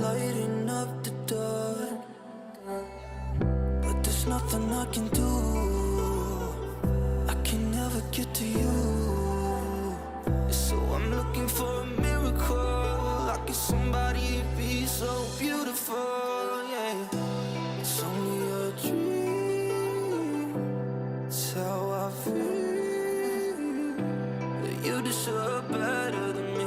lighting up the dark, but there's nothing I can do. I can never get to you, so I'm looking for a miracle. Like it's somebody be so beautiful, yeah. It's only a dream, it's how I feel, that you deserve better than me.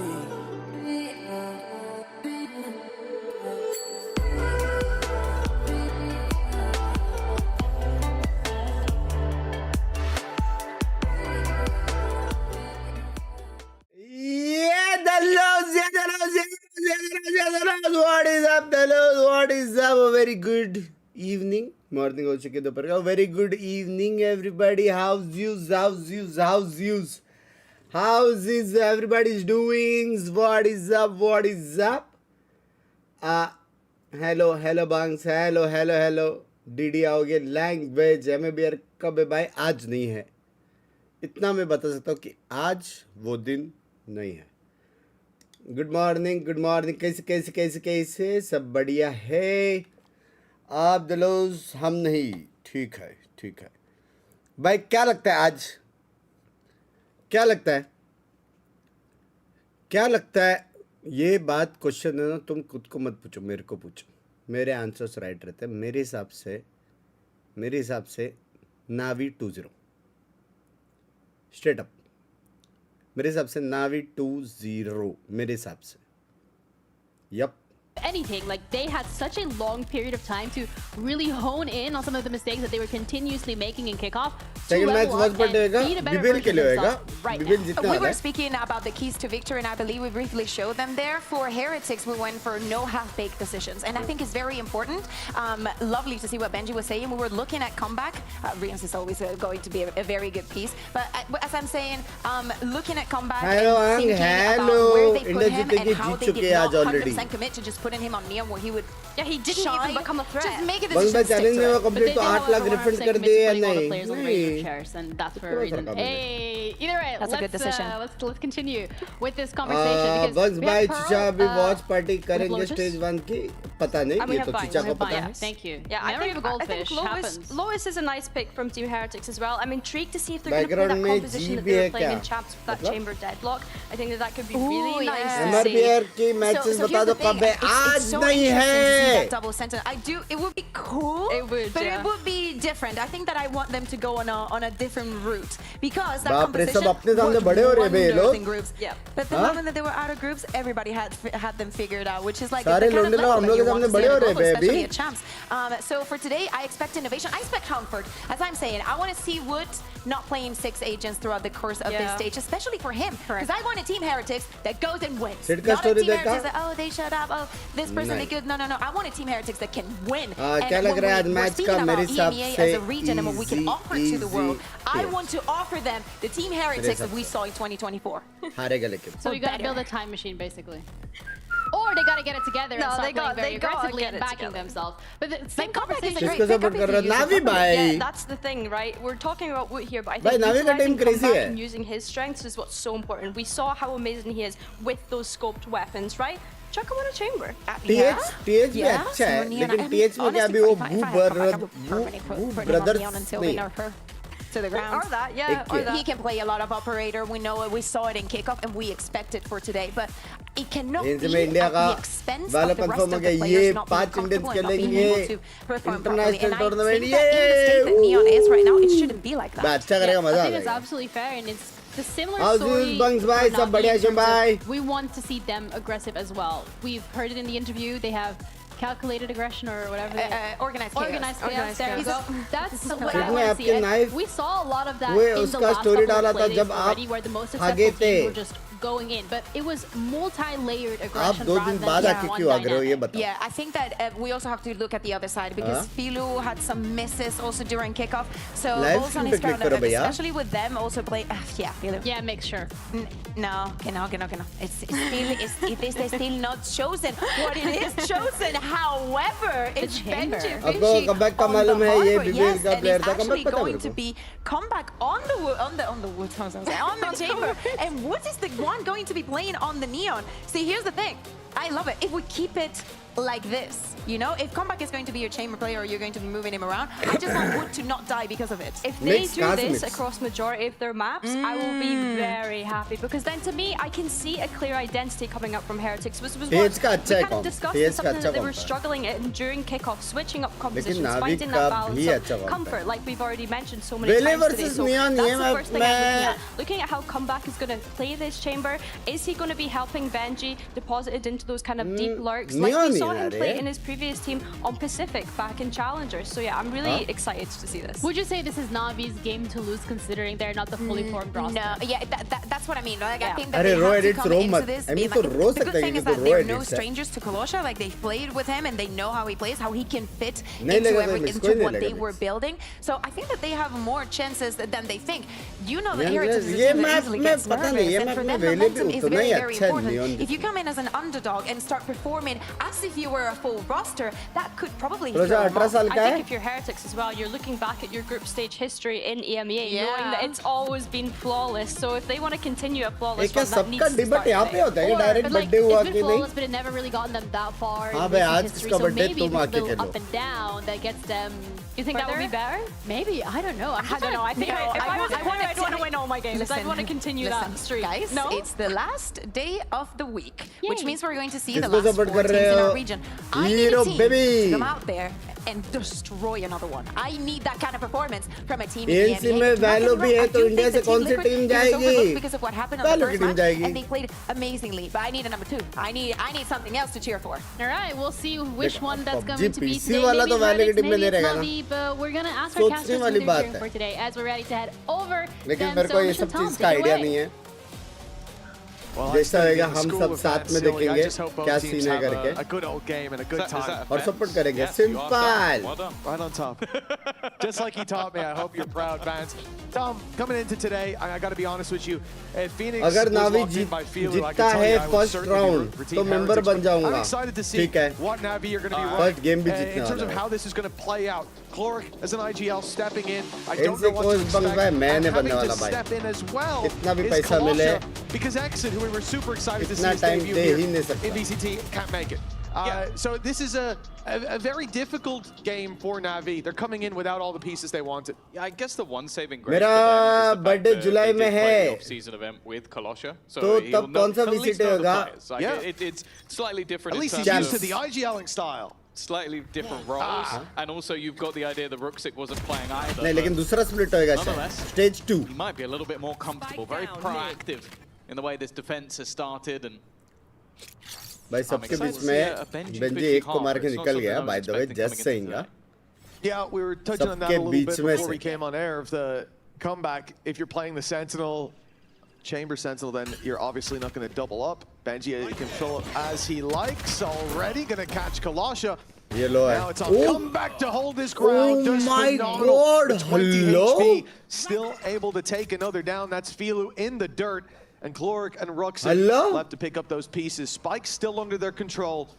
What is up, fellows? What is up? A very good evening. Morning हो चुकी है दोपहर का. Very good evening, everybody. How's is everybody's doings? What is up? Hello Binks. Hello. DD आओगे. Language MABR कब है भाई? आज नहीं है. इतना मैं बता सकता हूँ कि आज वो दिन नहीं है. Good morning. कैसे सब बढ़िया है? आप दलोज हम नहीं. ठीक है भाई. क्या लगता है आज? क्या लगता है? ये बात क्वेश्चन है ना, तुम खुद को मत पूछो, मेरे को पूछो. मेरे आंसर्स राइट रहते हैं. मेरे हिसाब से नावी 2-0 स्ट्रेट अप. मेरे हिसाब से नावी 2-0 मेरे हिसाब से. Yup. Anything, like they had such a long period of time to really hone in on some of the mistakes that they were continuously making in kickoff. Second match was but BBL के लिए होगा. BBL जितना We were speaking about the keys to victory, and I believe we briefly showed them there. For Heretics, we went for no half-baked decisions, and I think it's very important. Lovely to see what Benji was saying. We were looking at comeback. Reams is always going to be a very good piece. But as I'm saying, looking at comeback and thinking about where they put him and how they did not 100% commit to just putting him on Neon, where he would he didn't even become a threat. Just make a बस मैं decision. Challenge में वो complete तो 8 lakh refund कर दे या नहीं. And that's for a reason. Hey, either way, That's a good decision. Let's continue with this conversation. बस भाई चिचा अभी वॉच पार्टी करेंगे स्टेज 1 की. पता नहीं, ये तो चिचा को पता है. Thank you. Yeah, I think Lois is a nice pick from Team Heretics as well. I'm intrigued to see if they're going to play that composition that they were playing in Champs with that chamber deadlock. I think that could be really nice to see. MRBR की matches बता दो कब है. आज नहीं है. Double sentence. It would be cool. It would, but yeah. it would be different. I think that I want them to go on a different route, because that बाप रे, सब competition अपने सामने बड़े हो रहे हैं ये लोग. in groups. Yeah. But the moment that they were out of groups, everybody had them figured out, which is like सारे the kind of लोग level हम लोग that के you want सामने to बड़े see हो in a रहे global, हैं especially baby. at Champs. So for today, I expect innovation. I expect comfort. As I'm saying, I want to see Wood not playing 6 agents throughout the course of this stage, especially for him. Because I want a Team Heretics that goes and wins. Sid का Not a story Team देखा? Heretics that, oh, they shut up, oh, this person नहीं. they good. No. I want a Team Heretics that can win. क्या लग रहा है आज match का? मेरे हिसाब EMEA से as a region and what we can offer to the world. I yes. want to offer them the Team Heretics that we saw in 2024. हारेगा लेकिन. So we got to build a time machine, basically. Or they got to get it together and start playing very aggressively and backing themselves. But the same conversation. किसको support कर रहा है? नावी भाई. Yeah, that's the thing, right? We're talking about Woot here, but I think Navi का team utilizing crazy comeback है. and using his strengths is what's so important. We saw how amazing he is with those scoped weapons, right? Chuck him on a chamber. TH भी अच्छा है, लेकिन TH में क्या अभी वो brothers नहीं. To the ground. Or that, yeah. Or that. He can play a lot of operator. We know it. We saw it in kickoff, and we expect it for today. But it cannot be at the expense of the rest of the players not being comfortable and not being able to perform properly. And I think that in the state that Neon is right now, it shouldn't be like that. अच्छा करेगा, मजा I think it's आएगा. absolutely fair, and it's the similar How's story. this, Binks bhai? for Sab Navi badhiya in terms of bhai? We want to see them aggressive as well. We've heard it in the interview. They have calculated aggression or whatever. Organized chaos. Organized chaos. There you go. That's what I कितने want to आपके see. knife? We saw a lot of that वो in the उसका last story couple डाला of था playdays जब आप already, where the most भागे successful थे. teams were just going in, but it was multi-layered aggression. आप 2 दिन बाद आके क्यों आ गए हो ये बताओ. Yeah, I think that we also have to look at the other side, because Filu had some misses also during kickoff. So Live also stream on his पे click ground, करो भैया. especially with them also play. Yeah, Filu. Yeah, make sure. No. It's still not chosen what it is chosen. However, it's Benji आपको comeback का मालूम है, ये BBL का player था. comeback पता है going मेरे to को. be comeback on the chamber, and Woods is the one going to be playing on the Neon. See, here's the thing. I love it. If we keep it like this. You know, if Comeback is going to be your chamber player or you're going to be moving him around, I just want Wood to not die because of it. If they do this across majority of their maps, I will be very happy, because then to me, I can see a clear identity coming up from Heretics, which was what we kind of discussed as something that they were struggling in during kickoff, switching up compositions, finding that balance of comfort, like we've already mentioned so many times today. So that's the first thing I'm looking at. Looking at how Comeback is going to play this chamber. Is he going to be helping Benji deposited into those kind of deep lurks, like we saw him play in his previous team on Pacific back in Challengers? So yeah, I'm really excited to see this. Would you say this is Navi's game to lose, considering they're not the fully formed roster? No, yeah, that's what I mean. Like, I think that they have to come into this. The good thing is that they're no strangers to Kolosha. Like, they've played with him and they know how he plays, how he can fit into what they were building. So I think that they have more chances than they think. You know that Heretics is easily gets nervous, and for them momentum is very, very important. If you come in as an underdog and start performing as if you were a full roster, that could probably throw them off. I think if you're Heretics as well, you're looking back at your group stage history in EMEA, knowing that it's always been flawless. So if they want to continue a flawless run, that needs to start today. But like, it's been flawless, but it never really gotten them that far in history. So maybe it's a little up and down that gets them. You think that would be better? Maybe, I don't know. I don't know. I think if I was a player, I'd want to win all my games. I'd want to continue that streak. Guys, no? It's the last day of the week, which means we're going to see the Kisko last 4 support teams in our region. I need a team baby. to come out there and destroy another one. I need that kind of performance from a team in ANC में Valo भी है तो India से कौन सी team जाएगी? Because of what happened on the first match, and they played amazingly. But I need a number 2. I need something else to cheer for. All right, we'll see which one that's going to be PC today. वाला तो Valo की team में नहीं रहेगा Maybe but we're gonna ask our casters who they're cheering for today as we're ready to head over. लेकिन मेरे को ये सब चीज का आइडिया नहीं है. जैसा होगा हम सब साथ में देखेंगे क्या सीन है करके और सपोर्ट करेंगे. Simple. Right on top. Just like he taught me. I hope you're proud, fans. Tom, coming into today, I got to be honest with you. If Phoenix अगर नावी जीतता है फर्स्ट राउंड तो member बन जाऊंगा. ठीक है. First game भी जीतने in terms of वाला how है. this is going to play out. Chloric as an IGL stepping in. I don't इनसे know what to कोच बन रहा है. expect. मैंने And बनने having वाला to भाई. step in as well कितना भी is पैसा मिले. Kolosha, because Exit, who we were super excited to see इतना his time debut they here ही नहीं in सकता. VCT, can't make it. So this is a very difficult game for Navi. They're coming in without all the pieces they wanted. Yeah, I guess the one saving grace मेरा for them is the fact birthday that July they में did play है. the off-season event with Kolosha. So तो he'll तब कौन सा at least VCT know the होगा? players. Like, Yeah. it's slightly different. At least in he's terms used of to the IGLing style. slightly different roles, and also you've got the idea that Ruxic wasn't playing either. नहीं लेकिन but दूसरा split होएगा शायद. nonetheless, stage 2. he might be a little bit more comfortable, very proactive in the way this defense has started. And भाई सबके बीच में Benji एक को मार के निकल गया. By the way just saying. Yeah, we were touching on that a सबके little बीच bit में before we से. came on air of the comeback. If you're playing the Sentinel, Chamber Sentinel, then you're obviously not going to double up. Benji can fill it as he likes. Already going to catch Kolosha. ये लो है. Now it's on comeback to hold his ground. Oh Does my phenomenal. God, 20 hello? HP, still able to take another down. That's Filu in the dirt. And Chloric and Ruxic Hello? left to pick up those pieces. Spike's still under their control.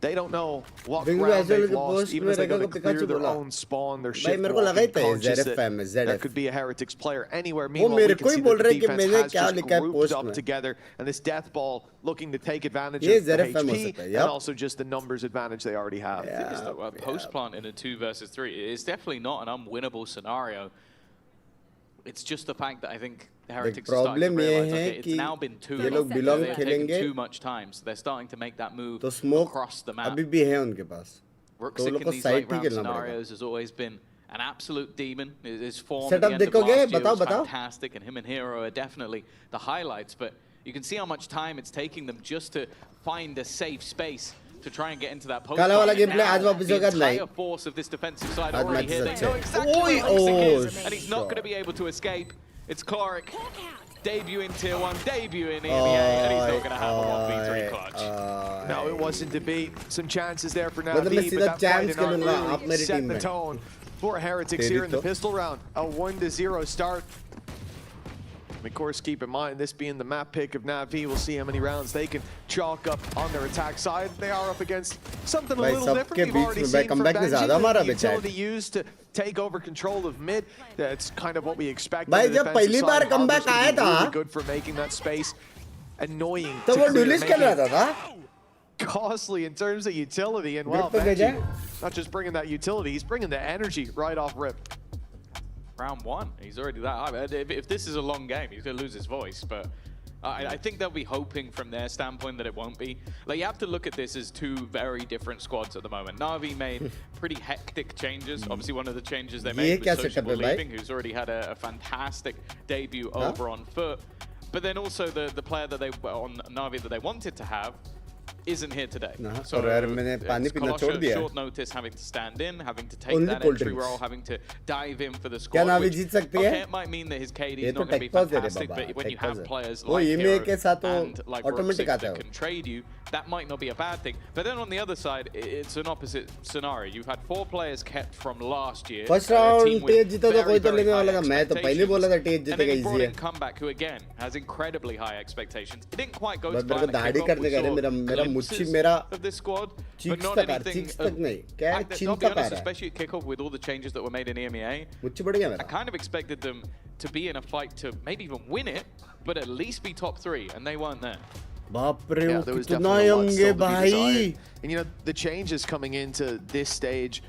They don't know what Binks ground ऐसे they've लोग lost, post even में if they got रहेगा to को clear Pikachu their बोला. own spawn, their भाई ship मेरे को लगा ही था conscious ZF that में there ZF. could be a Heretics player anywhere. वो Meanwhile, मेरे we को can ही see बोल that रहे the कि defense मैंने has क्या just लिखा है grouped पोस्ट up में. together, and this death ball looking to take advantage ये of the ZF हो HP सकता है. and Yup. also just the numbers advantage they already have. is that a post plant in a 2 versus 3 is definitely not an unwinnable scenario. It's just the fact that I think the Heretics are starting to problem ये realize है okay, कि it's now been 2. ये लोग belong They've taken खेलेंगे too much time, so they're starting to make that move तो smoke across the map. अभी भी है उनके पास. तो Ruxic लोग in को these side late he round खेलना पड़ेगा. scenarios has always been an absolute demon. His form Setup at the end of देखोगे? last year बताओ, was बताओ. fantastic, and him and Hero are definitely the highlights. But you can see how much time it's taking them just to find a safe space to try and get into that post. काला वाला And game play now आज वापस the होगा entire नहीं. force of this defensive side आज already match here. They अच्छे know हैं. exactly ओए where Ruxic is, oh. and he's not going to be able to escape. It's Chloric. Debut in Tier 1, debut in EMEA, and he's not going to have a 1v3 clutch. No, it wasn't debate. Some chances there for मतलब मैं Navi, सीधा but that fight chance did not खेलूंगा. आप really मेरी set team the में. tone for Heretics here in the pistol round. A 1-0 start. Of course, keep in mind, this being the map pick of Navi, we'll see how many rounds they can chalk up on their attack side. They are up against something a little different. You've already seen from Benji, the utility used to take over control of mid. That's kind of what we expected. भाई जब पहली बार comeback आया था, really good for making that space annoying. तो वो duelist खेल रहा था. costly in terms of utility. And well, Benji, not just bringing that utility, he's bringing the energy right off rip. Round one, he's already that high. If this is a long game, he's going to lose his voice, but I think they'll be hoping from their standpoint that it won't be. Like, you have to look at this as two very different squads at the moment. Na'Vi made pretty hectic changes. Obviously, one of the changes they made was Sociable leaving, who's already had a fantastic debut over on foot. But then also the player that on Na'Vi that they wanted to have isn't here today. So it's short notice, having to stand in, having to take that entry role, having to dive in for the squad. Which, okay, it might mean that his KD is not going to be fantastic, but when you have players like Hero and like Roxy that can trade you, that might not be a bad thing. But then on the other side, it's an opposite scenario. You've had 4 players kept from last year. First round team जीता तो कोई तो लेने वाला था. मैं तो पहले बोला था टेज जीतेगा easy है. Comeback, who again has incredibly high expectations. It didn't quite go to plan. दाढ़ी करने का है मेरा मुच्छी मेरा of this squad, but cheeks not तक anything. cheeks तक नहीं. क्या है chin I'll be तक आ honest, रहा है. especially at kickoff with all the changes that were made in EMEA. मुच्छी बढ़ गया I मेरा. kind of expected them to be in a fight to maybe even win it, but at least be top 3, and they weren't there. बाप रे Yeah, वो there was कितना definitely a lot young still है to be भाई. desired. And you know, the changes coming into this stage,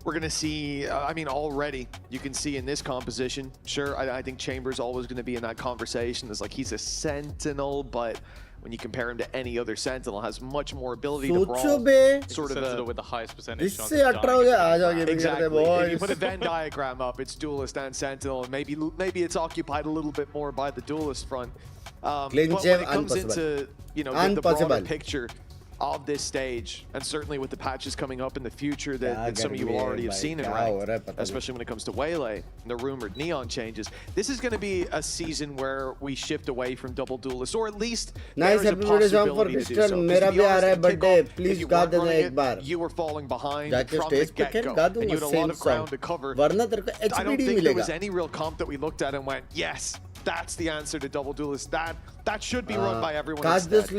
we're going to see, I mean, already you can see in this composition, sure, I think Chamber's always going to be in that conversation. It's like he's a sentinel, but when you compare him to any other sentinel, has much more ability to brawl. Sort of sentinel with the highest percentage chance इससे 18 हो गया आ जाओ gaming करते Exactly. If you boys. put a Venn diagram up, it's duelist and sentinel, and maybe it's occupied a little bit more by the duelist front. But when it comes into, you know, the broader picture of this stage, and certainly with the patches coming up in the future that some of you will already have seen in rank, especially when it comes to Waylay and the rumored Neon changes, this is going to be a season where we shift away from double duelists, or at least there is a possibility to do so. मेरा भी आ रहा है birthday, please गा देना एक बार. You were falling behind जाके from the stage पे get-go, गा and दूंगा you had a lot same of ground to song. cover. वरना तेरे को I don't HPD think there was मिलेगा. any real comp that we looked at and went, yes, that's the answer to double duelist. That should be run by everyone instead.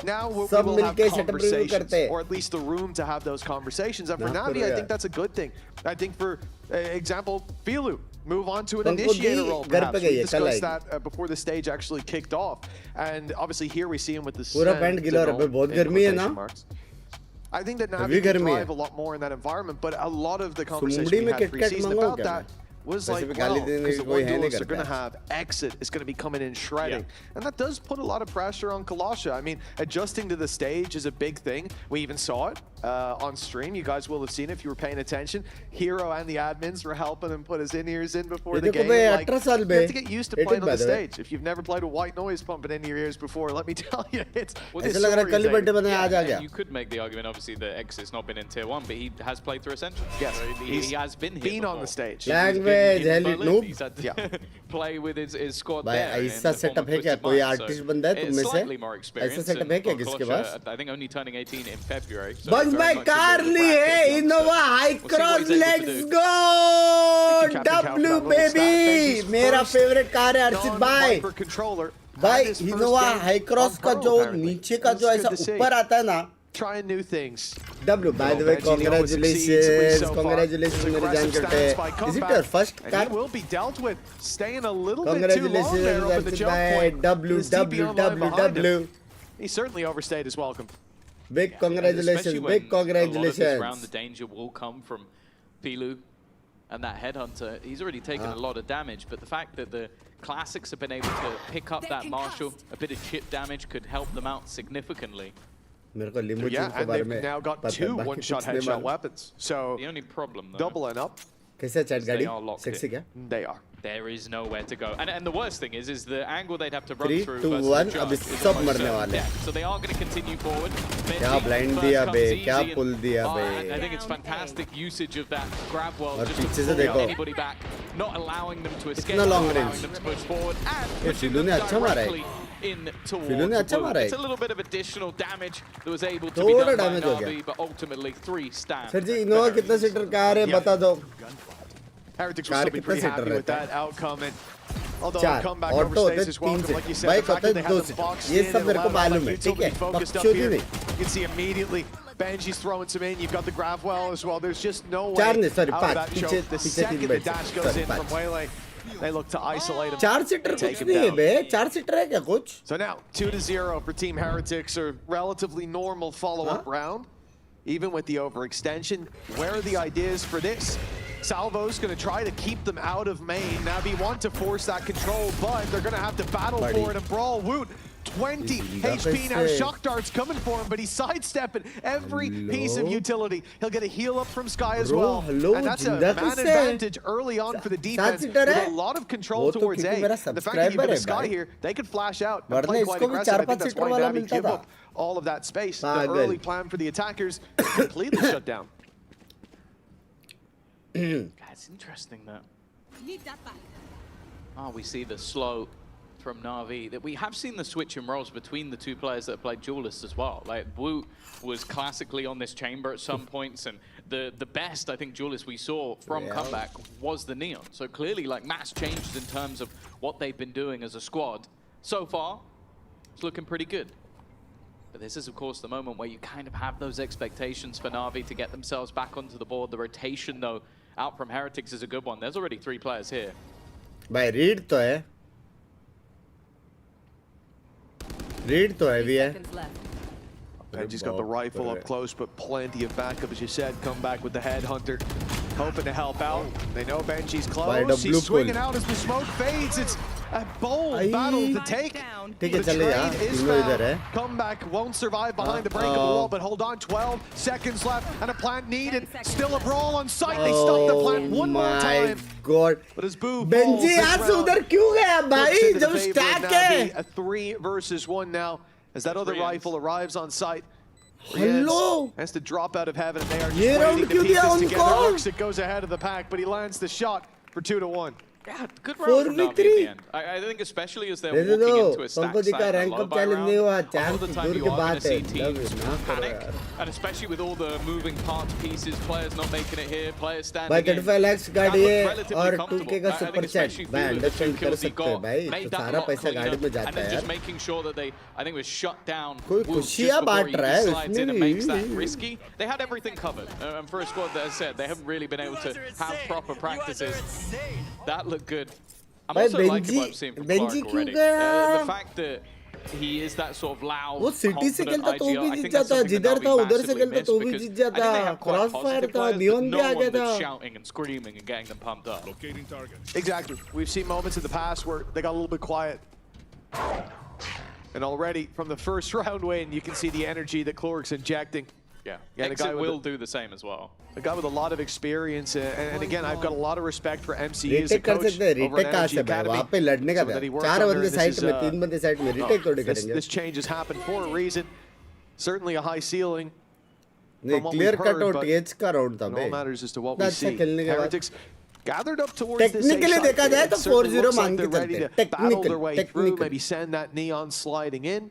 Now we will have conversations, or at least the room to have those conversations. And for Navi, I think that's a good thing. I think for example, Filu, move on to an initiator role perhaps. We discussed that before the stage actually kicked off. And obviously here we see him with the I think that Navi can drive a lot more in that environment, but a lot of the conversation we had pre-season about that was like, well, because the one duelists are going to have exit, is going to be coming in shredding. And that does put a lot of pressure on Kalasha. I mean, adjusting to the stage is a big thing. We even saw it on stream. You guys will have seen it if you were paying attention. Hero and the admins were helping him put his in-ears in before the game. Like, you have to get used to playing on the stage. If you've never played with white noise pumping into your ears before, let me tell you, it's you could make the argument, obviously, that Exit's not been in Tier 1, but he has played through Essentials. Yes, so he has been here on the stage. He's had to play with his squad there. ऐसा setup है क्या? कोई artist बंदा है तुम में से? ऐसा सेटअप है क्या किसके पास? I think only turning 18 in February. बस भाई कार ली है Innova high cross. Let's go W baby. मेरा फेवरेट कार है अर्चित भाई. भाई इनोवा हाई क्रॉस का जो नीचे का जो ऐसा ऊपर आता है ना, trying new things. W, by the way, congratulations, congratulations, मेरे जान करते. Is it your first car? He will be dealt with, staying a little bit too long there up in the jump point. W. He certainly overstayed his welcome. Big congratulations, big congratulations. Around the danger will come from Pilu and that headhunter. He's already taken a lot of damage, but the fact that the classics have been able to pick up that marshal, a bit of chip damage could help them out significantly. मेरे को limousine के and बारे they've में now got 2 one-shot headshot weapons. So the only problem, though, doubling up. कैसे chat गाड़ी? Sexy क्या? They are. There is nowhere to go, and the worst thing is the angle they'd have to run 3, through. 2, 1, अब सब मरने वाले हैं. So they are going to continue forward. क्या blind दिया बे, क्या pull दिया बे. I think it's fantastic usage of that grab well, और just पीछे to से देखो. anybody back, not allowing them to escape, कितना long allowing range. them to push forward, and ये फिलू ने अच्छा मारा है. in towards फिलू ने अच्छा मारा है. It's a little bit of additional damage that was able to be done by Navi, but ultimately 3 stand. Sir ji Innova कितना सीटर कार है बता दो. Heretics will still be pretty happy with that outcome, and although the comeback overstays is welcome, like you said, the fact that they have the box in and allow Mithul to be focused up here. You can see immediately Benji's throwing some in. You've got the grab well as well. There's just no way out of that choke. The second the dash goes in from Waylay, They look to isolate him. 4 seater कुछ नहीं है बे, 4 seater है क्या कुछ? So now 2-0 for Team Heretics, a relatively normal follow-up round, even with the overextension. Where are the ideas for this? Salvo's going to try to keep them out of main. Navi want to force that control, but they're going to have to battle for it and brawl. Woot, 20 HP now. Shock darts coming for him, but he's sidestepping every piece of utility. He'll get a heal up from Sky as well. And that's a man advantage early on for the defense with a lot of control towards A. The fact that you've got a Sky here, they could flash out and play quite aggressive. I think that's why Navi give up all of that space. The early plan for the attackers completely shut down. It's interesting that. We see the slow from Na'Vi. That we have seen the switch in roles between the two players that have played duelists as well. Like Wu was classically on this chamber at some points, and the best I think duelist we saw from comeback was the Neon. So clearly, like mass changes in terms of what they've been doing as a squad. So far, it's looking pretty good. But this is, of course, the moment where you kind of have those expectations for Na'Vi to get themselves back onto the board. The rotation, though, out from Heretics is a good one. There's already 3 players here. भाई read तो है, read तो है भी है. Benji's got the rifle up close, but plenty of backup, as you said. Come back with the headhunter, hoping to help out. They know Benji's close. He's swinging out as the smoke fades. It's a bold battle to take. The trade is found. Comeback won't survive behind the breakable wall, but hold on. 12 seconds left, and a plant needed. Still a brawl on site. They stuck the plant one more time. God. But as Boo Benji यहाँ से उधर क्यों गया भाई? जब stack है. A 3 versus 1 now. As that other rifle arrives on site, Hello has to drop out of heaven, and they are just waiting to piece this together. Rooks, it goes ahead of the pack, but he lands the shot for 2-1. Yeah, good round from Navi at the end. I think especially as they're walking into a stack side and a low buy round, a lot of the time you are going to see teams panic, and especially with all the moving parts, pieces, players not making it here, players standing in. 35 lakhs गाड़ी है और 2K का super chat मैं understand कर सकते हैं भाई, तो सारा पैसा गाड़ी में जाता है यार. Just making sure that they, I think, was shut down. कोई खुशियाँ बांट रहा है उसमें makes that risky. They had everything covered, and for a squad that, as I said, they haven't really been able to have proper practices. That looked good. I'm also liking what I've seen from Clark already. The fact that he is that sort of loud, वो city से confident खेलता तो IGL, भी I Jeet think that's जाता, something that जिधर Navi था उधर से massively खेलता missed तो भी because Jeet I think they जाता, have quite क्रॉसफायर positive था, players, नियॉन but भी no आ गया one that's था. shouting and screaming and getting them pumped up. Exactly. We've seen moments in the past where they got a little bit quiet. And already from the first round win, you can see the energy that Cloric's injecting. Yeah, the guy will do the same as well. A guy with a lot of experience, and again, I've got a lot of respect for MC as a coach over at Energy Academy. वहाँ पे लड़ने का था. 4 बंदे side में, 3 बंदे side में, retake थोड़ी करेंगे. This change has happened for a reason. Certainly a high ceiling. नहीं, clear cut और TH का round था बे. All matters as to what we see. Heretics gathered up towards this technically देखा जाए तो 4-0 मान के चलते. Battle their way through, maybe send that neon sliding in.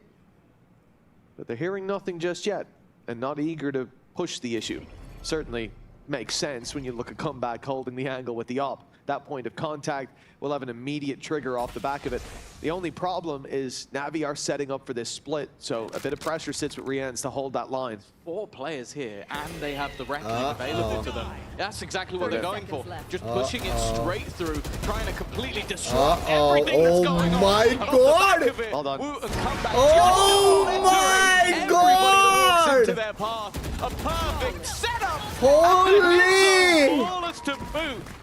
But they're hearing nothing just yet, and not eager to push the issue. Certainly makes sense when you look at comeback holding the angle with the op. That point of contact will have an immediate trigger off the back of it. The only problem is Navi are setting up for this split, so a bit of pressure sits with Rians to hold that line. 4 players here, and they have the reckoning available to them. That's exactly what they're going for. Just pushing it straight through, trying to completely disrupt everything that's going on. Oh my god! Well done. Oh my god! To their path. A perfect setup. Holy!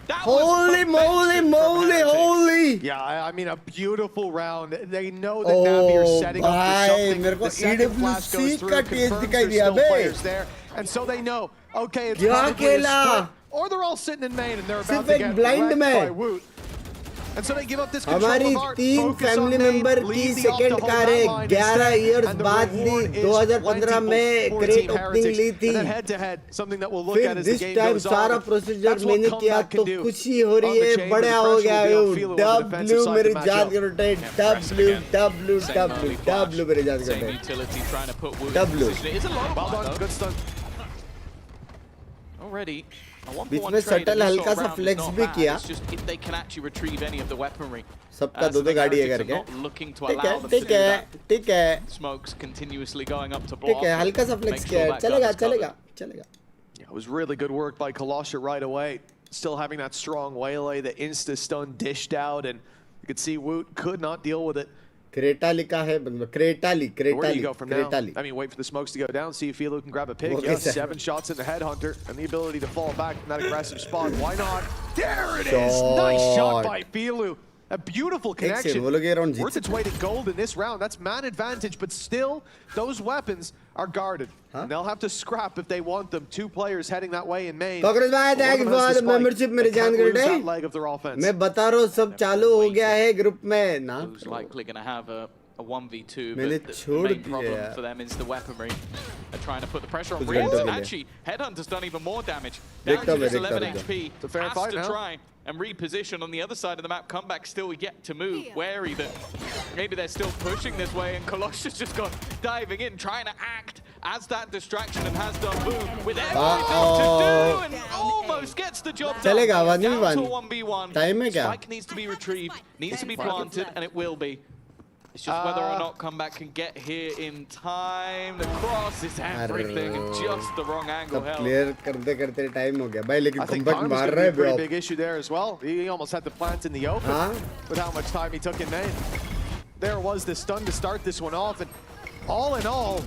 Holy moly, moly, holy! Yeah, I mean a beautiful round. They know that Navi are setting up for something. The second flash goes through, confirms there's still players there, and so they know. Okay, it's probably a split, or they're all sitting in main and they're about to get wrecked by Woot. And so they give up this control हमारी of art, 3 family member की second car है 11 years बाद ली 2015 में great opening ली थी फिर this time सारा procedure मैंने किया तो खुशी हो रही है बड़ा हो गया डब्ल्यू मेरी जान कर उठे डब्ल्यू डब्ल्यू डब्ल्यू डब्ल्यू मेरी जान कर उठे डब्ल्यू बीच में सटल हल्का सा फ्लेक्स भी किया सबका 2-2 गाड़ी है करके ठीक है ठीक है हल्का सा फ्लेक्स किया चलेगा चलेगा चलेगा It was really good work by Colossia right away. still having that strong waylay, the insta-stun dished out, and you could see Woot could not deal with it. Creta लिखा है Where do you go from now? I mean, wait for the smokes to go down, see if Philo can grab a pick. Okay, Yeah, 7 shots in the headhunter, and the ability to fall back from that aggressive spot. Why not? There it is! Nice shot by Philo. A beautiful connection. Worth its weight in gold in this round. That's man advantage, but still, those weapons are guarded. And they'll have to scrap if they want them. 2 players heading that way in main. Congress भाई thank you for the membership मेरे जान that leg of their offense. मैं बता रहा हूँ सब चालू हो गया है ग्रुप में ना Who's likely going to have a 1v2, मैंने but the छोड़ main problem दिया for them is the weaponry. They're trying to put the pressure on कुछ Reams, घंटों and के लिए। actually, Headhunter's done even more damage. देखता Down to हूँ, just देखता 11 हूँ। HP, It's a fair has fight to now. try and reposition on the other side of the map. Comeback still yet to move. Wary that maybe they're still pushing this way, and Colossus just gone diving in, trying to act as that distraction, and has done move with everything to do, and almost gets the job done. चलेगा, Down 1v1. to 1v1. Time है क्या? Spike needs to be retrieved, needs to be planted, and it will be. It's just whether or not Comeback can get here in time. The cross is everything, and just the wrong angle held. Clear करते करते time हो गया भाई लेकिन I think comeback time was मार going to रहा be a pretty है big issue there as well. He almost had the plant in the open with how much time he took in main. There was the stun to start this one off, and all in all,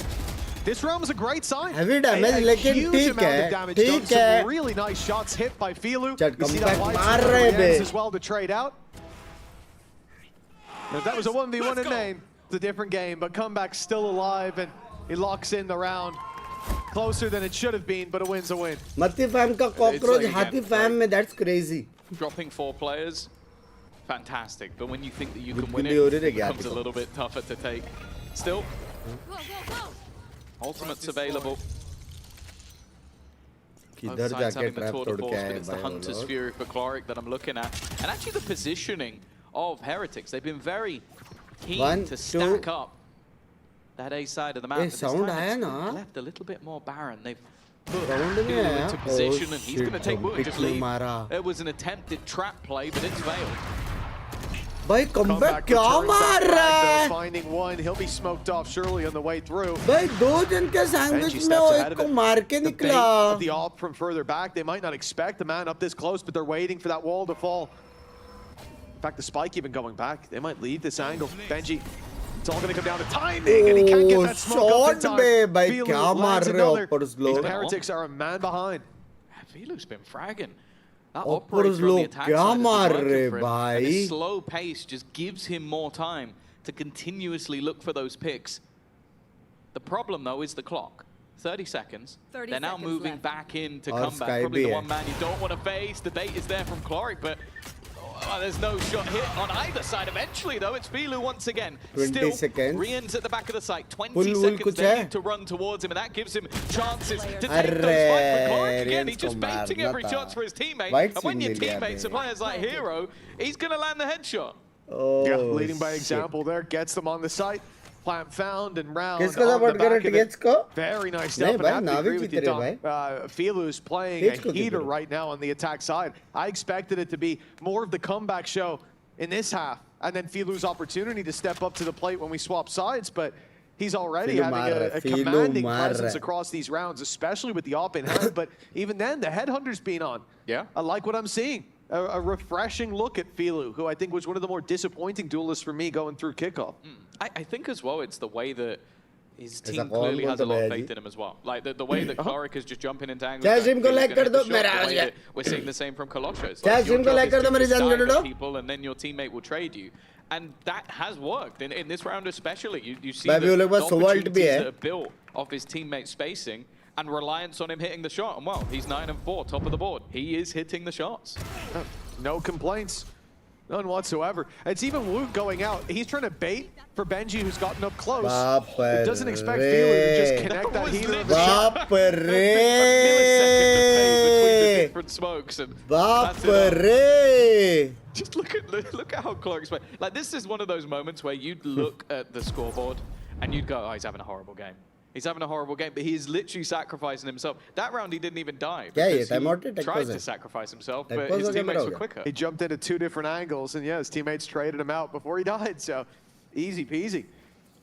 this round was a great sign. Heavy damage, लेकिन huge ठीक amount है, of damage ठीक done. Some है। really nice shots hit by Filu. चल, You see that comeback wide मार side रहे of the बे। ends as well to trade out. If that was a 1v1 in main, it's a different game, but Comeback's still alive, and he locks in the round. Closer than it should have been, but a win's a win. मत्ती fam का cockroach हाथी fam में that's crazy. Dropping 4 players, fantastic. But when you think that you can win Good it, हो रही it है becomes a क्या? little bit tougher to take. Still, ultimates available. किधर Both sides जाके having the trap tour de तोड़ के force, आए but it's the भाई वो Hunter's लोग। Fury for Chloric that I'm looking at. And actually the positioning of Heretics, they've been very keen 1, to 2. stack up that A side of the map. A, But this sound time आया it's ना? left a little bit more barren. They've put Sound नहीं Filu आया? into position, Oh, and he's going to shit, take Wood and just pick leave. मारा। It was an attempted trap play, but it's failed. भाई comeback Comeback क्या returns मार that रहा flag, though, है finding one. He'll be smoked off surely on the way through. भाई 2 जन के sandwich Benji में steps वो ahead एक of को it. मार के The bait निकला of the op from further back. They might not expect the man up this close, but they're waiting for that wall to fall. In fact, the spike even going back. They might lead this angle. Benji, it's all going to come down to timing, and he can't get that smoke up in shot time. में भाई Filu क्या मार lands रहे हो another. ऊपर These लोग Heretics are a man behind. Filu's been fragging. That ऊपर operator on the लोग attack क्या side has been मार working रहे for him, and भाई his slow pace just gives him more time to continuously look for those picks. The problem, though, is the clock. 30 seconds. 30 They're now seconds moving left. back in to और come back. Sky Probably भी the है। one man you don't want to face. The bait is there from Chloric, but there's no shot hit on either side. Eventually, though, it's Filu once again. 20 Still, seconds. Rian's at the back of the site. 20 Pull seconds कुछ they है? need to run towards him, and that gives him chances to take those अरे, fights. But Chloric, again, he's Rian's just को baiting मारना every था। chance for his teammate. White And when scene your ले लिया teammates are बे। players like Hero, he's going to land the headshot. Oh, Yeah, leading by shit. example there. Gets them on the site. Plant found and round किसको on the support back करे of it. Tickets को Very nice नहीं stuff. And I भाई have to Navi agree with you, जीत रहे Dom. भाई Filu's playing Teach a को heater जीत रहे। right now on the attack side. I expected it to be more of the comeback show in this half, and then Filu's opportunity to step up to the plate when we swap sides, but he's already Filu having मार रहा है, a Filu commanding मार रहा presence है। across these rounds, especially with the op in hand. But even then, the headhunter's been on. Yeah. I like what I'm seeing. A refreshing look at Filu, who I think was one of the more disappointing duelists for me going through kickoff. I think as well, it's the way that his ऐसा team कौन clearly has a बोलता lot of है faith जी? in him as well. Like the way that Chloric is just jumping into angles. क्या going, gym को "Phil's like gonna कर hit दो the shot," मेरा the आ way गया। that we're seeing the same from Colossus. क्या Like, your gym को job like is कर to दो मेरी just जान dive कर at दो people, and then your teammate will trade you. And that has worked in this round especially. You see भाई the भी वो लोग पास Sovalt भी opportunities है that are built off his teammate spacing and reliance on him hitting the shot. And well, he's 9 and 4, top of the board. He is hitting the shots. No complaints. None whatsoever. It's even Woot going out. He's trying to bait for Benji, who's gotten up close. बाप It doesn't expect रे। Filu to just connect that was heater of the shot. बाप A millisecond to pay between the रे different smokes, and बाप that's it. रे Just look at how Chloric's playing. Like, this is one of those moments where you'd look at the scoreboard and you'd go, oh, he's having a horrible game. He's having a horrible game, but he's literally sacrificing himself. That round, he didn't even die. क्या ये because time he out है, tech tried pause to है? sacrifice himself, Tech but pause his हो गया, teammates मेरा were हो गया। quicker. He jumped into 2 different angles, and yeah, his teammates traded him out before he died, so easy peasy.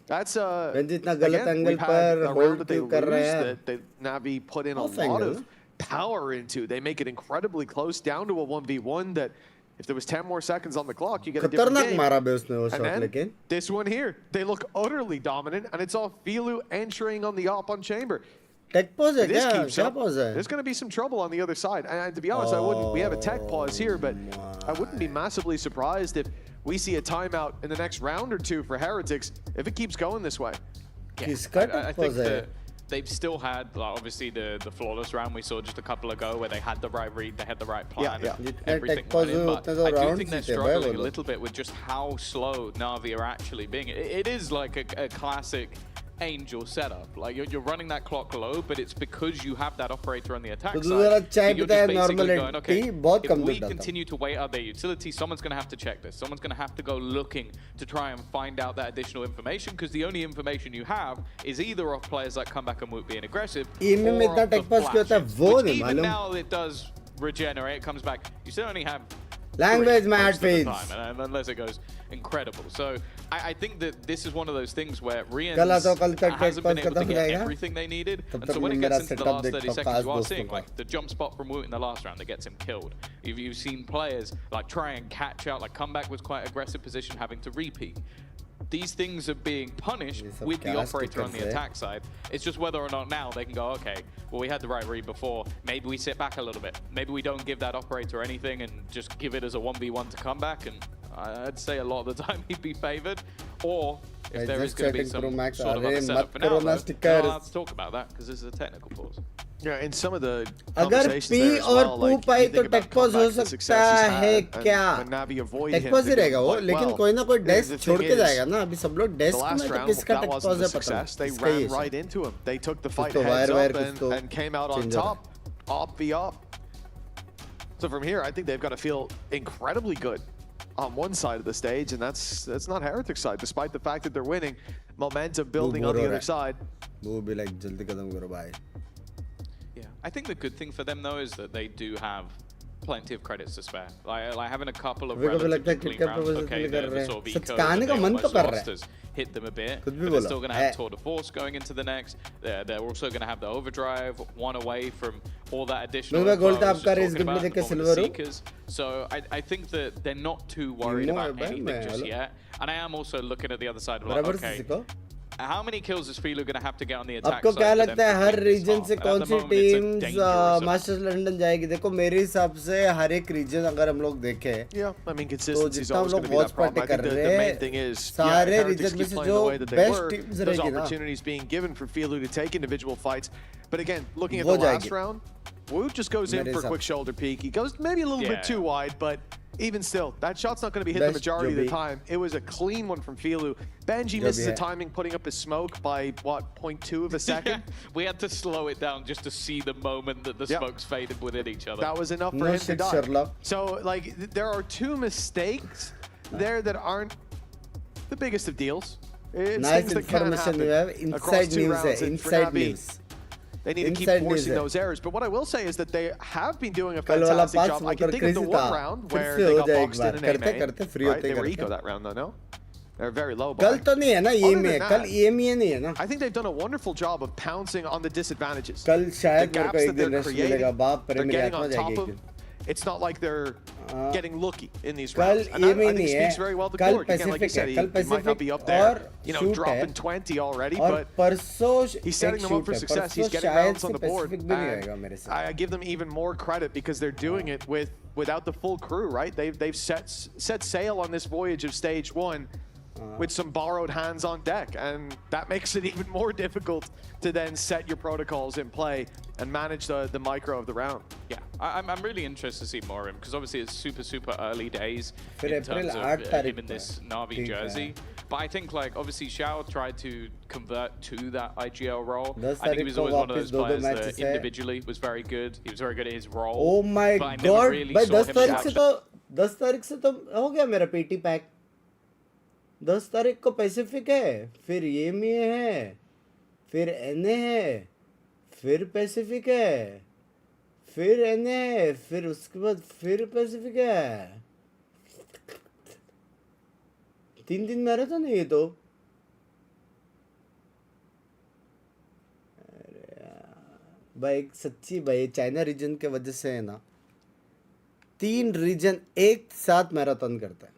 That's Benji इतना गलत again, angle we've had पर a round hold that they क्यों कर रहे lose, हैं? that Navi put in a Off lot angle, of power into. They make it incredibly close, down to a 1v1 that if there was 10 more seconds on the clock, you get a different game. And then this one here, they look utterly dominant, and it's all Filu entering on the op on Chamber. Tech pause If this keeps up, there's going to be some trouble on the other side. And to be honest, I wouldn't. We have a tech pause here, but I wouldn't be massively surprised if we see a timeout in the next round or two for Heretics if it keeps going this way. Yeah, I think that they've still had, like, obviously, the flawless round we saw just a couple ago where they had the right read, they had the right plan, everything went in. But I do think they're struggling a little bit with just how slow Navi are actually being. It is like a classic Angel setup. Like you're running that clock low, but it's because you have that operator on the attack side. You're just basically going, okay, if we continue to wait out their utility, someone's going to have to check this. Someone's going to have to go looking to try and find out that additional information, because the only information you have is either of players that come back and won't being aggressive, or of the flashes, which even now it does regenerate, it comes back. You still only have language mad face, unless it goes incredible. So I think that this is one of those things where Rian hasn't been able to get everything they needed, and so when it gets into the last 30 seconds, you are seeing like the jump spot from Woot in the last round that gets him killed. You've seen players like try and catch out, like Comeback was quite aggressive position, having to repeat. These things are being punished with the operator on the attack side. It's just whether or not now they can go, okay, well, we had the right read before. Maybe we sit back a little bit. Maybe we don't give that operator anything and just give it as a 1v1 to Comeback. And I'd say a lot of the time he'd be favored. Or if there is going to be some sort of other setup for now, let's talk about that, because this is a technical pause. Yeah, in some of the अगर P और Poo पाई तो tech pause हो सकता है क्या? Tech pause ही रहेगा वो, लेकिन कोई ना कोई desk छोड़ के जाएगा ना. अभी सब लोग desk में तो किसका tech pause है पता नहीं. They ran right into him. They took the fight heads up and came out on top. Op v op. So from here, I think they've got to feel incredibly good on one side of the stage, and that's not Heretic's side, despite the fact that they're winning. Momentum building on the other side. Boo be like, jaldi kadam karo bhai. Yeah, I think the good thing for them though is that they do have plenty of credits to spare. Like having a couple of relatively clean rounds. Okay, the sort of eco that they almost lost has hit them a bit, but they're still going to have Tour de Force going into the next. They're also going to have the Overdrive, one away from all that additional Seekers. So I think that they're not too worried about anything just yet. And I am also looking at the other side of like, okay, how many kills is Filu going to have to get on the attack side? आपको क्या लगता है हर reason से कौन सी teams masters London जाएगी? देखो मेरे हिसाब से हर एक रीजन अगर हम लोग देखें तो जितना हम लोग वॉच पार्टी कर रहे हैं सारे रीजन में से जो बेस्ट टीम्स रहेगी ना, opportunities being given for Filu to take individual fights. But again, looking at the last round, Woot just goes in for a quick shoulder peek. He goes maybe a little bit too wide, but even still, that shot's not going to be hit the majority of the time. It was a clean one from Filu. Benji misses the timing, putting up his smoke by, what, 0.2 of a second? We had to slow it down just to see the moment that the smokes faded within each other. That was enough for him to die. So, like, there are two mistakes there that aren't the biggest of deals. It's nice information you have. Inside news. Inside news. They need to keep forcing those errors. But what I will say is that they have been doing a fantastic job. I can think of the one round where they got boxed in an EMEA. Right? They were eco that round though, no? They're very low. कल तो नहीं है ना EMEA, कल EMEA नहीं है ना. I think they've done a wonderful job of pouncing on the disadvantages. कल शायद मेरे को एक दिन रेस्ट मिलेगा. बाप रे मेरी आत्मा जाएगी एक दिन. It's not like they're getting lucky in these rounds. And I think it speaks very well to Korg. Again, like you said, he might not be up there, you know, dropping 20 already, but he's setting them up for success. He's getting rounds on the board. And I give them even more credit because they're doing it without the full crew, right? They've set sail on this voyage of stage one with some borrowed hands on deck, and that makes it even more difficult to then set your protocols in play and manage the micro of the round. Yeah, I'm really interested to see more of him, because obviously it's super early days in terms of him in this Navi jersey. But I think, like, obviously Xiao tried to convert to that IGL role. I think he was always one of those players that individually was very good. He was very good at his role. Oh my god, by 10 तारीख से तो हो गया मेरा PT pack. 10 तारीख को Pacific है, फिर EMEA है, फिर NA है, फिर पैसिफिक है, फिर NA है, फिर उसके बाद फिर पैसिफिक है. 3 दिन मैराथन है ये तो. भाई सच्ची भाई चाइना रीजन के वजह से है ना 3 रीजन एक साथ मैराथन करता है,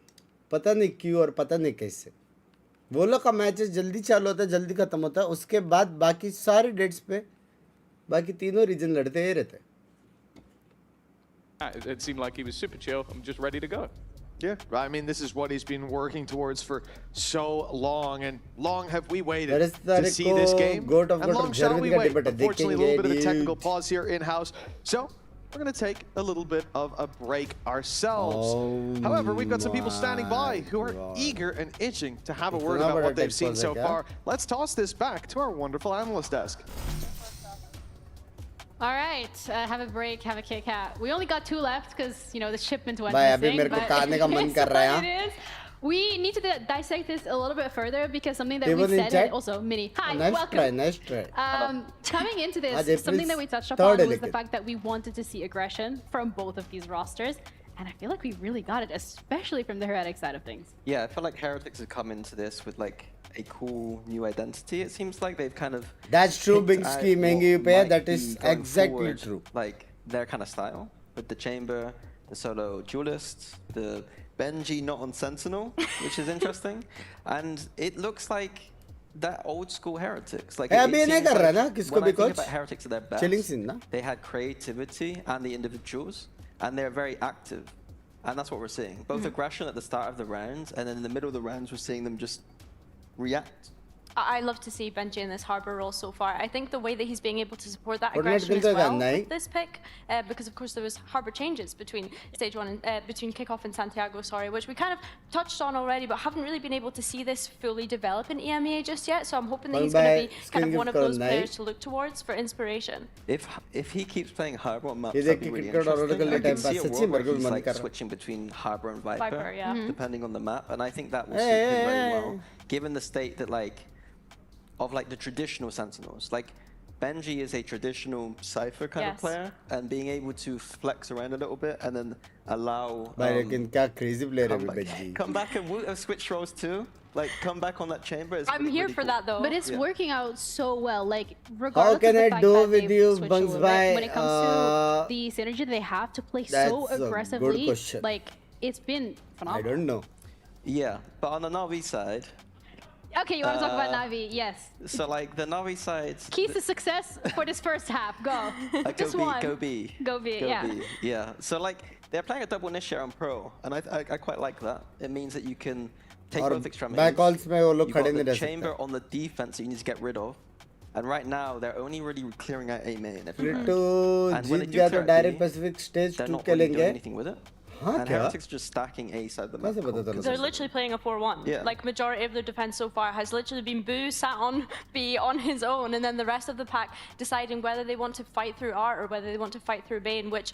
पता नहीं क्यों और पता नहीं कैसे। वो लोग का मैचेस जल्दी चालू होता है, जल्दी खत्म होता है, उसके बाद बाकी सारी डेट्स पे बाकी तीनों रीजन लड़ते ही रहते हैं। It seemed like he was super chill. I'm just ready to go. Yeah, I mean, this is what he's been working towards for so long, and long have we waited to see this game, and long shall we wait. Unfortunately, a little bit of technical pause here in-house, so we're going to take a little bit of a break ourselves. However, we've got some people standing by who are eager and itching to have a word about what they've seen so far. Let's toss this back to our wonderful analyst desk. All right, have a break, have a Kit Kat. We only got 2 left because, you know, the shipment went भाई अभी missing. मेरे को खाने का मन कर रहा है। It is. We need to dissect this a little bit further because something that we said, and also Mini. Hi, welcome. Nice try. Coming into this, something that we touched upon was the fact that we wanted to see aggression from both of these rosters. And I feel like we really got it, especially from the Heretic side of things. Yeah, I feel like Heretics have come into this with like a cool new identity. It seems like they've kind of... That's true, Binks ki महंगी पे, that is exactly true. Like their kind of style with the Chamber, the solo duelists, the Benji not on Sentinel, which is interesting. And it looks like that old school Heretics. Like अभी नहीं कर रहा ना किसको भी when I think coach? about Heretics at their best, Chilling scene ना? they had creativity and the individuals, and they're very active. And that's what we're seeing. Both aggression at the start of the rounds, and then in the middle of the rounds, we're seeing them just react. I love to see Benji in this Harbor role so far. I think the way that he's being able to support that aggression as well with this pick, because of course there was Harbor changes between stage 1 and between kickoff and Santiago, which we kind of touched on already, but haven't really been able to see this fully develop in EMEA just yet. So I'm hoping that he's going to be kind of one of those players to look towards for inspiration. If he keeps playing Harbor on maps, that'd be really interesting. I can see a world where he's like switching between Harbor and Viper, depending on the map, and I think that will suit him very well, given the state that of the traditional Sentinels. Like Benji is a traditional Cypher kind of player, and being able to flex around a little bit and then allow crazy player Benji. Come back and switch roles too. Like come back on that Chamber. Is I'm here for that though. But it's working out so well. Like regardless how can of the I fact do that with you, Bunks bhai? When it comes to the synergy they have to play so aggressively, like it's been phenomenal. I don't know. Yeah, but on the Navi side. Okay, you want to talk about Navi? Yes. So the Navi side. Keys to success for this first half. Go. Just one. Go B. Go B. Yeah. B. Yeah. So they're playing a double initiate on pro, and I quite like that. It means that you can take both extremities. Back calls में वो लोग खड़े नहीं रह सकते. Chamber on the defense that you need to get rid of, and right now they're only really clearing out A main. तो जीत गया तो direct Pacific stage 2 के लेंगे. Doing anything with it. And Heretics just stacking A side of the map. They're literally playing a 4-1. Yeah. Like majority of their defense so far has literally been Boo sat on B on his own, and then the rest of the pack deciding whether they want to fight through Art or whether they want to fight through Bane, which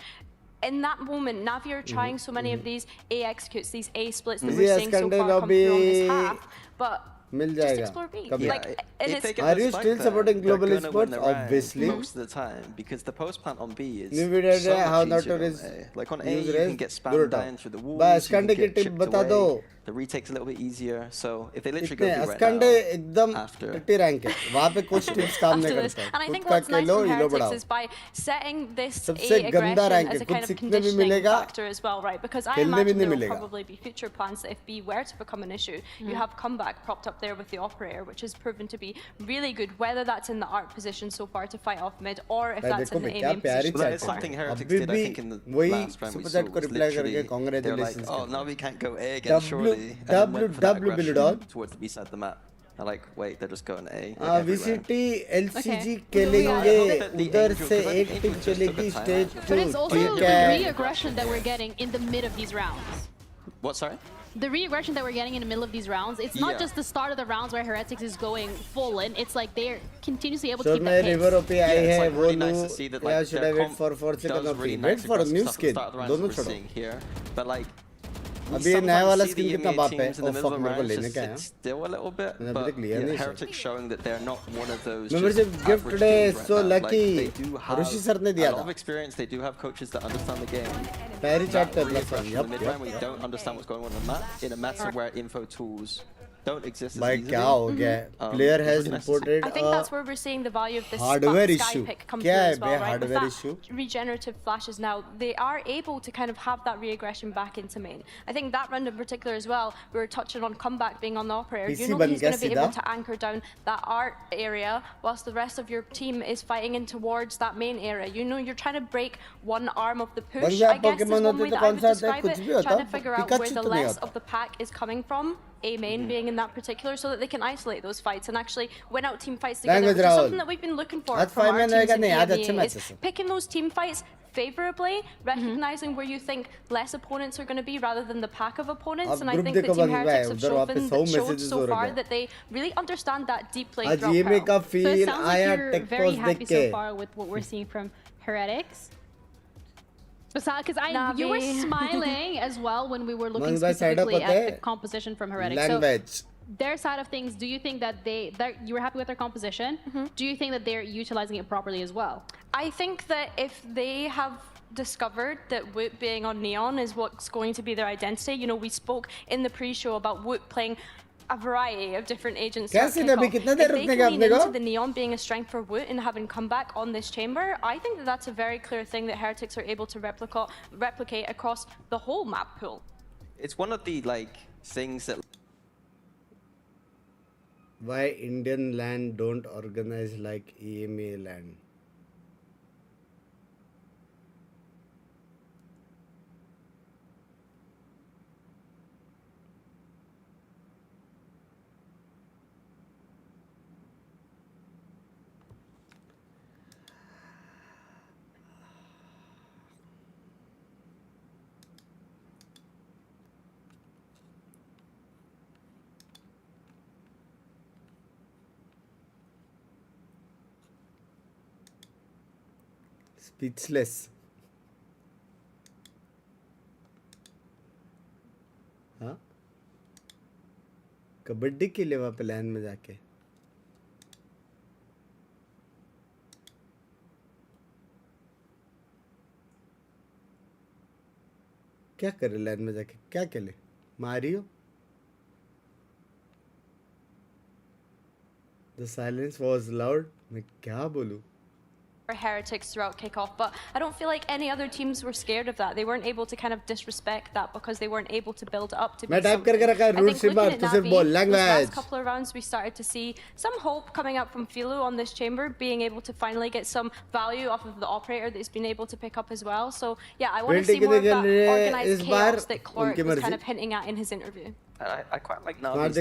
in that moment, Navi are trying so many of these A executes, these A splits that we're seeing so far come through on this half, but just explore B. Are you still supporting global esports? Obviously. Most of the time, because the post plant on B is new video so how not to much easier. Like on A, you can get spammed down through the walls, you can get chipped away. The retake's a little bit easier, so if they literally go B right now, एकदम pretty rank है. वहाँ पे कुछ tips काम नहीं करता. And I think what's nice from Heretics is by setting this A aggression as a kind of conditioning factor as well, right? Because I imagine there will probably be future plans that if B were to become an issue, you have comeback propped up there with the operator, which has proven to be really good, whether that's in the Art position so far to fight off mid, or if that's in the A main position. Well, that is something Heretics did, I think, in the last round we saw. Was literally, they're like, oh, now we can't go A again, surely. WWW towards the B side of the map. I'm like, wait, they're just going A. VCT LCG खेलेंगे उधर से एक team चलेगी stage 2. But it's also the re-aggression that we're getting in the mid of these rounds. What, sorry? The re-aggression that we're getting in the middle of these rounds, it's not just the start of the rounds where Heretics is going full in, it's like they're continuously able to keep that pace. It's like really nice to see that should I wait for 4 seconds or wait for a new skin? दोनों छोड़ो. Here, but अभी नया वाला skin कितना बाप है? Oh fuck, मेरे को लेने का है. Still a little bit, but Heretics showing that they're not one of those. Membership gift today, so lucky. Rishi sir ने दिया था. A lot of experience. They do have coaches that understand the game. पहली chat पे plus one. In the mid round, we don't understand what's going on in the map. In a meta where info tools don't exist as By easily. Player has reported I think that's where we're seeing the value of this hardware Sky issue. pick come through as well, right? Hardware With issue? that regenerative flashes now, they are able to kind of have that re-aggression back into main. I think that round in particular as well, we were touching on comeback being on the operator. You know he's going to be able to anchor down that art area whilst the rest of your team is fighting in towards that main area. You know, you're trying to break one arm of the push. I guess is one way that I would describe it, trying to figure out where the less of the pack is coming from, A main being in that particular, so that they can isolate those fights and actually win out team fights together, which is something that we've been looking for from our teams in EMEA, is picking those team fights favorably, recognizing where you think less opponents are going to be rather than the pack of opponents, and I think that Team Heretics have showed so far that they really understand that deep play throughout Pearl. So it sounds like you're very happy so far with what we're seeing from Heretics. Because you were smiling as well when we were looking specifically at the composition from Heretics. So their side of things, do you think that you were happy with their composition? Do you think that they're utilizing it properly as well? I think that if they have discovered that Woot being on Neon is what's going to be their identity, you know, we spoke in the pre-show about Woot playing a variety of different agents. If they can lean into the Neon being a strength for Woot and having comeback on this chamber, I think that that's a very clear thing that Heretics are able to replicate across the whole map pool. It's one of the things that. Why Indian land don't organize like EMEA land? Speechless. हाँ कबड्डी के लिए वहाँ पे land में जाके क्या करे land में जाके क्या खेले Mario The silence was loud. मैं क्या बोलूँ For Heretics throughout kickoff, but I don't feel like any other teams were scared of that. They weren't able to kind of disrespect that because they weren't able to build up to be something. I think looking at NAVI, those last couple of rounds, we started to see some hope coming up from Philo on this chamber, being able to finally get some value off of the operator that he's been able to pick up as well. So yeah, I want to see more of that organized chaos that Cloric was kind of hinting at in his interview. I quite like Navi's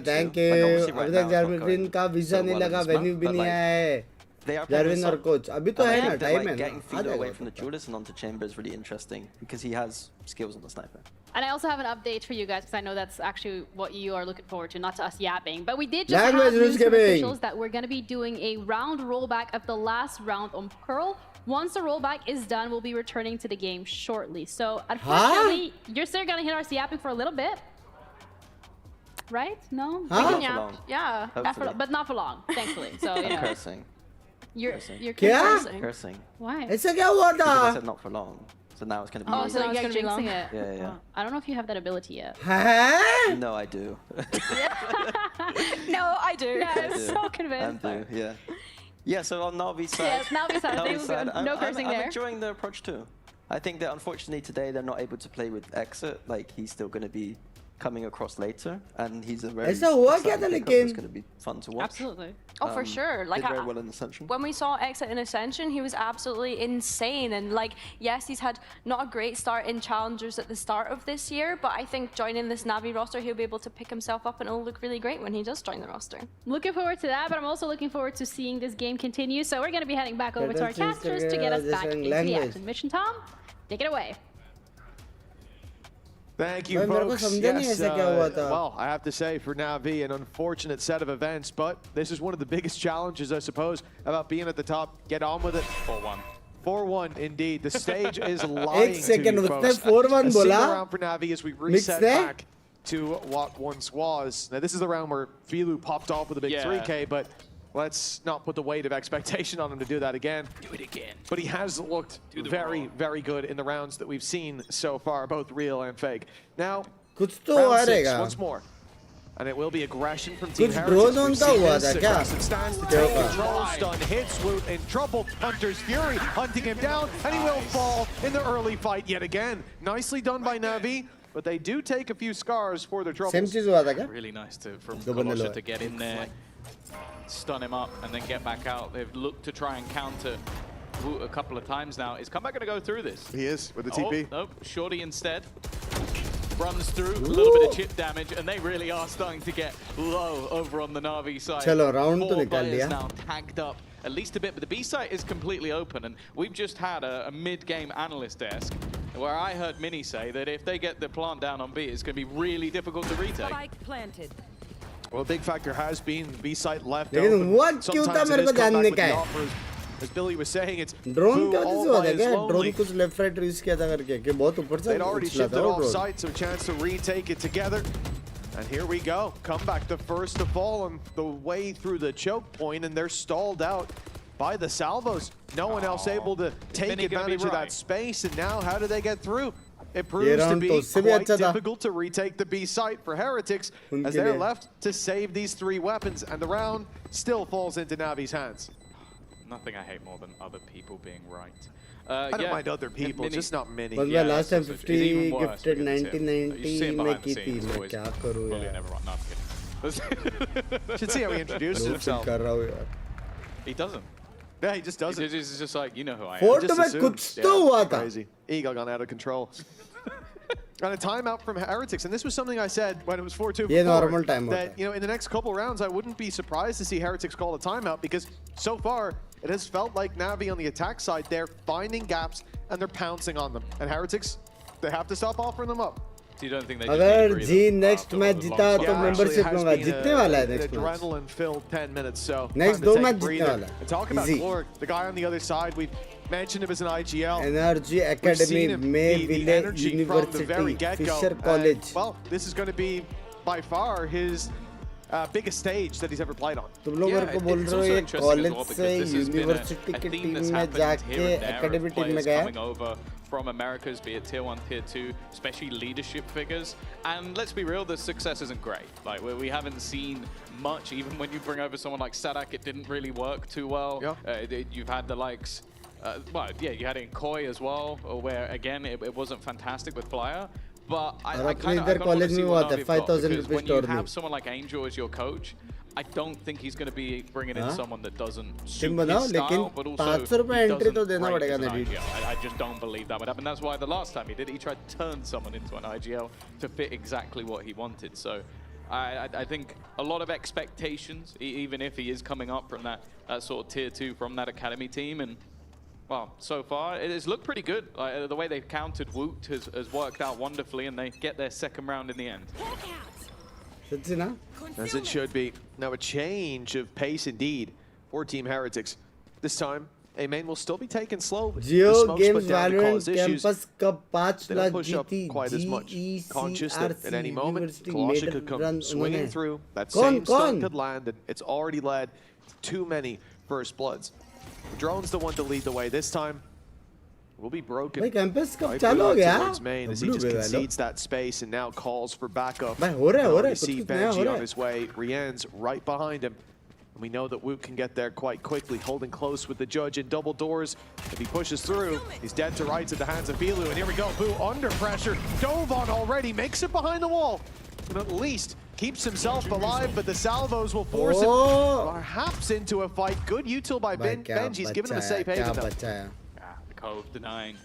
thank you. अभी तक जारविन का visa नहीं लगा, venue भी नहीं आया है. Jarvin or coach. अभी तो है ना, time है ना. Getting Philo away from the duelist and onto chamber is really interesting because he has skills on the sniper. And I also have an update for you guys because I know that's actually what you are looking forward to, not to us yapping. But we did just have news from officials that we're going to be doing a round rollback of the last round on Pearl. Once the rollback is done, we'll be returning to the game shortly. So unfortunately, you're still going to hit us yapping for a little bit. Right? No? Yeah. But not for long, thankfully. So, you know. Cursing. You're cursing. Why? ऐसा क्या हुआ था? Because I said not for long. So now it's going to be. Oh, so you're jinxing it. Yeah. I don't know if you have that ability yet. No, I do. No, I do. Yeah, I'm so convinced. I do, yeah. Yeah, so on Navi's side. Yes, Navi's side. No cursing there. I'm enjoying the approach too. I think that unfortunately today they're not able to play with Exit. Like, he's still going to be coming across later, and he's a very. It's going to be fun to watch. Absolutely. Oh, for sure. Like, did very well in Ascension. When we saw Exit in Ascension, he was absolutely insane. And like, yes, he's had not a great start in Challengers at the start of this year, but I think joining this Navi roster, he'll be able to pick himself up, and it'll look really great when he does join the roster. Looking forward to that, but I'm also looking forward to seeing this game continue. So we're going to be heading back over to our casters to get us back into the action. Mission Tom, take it away. Thank you, folks. Yes, well, I have to say, for Navi, an unfortunate set of events, but this is one of the biggest challenges, I suppose, about being at the top. Get on with it. 4-1. 4-1, indeed. The stage is lying to you, folks. A single round for Navi as we reset back to what once was. Now, this is the round where Filu popped off with a big 3K, but let's not put the weight of expectation on him to do that again. Do it again. But he has looked very, very good in the rounds that we've seen so far, both real and fake. Now, round 6, once more. And it will be aggression from Team Heretics. Aggressive stance to take control. Stun hits Woot in trouble. Hunter's Fury hunting him down, and he will fall in the early fight yet again. Nicely done by NAVI, but they do take a few scars for their troubles. Really nice from Kolosha to get in there, stun him up, and then get back out. They've looked to try and counter Woot a couple of times now. Is Comeback going to go through this? He is, with the TP. Oh, nope, Shorty instead. Runs through, a little bit of chip damage, and they really are starting to get low over on the Na'Vi side. Four players now tagged up at least a bit, but the B site is completely open, and we've just had a mid-game analyst desk where I heard Mini say that if they get the plant down on B, it's going to be really difficult to retake. Spike planted. Well, a big factor has been the B site left open. Sometimes it is come back with the offers. As Billy was saying, it's drone drone कुछ left right reach किया था करके कि बहुत ऊपर से they'd already shifted off site, so a chance to retake it together. And here we go. Comeback, the first to fall on the way through the choke point, and they're stalled out by the salvos. No one else able to take advantage of that space, and now how do they get through? It proves to be quite difficult to retake the B site for Heretics, as they're left to save these 3 weapons, and the round still falls into Navi's hands. Nothing I hate more than other people being right. I don't mind other people, just not many. But yeah, last time 50 gifted 1990 में की थी मैं क्या करूँ यार? Should see how he introduces himself. कर रहा हूँ यार. He doesn't. Yeah, he just doesn't. He's just like, you know who I am. Fort में कुछ तो हुआ था. Crazy. Ego gone out of control. Got a timeout from Heretics, and this was something I said when it was 4-2 before, normal timeout that, you know, in the next couple rounds, I wouldn't be surprised to see Heretics call a timeout, because so far, it has felt like Navi on the attack side, they're finding gaps, and they're pouncing on them. And Heretics, they have to stop offering them up. So you don't think they अगर जी next match जीता तो membership लूँगा. जीतने वाला है next match. Adrenaline-filled 10 minutes, so next 2 match जीतने वाला है. And talk about Glorg, the guy on the other side, we've mentioned him as an IGL. Energy Academy में Ville University, Fisher College. Well, this is going to be by far his biggest stage that he's ever played on. तुम लोग मेरे को बोल रहे हो ये college से university के team में जाके academy team में गया. From Americas, be it tier 1, tier 2, especially leadership figures. And let's be real, the success isn't great. Like, we haven't seen much. Even when you bring over someone like Sadak, it didn't really work too well. Yeah. You've had the likes, well, yeah, you had it in Koi as well, where again, it wasn't fantastic with Flyer. But I kind of want to see what Navi got, because when you have someone like Angel as your coach, I don't think he's going to be bringing in someone that doesn't suit his style, but also he doesn't break as an IGL. I just don't believe that would happen. That's why the last time he did it, he tried to turn someone into an IGL to fit exactly what he wanted. So I think a lot of expectations, even if he is coming up from that sort of tier 2 from that academy team. And well, so far it has looked pretty good. The way they've countered Woot has worked out wonderfully, and they get their second round in the end. As it should be. Now a change of pace indeed for Team Heretics. This time, A-Main will still be taken slowly. Geo Games Valorant Campus Cup 5 lakh push up quite as much. Conscious that at any moment, Kolosha could come swinging through. That same stun could land, and it's already led to too many first bloods. Drone's the one to lead the way this time. Will be broken. भाई campus कब चालू हो गया? As he just concedes that space and now calls for backup. भाई हो रहा है. We see Benji on his way. Rien's right behind him. And we know that Woot can get there quite quickly, holding close with the judge in double doors. If he pushes through, he's dead to rights at the hands of Bilu. And here we go. Boo under pressure. Dove on already. Makes it behind the wall. And at least keeps himself alive, but the salvos will force him perhaps into a fight. Good util by Benji's given him a safe haven though. Cove denying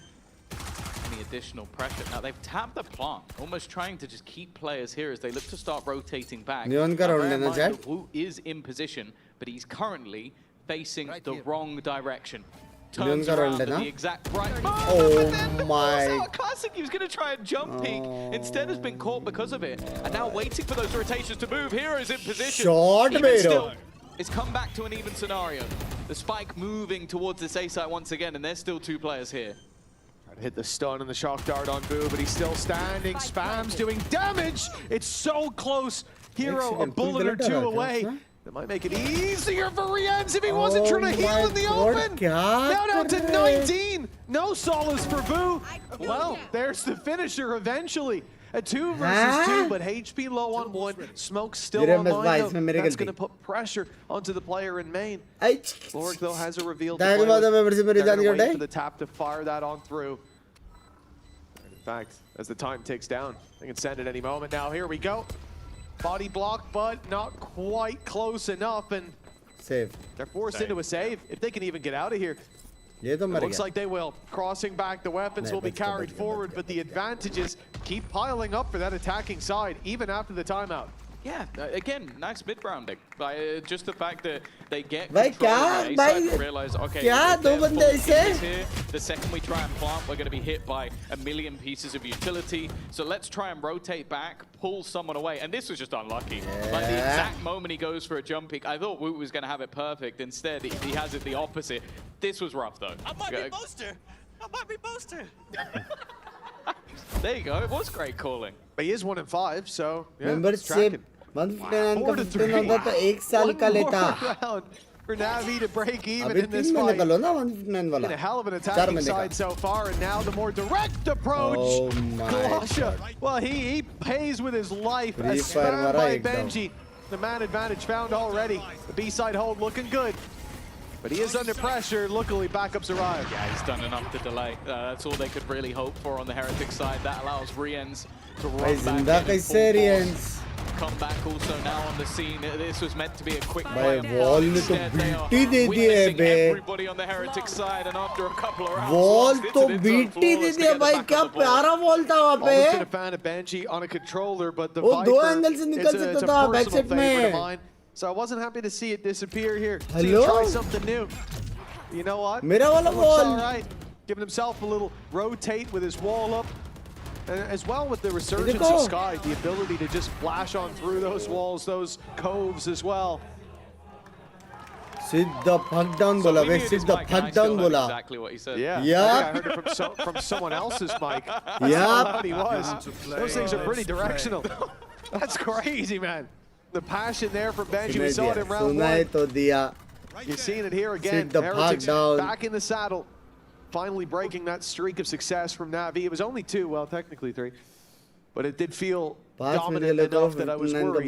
any additional pressure. Now they've tapped the plant, almost trying to just keep players here as they look to start rotating back. Wu is in position, but he's currently facing the wrong direction. Turns around in the exact right. Oh my! Classic. He was going to try and jump peek. Instead, has been caught because of it, and now waiting for those rotations to move. Hero is in position. It's come back to an even scenario. The spike moving towards this A site once again, and there's still 2 players here. Trying to hit the stun and the shock dart on Boo, but he's still standing. Spam's doing damage. It's so close. Hero a bullet or 2 away. That might make it easier for Rienz if he wasn't trying to heal in the open. Now down to 19. No solace for Boo. Well, there's the finisher eventually. A 2 versus 2, but HP low on 1. Smoke still on mine, though. That's going to put pressure onto the player in main. Lorg, though, has a reveal to play with. They're going to wait for the tap to fire that on through. In fact, as the time ticks down, they can send it any moment now. Here we go. Body block, but not quite close enough, and save. They're forced into a save. If they can even get out of here, it looks like they will. Crossing back, the weapons will be carried forward, but the advantages keep piling up for that attacking side, even after the timeout. Yeah, again, nice mid-rounding. Just the fact that they get control and realize, okay, here, the second we try and plant, we're going to be hit by a million pieces of utility. So let's try and rotate back, pull someone away. And this was just unlucky. Like the exact moment he goes for a jump peek, I thought Woot was going to have it perfect. Instead, he has it the opposite. This was rough, though. I might be Boaster. I might be Boaster. There you go. It was great calling. But he is 1 in 5, so yeah, membership 159 का 15 होता तो 1 साल का लेता. For Navi to break even in this fight. In a hell of an attacking side so far, and now the more direct approach. Oh my God. Well, he pays with his life. A spam by Benji. The man advantage found already. The B-side hold looking good. But he is under pressure. Luckily, backups arrive. Yeah, he's done enough to delay. That's all they could really hope for on the Heretic side. That allows Riens to run back in. Come back also now on the scene. This was meant to be a quick play. Instead, they are witnessing everybody on the Heretic side, and after a couple of rounds, wall to beaty दे दिया भाई, क्या प्यारा wall था वहाँ पे. Almost been a fan of Benji on a controller, but the Viper is a personal favorite of mine. So I wasn't happy to see it disappear here. Hello? Try something new. You know what? Mera wala wall. All right. Giving himself a little rotate with his wall up. And as well with the resurgence of Sky, the ability to just flash on through those walls, those coves as well. Sidda fuck down bola, bhai. Sidda fuck down bola. Exactly what he said. Yeah. I heard it from someone else's mic. That's Yeah. how loud he was. Those things are pretty directional. That's crazy, man. The passion there from Benji. We saw it in round 1. You're seeing it here again. Heretics back in the saddle. Finally breaking that streak of success from Navi. It was only 2, well, technically 3. But it did feel dominant enough that I was worried.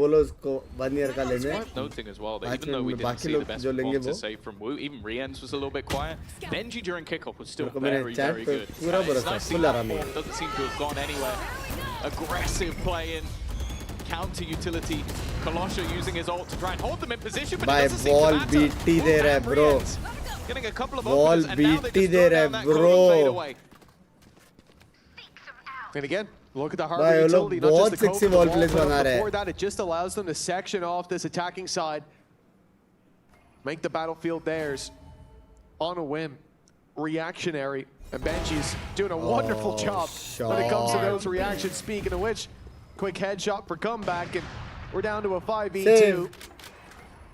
Noting as well that even though we didn't see the best performances say from Woot, even Riens was a little bit quiet. Benji during kickoff was still very, very good. It's nice to see that form doesn't seem to have gone anywhere. Aggressive play in. Counter utility. Kolosha using his ult to try and hold them in position, but it doesn't seem to matter. Getting a couple of opens, and now they just throw down that column fade away. And again, look at the hardware utility, not just the cove, the wall, before that, it just allows them to section off this attacking side, make the battlefield theirs on a whim, reactionary, and Benji's doing a wonderful job when it comes to those reactions. Speaking of which, quick headshot for comeback, and we're down to a 5v2.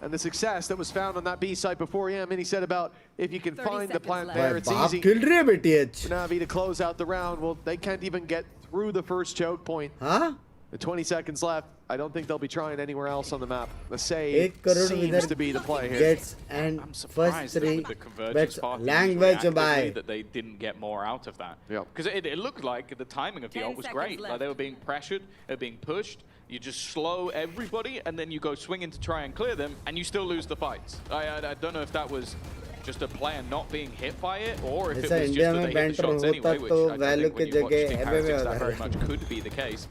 And the success that was found on that B site before and he said about if you can find the plant there, it's easy for Navi to close out the round. Well, they can't even get through the first choke point. Huh? The 20 seconds left. I don't think they'll be trying anywhere else on the map. The save seems to be the play here. Gets and I'm surprised first 3 the convergence party language by that they didn't get more out of that. Because it looked like the timing of the ult was great. Like they were being pressured, they were being pushed. You just slow everybody, and then you go swinging to try and clear them, and you still lose the fights. I don't know if that was just a player not being hit by it, or if it was just that they hit the shots anyway, which I don't think when you watch Team Heretics that very much could be the case.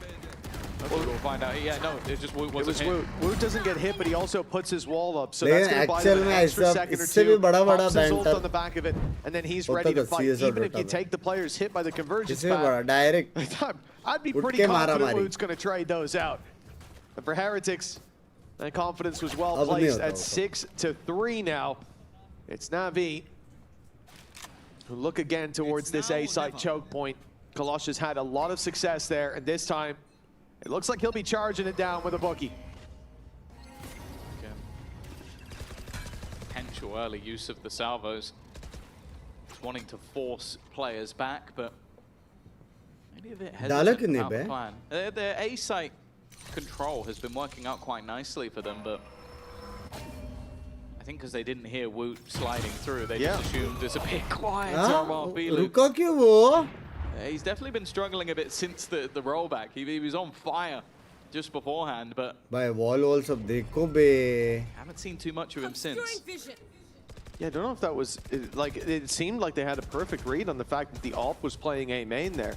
We'll find out. Yeah, no, it just wasn't hit. Woot doesn't get hit, but he also puts his wall up, so that's going to buy him an extra second or 2. Pops his ult on the back of it, and then he's ready to fight. Even if you take the players hit by the convergence back, I'd be pretty confident Woot's going to trade those out. But for Heretics, that confidence was well placed at 6-3 now. It's Navi who look again towards this A-side choke point. Kolosha's had a lot of success there, and this time it looks like he'll be charging it down with a bookie. Again, potential early use of the salvos. Just wanting to force players back, but maybe a bit hesitant about the plan. The A-site control has been working out quite nicely for them, but I think because they didn't hear Woot sliding through, they just assumed it's a bit quieter while Belu. He's definitely been struggling a bit since the rollback. He was on fire just beforehand, but by wall also dekho be. Haven't seen too much of him since. Yeah, I don't know if that was like it seemed like they had a perfect read on the fact that the AWP was playing A main there.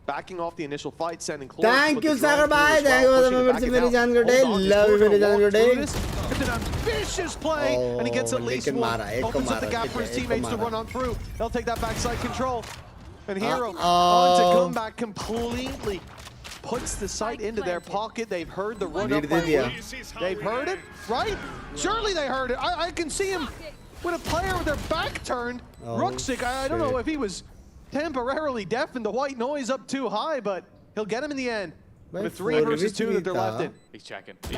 Backing off the initial fight, sending close. Thank you, Sagar bhai. Thank you for the members of Meri Jaan Good Day. Love you, Meri Jaan Good Day. It's an ambitious play, and he gets at least one. Opens up the gap for his teammates to run on through. They'll take that backside control. And Hero on to come back completely. Puts the sight into their pocket. They've heard the run up by Wood. They've heard it, right? Surely they heard it. I can see him with a player with their back turned. Ruxic, I don't know if he was temporarily deafened, the white noise up too high, but he'll get him in the end. With 3 versus 2 that they're left in. He's checking for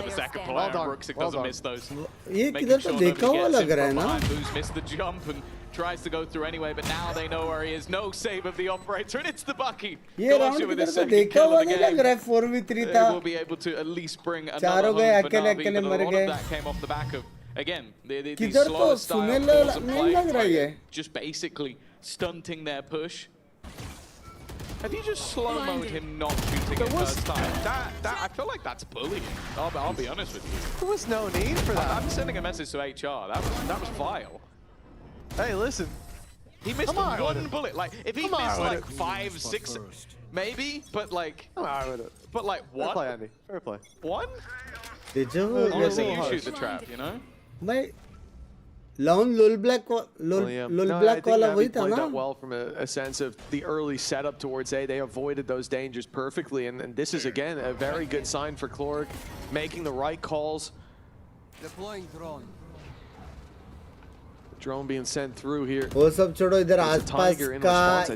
the second player. Ruxic doesn't miss those. ये किधर तो देखा हुआ लग रहा है ना? Who's missed the jump and tries to go through anyway, but now they know where he is. No save of the operator, and it's the Bucky. ये round किधर तो देखा हुआ नहीं लग रहा है 4v3 था. They will be able to at least bring another home for Navi, but a lot of that came off the back of, again, the slow style calls of play, just basically stunting their push. Have you just slow-moed him not shooting it first time? That I feel like that's bullying. I'll be honest with you. There was no need for that. I'm sending a message to HR. That was vile. Hey, listen. He missed one bullet. Like if he missed like 5, 6, maybe, but like, but like one. Fair play, Andy. Fair play. One? Honestly, you shoot the trap, you know. मैं lul black वाला वही था ना? That well from a sense of the early setup towards A. They avoided those dangers perfectly, and this is again a very good sign for Cloric, making the right calls. Deploying drone. Drone being sent through here. वो सब छोड़ो इधर आसपास का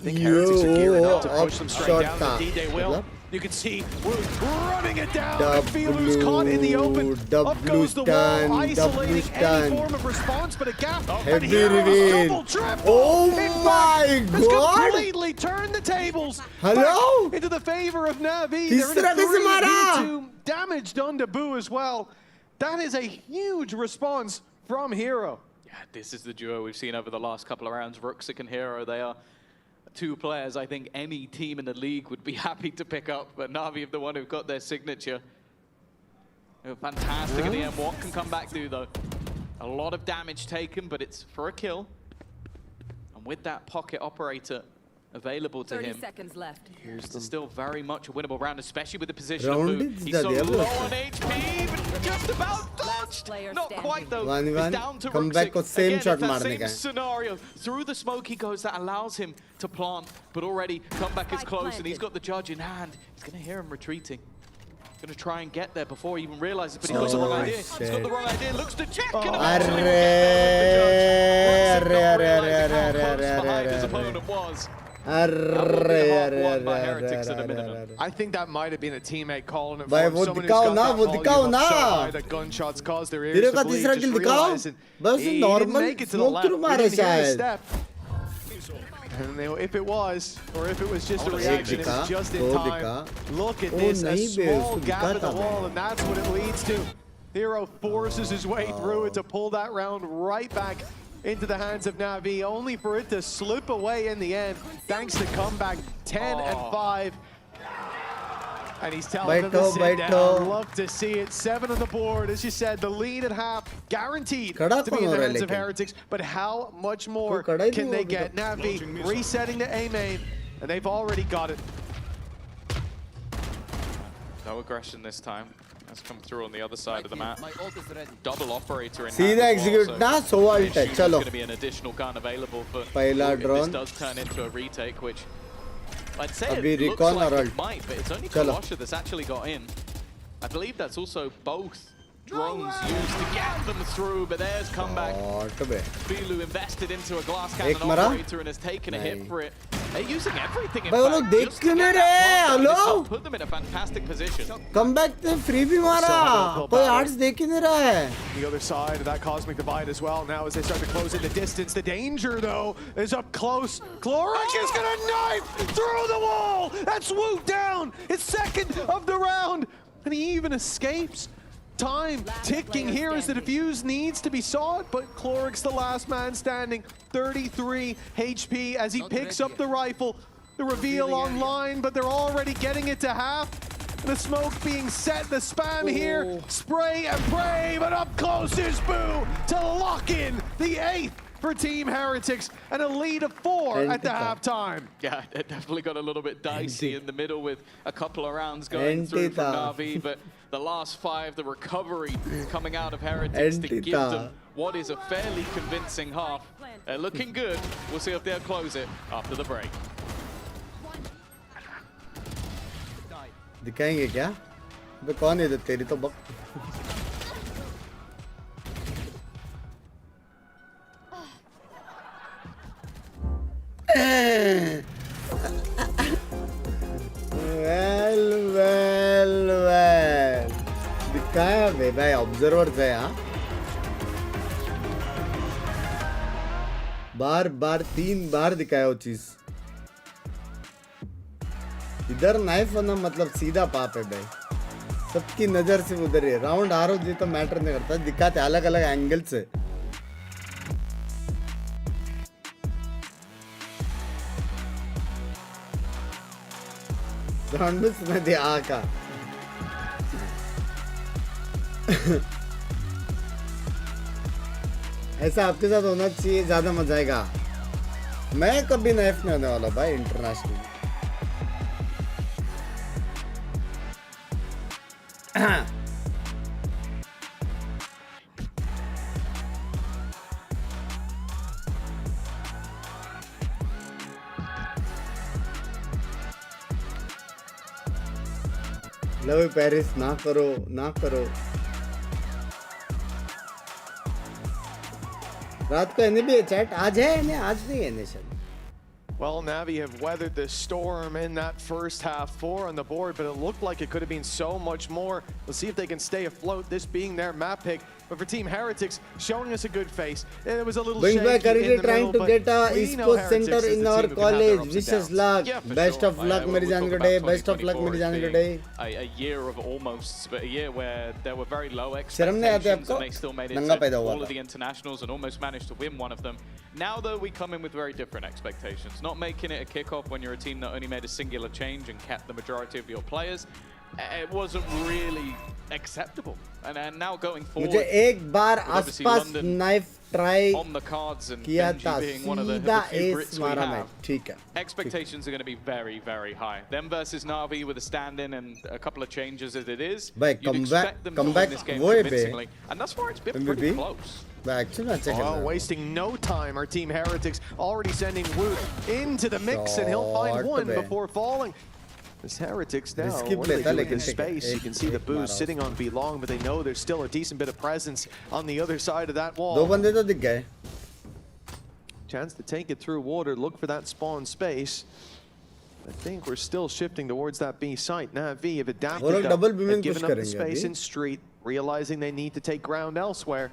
shot था. You can see Wood running it down. And Filu's caught in the open. Up goes the wall, isolating any form of response, but a gap. And Hero's double triple. Oh my God! It's completely turned the tables. Hello? Into the favor of Navi. They're in a 3v2 damage done to Boo as well. That is a huge response from Hero. Yeah, this is the duo we've seen over the last couple of rounds. Ruxic and Hero, they are 2 players I think any team in the league would be happy to pick up, but Navi are the one who've got their signature. They were fantastic in the end. What can come back do though? A lot of damage taken, but it's for a kill. And with that pocket operator available to 30 him, seconds left. it's still very much a winnable round, especially with the position of Boo. He's so low on HP, but just about dodged. Not quite though. It's down to Ruxic. Same Again, shot that same scenario. Through the smoke he goes, that allows him to plant, but already comeback is close, and he's got the judge in hand. He's going to hear him retreating. He's going to try and get there before he even realizes, but he's got the wrong idea. He's got the wrong idea. Looks to check. And his opponent was. I think that might have been a teammate calling it for him. Someone who's got that volume up so high that gunshots cause their ears to bleed, just realizing he didn't make it to the left. He didn't hear his step. And if it was, or if it was just a reaction, it's just in time. Look at this, a small gap in the wall, and that's what it leads to. Hero forces his way through it to pull that round right back into the hands of Navi, only for it to slip away in the end, thanks to comeback 10-5. And he's telling them to sit down. Love to see it. 7 on the board. As you said, the lead at half guaranteed to be in the hands of Heretics. But how much more can they get? Navi resetting to A main, and they've already got it. No aggression this time. Has come through on the other side of the map. Double operator in सीधा execute ना so ult है चलो. Going to be an additional gun available for this does turn into a retake, which I'd say it looks like it might, but it's only Kolosha that's actually got in. I believe that's also both drones used to get them through, but there's comeback. Filu invested into a glass cannon operator and has taken a hit for it. They're using everything in fact, just to get that point, put them in a fantastic position. Comeback to free भी मारा, कोई arts देख ही नहीं रहा है. The other side of that cosmic divide as well. Now as they start to close in the distance, the danger though is up close. Cloric is gonna knife through the wall. That's Woot down. It's second of the round, and he even escapes. Time ticking here as the defuse needs to be sought, but Cloric's the last man standing. 33 HP as he picks up the rifle. The reveal online, but they're already getting it to half. The smoke being set, the spam here, spray and pray, but up close is Boo to lock in the 8th for Team Heretics and a lead of 4 at the halftime. Yeah, it definitely got a little bit dicey in the middle with a couple of rounds going through from NAVI, but the last 5, the recovery coming out of Heretics to give them what is a fairly convincing half. They're looking good. We'll see if they'll close it after the break. दिखाएंगे क्या? अबे कौन है इधर? तेरी तो बक well दिखाया बे भाई ऑब्जर्वर से यार बार 3 बार दिखाया वो चीज इधर नाइफ होना मतलब सीधा पाप है भाई सबकी नजर से उधर है राउंड हारो जी तो मैटर नहीं करता दिखाते अलग अलग एंगल से राउंड में सुना दिया आका ऐसा आपके साथ होना चाहिए ज्यादा मजा आएगा मैं कभी नाइफ नहीं होने वाला भाई इंटरनेशनल लव पेरिस ना करो रात को एनबी है चैट आज है आज नहीं है nation Well, NAVI have weathered the storm in that first half, 4 on the board, but it looked like it could have been so much more. We'll see if they can stay afloat, this being their map pick. But for Team Heretics, showing us a good face. It was a little shaky in the middle, trying to get a Esports center in our college. Wishes luck. Yeah, best sure. of luck, मेरी जान के day. Best of luck, मेरी जान के day. A year of almost, but a year where there were very low expectations and they still made it to all of the internationals and almost managed to win one of them. Now though, we come in with very different expectations. Not making it a kickoff when you're a team that only made a singular change and kept the majority of your players. It wasn't really acceptable. And now going forward, मुझे एक बार आसपास knife try on the cards and किया Benji था being one of the सीधा few S Brits we मारा मैं have. ठीक है Expectations are going to be very, very high. Them versus Navi with a stand-in and a couple of changes as it is. भाई You'd expect them to win this game वो है convincingly. And thus far, it's been pretty close. Actually, wasting no time. Our Team Heretics already sending Woot into the mix, and he'll find one before falling. This Heretics now, what are they doing in space? You can see the boost sitting on B long, but they know there's still a decent bit of presence on the other side of that wall. दो बंदे तो दिख गए. Chance to take it through water, look for that spawn space. I think we're still shifting towards that B site. NAVI have adapted and given up the space in street, realizing they need to take ground elsewhere.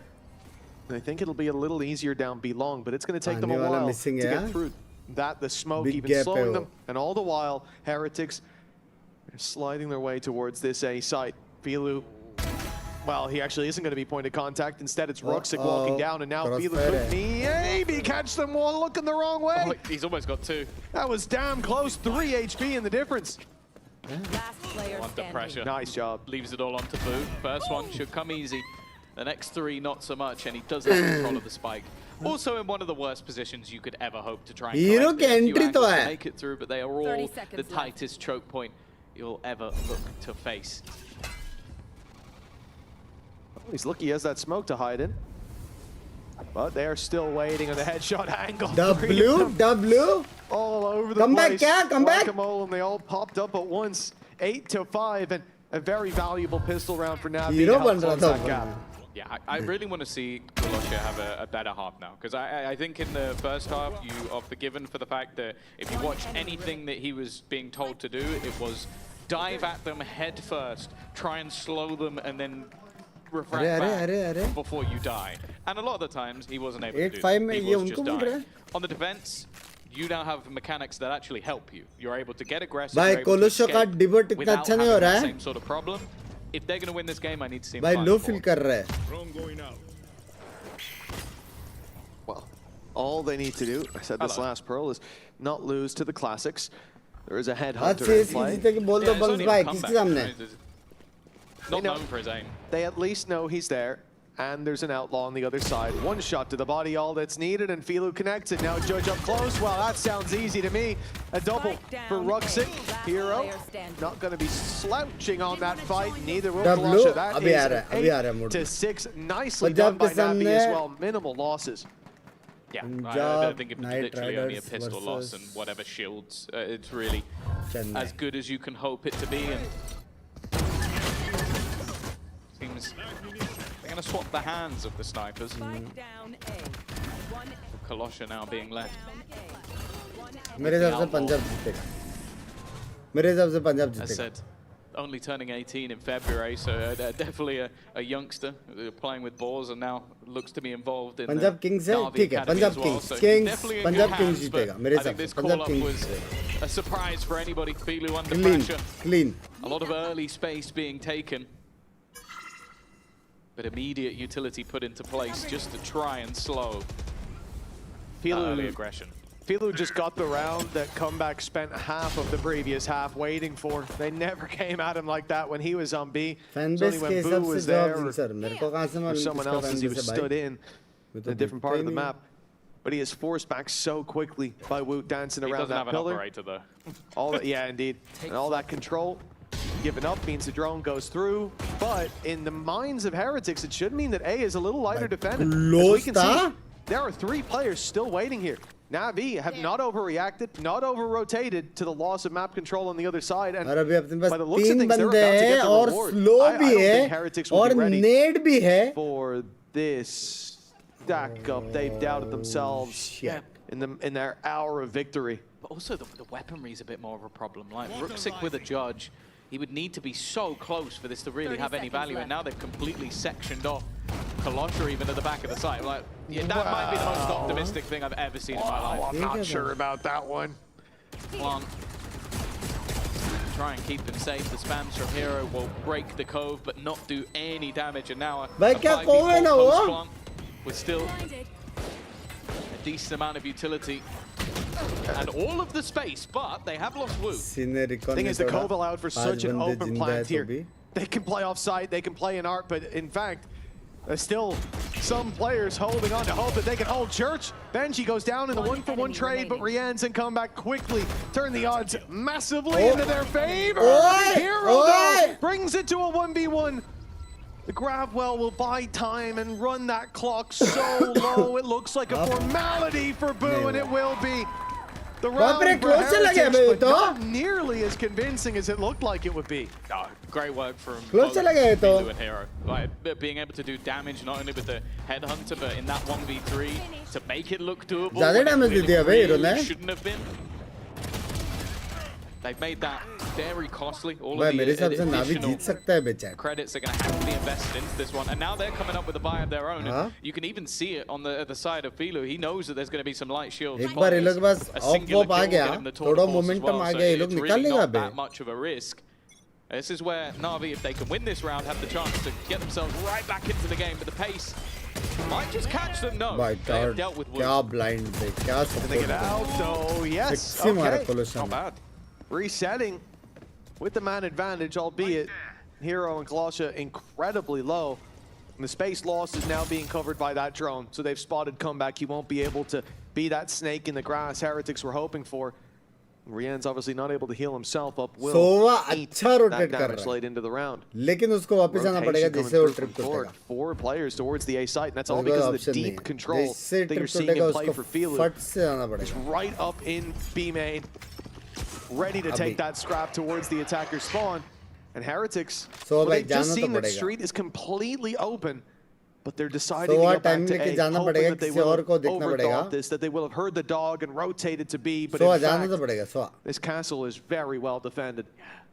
I think it'll be a little easier down B long, but it's going to take them a while to get through that. The smoke even slowing them, and all the while, Heretics are sliding their way towards this A site. Filu, well, he actually isn't going to be point of contact. Instead, it's Ruxic walking down, and now Filu could maybe catch them one looking the wrong way. Oh, he's almost got 2. That was damn close. 3 HP in the difference. Under pressure. Nice job. Leaves it all onto Boo. First one should come easy. The next 3, not so much, and he does have control of the spike. Also in one of the worst positions you could ever hope to try and to make it through, but they are all the tightest choke point you'll ever look to face. Oh, he's lucky he has that smoke to hide in. But they are still waiting on the headshot angle. W. All over the place. Come back. And they all popped up at once. 8-5, and a very valuable pistol round for NAVI to help close that gap. Yeah, I really want to see Golosha have a better half now, because I think in the first half you are forgiven for the fact that if you watch anything that he was being told to do, it was dive at them head first, try and slow them, and then refract back before you die. And a lot of the times he wasn't able to do that. He was just dying. On the defense, you now have mechanics that actually help you. You're able to get aggressive, you're able to escape without having the same sort of problem. If they're going to win this game, I need to see him find Well, all they need to do, I said this last Pearl, is not lose to the classics. There is a आज headhunter से in इसकी play. जीते कि बोल दो it's बंग्स only a भाई comeback, किसके सामने right? Not known for his aim. They at least know he's there. And there's an outlaw on the other side. One shot to the body, all that's needed, and Filu connects it. Now Judge up close. Wow, that sounds easy to me. A double for Ruxic. Hero not going to be slouching on that fight. Neither will Kalasha. That is 8-6. Nicely done by Navi as well. Minimal losses. Yeah, I think it's literally only a pistol loss and whatever shields. It's really as good as you can hope it to be. And seems they're going to swap the hands of the snipers. Kalasha now being left. मेरे हिसाब से पंजाब जीतेगा. मेरे हिसाब से Punjab As जीतेगा. said, only turning 18 in February, so definitely a youngster playing with balls and now looks to be involved in Punjab Kings है Navi ठीक है. Academy Punjab as well, Kings so Kings definitely in Punjab good Kings hands, जीतेगा. but मेरे I हिसाब think से this Punjab call-up Kings was जीतेगा. a surprise for anybody. Filu under Clean, pressure. clean. A lot of early space being taken, but immediate utility put into place just to try and slow early aggression. Filu just got the round that Comeback spent half of the previous half waiting for. They never came at him like that when he was on B. It's only when Boo was there or someone else as he was stood in a different part of the map. But he is forced back so quickly by Woot dancing around that pillar. He doesn't have an operator though. All that, yeah, indeed. And all that control given up means the drone goes through. But in the minds of Heretics, it should mean that A is a little lighter defended. As we can see, there are 3 players still waiting here. Navi have not overreacted, not over-rotated to the loss of map control on the other side. And और अभी अपने पास by the looks of 3 things, they're बंदे about to हैं get the और reward. Slow I भी don't है think Heretics will और be ready नेड भी है for this stack up. They've doubted themselves in their hour of victory. But also the weaponry is a bit more of a problem. Like Ruxic with a judge, he would need to be so close for this to really have any value. And now they've completely sectioned off Kalasha even at the back of the site. Like, yeah, that might be the most optimistic thing I've ever seen in my life. I'm not sure about that one. Plant. Try and keep him safe. The spams from Hero will break the cove, but not do any damage. And now a 5v4 post plant with still a decent amount of utility. And all of the space, but they have lost Woot. Thing is, the cove allowed for such an open plant here. They can play offside, they can play in art, but in fact, there's still some players holding on to hope that they can hold church. Benji goes down in the 1-for-1 trade, but Rian's and Comeback quickly turn the odds massively into their favor. Hero, though, brings it to a 1v1. The Gravwell will buy time and run that clock so low, it looks like a formality for Boo, and it will be. The round for Heretics, but not nearly as convincing as it looked like it would be. Great work from both Filu and Hero. Like, being able to do damage not only with the Headhunter, but in that 1v3 to make it look doable. Really shouldn't have been. They've made that very costly. All of the additional credits are going to have to be invested into this one. And now they're coming up with a buy of their own. And you can even see it on the other side of Filu. He knows that there's going to be some light shields. A singular kill will get him the total force as well. So it's really not that much of a risk. This is where Navi, if they can win this round, have the chance to get themselves right back into the game. But the pace might just catch them. No, they have dealt with Wood. Can they get out though? Yes. Okay. Not bad. Resetting with the man advantage, albeit Hero and Kalasha incredibly low. And the space loss is now being covered by that drone. So they've spotted Comeback. He won't be able to be that snake in the grass Heretics were hoping for. Rian's obviously not able to heal himself up. Will eat that damage late into the round. लेकिन उसको वापस आना पड़ेगा जिससे वो trip करेगा. 4 players towards the A site, and that's all because of the deep control that you're seeing in play for Filu. It's right up in B main, ready to take that scrap towards the attacker spawn. And Heretics, what they've just seen, that street is completely open. But they're deciding to go back to A, hoping that they will have overthought this, that they will have heard the dog and rotated to B, but in fact, this castle is very well defended.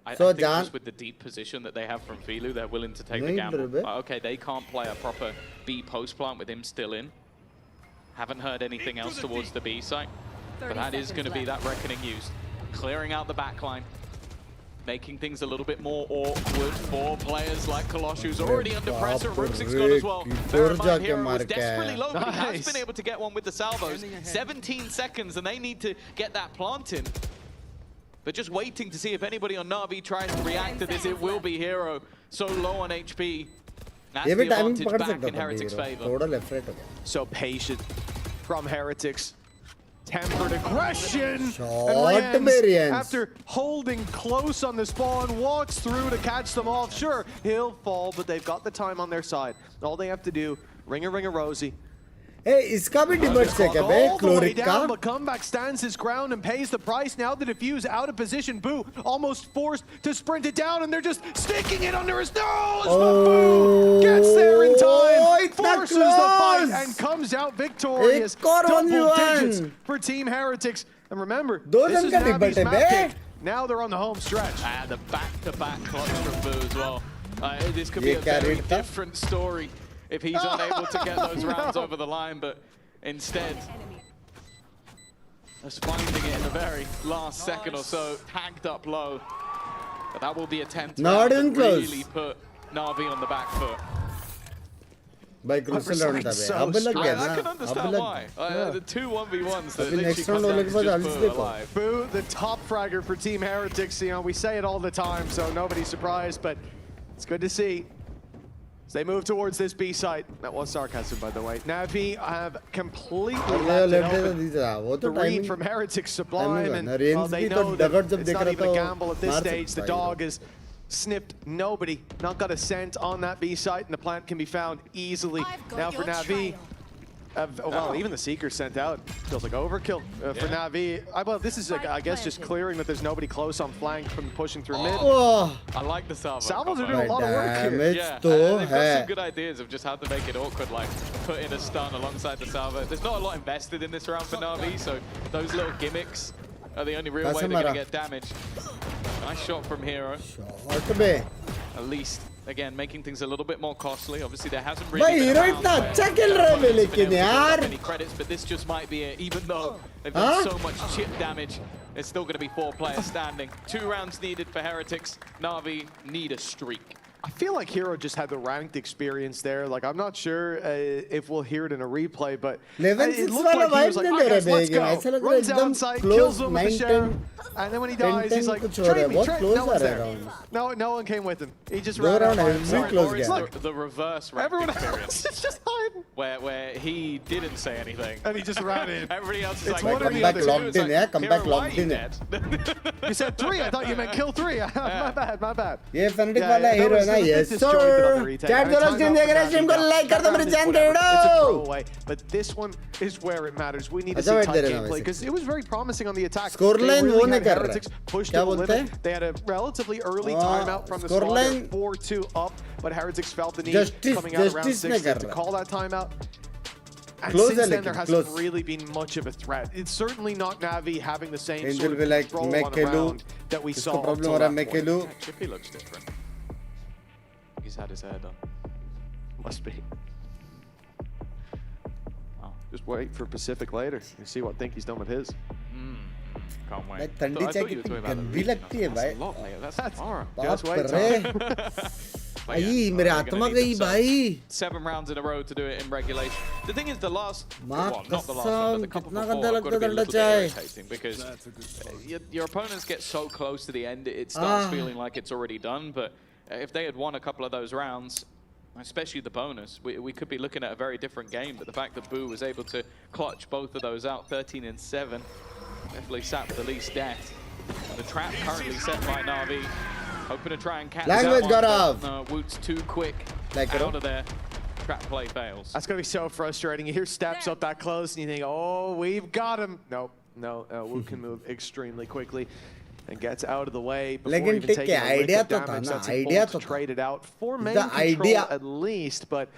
I think just with the deep position that they have from Filu, they're willing to take the gamble. Okay, they can't play a proper B post plant with him still in. Haven't heard anything else towards the B site, but that is going to be that reckoning used. Clearing out the backline. Making things a little bit more awkward for players like Kalasha, who's already under pressure. Ruxic's got as well. Bear in mind, Hero was desperately low, but he has been able to get one with the salvos. 17 seconds, and they need to get that plant in. But just waiting to see if anybody on Navi tries to react to this. It will be Hero. So low on HP. That's the advantage back in Heretics' favor. So patient from Heretics. Tempered aggression. Short and variance. after holding close on the spawn, walks through to catch them off. Sure, he'll fall, but they've got the time on their side. All they have to do, ring a Rosie. Hey, इसका भी debate से क्या बे chloric का? But Comeback stands his ground and pays the price. Now the defuse out of position. Boo almost forced to sprint it down, and they're just sticking it under his nose. But Boo gets there in time, forces the fight, and comes out victorious. Double digits for Team Heretics. And remember, this is Navi's map pick. Now they're on the home stretch. And the back-to-back clutch from Boo as well. This could be a very different story if he's unable to get those rounds over the line, but instead, just finding it in the very last second or so, tagged up low. But that will be a 10th round to really put Navi on the back foot. By crucial round I can understand why. The two 1v1s that literally come down to just Boo alive. Boo, the top fragger for Team Heretics. You know, we say it all the time, so nobody's surprised, but it's good to see. As they move towards this B site, that was sarcasm, by the way. Navi have completely left it open. The read from Heretics Sublime, and well, they know that it's not even a gamble at this stage. The dog has snipped nobody, not got a scent on that B site, and the plant can be found easily. Now for Navi, well, even the Seeker sent out. Feels like overkill for Navi. Well, this is, I guess, just clearing that there's nobody close on flank from pushing through mid. I like the salvo. Salvos are doing a lot of work here. Yeah, they've got some good ideas of just how to make it awkward, like put in a stun alongside the salvo. There's not a lot invested in this round for Navi, so those little gimmicks are the only real way they're going to get damage. Nice shot from Hero. At least, again, making things a little bit more costly. Obviously, there hasn't really been many credits, but this just might be it. Even though they've done so much chip damage, there's still going to be 4 players standing. 2 rounds needed for Heretics. Navi need a streak. I feel like Hero just had the ranked experience there. Like, I'm not sure if we'll hear it in a replay, but it looked like he was like, "All right, guys, let's go." Runs outside, kills him with the share, and then when he dies, he's like, "Trade me, trade." No one's there. No one came with him. He just ran out by himself. Look, the reverse everyone experience. It's just hiding. Where he didn't say anything. And he just ran in. Everybody else is it's like, come back logged in, yeah? Come back logged in. You said 3. I thought you meant kill 3. My bad. ये fanatic वाला hero है ना, yes sir. Chat करो, stream देख रहे stream को like कर दो, मेरे चैनल दे दो. But this one is where it matters. We need to see tight gameplay because it was very promising on the attack. Scoreline वो नहीं कर रहा. Pushed to the limit. They had a relatively early timeout from the squad. 4-2 up, but Heretics felt the need coming out around 6 to call that timeout. And since then, there hasn't really been much of a threat. It's certainly not Navi having the same sort of control on a round that we saw up till that point. Chippy looks different. He's had his hair done. Must be. Wow. Just wait for Pacific later and see what think he's done with his. Can't wait. ठंडी चाय कितनी गंदी लगती है भाई. That's tomorrow. Just wait. भाई मेरे आत्मा गई भाई. 7 rounds in a row to do it in regulation. The thing is, the last, well, not the last one, but the couple before have got to be a little bit irritating because your opponents get so close to the end, it starts feeling like it's already done. But if they had won a couple of those rounds, especially the bonus, we could be looking at a very different game. But the fact that Boo was able to clutch both of those out, 13 and 7, definitely sat with the least death. And the trap currently set by Navi, hoping to try and catch Language got off. Woot's too quick out of there. Trap play fails. That's going to be so frustrating. You hear steps up that close and you think, oh, we've got him. No, Woot can move extremely quickly and gets out of the way before even taking a lick of damage. That's important to trade it out for main control at least, but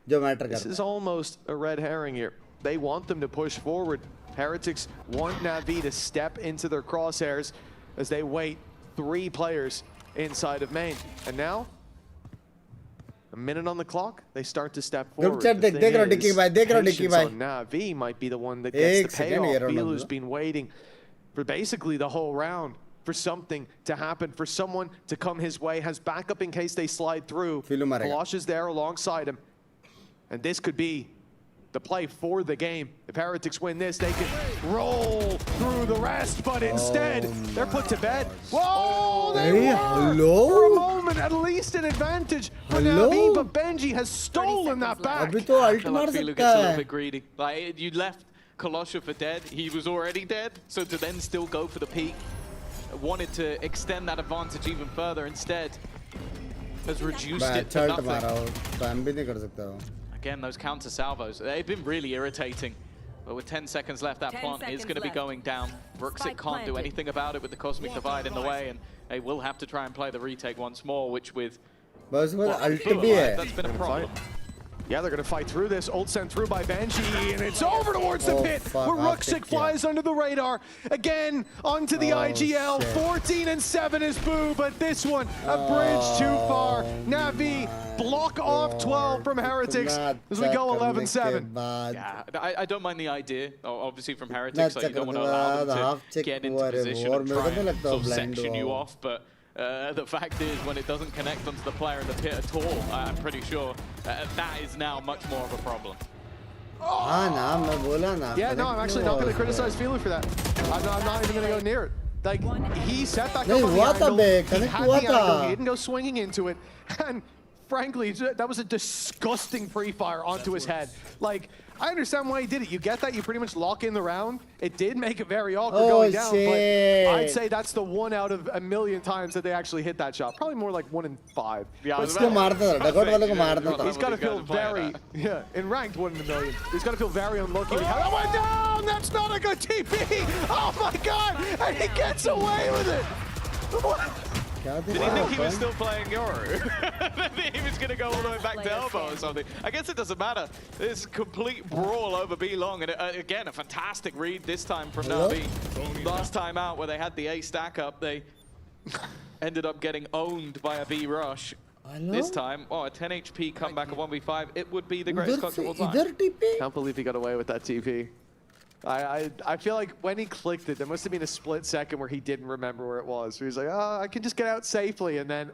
this is almost a red herring here. They want them to push forward. Heretics want Navi to step into their crosshairs as they wait 3 players inside of main. And now, a minute on the clock, they start to step forward. Patience on Navi might be the one that gets the payoff. Bilu's been waiting for basically the whole round for something to happen, for someone to come his way, has backup in case they slide through. Kalash is there alongside him. And this could be the play for the game. If Heretics win this, they can roll through the rest, but instead, they're put to bed. Whoa, they were, for a moment, at least an advantage for Navi, but Benji has stolen that back. I feel like Filu gets a little bit greedy. Like, you left Colossus for dead, he was already dead, so to then still go for the peak, wanted to extend that advantage even further, instead has reduced it to nothing. Again, those counter salvos, they've been really irritating. But with 10 seconds left, that plant is going to be going down. Brooksit can't do anything about it with the Cosmic Divide in the way, and they will have to try and play the retake once more, which with... that's been a problem. Yeah, they're going to fight through this. Ult sent through by Banshee, and it's over towards the pit, where Ruxic flies under the radar. Again, onto the IGL. 14-7 is Boo, but this one, a bridge too far. Navi block off 12 from Heretics as we go 11-7. Yeah, I don't mind the idea, obviously, from Heretics. Like, you don't want to allow them to get into position and try and sort of section you off, but the fact is, when it doesn't connect onto the player in the pit at all, I'm pretty sure that is now much more of a problem. Yeah, no, I'm actually not going to criticize Filu for that. I'm not even going to go near it. Like, he set back up on the angle, he had the angle, he didn't go swinging into it, and frankly, that was a disgusting pre-fire onto his head. Like, I understand why he did it. You get that? You pretty much lock in the round. It did make it very awkward going down, but I'd say that's the 1 out of a million times that they actually hit that shot. Probably more like 1 in 5. Yeah, he's got to feel very, in ranked 1 in a million. He's got to feel very unlucky. That went down! That's not a good TP! Oh my god! And he gets away with it! What? Did he think he was still playing Yoru? He was going to go all the way back to elbow or something. I guess it doesn't matter. This complete brawl over B long, and again, a fantastic read this time from Navi. Last time out, where they had the A stack up, they ended up getting owned by a B rush. This time, a 10 HP comeback of 1v5. It would be the greatest clutch of all time. Can't believe he got away with that TP. I feel like when he clicked it, there must have been a split second where he didn't remember where it was. So he's like, I can just get out safely. And then,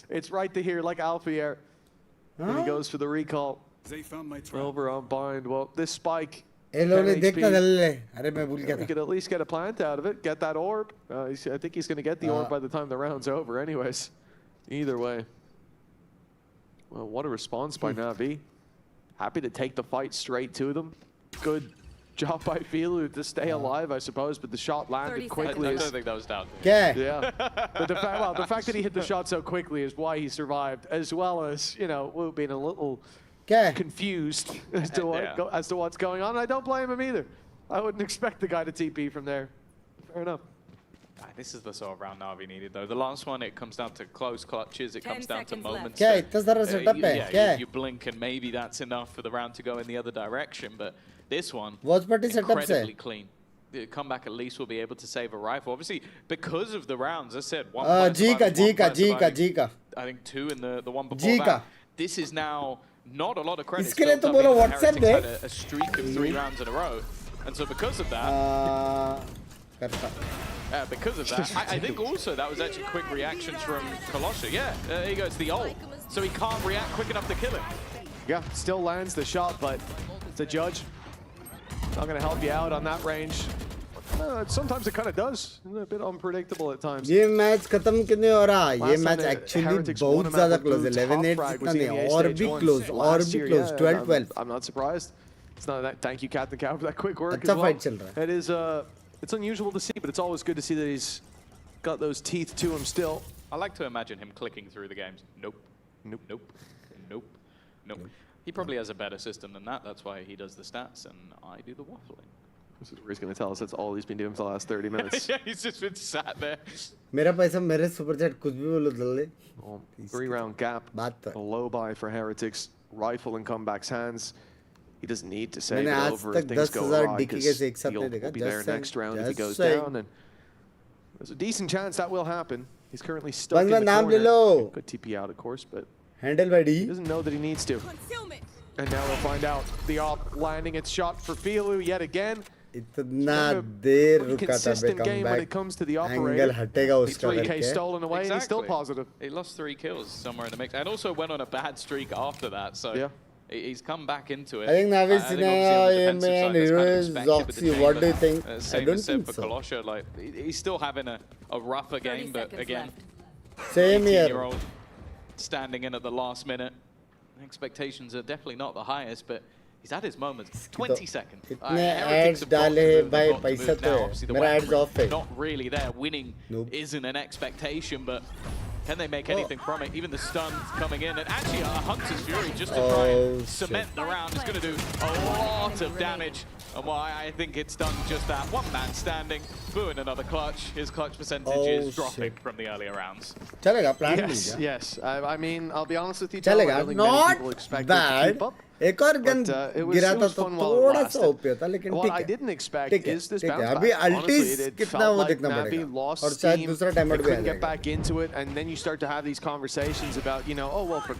it's right to here, like Alfier. And he goes for the recall. Over on bind. Well, this spike, he could at least get a plant out of it, get that orb. I think he's going to get the orb by the time the round's over anyways. Either way. Well, what a response by Navi. Happy to take the fight straight to them. Good job by Filu to stay alive, I suppose, but the shot landed quickly. I don't think that was down. Yeah. But the fact that he hit the shot so quickly is why he survived, as well as, we've been a little confused as to what's going on. I don't blame him either. I wouldn't expect the guy to TP from there. Fair enough. This is the sort of round Navi needed, though. The last one, it comes down to close clutches. It comes down to moments. You blink, and maybe that's enough for the round to go in the other direction. But this one, incredibly clean. The comeback at least will be able to save a rifle. Obviously, because of the rounds, I said one. I think 2 in the one before that. This is now not a lot of credit. Heretics had a streak of 3 rounds in a row, and so because of that. I think also that was actually quick reactions from Colossus. Yeah, there you go, it's the ult. So he can't react quick enough to kill him. Yeah, still lands the shot, but the judge not going to help you out on that range. Sometimes it kind of does. A bit unpredictable at times. This match खत्म कितने हो रहा है? ये match actually बहुत ज़्यादा close है. 11-8 जितना नहीं, और भी close, 12-12. I'm not surprised. It's not that. Thank you, Captain Cow, for that quick work. अच्छा fight चल रहा है. It is it's unusual to see, but it's always good to see that he's got those teeth to him still. I like to imagine him clicking through the games. Nope. He probably has a better system than that. That's why he does the stats, and I do the waffling. This is where he's going to tell us that's all he's been doing for the last 30 minutes. Yeah, he's just been sat there. मेरा पैसा मेरे super chat कुछ भी बोलो जल्दी. 3-round gap. A low buy for Heretics. Rifle in Comeback's hands. He doesn't need to save it over if things go wrong, because he'll be there next round if he goes down. And there's a decent chance that will happen. He's currently stuck in the corner. Could TP out, of course, but he doesn't know that he needs to. And now we'll find out. The op landing its shot for Filu yet again. इतना देर रुका था consistent game when it comes to the operator. 3K stolen away, and he's still positive. He lost 3 kills somewhere in the mix, and also went on a bad streak after that. So yeah, He's come back into it. I think Navi, EMEA and Heroes, Zoxy, what do you think? I don't think so. Kolosha, like, he's still having a rougher game, but again, same here. 18-year-old standing in at the last minute. Expectations are definitely not the highest, but he's had his moments. 20 seconds. Ads डाले भाई पैसा तो है. मेरा ads off है. Not really there. Winning isn't an expectation, but can they make anything from it? Even the stuns coming in, and actually a Hunter's Fury just to try and cement the round is going to do a lot of damage. And why I think it's done just that. One man standing, Boo in another clutch. His clutch percentage is dropping from the earlier rounds. चलेगा plan Yes. I mean, I'll be honest with you. चलेगा. Not bad. एक और gun गिरा था तो थोड़ा सा OP था लेकिन ठीक है ठीक है अभी अल्टीज कितना वो देखना पड़ेगा और शायद दूसरा टाइमर भी आ जाएगा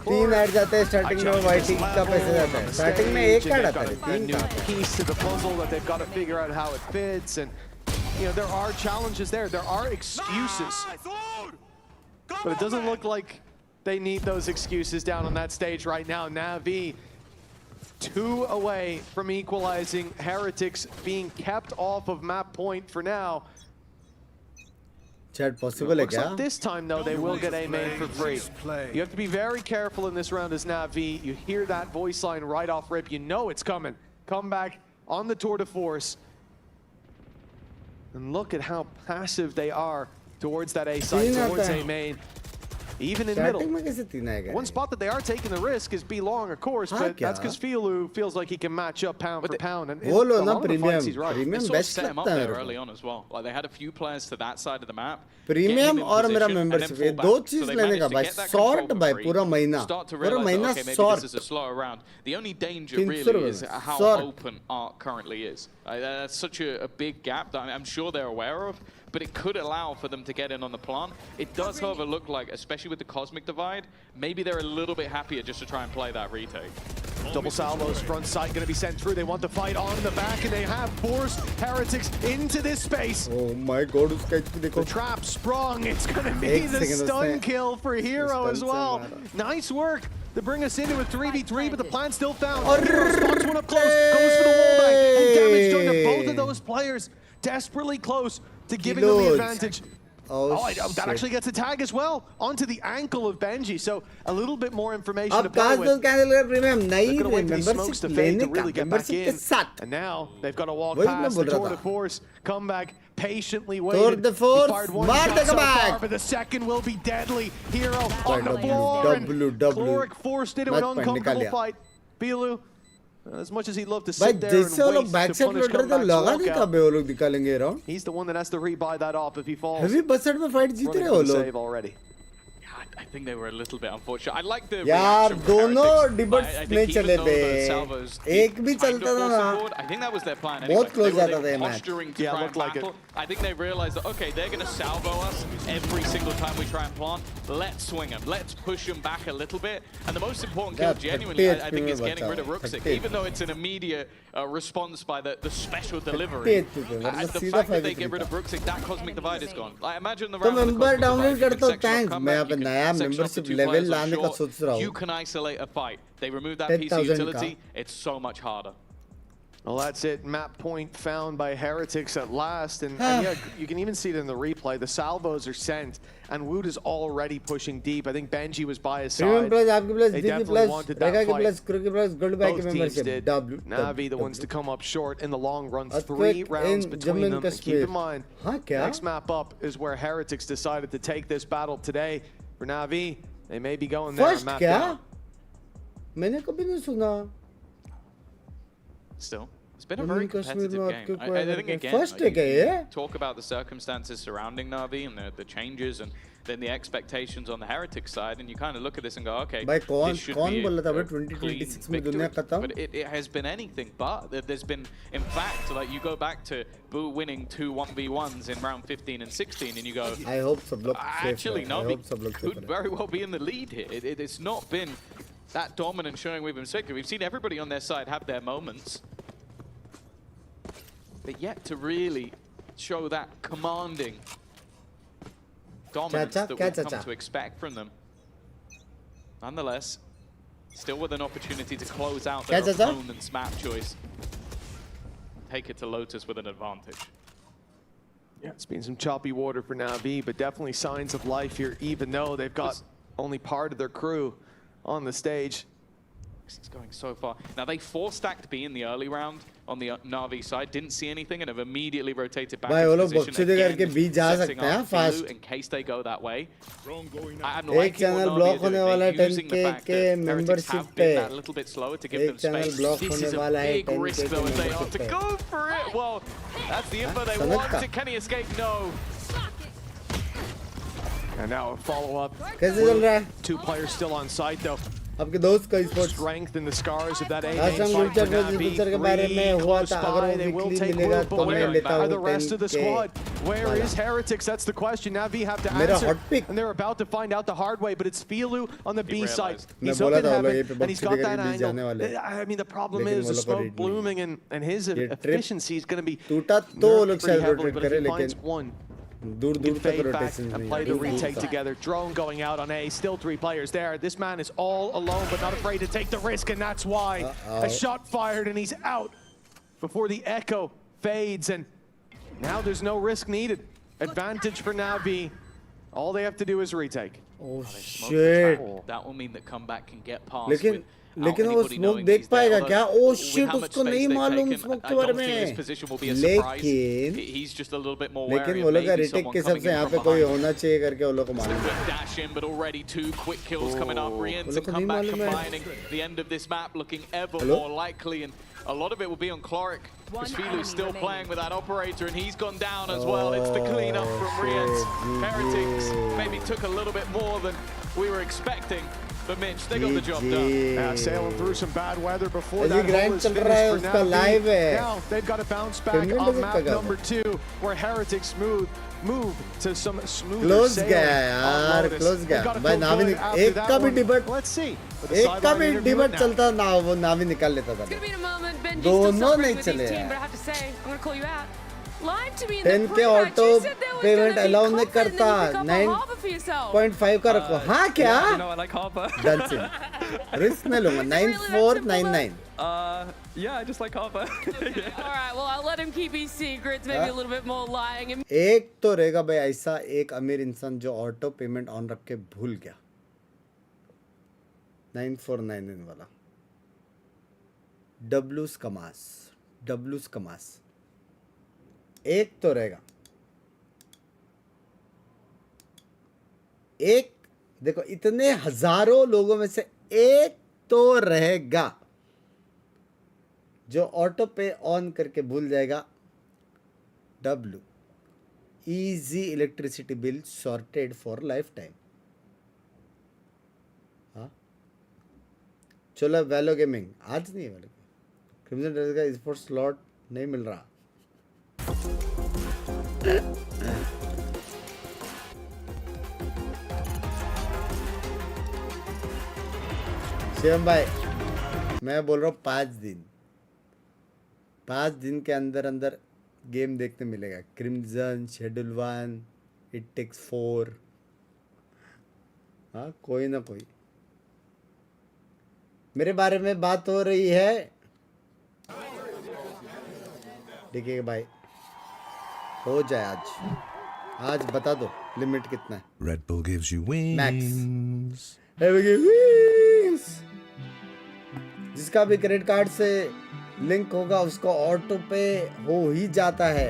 तीन ऐड जाते हैं स्टार्टिंग में वाइटी का पैसे जाता है स्टार्टिंग में एक ऐड आता है तीन there are challenges there are excuses but it doesn't look like they need those excuses down on that stage right now. Navi 2 away from equalizing. Heretics being kept off of map point for now. Chat possible Looks like this time though they will get a main for free. You have to be very careful in this round as Navi. You hear that voice line right off rip. You know it's coming. Come back on the tour de force. And look at how passive they are towards that A side, towards A main. Even in middle. One spot that they are taking the risk is B long, of course, but that's because Filu feels like he can match up pound for pound. And premium best set him up there early on as well. Like they had a few players to that side of the map. Premium और मेरा membership ये दो चीज लेने का भाई sort भाई पूरा महीना sort. This is a slower round. The only danger really is how open Arc currently is. That's such a big gap that I'm sure they're aware of, but it could allow for them to get in on the plant. It does, however, look like, especially with the Cosmic Divide, maybe they're a little bit happier just to try and play that retake. Double salvos, front sight going to be sent through. They want the fight on the back, and they have forced Heretics into this space. Oh my god, the trap sprung. It's going to be the stun kill for Hero as well. Nice work to bring us into a 3v3, but the plan still found. Hero spots one up close, goes for the wall bang, and damage done to both of those players. Desperately close to giving them the advantage. That actually gets a tag as well onto the ankle of Benji. So a little bit more information to play with. And now they've got to walk past the tour de force, come back, patiently wait. Tour de force, but the second will be deadly. Hero on the floor, and Cloric forced into an uncomfortable fight. Bilu, as much as he'd love to sit there and wait to punish comeback, he's the one that has to rebuy that off if he falls. Heavy buzzard में fight जीत रहे हो लोग. Save already. I think they were a little bit unfortunate. I like the यार दोनों debates नहीं चले थे. एक भी चलता था ना. I think that was their plan. बहुत close जाता था ये match. Yeah, looked like it. I think they realized that okay, they're going to salvo us every single time we try and plant. Let's swing them. Let's push them back a little bit. And the most important kill, genuinely, I think, is getting rid of Ruxic, even though it's an immediate response by the special delivery. The fact that they get rid of Ruxic, that Cosmic Divide is gone. Like, imagine the round. तो member download करता हूँ. Thanks. मैं अब नया membership level लाने का सोच रहा हूँ. You can isolate a fight. They remove that PC utility. It's so much harder. Well, that's it. Map point found by Heretics at last. And yeah, you can even see it in the replay. The salvos are sent, and Wood is already pushing deep. I think Benji was by his side. They definitely wanted that fight. Both teams did. Navi, the ones to come up short in the long run. 3 rounds between them. And keep in mind, next map up is where Heretics decided to take this battle today. For Navi, they may be going there on map down. मैंने कभी नहीं सुना. Still, it's been a very competitive game. I think again, talk about the circumstances surrounding Navi and the changes and then the expectations on the Heretic side, and you kind of look at this and go, okay, this should be a clean victory. But it has been anything but. There's been, in fact, like you go back to Boo winning 2 1v1s in round 15 and 16, and you go, I hope actually, Navi could very well be in the lead here. It's not been that dominant showing we've been expecting. We've seen everybody on their side have their moments, but yet to really show that commanding dominance that we've come to expect from them. Nonetheless, Still with an opportunity to close out their opponent's map choice. Take it to Lotus with an advantage. Yeah, it's been some choppy water for NAVI, but definitely signs of life here, even though they've got only part of their crew on the stage. It's going so far. Now, they 4-stacked B in the early round on the NAVI side, didn't see anything, and have immediately rotated back into position again, setting up Filu in case they go that way. I'm liking what NAVI are doing. They're using the fact that Heretics have been that little bit slower to give them space. This is a big risk, though, if they are to go for it. Well, that's the info they wanted. Can he escape? No. And now a follow-up. 2 players still on site, though. आपके दोस्त का Esports strength in the scars of that के बारे में हुआ था अगर वो वीकली मिलेगा तो मैं लेता हूँ the rest of the squad. Where is Heretics? That's the question. NAVI have to answer, and they're about to find out the hard way. But it's Filu on the B side. He's up in heaven, and he's got that angle. I mean, the problem is the smoke blooming, and his efficiency is going to be nerfed pretty heavily. But if he finds one, दूर तक rotations and play the retake together. Drone going out on A. Still 3 players there. This man is all alone, but not afraid to take the risk, and that's why a shot fired and he's out before the echo fades. And now there's no risk needed. Advantage for NAVI. All they have to do is retake. Oh shit! That will mean that comeback can get past. लेकिन वो smoke देख पाएगा क्या? Oh shit, उसको नहीं मालूम smoke के बारे में. लेकिन वो लोग का रेटिंग के हिसाब से यहाँ पे कोई होना चाहिए करके वो लोग को मालूम है. A lot of it will be on Cloric, because Filu's still playing with that operator, and he's gone down as well. It's the cleanup from Rians. Heretics maybe took a little bit more than we were expecting, but Mitch, they got the job done. Yeah, sailing through some bad weather before that hole is finished for NAVI. Now they've got to bounce back on map number 2, where Heretics move to some smoother sailing on Lotus. Close गया. भाई नावी एक का भी debut. Let's see. एक का भी debut चलता ना वो नावी निकाल लेता था. दोनों नहीं चले यार. 10K ऑटो पेमेंट अलाउ नहीं करता. 9.5 का रखो. हाँ क्या? डन से. रिस्क नहीं लूँगा. 9499. Yeah, I just like Harper. Alright, well I'll let him keep his secrets, maybe a little bit more lying. एक तो रहेगा भाई ऐसा एक अमीर इंसान जो ऑटो पेमेंट ऑन रख के भूल गया. 9499 वाला. डब्लूस कमास. एक तो रहेगा. एक देखो इतने हजारों लोगों में से एक तो रहेगा जो ऑटो पे ऑन करके भूल जाएगा. W easy electricity bill sorted for life time. हाँ चलो वैलो गेमिंग आज नहीं है. वैलो क्रिम्सन ड्रेस का स्पोर्ट्स स्लॉट नहीं मिल रहा. शिवम भाई मैं बोल रहा हूँ 5 दिन के अंदर गेम देखने मिलेगा. Crimson schedule 1 it takes 4. हाँ कोई ना कोई मेरे बारे में बात हो रही है. ठीक है भाई हो जाए आज बता दो लिमिट कितना है. Red Bull gives you wings. Max. Wings. जिसका भी क्रेडिट कार्ड से लिंक होगा उसको ऑटो पे हो ही जाता है.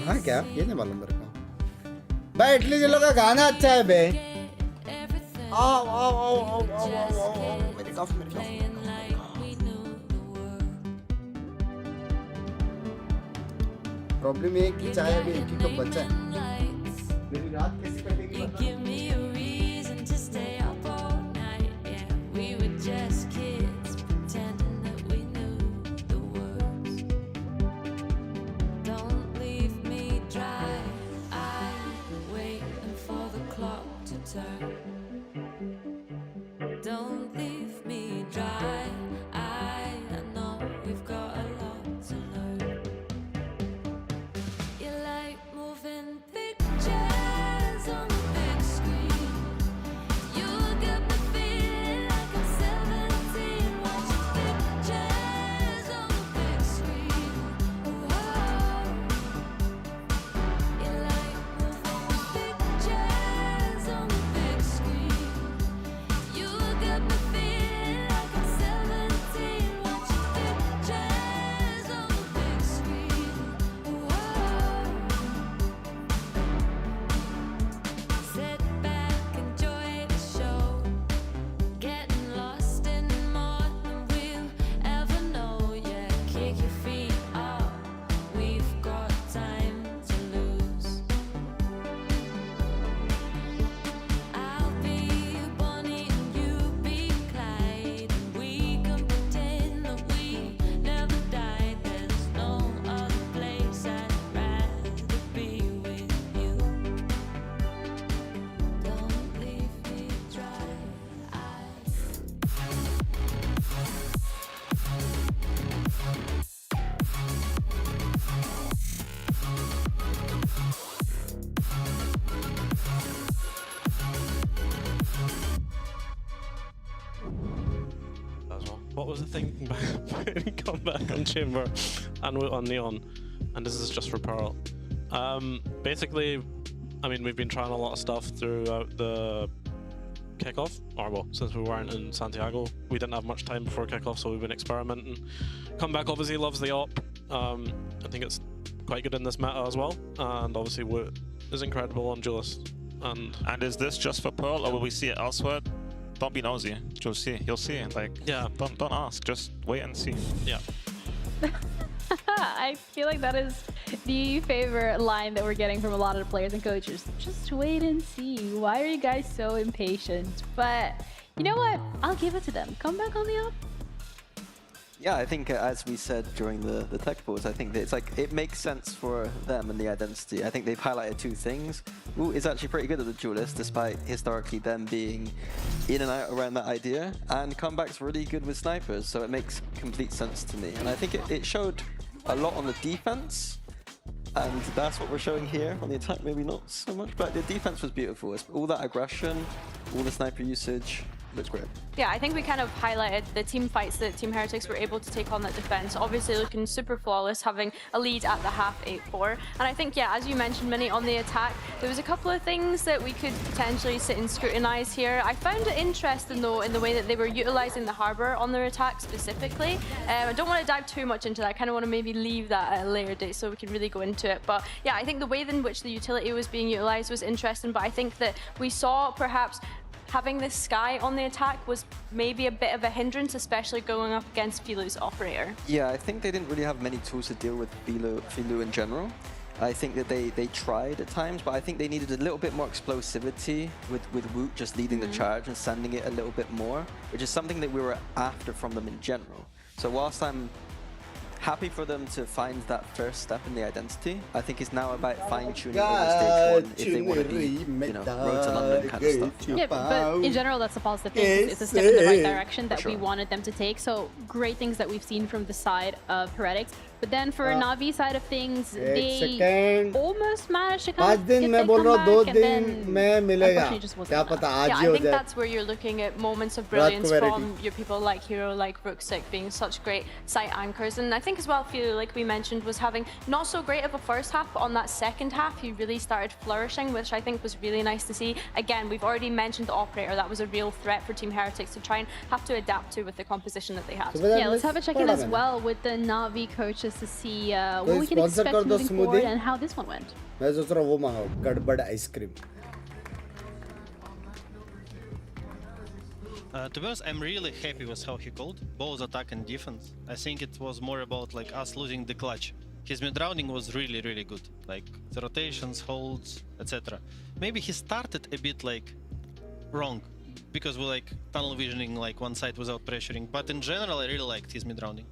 हाँ क्या ये नहीं मालूम मेरे को भाई. इटली चलो का गाना अच्छा है बे. आओ मेरे कफ. प्रॉब्लम ये कि चाहे अभी एक ही कप बचा है. मेरी रात कैसे कटेगी? what was the thing? Comeback on Chamber and on Neon, and this is just for Pearl. Basically, I mean, we've been trying a lot of stuff throughout the kickoff, or well, since we weren't in Santiago, we didn't have much time before kickoff, so we've been experimenting. Comeback obviously loves the op. I think it's quite good in this meta as well, and obviously Woot is incredible on Duelist. And is this just for Pearl, or will we see it elsewhere? Don't be nosy. You'll see. You'll see. Like, yeah. Don't ask. Just wait and see. Yeah. I feel like that is the favorite line that we're getting from a lot of the players and coaches. Just wait and see. Why are you guys so impatient? But you know what? I'll give it to them. Come back on the up. Yeah, I think as we said during the tech pause, I think that it's like it makes sense for them and the identity. I think they've highlighted two things. Woot is actually pretty good at the Duelist, despite historically them being in and out around that idea. And Comeback's really good with snipers, so it makes complete sense to me. And I think it showed a lot on the defense. And that's what we're showing here. On the attack, maybe not so much, but the defense was beautiful. It's all that aggression, all the sniper usage. Looks great. Yeah, I think we kind of highlighted the team fights that Team Heretics were able to take on that defense. Obviously looking super flawless, having a lead at the half 8-4. And I think, yeah, as you mentioned, Minnie, on the attack, there was a couple of things that we could potentially sit and scrutinize here. I found it interesting, though, in the way that they were utilizing the Harbor on their attack specifically. I don't want to dive too much into that. I kind of want to maybe leave that at a later date so we can really go into it. But yeah, I think the way in which the utility was being utilized was interesting, but I think that we saw perhaps having this Sky on the attack was maybe a bit of a hindrance, especially going up against Filu's operator. Yeah, I think they didn't really have many tools to deal with Filu in general. I think that they tried at times, but I think they needed a little bit more explosivity with Woot just leading the charge and sending it a little bit more, which is something that we were after from them in general. So whilst I'm happy for them to find that first step in the identity, I think it's now about fine-tuning over stage 1 if they want to be, you know, road to London kind of stuff. Yeah, but in general, that's a positive thing. It's a step in the right direction that we wanted them to take. So great things that we've seen from the side of Heretics. But then for Navi side of things, they almost managed to kind of get the comeback, and then unfortunately just wasn't enough. Yeah, I think that's where you're looking at moments of brilliance from your people like Hero, like Rooksik, being such great site anchors. And I think as well, Filu, like we mentioned, was having not so great of a first half, but on that second half, he really started flourishing, which I think was really nice to see. Again, we've already mentioned the operator. That was a real threat for Team Heretics to try and have to adapt to with the composition that they had. Yeah, let's have a check-in as well with the Navi coaches to see what we can expect moving forward and how this one went. मैं सोच रहा हूँ वो मंगाओ गड़बड़ ice cream. To be honest, I'm really happy with how he called both attack and defense. I think it was more about like us losing the clutch. His mid-rounding was really good, like the rotations, holds, etc. Maybe he started a bit like wrong because we like tunnel visioning like one side without pressuring, but in general I really liked his mid-rounding.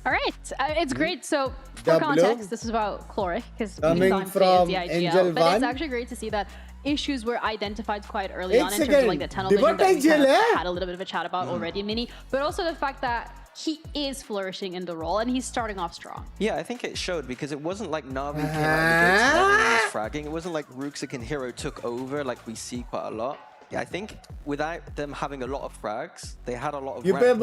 All right, it's great. So for context, this is about Chloric, because coming from Angel but One. it's actually great to see that issues were identified quite early on in terms of like the tunnel vision that we kind of had a little bit of a chat about already, Mini, but also the fact that he is flourishing in the role and he's starting off strong. Yeah, I think it showed because it wasn't like Navi came out of the gates and everyone was fragging. It wasn't like Rooksik and Hero took over like we see quite a lot. I think without them having a lot of frags, they had a lot of rounds.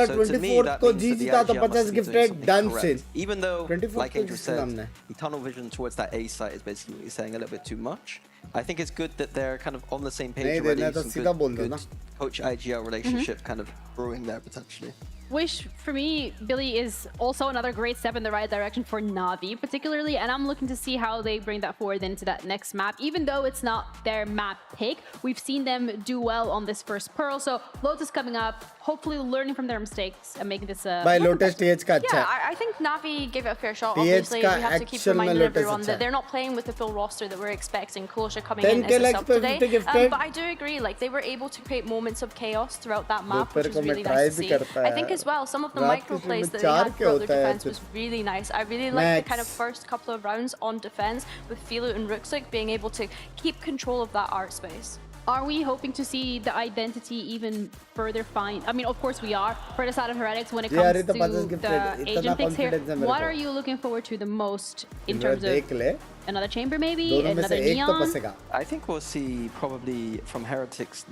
So to me, that means that the IGL must be doing something correct. Even though, like Angel said, the tunnel vision towards that A site is basically what you're saying, a little bit too much. I think it's good that they're kind of on the same page already. Some good coach-IGL relationship kind of brewing there potentially. Which, for me, Billy, is also another great step in the right direction for Navi, particularly, and I'm looking to see how they bring that forward into that next map. Even though it's not their map pick, we've seen them do well on this first Pearl, so Lotus coming up, hopefully learning from their mistakes and making this a... By Lotus TH ka acha. Yeah, I think Navi gave it a fair shot. Obviously, we have to keep reminding everyone that they're not playing with the full roster that we're expecting. Kolosha coming in as a sub today. But I do agree, like, they were able to create moments of chaos throughout that map, which is really nice to see. I think as well, some of the micro plays that they had throughout their defense was really nice. I really liked the kind of first couple of rounds on defense with Filu and Rooksik being able to keep control of that art space. Are we hoping to see the identity even further fine? I mean, of course we are. For the side of Heretics, when it comes to the agent picks here, what are you looking forward to the most in terms of another chamber maybe, another neon? I think we'll see probably from Heretics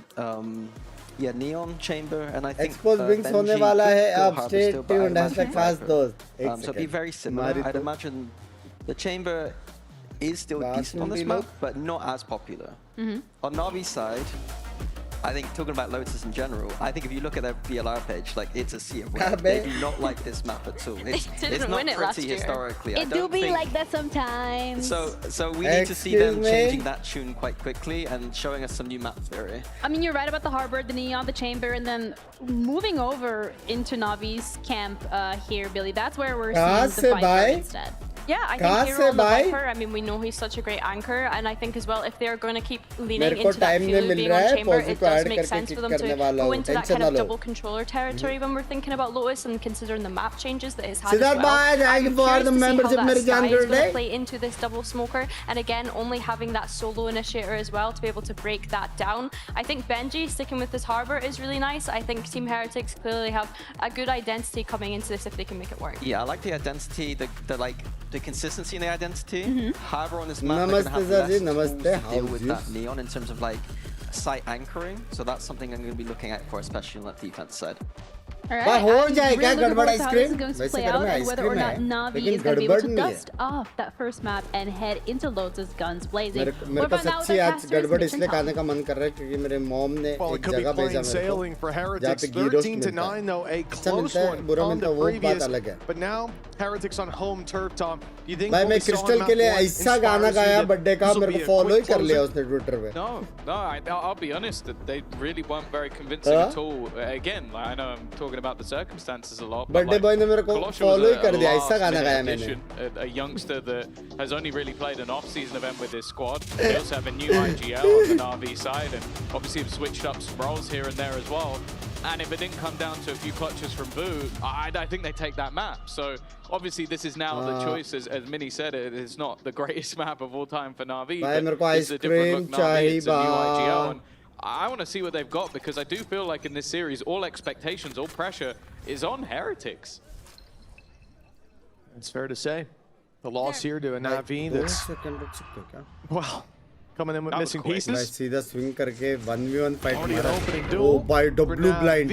Yeah, Neon Chamber, and I think Exposed Binks होने वाला है अब. Stay tuned. #fast दोस्त. So it'll be very similar. I'd imagine the Chamber is still decent on this map, but not as popular. On Navi's side, I think talking about Lotus in general, I think if you look at their VLR page, like it's a sea of red. They do not like this map at all. It's not pretty historically. It do be like that sometimes. So we need to see them changing that tune quite quickly and showing us some new map theory. I mean, you're right about the Harbor, the Neon, the Chamber, and then moving over into Navi's camp here, Billy. That's where we're seeing the Viper instead. Yeah, I think Hero on the Viper, I mean, we know he's such a great anchor, and I think as well, if they're going to keep leaning into that fuel being on Chamber, it does make sense for them to go into that kind of double controller territory when we're thinking about Lotus and considering the map changes that it's had as well. I'm curious to see how that Sky is going to play into this double smoker, and again, only having that solo initiator as well to be able to break that down. I think Benji sticking with this Harbor is really nice. I think Team Heretics clearly have a good identity coming into this if they can make it work. Yeah, I like the identity, the consistency in the identity. Harbor on this map, they're going to have less tools to deal with that Neon in terms of like site anchoring. So that's something I'm going to be looking at for, especially on that defense side. All right, I'm really looking forward to how this is going to play out and whether or not Navi is going to be able to dust off that first map and head into Lotus guns blazing. मेरे को सच्ची आज गड़बड़ इसलिए खाने का मन कर रहा है क्योंकि मेरे मॉम ने एक जगह भेजा मेरे को जहाँ पे गिरोस्ट मिलता है. अच्छा मिलता है, बुरा मिलता है, वो बात अलग है. But now Heretics on home turf, Tom. You think भाई मैं क्रिस्टल के लिए ऐसा गाना गाया बर्थडे का, मेरे को फॉलो ही कर लिया उसने ट्विटर पे. No, I'll be honest, that they really weren't very convincing at all. Again, I know I'm talking about the circumstances a lot. Birthday boy ने मेरे को फॉलो ही कर दिया, ऐसा गाना गाया मैंने. A youngster that has only really played an off-season event with his squad. They also have a new IGL on the Navi side, and obviously have switched up some roles here and there as well. And if it didn't come down to a few clutches from Boo, I think they take that map. So obviously this is now the choice, as Minnie said, it is not the greatest map of all time for Navi, but it's a different look Navi, it's a new IGL. And I want to see what they've got, because I do feel like in this series, all expectations, all pressure is on Heretics. It's fair to say. The loss here to a Navi that's, well, coming in with missing pieces. सीधा swing करके 1v1 fight मारा. Oh by W blind.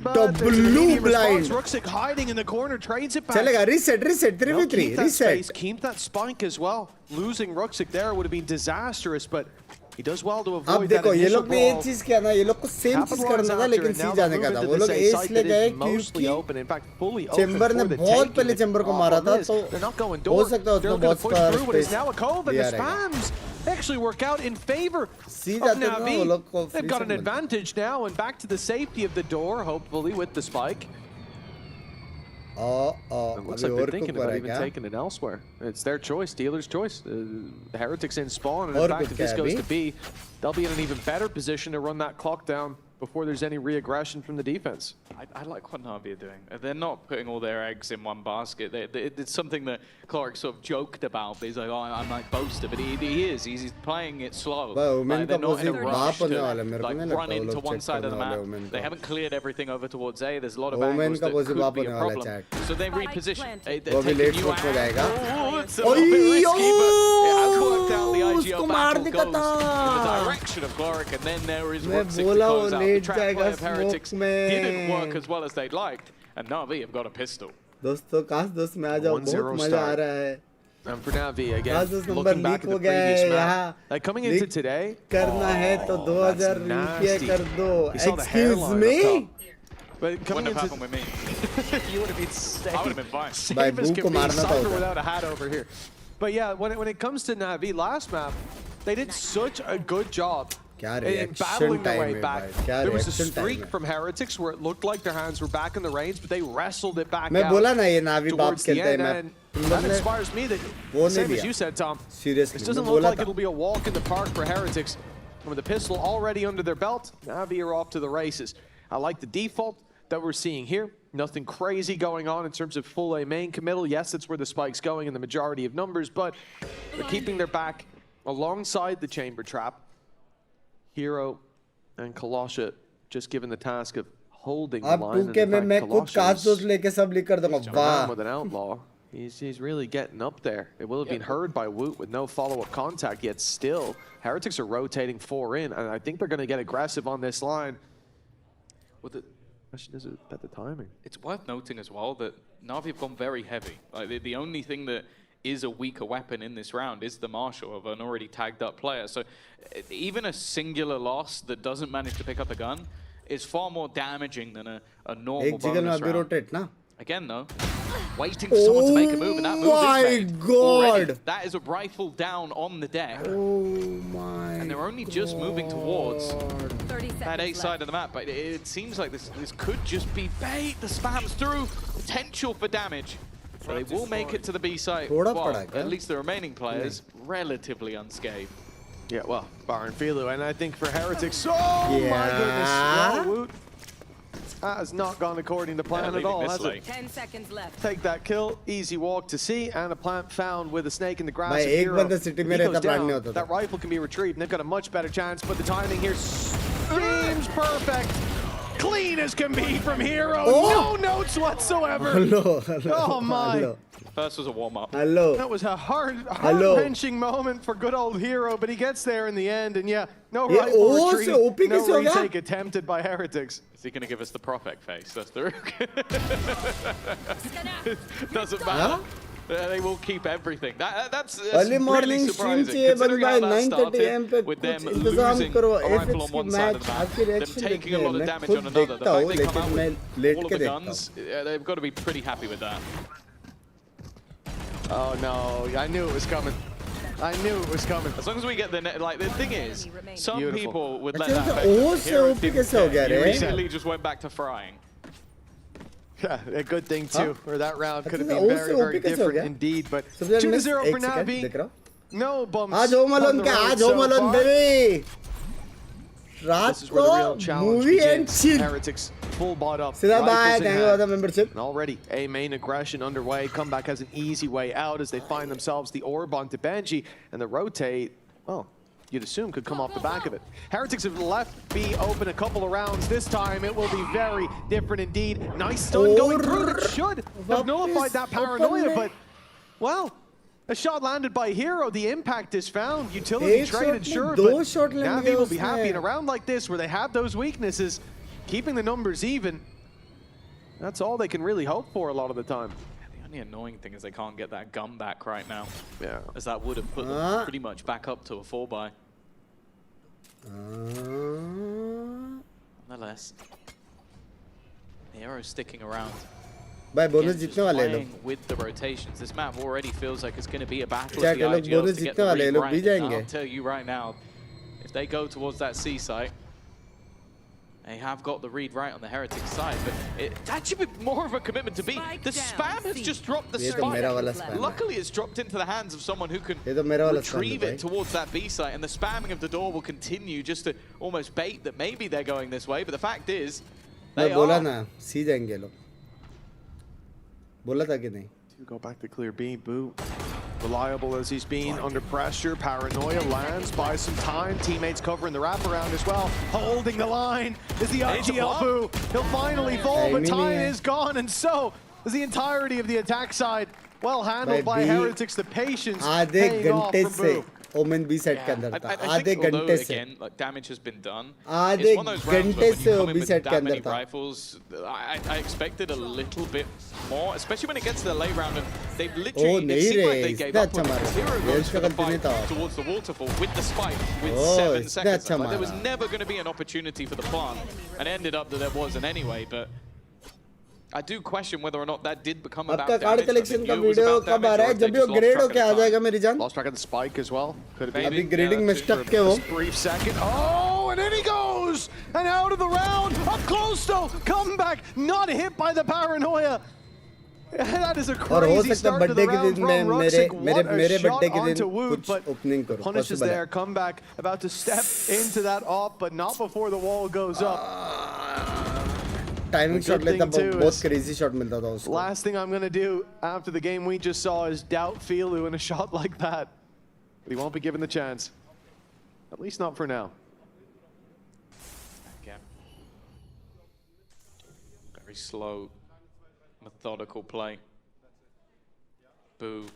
W blind. Ruxic hiding in the corner, trades it back. चलेगा, reset 3v3 reset. Keep that spike as well. Losing Ruxic there would have been disastrous, but he does well to avoid that. अब देखो ये लोग भी एक चीज किया ना, ये लोग को सेम चीज करना था लेकिन सी जाने का था. वो लोग एस ले गए क्योंकि चेंबर ने बहुत पहले चेंबर को मारा था, तो हो सकता है उसको बहुत space actually work out in favor of Navi. They've got an advantage now, and back to the safety of the door, hopefully with the spike. It looks like they're thinking about even taking it elsewhere. It's their choice, dealer's choice. The Heretics in spawn, and in fact, if this goes to B, they'll be in an even better position to run that clock down before there's any re-aggression from the defense. I like what Navi are doing. They're not putting all their eggs in one basket. It's something that Clark sort of joked about. He's like, oh, I'm like boaster, but he is. He's playing it slow. Like, they're not in a rush to like run into one side of the map. They haven't cleared everything over towards A. There's a lot of angles that could be a problem. So they reposition. They take a new angle. It's a little bit risky, but it has worked out. The IGL battle goes in the direction of Clark, and then there is Ruxic to close out. The trap play of Heretics didn't work as well as they'd liked, and Navi have got a pistol. दोस्तों काश दोस्त में आ जाओ, बहुत मजा आ रहा है. And for Navi again, looking back at the previous map, like coming into today, करना है तो 2000 रुपये कर दो. Excuse me. But coming into happened with me. You would have been safe. I would have been fine. Safe as can be. Cypher without a hat over here. But yeah, when it comes to Navi last map, they did such a good job in battling their way back. There was a streak from Heretics where it looked like their hands were back in the reins, but they wrestled it back out towards the end. And that inspires me that, same as you said, Tom, this doesn't look like it'll be a walk in the park for Heretics. With the pistol already under their belt, Navi are off to the races. I like the default that we're seeing here. Nothing crazy going on in terms of full A main committal. Yes, that's where the spike's going in the majority of numbers, but they're keeping their back alongside the chamber trap. Hero and Kalosha just given the task of holding the line. And in fact, Kalosha with an outlaw. He's really getting up there. It will have been heard by Woot with no follow-up contact, yet still, Heretics are rotating 4 in, and I think they're going to get aggressive on this line. Well, the question is about the timing. It's worth noting as well that Na'Vi have gone very heavy. Like the only thing that is a weaker weapon in this round is the Marshal of an already tagged up player. So even a singular loss that doesn't manage to pick up the gun is far more damaging than a normal bonus round. Rotate, na? Again though, waiting for someone to make a move, and that move is made already. That is a rifle down on the deck. Oh my. And they're only just moving towards that A side of the map, but it seems like this could just be bait. The spam's through, potential for damage. So they will make it to the B side. Well, at least the remaining players relatively unscathed. Yeah, well, Baron Filu, and I think for Heretics, oh my goodness, well, Woot, that has not gone according to plan at all, has it? 10 seconds left. Take that kill, easy walk to C, and a plant found with a snake in the grass. Bhai, ek banda city mein rehta plan nahi hota tha. That rifle can be retrieved, and they've got a much better chance, but the timing here seems perfect. Clean as can be from Hero, no notes whatsoever. Hello. Oh my. Hello. First was a warm-up. Hello. That was a heart-wrenching moment for good old Hero, but he gets there in the end, and yeah, no rifle retreat, no retake attempted by Heretics. Is he going to give us the Prophet face? That's the doesn't matter. They will keep everything. That's early morning really stream surprising. चाहिए Considering बंदा how that 9:30 AM पे with them कुछ इंतजाम losing करो a rifle FX on की one side of match the map, आपकी them reaction taking a lot of मैं damage खुद on another. The देखता हूँ fact they come लेकिन out मैं with लेट all of के the देखता guns, they've got to be pretty happy with that. Oh no, I knew it was coming. I knew it was coming. As long as we get the the thing is, some people would let अच्छा that ओ से Hero OP didn't कैसे हो गया care. He रे recently just went back to frying. Yeah, a good thing too, or that round could have अच्छा, been ओ से very OP कैसे हो different गया? indeed. But सबसे 2-0 for एक सेकंड Navi. देख रहा हूँ No bumps. आज हो मलन on the क्या road आज हो so मलन far. बेबी रात This is where the real को challenge movie and begins. Chill Heretics full bought up. सीधा buy Rifles in thank you hand. For the membership And already a main aggression underway. Comeback has an easy way out as they find themselves the orb onto Benji, and the rotate, oh, you'd assume could come off the back of it. Heretics have left B open a couple of rounds. This time it will be very different indeed. Nice stun going through. It should have nullified that paranoia, but, well, a shot landed by Hero. The impact is found. Utility traded, sure, but Navi will be happy in a round like this where they have those weaknesses, keeping the numbers even. That's all they can really hope for a lot of the time. The only annoying thing is they can't get that gun back right now. Yeah. As that would have put them pretty much back up to a 4-buy. Nonetheless, Hero's sticking around. भाई bonus जीतने वाले हैं लोग with the rotations. This map already feels like it's going to be a battle क्या of the लोग IGLs bonus to get जीतने वाले the हैं read लोग भी right. जाएंगे I'll tell you right now, if they go towards that C site, they have got the read right on the Heretic side, but it's actually more of a commitment to be. The spam has just dropped the spike. Luckily, it's dropped into the hands of someone who can retrieve it towards that B site, and the spamming of the door will continue just to almost bait that maybe they're going this way, but the fact is, they मैं बोला are. ना सी जाएंगे लोग बोला था कि नहीं To go back to clear B, Boo. Reliable as he's been under pressure. Paranoia lands, buys some time. Teammates covering the wraparound as well. Holding the line is the IGL Boo. He'll finally fall, but time is gone, and so is the entirety of the attack side. Well handled by Heretics. The patience paying off for Boo. Omen B set के अंदर था आधे घंटे से again, like, damage has been done. आधे घंटे से वो बी सेट के अंदर था rifles, I expected a little bit more, especially when it gets to the late round, and they've literally, it seemed like they gave up with it. Hero goes for the fight towards the waterfall with the spike with 7 seconds. Like, there was never going to be an opportunity for the plant, and it ended up that there wasn't anyway, but I do question whether or not that did become about damage. Card collection का video कब आ रहा है जब भी वो grade हो के आ जाएगा मेरी जान Lost track of the spike as well. Could have been अभी ग्रेडिंग में स्टक के वो brief second. Oh, and in he goes! And out of the round, up close though, comeback, not hit by the paranoia. That is a crazy start to the round from Ruxic. What a shot onto Wood, but Punish is there, comeback, about to step into that off, but not before the wall goes up. Timing shot लेता बहुत crazy shot मिलता था उसको Last thing I'm going to do after the game we just saw is doubt Filu in a shot like that. But he won't be given the chance. At least not for now. Again. Very slow, methodical play. Boo.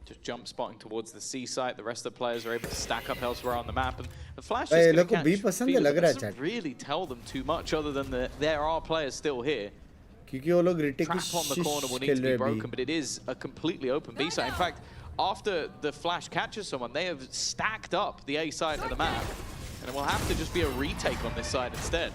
Just jump spotting towards the C site. The rest of the players are able to stack up elsewhere on the map. And The Flash is going to catch B पसंद है लग रहा है doesn't really tell them too much other than there are players still here. क्योंकि वो लोग Hrithik Trap on the corner will need to be broken, but it is a completely open B side. In fact, after the Flash catches someone, they have stacked up the A side of the map, and it will have to just be a retake on this side instead.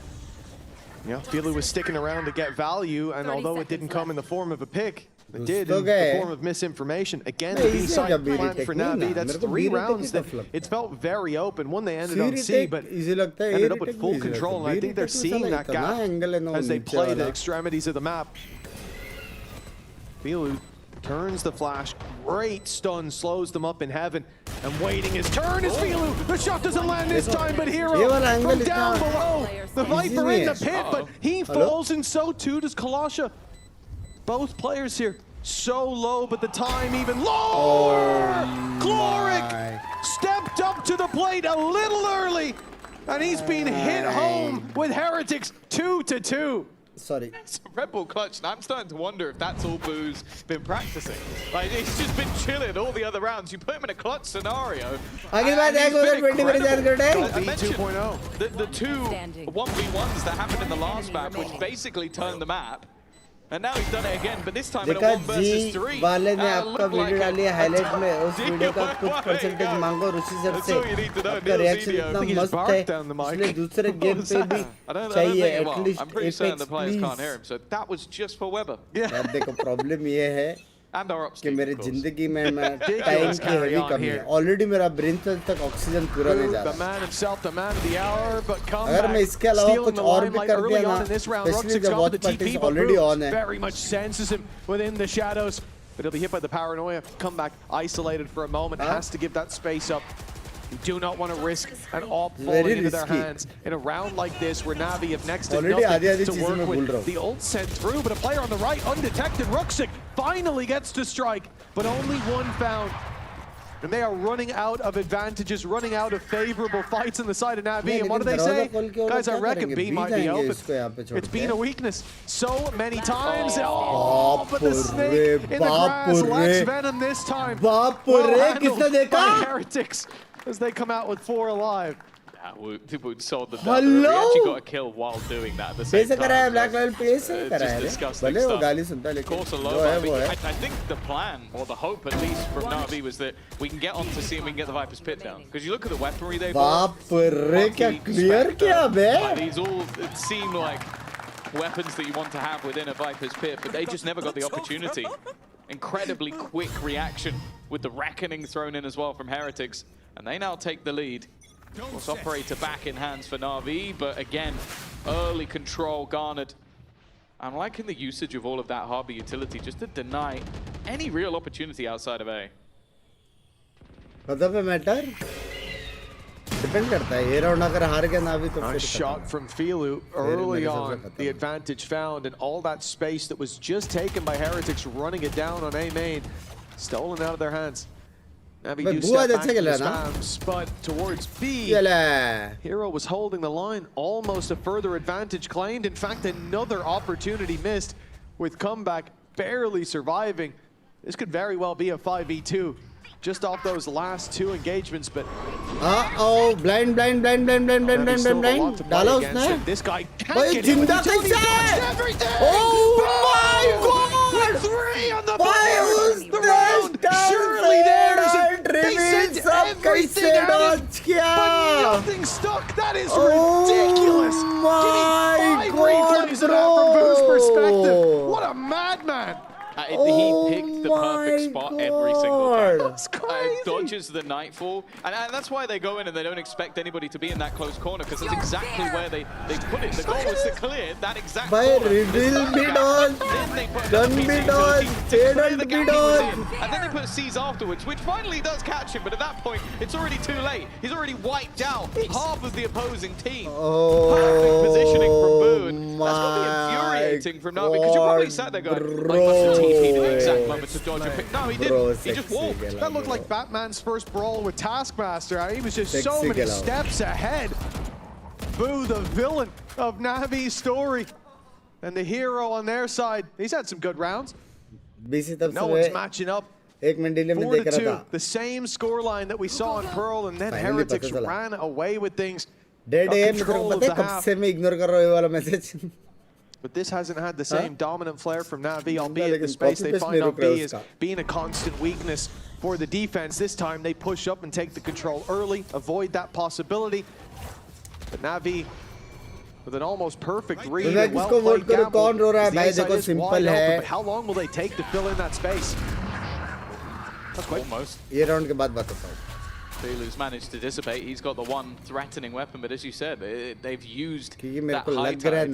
Yeah, Feelu was sticking around to get value, and although it didn't come in the form of a pick, it did in the form of misinformation. Again, the B side plan for Navi, that's 3 rounds that it felt very open. One they ended on C, but ended up with full control, and I think they're seeing that gap as they play the extremities of the map. Feelu turns the Flash, great stun, slows them up in heaven, and waiting his turn is Feelu. The shot doesn't land this time, but Hero from down below. The Viper in the pit, but he falls, and so too does Kalasha. Both players here so low, but the time even lower. Gloric stepped up to the plate a little early, and he's been hit home with Heretics 2-2. Sorry. It's a Red Bull clutch, and I'm starting to wonder if that's all Boo's been practicing. Like, he's just been chilling all the other rounds. You put him in a clutch scenario. I mentioned the two 1v1s that happened in the last map, which basically turned the map. And now he's done it again, but this time in a 1 versus 3. वाले ने आपका video डाली है highlight में, उस video का कुछ percentage मांगो ऋषि सर से। आपका रिएक्शन इतना मस्त है, इसलिए दूसरे गेम पे भी चाहिए at least apex please. So that was just for Weber. यार देखो प्रॉब्लम ये है कि मेरी जिंदगी में मैं टाइम की हेवी कमी है। ऑलरेडी मेरा ब्रेन सेल तक ऑक्सीजन पूरा नहीं जा रहा। अगर मैं इसके अलावा कुछ और भी कर दिया ना, स्पेशली जब वॉच पार्टी ऑलरेडी ऑन है। Very much senses him within the shadows, but he'll be hit by the paranoia. Come back isolated for a moment. Has to give that space up. You do not want to risk an AWP falling into their hands in a round like this where Navi have next to nothing to work with. The ult sent through, but a player on the right, undetected. Ruxic finally gets to strike, but only one found. And they are running out of advantages, running out of favorable fights on the side of Navi. And what do they say? Guys, I reckon B might be open. It's been a weakness so many times. Oh, but the snake in the grass lacks venom this time. Well handled by Heretics as they come out with 4 alive. Yeah, Wood sold the belt. We actually got a kill while doing that at the same time. It's just disgusting stuff. Of course, a low, I think the plan, or the hope at least from Navi, was that we can get on to see if we can get the Viper's Pit down. Because you look at the weaponry they've got. These all seem like weapons that you want to have within a Viper's Pit, but they just never got the opportunity. Incredibly quick reaction with the Reckoning thrown in as well from Heretics. And they now take the lead. Force operator back in hands for Navi, but again, early control garnered. I'm liking the usage of all of that harbor utility just to deny any real opportunity outside of A. Nice shot from Feelu early on. The advantage found, and all that space that was just taken by Heretics running it down on A main, stolen out of their hands. Navi do step back to the spams, but towards B, Hero was holding the line. Almost a further advantage claimed. In fact, another opportunity missed with comeback barely surviving. This could very well be a 5v2 just off those last 2 engagements, but blind. This guy can't get him. Everything. Oh my God! 3 on the board. The round. Surely theirs. They sent everything out, but nothing stuck. That is ridiculous. Getting 5 replays of that from Boo's perspective. What a madman. He picked the perfect spot every single time. That's crazy. Dodges the Nightfall, and that's why they go in and they don't expect anybody to be in that close corner, because that's exactly where they put it. The goal was to clear that exact corner. Then they put and then they put C's afterwards, which finally does catch him, but at that point, it's already too late. He's already wiped out half of the opposing team. Perfect positioning from Boo, and that's going to be infuriating from Navi, because you're probably sat there going, like, TP the exact moment to dodge a pick. No, he didn't. He just walked. That looked like Batman's first brawl with Taskmaster. He was just so many steps ahead. Boo, the villain of Navi's story. And the hero on their side. He's had some good rounds. No one's matching up एक minute delay में देख रहा था. The same scoreline that we saw in Pearl, and then Heretics ran away with things. Dead aim मेरे को पता है कब से मैं ignore कर रहा हूँ ये वाला message. But this hasn't had the same dominant flair from Navi, albeit the space they find on B is being a constant weakness for the defense. This time they push up and take the control early, avoid that possibility. But Navi, with an almost perfect read and well-played gamble, the inside is wide open, but how long will they take to fill in that space? That's quick. Almost. ये round के बाद बताता हूँ. Bulu's managed to dissipate. He's got the one threatening weapon, but as you said, they've used that high tide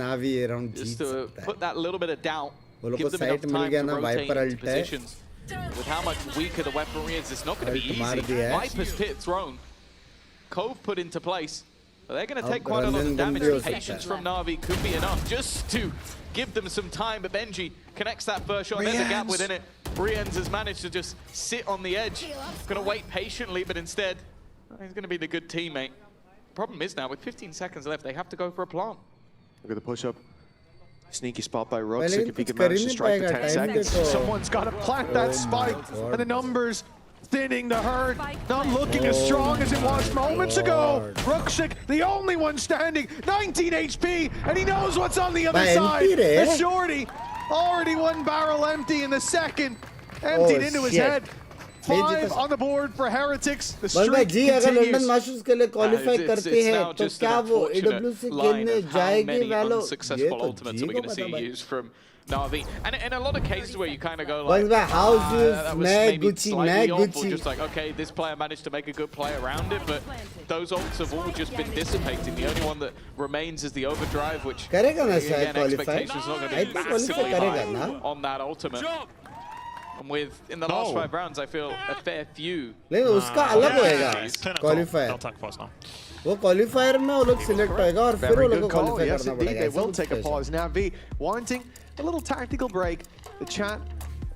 just to put that little bit of doubt, give them enough time to rotate into positions. With how much weaker the weaponry is, it's not going to be easy. Viper's pit thrown, Cove put into place. But they're going to take quite a lot of damage. Patience from Navi could be enough just to give them some time, but Benji connects that first shot. There's a gap within it. Riens has managed to just sit on the edge. Going to wait patiently, but instead, he's going to be the good teammate. Problem is now, with 15 seconds left, they have to go for a plant. Look at the push-up. Sneaky spot by Ruxic. If he can manage to strike for 10 seconds, someone's got to plant that spike. And the numbers thinning the herd, not looking as strong as it was moments ago. Ruxic, the only one standing, 19 HP, and he knows what's on the other side. The shorty, already one barrel empty in the second, emptied into his head. 5 on the board for Heretics. The streak जी अगर London masters के लिए qualify करते हैं तो क्या वो AWC खेलने जाएंगे वालों? ये तो जी को पता भाई. Navi, and in a lot of cases where you kind of go like, that was maybe slightly awful, just like, okay, this player managed to make a good play around it, but those ults have all just been dissipating. The only one that remains is the overdrive, which again, expectations not going to be massively high on that ultimate. And with, in the last 5 rounds, I feel a fair few. नहीं उसका अलग होएगा qualifier. वो qualifier में वो लोग select होएगा और फिर वो लोग को qualify करना पड़ेगा. They will take a pause. Navi wanting a little tactical break. The chat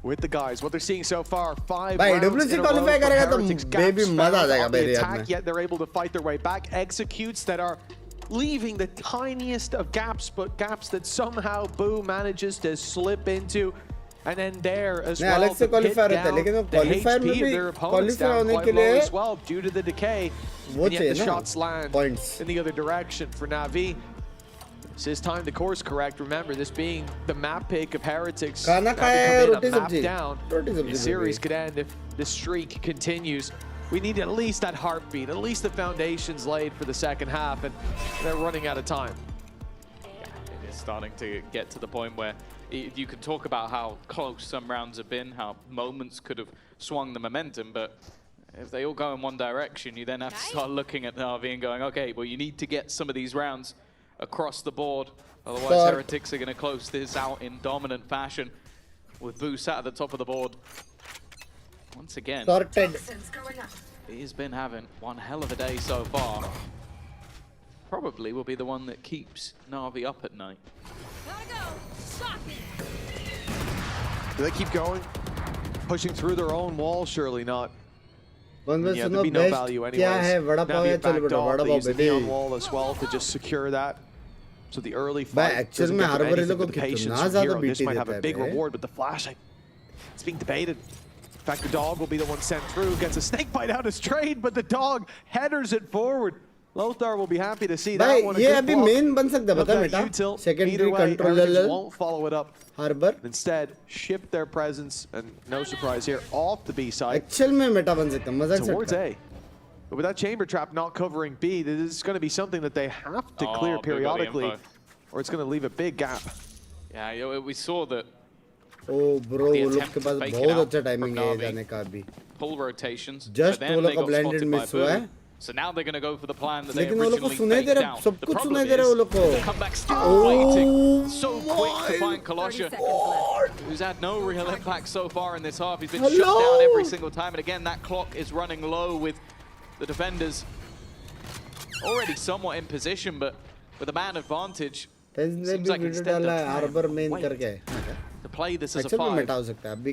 with the guys. What they're seeing so far, 5 rounds in a row for Heretics. Gaps the attack, yet they're able to fight their way back. Executes that are leaving the tiniest of gaps, but gaps that somehow Boo manages to slip into. And then there as well, the pit down, the HP of their opponents down quite low as well due to the decay. And yet the shots land in the other direction for Navi. This is time to course correct. Remember, this being the map pick of Heretics. Map down. The series could end if the streak continues. We need at least that heartbeat, at least the foundations laid for the second half, and they're running out of time. It is starting to get to the point where you can talk about how close some rounds have been, how moments could have swung the momentum, but if they all go in one direction, you then have to start looking at Navi and going, okay, well, you need to get some of these rounds across the board. Otherwise, Heretics are going to close this out in dominant fashion with Boo sat at the top of the board. Once again, he's been having one hell of a day so far. Probably will be the one that keeps Navi up at night. Do they keep going? Pushing through their own wall? Surely not. Yeah, there'd be no value anyway. Navi backed off, they used the neon wall as well to just secure that. So the early fight doesn't get them anything but the patience from Hero. This might have a big reward, but the flash, it's being debated. In fact, the dog will be the one sent through, gets a snake bite out of straight, but the dog headers it forward. Lothar will be happy to see that one. ये अभी main बन सकता है पता है बेटा. Secondary controller won't follow it up. Harbor. Instead, shift their presence, and no surprise here, off the B side. Actual में meta बन सकता है, मजा सकता है. Towards A. But with that chamber trap not covering B, this is going to be something that they have to clear periodically, or it's going to leave a big gap. Yeah, we saw that. Oh bro, वो लोग के पास बहुत अच्छा timing है जाने का अभी. Pull rotations. Just वो लोग का blended miss हुआ है. So now they're going to go for the plan that they originally faked down. The problem is the comeback still waiting. So quick to find Kolosha, who's had no real impact so far in this half. He's been shut down every single time. And again, that clock is running low with the defenders already somewhat in position, but with a man advantage, seems like instead of to play this as a 5,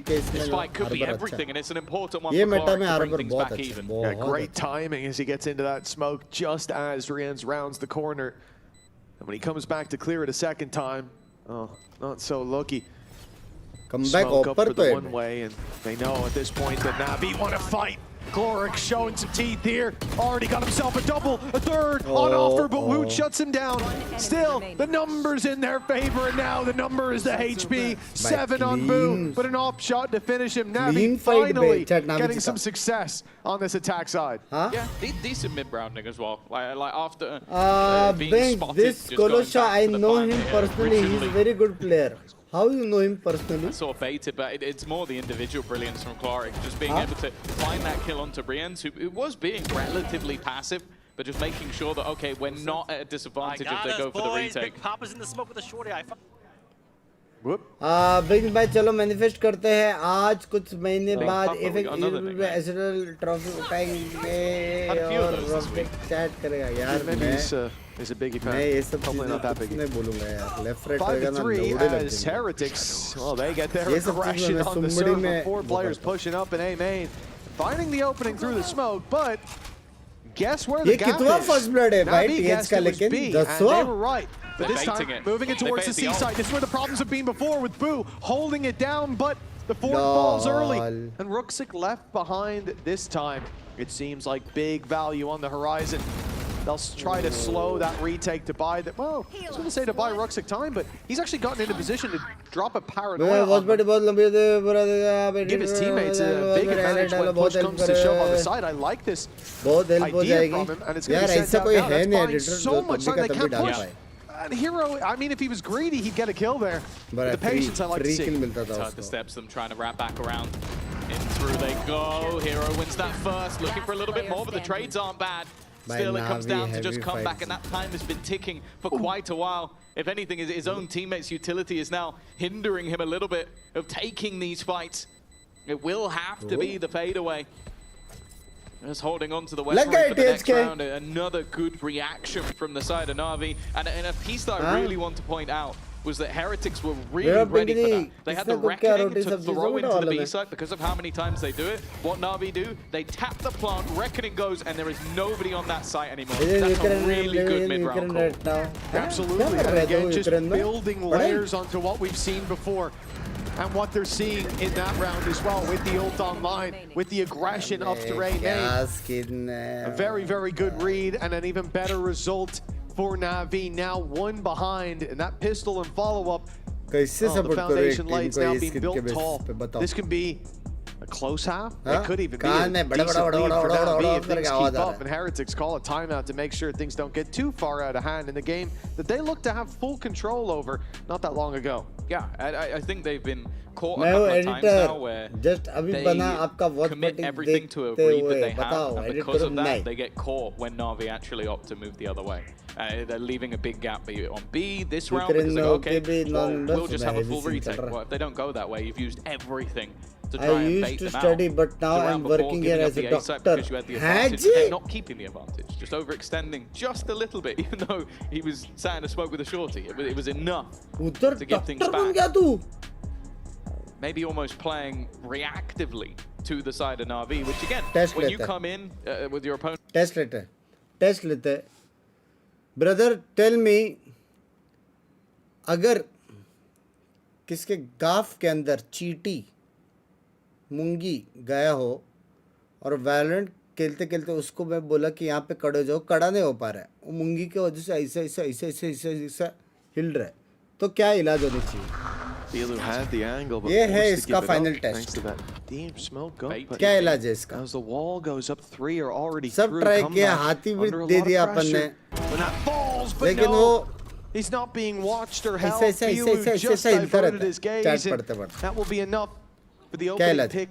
this fight could be everything, and it's an important one for Clark to bring things back even. Yeah, great timing as he gets into that smoke just as Riens rounds the corner. And when he comes back to clear it a second time, oh, not so lucky. Comeback smoke up offer for the to one way, and they know at this point that Navi want to fight. Gloric showing some teeth here. Already got himself a double, a third on offer, but Woot shuts him down. Still, the numbers in their favor, and now the number is the HP. 7 on Boo, but an off shot to finish him. Navi finally getting some success on this attack side. Huh? Yeah, decent mid-rounding as well. Like after being Binks, spotted, this Kolosha, I know him personally. He's a very good player. How you know him personally? Sort of baited, but it's more the individual brilliance from Gloric, just being able to find that kill onto Brienz, who was being relatively passive, but just making sure that, okay, we're not at a disadvantage if they go for the retake. Big Papa's in the smoke with a shorty. Big भाई चलो manifest करते हैं आज कुछ महीने बाद SL trophy उठाएंगे और रॉकेट चैट करेगा यार is a biggie fan. मैं ये सब Probably not that biggie. नहीं बोलूंगा यार left right 5-3 as Heretics. Well, they get their aggression on the serve with 4 players pushing up in A main, finding the opening through the smoke, but guess where the gap is? First blood है भाई TH का लेकिन 10वां they were right. But this time, moving it towards the C side. This is where the problems have been before with Boo holding it down, but the fort falls early. And Ruxic left behind this time. It seems like big value on the horizon. They'll try to slow that retake to buy that. Well, I was going to say to buy Ruxic time, but he's actually gotten into position to drop a paranoia. Give his teammates a big advantage when push comes to shove on the side. I like this idea from him, and it's going to be sent down. That's buying so much time they can't push. And Hero, I mean, if he was greedy, he'd get a kill there. But the patience I like to see. Inside the steps, them trying to wrap back around. In through they go. Hero wins that first, looking for a little bit more, but the trades aren't bad. Still, it comes down to just come back, and that time has been ticking for quite a while. If anything, his own teammates' utility is now hindering him a little bit of taking these fights. It will have to be the fadeaway. Just holding on to the West for the next round. Another good reaction from the side of Navi. And a piece that I really want to point out was that Heretics were really ready for that. They had the Reckoning to throw into the B side because of how many times they do it. What Navi do, they tap the plant, Reckoning goes, and there is nobody on that site anymore. That's a really good mid-round call. Absolutely. And again, just building layers onto what we've seen before. And what they're seeing in that round as well, with the ult online, with the aggression up to Ray Main. A very, very good read, and an even better result for Navi. Now 1 behind, and that pistol and follow-up. The foundation lights now being built tall. This can be a close half. It could even be a decent lead for Navi if things keep up, and Heretics call a timeout to make sure things don't get too far out of hand in the game that they look to have full control over not that long ago. Yeah, I think they've been caught a couple of times now where they commit everything to a read that they have, and because of that, they get caught when Navi actually opt to move the other way. They're leaving a big gap on B this round because they go, okay, well, we'll just have a full retake. Well, if they don't go that way, you've used everything to try and bait them out. I used to study, but now I'm working here as a doctor. Because you had the advantage, they're not keeping the advantage, just overextending just a little bit, even though he was sat in a smoke with a shorty. It was enough to get things back. Maybe almost playing reactively to the side of Navi, which again, when you come in with your opponent. Test lete. Brother, tell me, अगर किसके गाफ के अंदर चीटी मुंगी गया हो और Valorant खेलते खेलते उसको मैं बोला कि यहाँ पे खड़े जाओ, खड़ा नहीं हो पा रहा है, वो मुंगी की वजह से ऐसा हिल रहा है, तो क्या इलाज होनी चाहिए? ये है इसका फाइनल टेस्ट. क्या इलाज है इसका? सब ट्राई किया, हाथी भी दे दिया अपन ने, लेकिन वो He's not being watched or held. Just diverted his gaze. That will be enough for the opening pick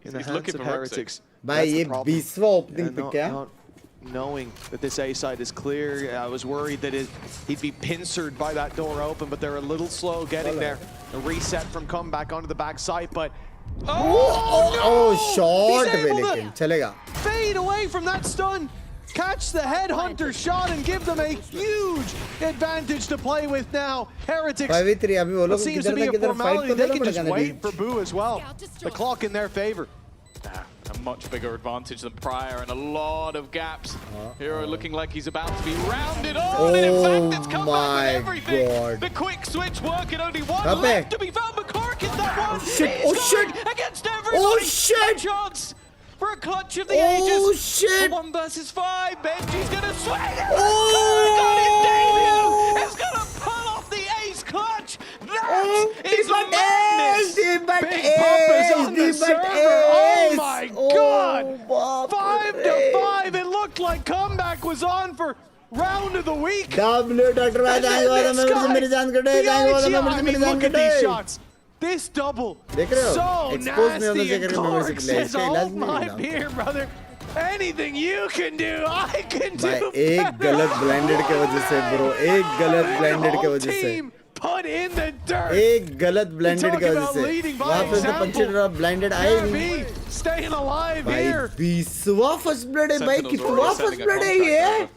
in the hands of Heretics. भाई ये 20वां ओपनिंग पिक क्या? Knowing that this A side is clear, I was worried that he'd be pincered by that door open, but they're a little slow getting there. A reset from comeback onto the back side, but short लेकिन चलेगा. Fade away from that stun. Catch the headhunter shot and give them a huge advantage to play with now. Heretics, it seems to be a formality. They can just wait for Boo as well. The clock in their favor. A much bigger advantage than prior and a lot of gaps. Hero looking like he's about to be rounded on, and in fact it's come back with everything. The quick switch working, only one left to be found, but Cork Is that one? Shit! He's Oh shit! going against everybody. Oh A shit! chance for a clutch of the Oh ages. shit! 1 versus 5. Benji's gonna swing it. Oh! Got his debut. It's gonna pull off the ace clutch. That is madness. Big Papa's on the server. Oh my god! 5 to 5. It looked like comeback was on for round of the week. W Dr. Bhai, thank you for the I mean, look at these shots. This double. So nasty. And Clark says, hold my beer, brother. Anything you can do, I can do. भाई एक गलत blended के वजह से bro, एक गलत blended के वजह से, put in the dirt. एक गलत ब्लेंडेड के वजह से, वहाँ पे तो पंचर ब्लेंडेड आए नहीं. Staying alive भाई here. 20वां फर्स्ट ब्लड है भाई, कितवा फर्स्ट ब्लड है ये?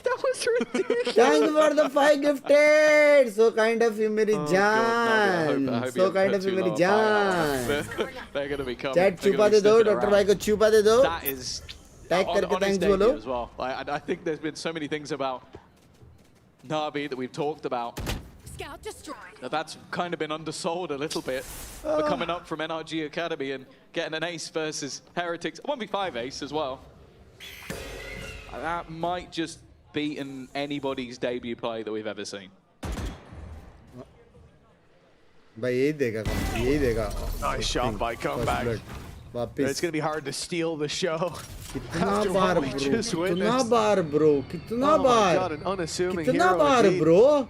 That was ridiculous. Thank you for the 5 gifted. So kind of you मेरी जान. So kind of you मेरी जान. They're gonna be coming. Chat छुपा दे दो, डॉक्टर भाई को छुपा दे दो. That is टैग करके thanks बोलो. as well. I think there's been so many things about Navi that we've talked about. That's kind of been undersold a little bit. But coming up from NRG Academy and getting an ace versus Heretics, 1v5 ace as well. That might just beaten anybody's debut play that we've ever seen. भाई यही देगा, यही देगा. Nice shot by comeback. It's going to be hard to steal the show. कितना बार bro, कितना बार bro, कितना Oh my bar, God, an unassuming कितना hero bar indeed. bro,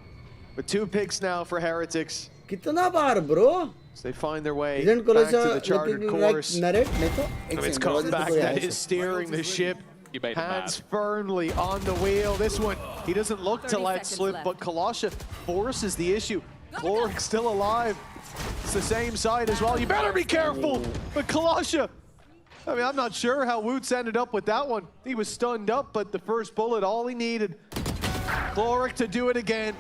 With 2 picks now for Heretics. कितना बार bro. So they find their way Isn't back to Kolosha the chartered looking like course. narrate? नहीं तो It's comeback that is steering the ship. You made him Hands mad. firmly on the wheel. This one, he doesn't look to let slip, but Kolosha forces the issue. Gloric's still alive. It's the same side as well. You better be careful. But Kolosha, I mean, I'm not sure how Woots ended up with that one. He was stunned up, but the first bullet, all he needed. Gloric to do it again.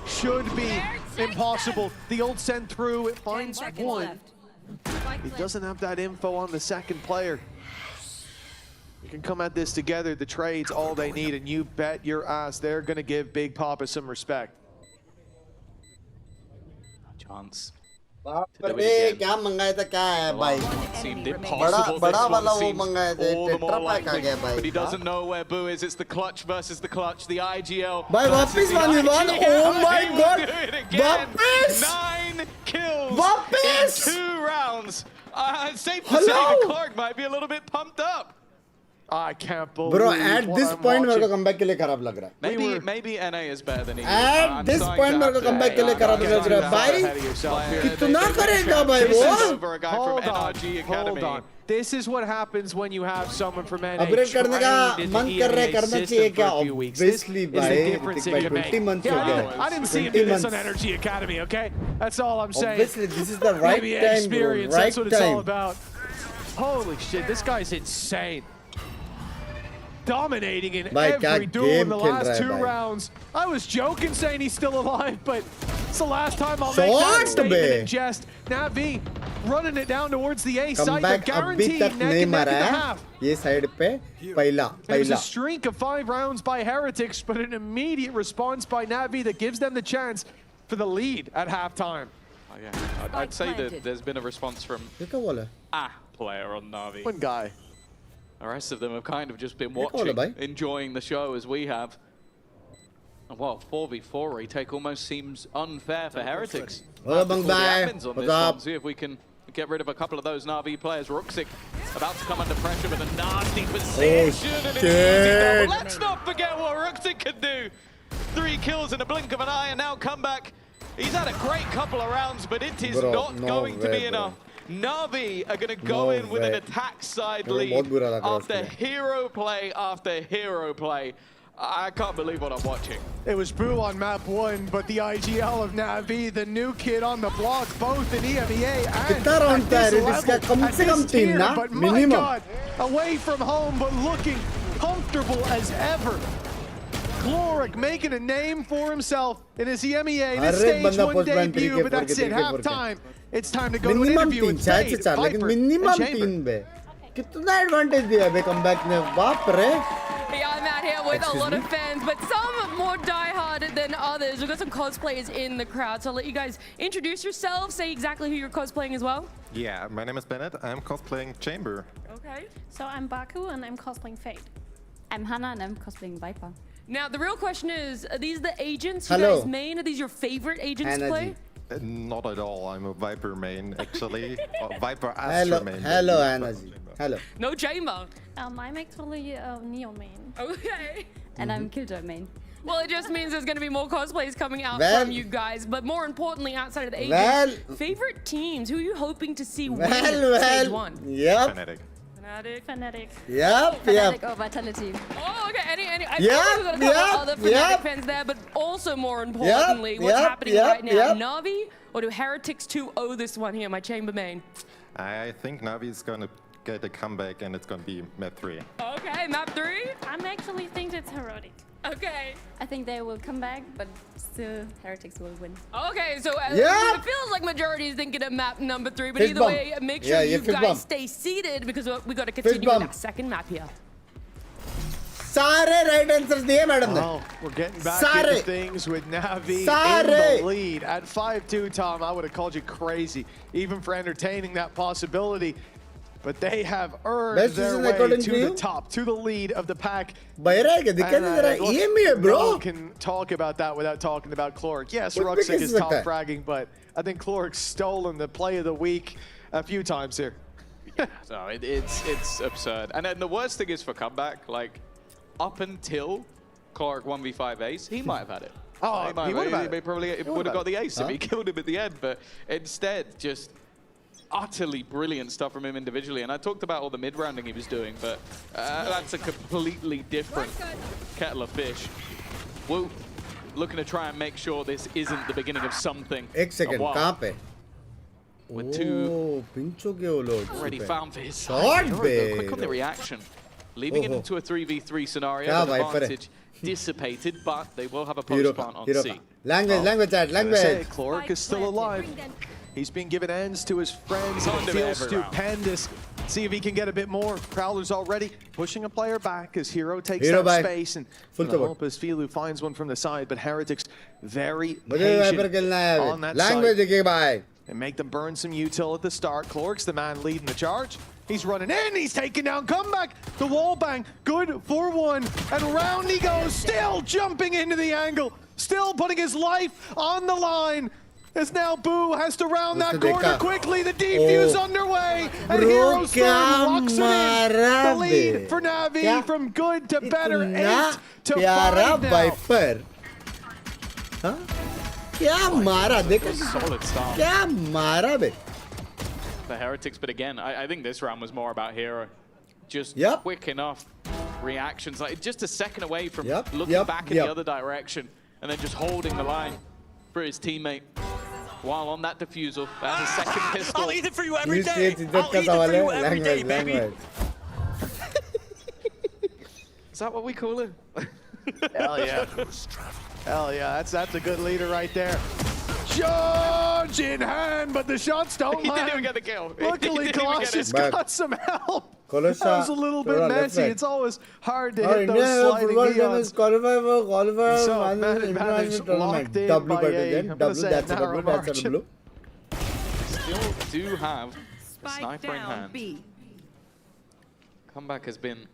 Should be impossible. The ult sent through, it finds one. He doesn't have that info on the second player. You can come at this together, the trades, all they need, and you bet your ass they're gonna give Big Papa some respect. Chance. अरे क्या मंगाया था, क्या है भाई? Seemed impossible. बड़ा वाला वो मंगाया था, all the more tetra pack आ likely. गया भाई. But he doesn't know where Boo is. It's the clutch versus the clutch, the IGL. भाई वापस 1v1. Oh my god. वापस. 9 kills वापस. in 2 rounds. Safe to say that Clark might be a little bit pumped up. I can't believe Bro, at what this I'm point मेरे को watching. comeback के लिए खराब लग रहा है. Maybe NA is better than he is. At this point मेरे को comeback के लिए खराब लग रहा है. भाई कितना करेगा भाई वो? Over a guy from NRG Academy. Hold on. This is what happens when you have someone from NA Upgrade करने का trained in the मन कर रहा है, EMEA करना system चाहिए क्या? for a few weeks. This Obviously is the भाई, difference भाई that you 20 make. months हो Yeah, गए. I didn't see him 20 do this on months. Energy Academy, okay? That's all I'm saying. Obviously this is the right EMEA time, bro. experience, Right that's what it's all time. about. Holy shit, this guy's insane. Dominating in Bhai, kya every duel in the game khel last raha hai, 2 bhai. rounds. I was joking saying he's still alive, but it's the last time I'll make Short, that statement bhai. in jest. NAVI running it down towards the A side, but Comeback अभी guaranteed तक neck नहीं and neck मारा in the है. half. ये side पे पहला It was a पहला. streak of 5 rounds by Heretics, but an immediate response by NAVI that gives them the chance for the lead at halftime. Oh, yeah. I'd say that there's been a response from ये क्या बोला? a player on Navi. One guy. The rest of them have kind of just been Call it, watching, bhai. enjoying the show as we have. And well, 4v4 retake almost seems unfair for Heretics. Hello, Before the Bang admins on What's this up? one, see if we can get rid of a couple of those Navi players. Ruxic about to come under pressure with a nasty position and an easy shit. double. Let's not forget what Ruxic can do. 3 kills in a blink of an eye and now come back. He's had a great couple of rounds, but it is Bro, not no going to way, be bro. enough. Navi are going to go No in with an way. attack side मेरे को lead बहुत बुरा लग रहा है after उसके लिए. hero play after hero play. I can't believe what I'm watching. It was Boo on map 1, but the IGL of NAVI, the new kid on the block, both in EMEA and कितना round at था this यार? इसका level, come at से कम this 3 tier, ना? but my Minimum. God, away from home, but looking comfortable as ever. Gloric making a name for himself in his EMEA. This अरे stage बंदा 1 post ban debut, 3K, but that's 4K, it, 3K, 4K. halftime. It's time to go to an minimum interview 3 with शायद से Fade, 4 लेकिन Viper, minimum and Chamber. 3 पे कितना advantage दिया बे comeback ने. बाप रे. Yeah, I'm out here with a lot of fans, but some more diehard crowd than others. We've got some cosplayers in the crowd, so I'll let you guys introduce yourselves, say exactly who you're cosplaying as well. Yeah, my name is Bennett. I'm cosplaying Chamber. Okay. So I'm Baku and I'm cosplaying Fade. I'm Hannah and I'm cosplaying Viper. Now, the real question is, are these the agents you guys main? Are these your favorite agents to play? Not at all. I'm a Viper main, actually. Viper Astra main. Hello, Energy. Hello. No Chamber. I'm actually Neon main. Okay. And I'm Killjoy main. Well, it just means there's going to be more cosplays coming out from you guys. But more importantly, outside of the agents, favorite teams, who are you hoping to see win stage 1? Yep. Fnatic. Fnatic. Yep. Fnatic or Vitality. Oh, okay. I think we're going to cover other Fnatic fans there, but also more importantly, what's happening right now? Navi, or do Heretics 2 owe this one here, my Chamber main? I think Navi is going to get a comeback, and it's going to be map 3. Okay, map 3? I actually think it's Heroic. Okay. I think they will come back, but still Heretics will win. Okay, so it feels like majority is thinking of map number 3, but either way, make sure you guys stay seated because we got to continue with that second map here. Sare right answers diye madam ne. Oh, we're getting back into things with Navi in the lead. At 5-2, Tom, I would have called you crazy, even for entertaining that possibility. But they have earned their way to the top, to the lead of the pack. EMEA, bro. No one can talk about that without talking about Cloric. Yes, Ruxic is top fragging, but I think Cloric's stolen the play of the week a few times here. So it's absurd. And then the worst thing is for comeback, like up until Cloric 1v5 ace, he might have had it. Oh, he would have got the ace if he killed him at the end, but instead just utterly brilliant stuff from him individually. And I talked about all the mid-rounding he was doing, but that's a completely different kettle of fish. Woo, looking to try and make sure this isn't the beginning of something. Ek second, kahan pe? With two already found for his side. Quick on the reaction. Leaving it into a 3v3 scenario, the advantage dissipated, but they will have a post plant on C. Language. Cloric is still alive. He's been given ends to his friends, and it feels stupendous. See if he can get a bit more. Prowler's already pushing a player back as Hero takes that space, and the hope is Filu finds one from the side, but Heretics very patient on that side. And make them burn some util at the start. Cloric's the man leading the charge. He's running in, he's taking down comeback. The wall bang, good for one. And round he goes, still jumping into the angle. Still putting his life on the line. As now Boo has to round that corner quickly. The defuse underway. And Hero's locks it in. The lead for Navi from good to better. 8 to 5 now. Viper. Huh? Kya mara, dekho. Solid start. Kya mara be. The Heretics, but again, I think this round was more about Hero. Just quick enough reactions, like just a second away from looking back in the other direction and then just holding the line for his teammate. While on that defusal, that's a second pistol. I'll eat it for you every day. I'll eat it for you every day, baby. Is that what we call it? Hell yeah. Hell yeah, that's a good leader right there. Charge in hand, but the shots don't land. He didn't even get the kill. Luckily, Colossus got some help. That was a little bit messy. It's always hard to hit those sliding neons. So, managed locked in by a narrow margin. Still do have a sniper in hand. Comeback has been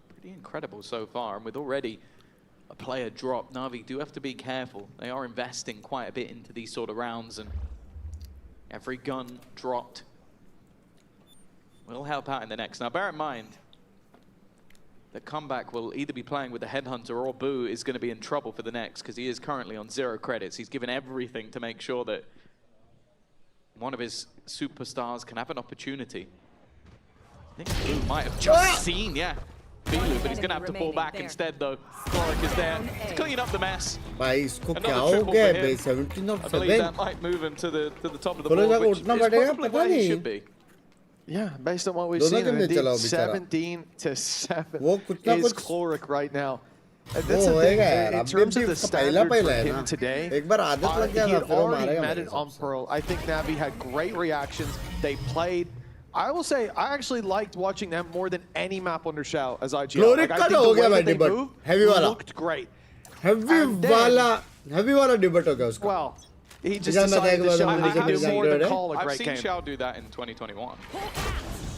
pretty incredible so far, and with already a player drop, Navi do have to be careful. They are investing quite a bit into these sort of rounds, and every gun dropped will help out in the next. Now, bear in mind that Comeback will either be playing with the Headhunter or Boo is going to be in trouble for the next because he is currently on 0 credits. He's given everything to make sure that one of his superstars can have an opportunity. I think Boo might have just seen, Filu, but he's going to have to fall back instead, though. Cloric is there to clean up the mess. Another triple for him. I believe that might move him to the top of the board, which is probably where he should be. Yeah, based on what we've seen, indeed, 17-7 is Cloric right now. That's the thing, in terms of the standard for him today, he had already met it on Pearl. I think Navi had great reactions. They played. I will say, I actually liked watching them more than any map under Shao as IGL. Like, I think the way that they moved looked great. heavy वाला debate हो गया उसका. Well, he just decided to show he can do more than call a I've great seen game. Xiao do that in 2021.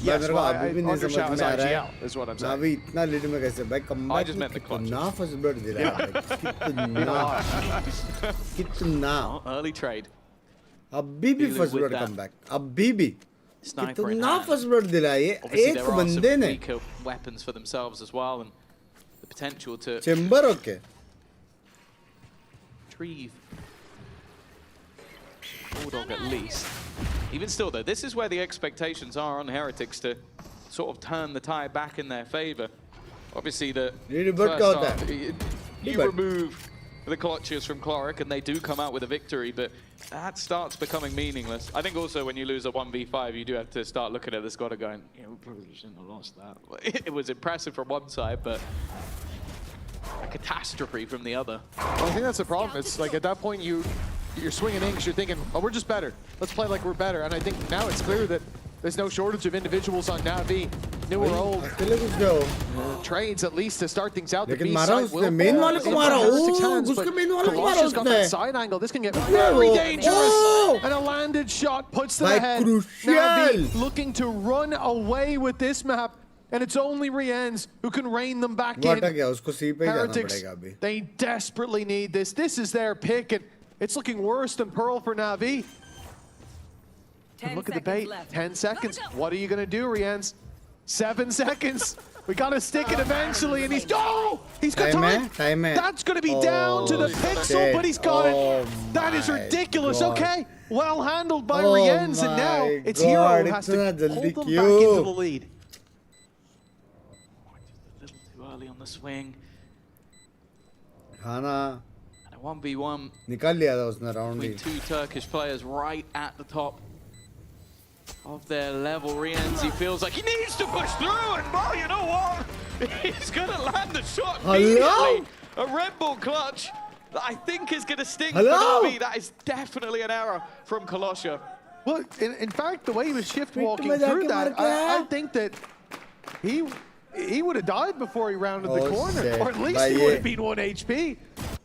Yes, मेरे को well, अभी भी नहीं समझ Undershot में is आ रहा IGL, है. is what I'm saying. नावी इतना लीड में कैसे भाई comeback just meant the clutches. कितना first blood दे रहा है कितना Early trade. अभी भी Dealing first with blood that. comeback अभी भी Sniper in कितना hand. first blood दिला ये Obviously, एक there are some बंदे ने weaker weapons for themselves as well, and the potential to chamber okay retrieve Bulldog at least. Even still, though, this is where the expectations are on Heretics to sort of turn the tide back in their favor. Obviously, the first half, you remove the clutches from Cloric, and they do come out with a victory, but that starts becoming meaningless. I think also when you lose a 1v5, you do have to start looking at the squad and going, yeah, we probably shouldn't have lost that. It was impressive from one side, but a catastrophe from the other. Well, I think that's the problem. It's like at that point you're swinging in because you're thinking, oh, we're just better. Let's play like we're better. And I think now it's clear that there's no shortage of individuals on NAVI, new or old. Trades at least to start things out. The B side will Colossus got that side angle. This can get very dangerous. And a landed shot puts them ahead. NAVI looking to run away with this map. And it's only Rienz who can rein them back in. Heretics, they desperately need this. This is their pick, and it's looking worse than Pearl for NAVI. And look at the bait. 10 seconds. What are you going to do, Rienz? 7 seconds. We got to stick it eventually, and he's got time. That's going to be down to the pixel, but he's got it. That is ridiculous. Okay, well handled by Rienz, and now it's Hero who has to hold them back into the lead. Early on the swing. Hana. And a 1v1 निकाल लिया था उसने round between two Turkish players right at the top of their level. Rienz, he feels like he needs to push through, and well, you know what? He's gonna land the shot immediately. A Red Bull clutch that I think is gonna sting for NAVI. That is definitely an error from Kolosha. Well, in fact, the way he was shift walking through that, I think that he would have died before he rounded the corner, or at least he would have been 1 HP.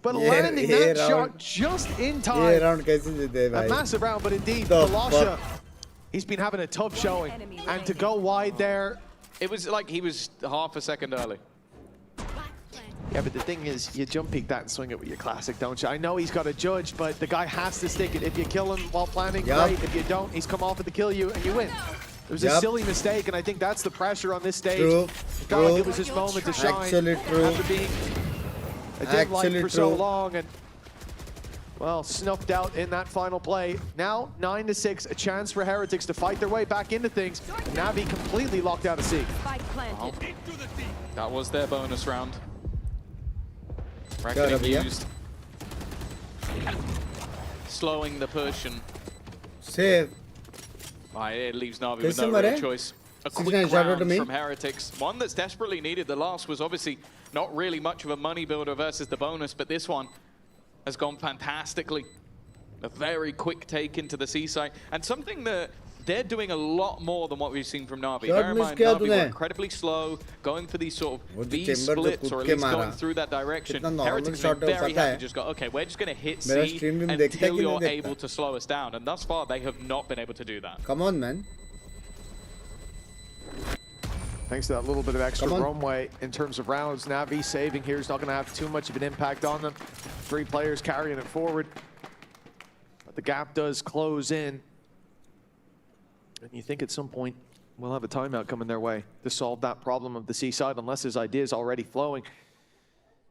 But landing that shot just in time, a massive round, but indeed, Kolosha, he's been having a tough showing, and to go wide there, it was like he was half a second early. Yeah, but the thing is, you jump peek that and swing it with your classic, don't you? I know he's got a judge, but the guy has to stick it. If you kill him while planning, great. If you don't, he's come off it to kill you, and you win. It was a silly mistake, and I think that's the pressure on this stage. It felt like it was his moment to shine after being a dim light for so long, and well, snuffed out in that final play. Now 9-6, a chance for Heretics to fight their way back into things. NAVI completely locked out of C. Well, that was their bonus round. Reckoning used. Slowing the push and save. It leaves NAVI with no real choice. A quick round from Heretics. One that's desperately needed. The last was obviously not really much of a money builder versus the bonus, but this one has gone fantastically. A very quick take into the C site. And something that they're doing a lot more than what we've seen from NAVI. Bear in mind, NAVI were incredibly slow, going for these sort of B splits, or at least going through that direction. Heretics have been very happy to just go, okay, we're just going to hit C until you're able to slow us down. And thus far, they have not been able to do that. Come on, man. Thanks to that little bit of extra runway in terms of rounds, NAVI saving here is not going to have too much of an impact on them. 3 players carrying it forward. But the gap does close in. And you think at some point we'll have a timeout coming their way to solve that problem of the C side, unless his ideas already flowing.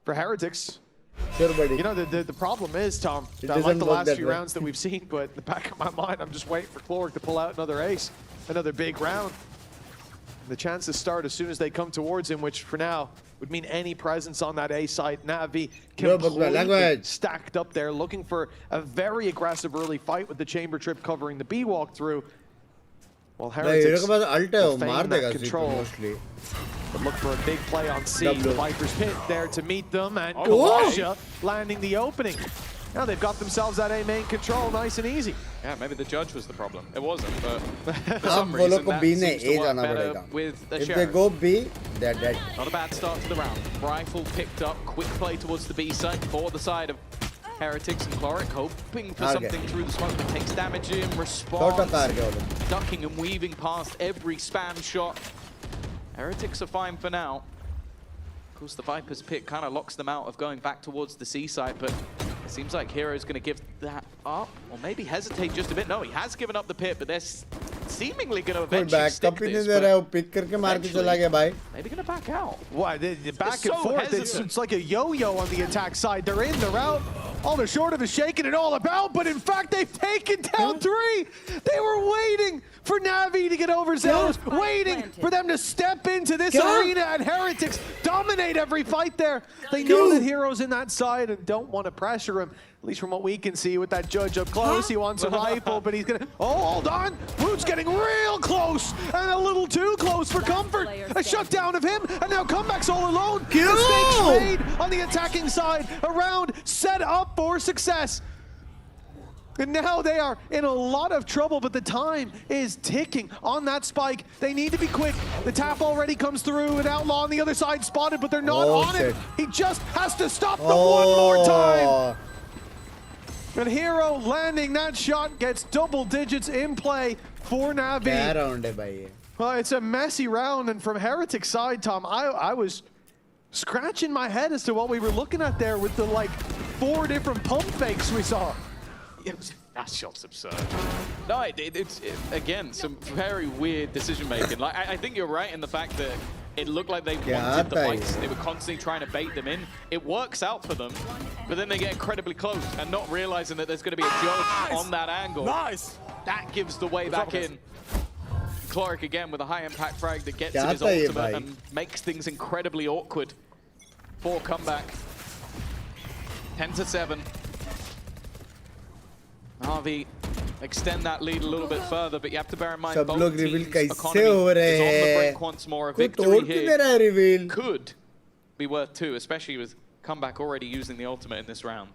For Heretics, you know, the problem is, Tom, I like the last few rounds that we've seen, but in the back of my mind, I'm just waiting for Cloric to pull out another ace, another big round. And the chances start as soon as they come towards him, which for now would mean any presence on that A side. NAVI completely stacked up there, looking for a very aggressive early fight with the chamber trip covering the B walkthrough. Well, Heretics will feign that control, but look for a big play on C. The Viper's Pit there to meet them, and Kolosha landing the opening. Now they've got themselves that A main control nice and easy. Yeah, maybe the judge was the problem. It wasn't, but for some reason that seems to work better with the If they go B, they're dead. Not a bad start to the round. Rifle picked up, quick play towards the B side for the side of Heretics and Chloric, hoping for something through the smoke that takes damage in, responds, ducking and weaving past every spam shot. Heretics are fine for now. Of course, the Viper's pick kind of locks them out of going back towards the C side, but it seems like Hero's going to give that up, or maybe hesitate just a bit. No, he has given up the pit, but they're seemingly going to eventually stick this. Maybe going to back out. Why? Back and forth. It's like a yo-yo on the attack side. They're in, they're out. All they're short of is shaking it all about, but in fact, they've taken down 3. They were waiting for Navi to get overzealous, waiting for them to step into this arena, and Heretics dominate every fight there. They know that Hero's in that side and don't want to pressure him, at least from what we can see with that judge up close. He wants a rifle, but he's gonna, hold on. Boot's getting real close and a little too close for comfort. A shutdown of him, and now Comeback's all alone. Mistakes made on the attacking side. A round set up for success. And now they are in a lot of trouble, but the time is ticking on that spike. They need to be quick. The tap already comes through, an Outlaw on the other side spotted, but they're not on it. He just has to stop them one more time. And Hero landing that shot gets double digits in play for Navi. Well, it's a messy round, and from Heretic's side, Tom, I was scratching my head as to what we were looking at there with the 4 different pump fakes we saw. That shot's absurd. No, it's again, some very weird decision making. I think you're right in the fact that it looked like they wanted the fights. They were constantly trying to bait them in. It works out for them, but then they get incredibly close and not realizing that there's going to be a judge on that angle. That gives the way back in. Chloric again with a high impact frag that gets in his ultimate and makes things incredibly awkward for Comeback. 10-7. Navi extend that lead a little bit further, but you have to bear in mind both teams' economy is on the brink once more. A victory here could be worth 2, especially with Comeback already using the ultimate in this round.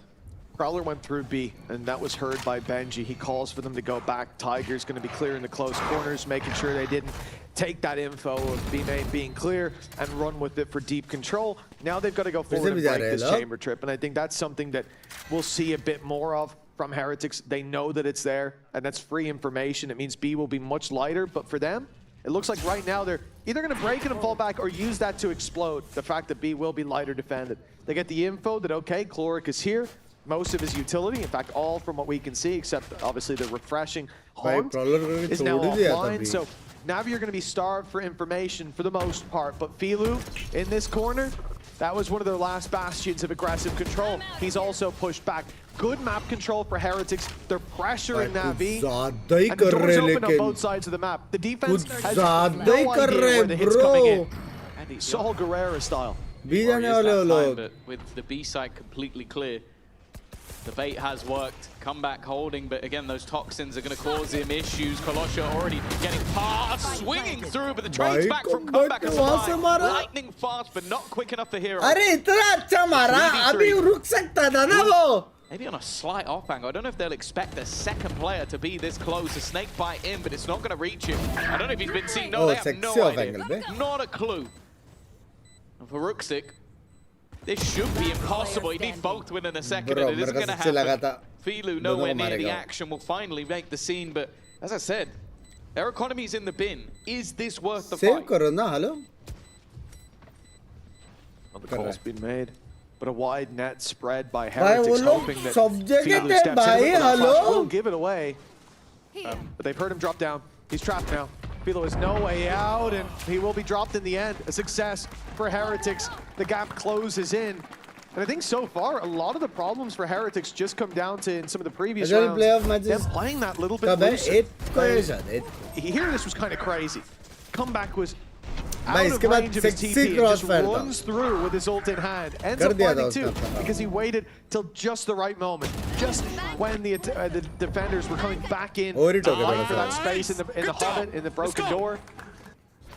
Prowler went through B, and that was heard by Benji. He calls for them to go back. Tiger's going to be clearing the close corners, making sure they didn't take that info of B main being clear and run with it for deep control. Now they've got to go forward and break this chamber trip, and I think that's something that we'll see a bit more of from Heretics. They know that it's there, and that's free information. It means B will be much lighter, but for them, it looks like right now they're either going to break it and fall back or use that to explode. The fact that B will be lighter defended. They get the info that, okay, Chloric is here. Most of his utility, in fact, all from what we can see, except obviously the refreshing Haunt is now offline. So Navi are going to be starved for information for the most part, but Filu in this corner, that was one of their last bastions of aggressive control. He's also pushed back. Good map control for Heretics. They're pressuring Navi. And the doors open on both sides of the map. The defense has no idea where the hit's coming in. And Saul Guerrera style. But with the B side completely clear, the bait has worked. Comeback holding, but again, those toxins are going to cause him issues. Kolosha already getting past, swinging through, but the trades back from Comeback as well. Lightning fast, but not quick enough for Hero. Maybe on a slight off angle. I don't know if they'll expect a second player to be this close. A snake bite in, but it's not going to reach him. I don't know if he's been seen. No, they have no idea. Not a clue. And for Ruxic, this should be impossible. He needs both win in a second, and it isn't going to happen. Filu nowhere near the action will finally make the scene, but as I said, their economy's in the bin. Is this worth the fight? Another call's been made, but a wide net spread by Heretics, hoping that Filu steps in. Will give it away, but they've heard him drop down. He's trapped now. Filu has no way out, and he will be dropped in the end. A success for Heretics. The gap closes in. And I think so far, a lot of the problems for Heretics just come down to in some of the previous rounds. Them playing that little bit looser. Here, this was kind of crazy. Comeback was out of range of his TP and just runs through with his ult in hand. Ends up finding 2 because he waited till just the right moment. Just when the defenders were coming back in for that space in the Hobbit, in the broken door.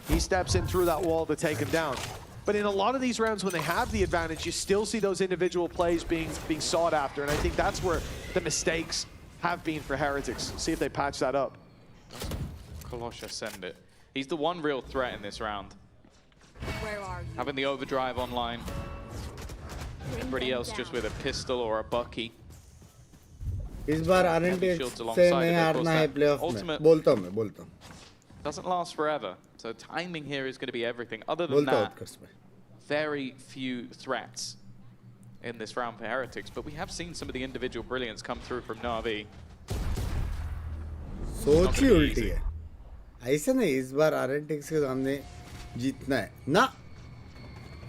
He steps in through that wall to take him down. But in a lot of these rounds, when they have the advantage, you still see those individual plays being sought after. And I think that's where the mistakes have been for Heretics. See if they patch that up. Kolosha send it. He's the one real threat in this round. Where are you? Having the overdrive online. Everybody else just with a pistol or a bucky. इस बार RNTX से नहीं हारना है playoff में बोलता हूँ मैं Doesn't last forever, so timing here is going to be everything. Other than that, very few threats in this round for Heretics, but we have seen some of the individual brilliance come through from NAVI. सोच ही उल्टी है ऐसा नहीं इस बार RNTX के सामने जीतना है ना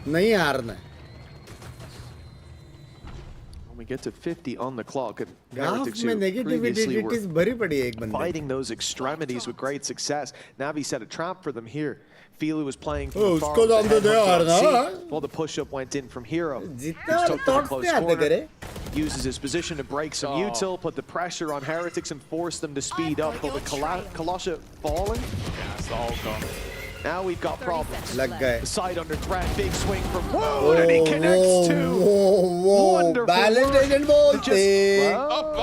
नहीं हारना है When we get to 50 on the clock, and Heretics who previously were fighting those extremities with great success. Navi set a trap for them here. Filu was playing from far while the push-up went in from Hero. Took them close corner, uses his position to break some util, put the pressure on Heretics and force them to speed up. But with Kolosha falling, it's all gone. Now we've got problems. The side under threat, big swing from and he connects to wonderful balance isn't bolte.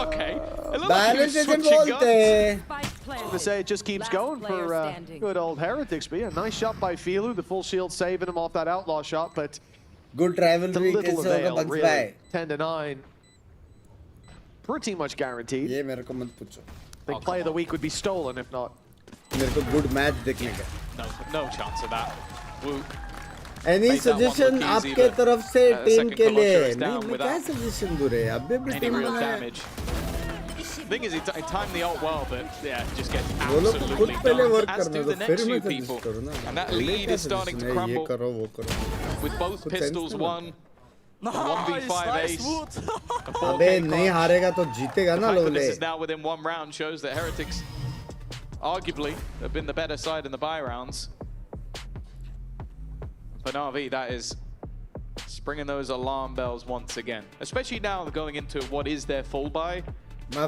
Okay. Balance isn't bolte. To say it just keeps going for good old Heretics. But yeah, nice shot by Filu. The full shield saving him off that outlaw shot, but good rivalry. Little avail, really. 10-9. Pretty much guaranteed. ये मेरे को मत पूछो. I think play of the week would be stolen if not. मेरे को good match देखने का. No chance of that. Woo. Any suggestion आपके तरफ से टीम के लिए? नहीं मैं क्या suggestion दूँ रे? अबे भी टीम बनाए. Thing is, he timed the ult well, but yeah, just gets absolutely done. As do the next few people, and that lead is starting to crumble. With both pistols, one 1v5 ace. अबे नहीं हारेगा तो जीतेगा ना लोले. This is now within one round shows that Heretics arguably have been the better side in the buy rounds. For NAVI, that is springing those alarm bells once again, especially now going into what is their full buy.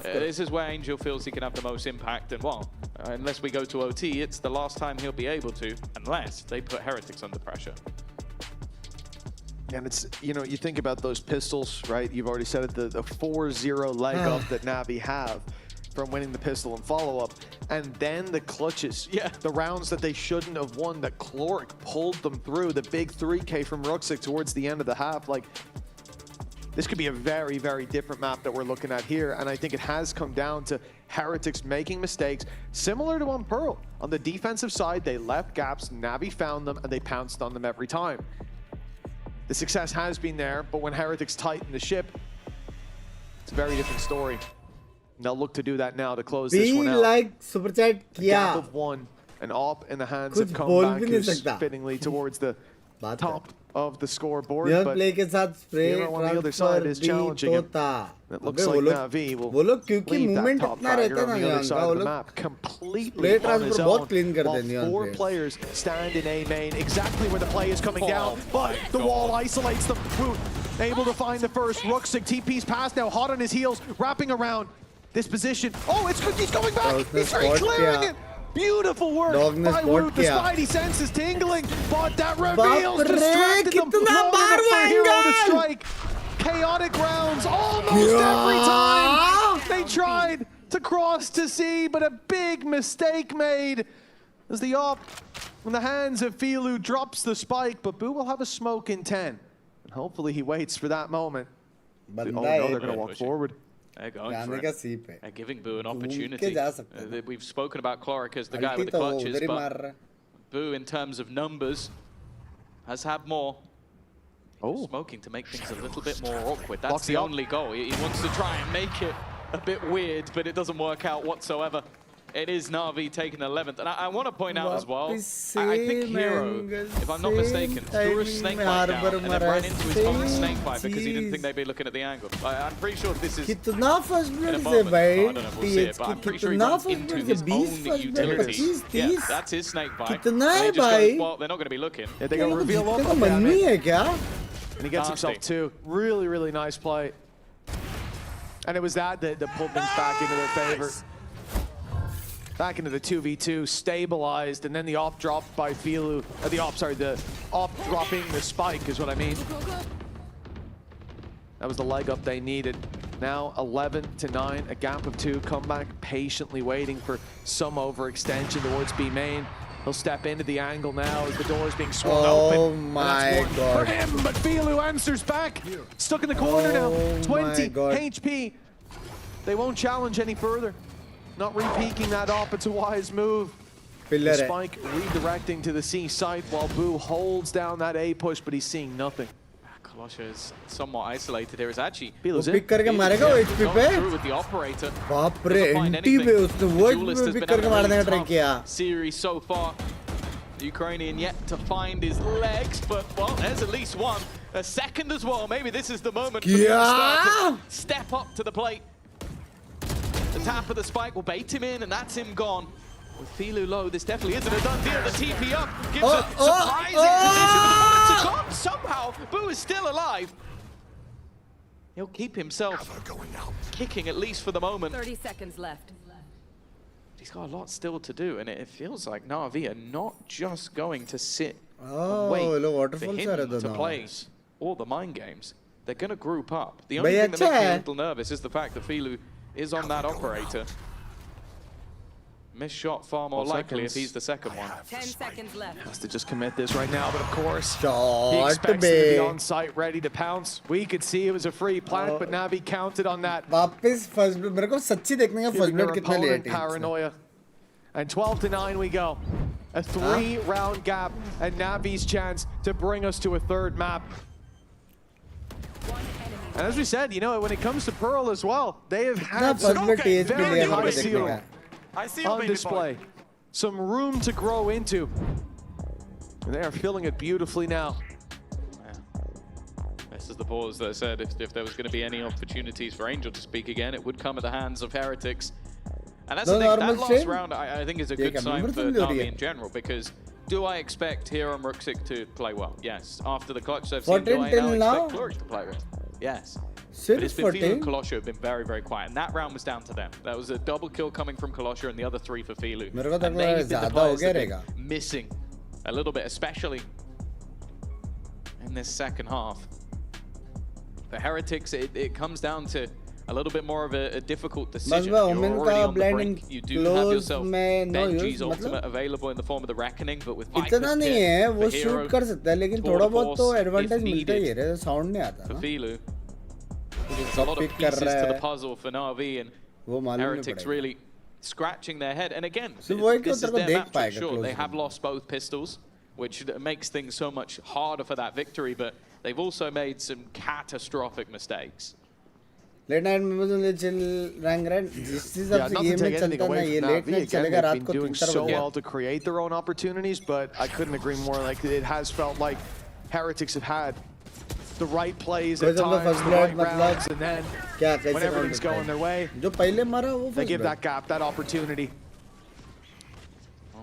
This is where Angel feels he can have the most impact, and well, unless we go to OT, it's the last time he'll be able to, unless they put Heretics under pressure. And it's, you know, you think about those pistols, right? You've already said it, the 4-0 leg up that Navi have from winning the pistol and follow-up, and then the clutches, the rounds that they shouldn't have won, that Cloric pulled them through, the big 3K from Ruxic towards the end of the half. Like, this could be a very, very different map that we're looking at here, and I think it has come down to Heretics making mistakes, similar to on Pearl. On the defensive side, they left gaps, Navi found them, and they pounced on them every time. The success has been there, but when Heretics tighten the ship, it's a very different story. And they'll look to do that now to close this one out. Like super chat kiya. Gap of one, and op in the hands of Comeback, who's fittingly towards the top of the scoreboard. But play के साथ spray on the other side is challenging him. It looks like Navi will leave that top fragger on the other side of the map completely on his own, while 4 players stand in A main, exactly where the play is coming down, but the wall isolates them. Boot able to find the first. Ruxic TP's pass now, hot on his heels, wrapping around this position. Oh, he's going back! He's clearing it! Beautiful work by Woot. The Spidey sense is tingling, but that reveals distracted them long enough for Hero to strike. Chaotic rounds almost every time. They tried to cross to C, but a big mistake made as the op in the hands of Filu drops the spike, but Boo will have a smoke in 10. And hopefully he waits for that moment. Oh no, they're going to walk forward. They're going for it. They're giving Boo an opportunity. We've spoken about Cloric as the guy with the clutches, but Boo, in terms of numbers, has had more. Smoking to make things a little bit more awkward. That's the only goal. He wants to try and make it a bit weird, but it doesn't work out whatsoever. It is Navi taking 11th. And I want to point out as well, I think Hero, if I'm not mistaken, threw a snake bite down and then ran into his own snake bite because he didn't think they'd be looking at the angle. I'm pretty sure this is in a moment. I don't know if we'll see it, but I'm pretty sure he runs into his own utility. Yeah, that's his snake bite. And he just goes, well, they're not going to be looking. Yeah, they're going to reveal all of that. And he gets himself 2. Really, really nice play. And it was that pulled things back into their favor. back into the 2v2, stabilized, and then the op dropped by Filu. The op dropping the spike is what I mean. That was the leg up they needed. Now 11-9, a gap of 2. Comeback patiently waiting for some overextension towards B main. He'll step into the angle now as the door is being swung open. Oh my god. For him, but Filu answers back. Stuck in the corner now. 20 HP. They won't challenge any further. Not re-peeking that op, it's a wise move. The spike redirecting to the C site while Boo holds down that A push, but he's seeing nothing. Kolosha is somewhat isolated here. Is actually pick करके मारेगा वो HP पे. with the operator. बाप रे, NT पे उसने वो pick करके मारने का try किया. Series so far. The Ukrainian yet to find his legs, but well, there's at least one. A second as well. Maybe this is the moment for him to start to step up to the plate. The tap of the spike will bait him in, and that's him gone. With Filu low, this definitely isn't a done deal. The TP up gives a surprising position, but the bullets are gone somehow. Boo is still alive. He'll keep himself kicking at least for the moment. 30 seconds left. He's got a lot still to do, and it feels like Navi are not just going to sit and Oh, wait look, for waterfalls him to are play all the mind games. They're going to group up. The only thing that makes me a little nervous is the fact that Filu is on that operator. Missed shot far more likely if he's the second one. 10 seconds left. Has to just commit this right now, but of course, Shot he expects him to be on site, ready to pounce. We could see it was a free plant, but Navi counted on that. वापस first blood मेरे को सच्ची देखने का first blood कितना late है. Paranoia. And 12-9 we go. A 3-round gap, and Navi's chance to bring us to a third map. And as we said, you know, when it comes to Pearl as well, they have had some very high ceiling on display. Some room to grow into. And they are filling it beautifully now. This is the pause that I said if there was going to be any opportunities for Angel to speak again, it would come at the hands of Heretics. And that's the thing, that last round I think is a good sign for Navi in general, because do I expect Hero and Ruxic to play well? Yes. After the clutch I've seen, do I now expect Gloric to play well? Yes. But it's been Filu and Kolosha have been very, very quiet. And that round was down to them. That was a double kill coming from Kolosha and the other 3 for Filu. And they've been the players that have been missing a little bit, especially in this second half. For Heretics, it comes down to a little bit more of a difficult decision. You're already on the brink. You do have yourself Benji's ultimate available in the form of the Reckoning, but with Viper's इतना नहीं है, वो for Hero, shoot कर सकता है, लेकिन थोड़ा बहुत तो advantage मिलता ही है, sound नहीं आता for ना. Filu. There's a lot of pieces to the puzzle for Navi, and Heretics really scratching their head. And again, this is their map for sure. They have lost both pistols, which makes things so much harder for that victory, but they've also made some catastrophic mistakes. Late night में मुझे chill rank rank जिस हिसाब से ये में चलता ना ये late night चलेगा रात को 3 बजे. So well to create their own opportunities, but I couldn't agree more. Like it has felt like Heretics have had the right plays at times, the right rounds, and then when everything's going their way, they give that gap, that opportunity.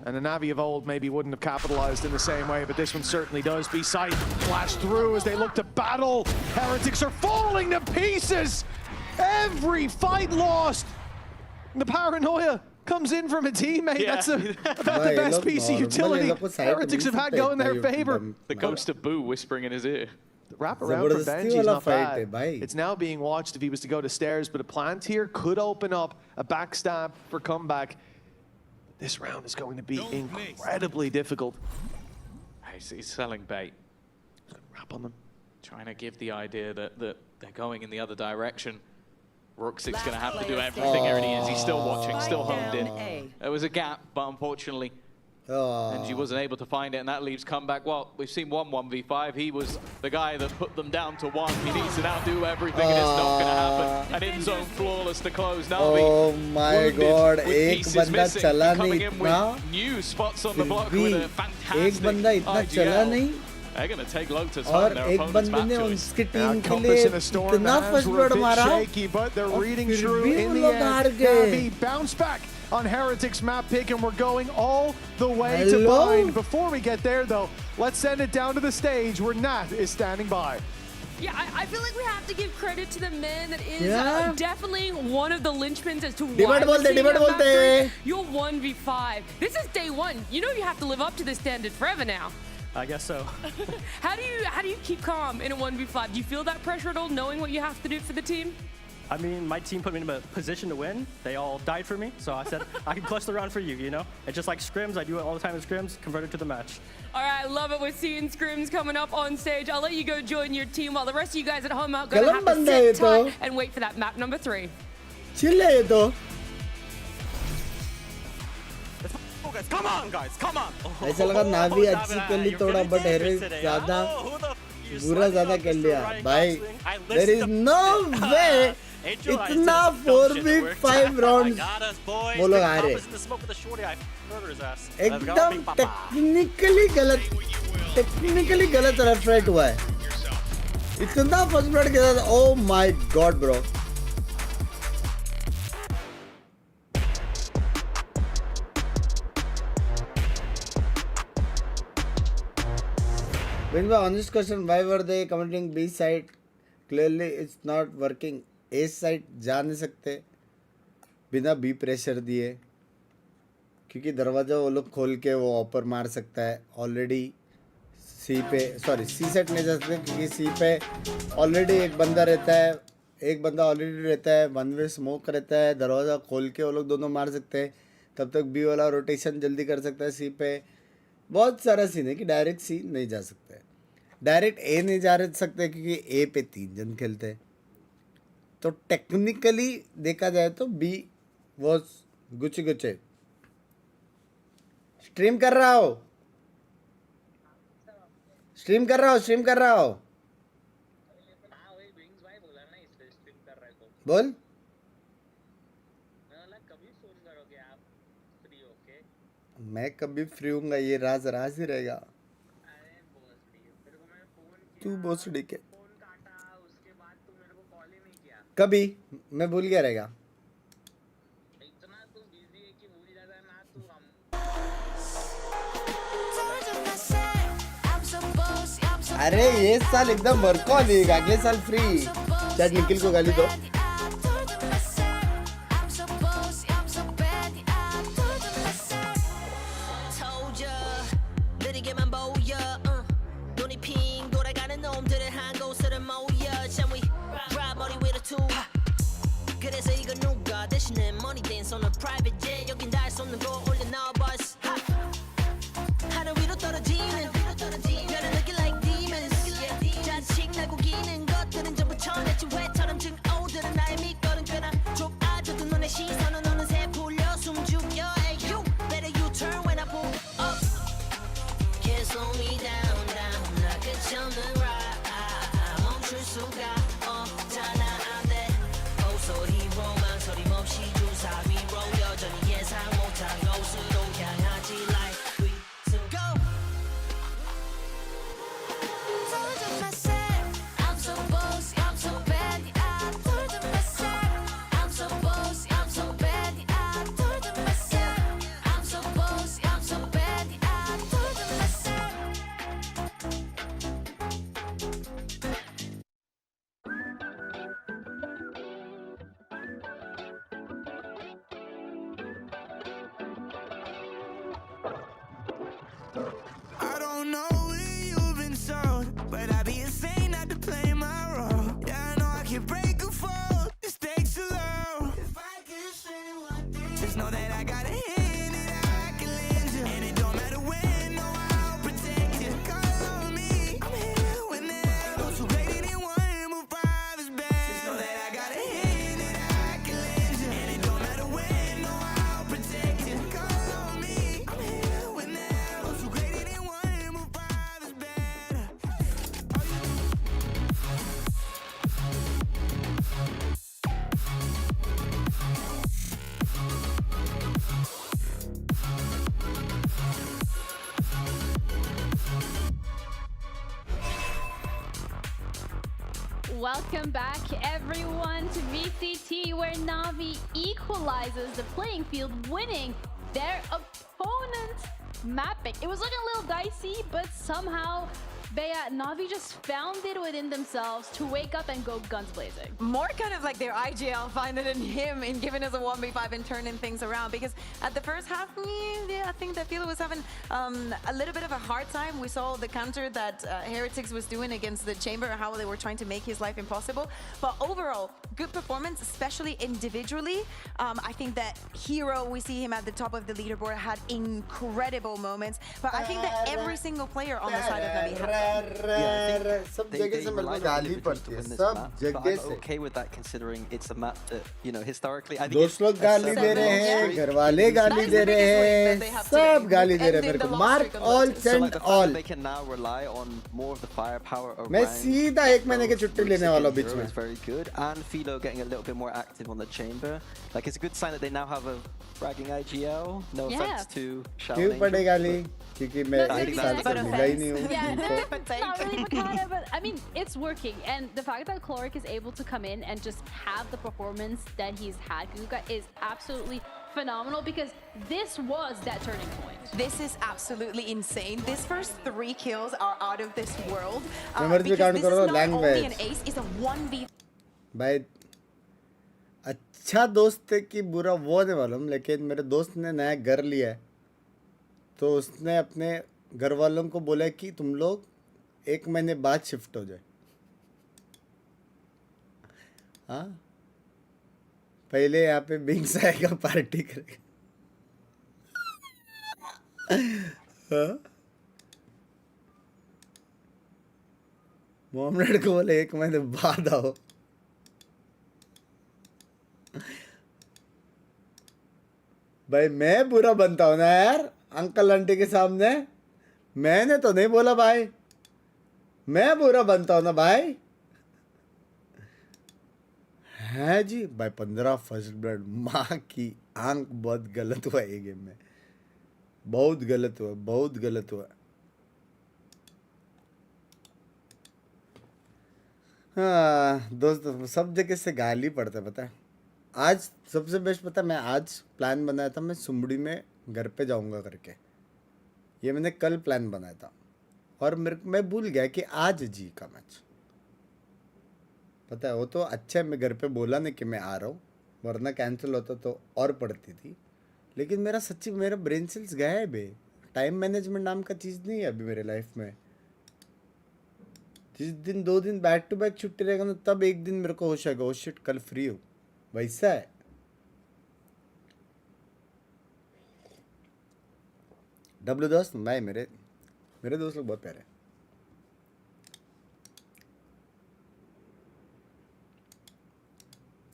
And the Navi of old maybe wouldn't have capitalized in the same way, but this one certainly does. B-site flash through as they look to battle. Heretics are falling to pieces. Every fight lost. And the paranoia comes in from a teammate. That's about the best piece of utility Heretics have had go in their favor. The ghost of Boo whispering in his ear. The wraparound for Benji's not bad. It's now being watched if he was to go to stairs, but a plant here could open up a backstab for comeback. This round is going to be incredibly difficult. He's selling bait. He's going to wrap on them. Trying to give the idea that they're going in the other direction. Ruxic's going to have to do everything. There it is. He's still watching, still honed in. There was a gap, but unfortunately, Benji wasn't able to find it, and that leaves comeback. Well, we've seen 1-1v5. He was the guy that put them down to 1. He needs to now do everything, and it's not going to happen. An in-zone flawless to close. Navi oh my god, एक बंदा चला नहीं इतना. New spots on the block with a fantastic एक बंदा इतना चला नहीं. They're going to take Lotus और एक बंदे ने उसकी टीम के लिए इतना फर्स्ट ब्लड मारा but they're reading true in the end. Navi bounce back on Heretics map pick, and we're going all the way to bind. Before we get there though, let's send it down to the stage where Nat is standing by. Yeah, I feel like we have to give credit to the man that is definitely one of the linchpins as to why you're 1v5. This is day one. You know you have to live up to this standard forever now. I guess so. How do you keep calm in a 1v5? Do you feel that pressure at all, knowing what you have to do for the team? I mean, my team put me in a position to win. They all died for me, so I said, I can clutch the round for you, you know? It's just like scrims. I do it all the time in scrims, convert it to the match. All right, I love it. We're seeing scrims coming up on stage. I'll let you go join your team while the rest of you guys at home are going to have to sit tight and wait for that map number 3. Chill hai ye to. Come on, guys, come on. ऐसा लगा नावी अच्छी कर ली थोड़ा, but हेरे ज़्यादा बुरा ज़्यादा कर लिया भाई. There is no way इतना 4v5 rounds वो लोग आ रहे. एकदम टेक्निकली गलत रेफरेट हुआ है. इतना फर्स्ट ब्लड के साथ. Oh my God, bro. Binks, honest question, why were they commenting B side? Clearly it's not working. A side जा नहीं सकते बिना B प्रेशर दिए, क्योंकि दरवाजा वो लोग खोल के वो ऑपर मार सकता है. ऑलरेडी C पे, सॉरी C सेट नहीं जा सकते क्योंकि C पे ऑलरेडी एक बंदा रहता है, ऑलरेडी रहता है. वन वे स्मोक रहता है, दरवाज़ा खोल के वो लोग दोनों मार सकते हैं. तब तक B वाला रोटेशन जल्दी कर सकता है. C पे बहुत सारा सीन है कि डायरेक्ट C नहीं जा सकते, डायरेक्ट A नहीं जा सकते क्योंकि A पे 3 जन खेलते हैं. तो टेक्निकली देखा जाए तो B वॉज गुचे. स्ट्रीम कर रहा हो. बोल. मैं कभी फ्री हूँगा, ये राज ही रहेगा. तू बोसड़ी के कभी मैं भूल गया रहेगा. अरे ये साल एकदम वर्क ऑन है, अगले साल फ्री. चैट निखिल को गाली दो. 그래서 이거 누가 대신에 money dance on a private jet. 여긴 닿을 수 없는 거 올려 나와 bus. 하늘 위로 떨어지는 별을 느끼 like demons. 자식 날고 기는 것들은 전부 천했지. 왜처럼 증오들은 나의 밑거든. 꽤나 좁아져도 눈의 시선은 어느새 풀려 숨죽여. Hey you, better you turn when I pull up. Can't slow me down. 나 끝이 없는 ride. 멈출 수가 없잖아. 소리 망설임 없이 주사 위로 여전히 예상 못한 곳으로 향하지 like 3, 2, go. Told myself I'm so bossy, I'm so bad. I told myself I'm so bossy, I'm so bad. I told myself I'm so bossy, I'm so bad. I told myself. I don't know where you've been sold, but I'd be insane not to play my role. Yeah, I know I can break a fall. This takes a low. If I could say one thing, just know that I got a hand that I can lend you. And it don't matter when, no, I'll protect you. Call on me, I'm here whenever. Those who rated in one, move 5 is bad. Just know that I got a hand that I can lend you. And it don't matter when, no, I'll protect you. Call on me, I'm here whenever. Those who rated in one, move 5 is bad. Welcome back, everyone, to VCT, where NAVI equalizes the playing field, winning their opponent's map pick. It was looking a little dicey, but somehow But yeah, Navi just found it within themselves to wake up and go guns blazing. More kind of like their IGL finding in him and giving us a 1v5 and turning things around. Because at the first half, yeah, I think that Fila was having a little bit of a hard time. We saw the counter that Heretics was doing against the Chamber, how they were trying to make his life impossible. But overall, good performance, especially individually. I think that Hero, we see him at the top of the leaderboard, had incredible moments. But I think that every single player on the side of Navi had सब जगह से मेरे को गाली पड़ती है सब जगह से okay with that considering it's a map that you know historically I think दोस्त लोग गाली दे रहे हैं घर वाले गाली दे रहे हैं सब गाली दे रहे हैं मेरे को mark all send all they can now rely on more of the firepower around मैं सीधा एक महीने की छुट्टी लेने वाला हूं बीच में is very good and Philo getting a little bit more active on the chamber like it's a good sign that they now have a bragging IGL no offense to क्यों पड़े गाली क्योंकि मैं एक साल से मिला ही नहीं हूं Not really Makana, but I mean, it's working. And the fact that Chloric is able to come in and just have the performance that he's had, Guga, is absolutely phenomenal because this was that turning point. This is absolutely insane. These first 3 kills are out of this world. Because this is not only an ace, it's a 1v. भाई अच्छा दोस्त है कि बुरा वो नहीं मालूम लेकिन मेरे दोस्त ने नया घर लिया है तो उसने अपने घर वालों को बोला कि तुम लोग 1 महीने बाद शिफ्ट हो जाए हाँ पहले यहाँ पे बिंग्स आएगा पार्टी करेगा हाँ मोहम्मद को बोले 1 महीने बाद आओ भाई मैं बुरा बनता हूँ ना यार अंकल आंटी के सामने मैंने तो नहीं बोला भाई मैं बुरा बनता हूँ ना भाई है जी भाई 15 फर्स्ट ब्लड माँ की आंख बहुत गलत हुआ ये गेम में बहुत गलत हुआ हाँ दोस्तों सब जगह से गाली पड़ता है पता है आज सबसे बेस्ट पता है मैं आज प्लान बनाया था मैं सुमड़ी में घर पे जाऊंगा करके ये मैंने कल प्लान बनाया था और मैं भूल गया कि आज जी का मैच पता है वो तो अच्छा है मैं घर पे बोला नहीं कि मैं आ रहा हूँ वरना कैंसिल होता तो और पड़ती थी लेकिन मेरा सच्ची मेरा ब्रेन सेल्स गायब है टाइम मैनेजमेंट नाम का चीज़ नहीं है अभी मेरे लाइफ में जिस दिन 2 दिन बैक टू बैक छुट्टी रहेगा ना तब एक दिन मेरे को होश आएगा ओ शिट कल फ्री हो वैसा है डब्ल्यू दोस्त भाई मेरे दोस्त लोग बहुत प्यारे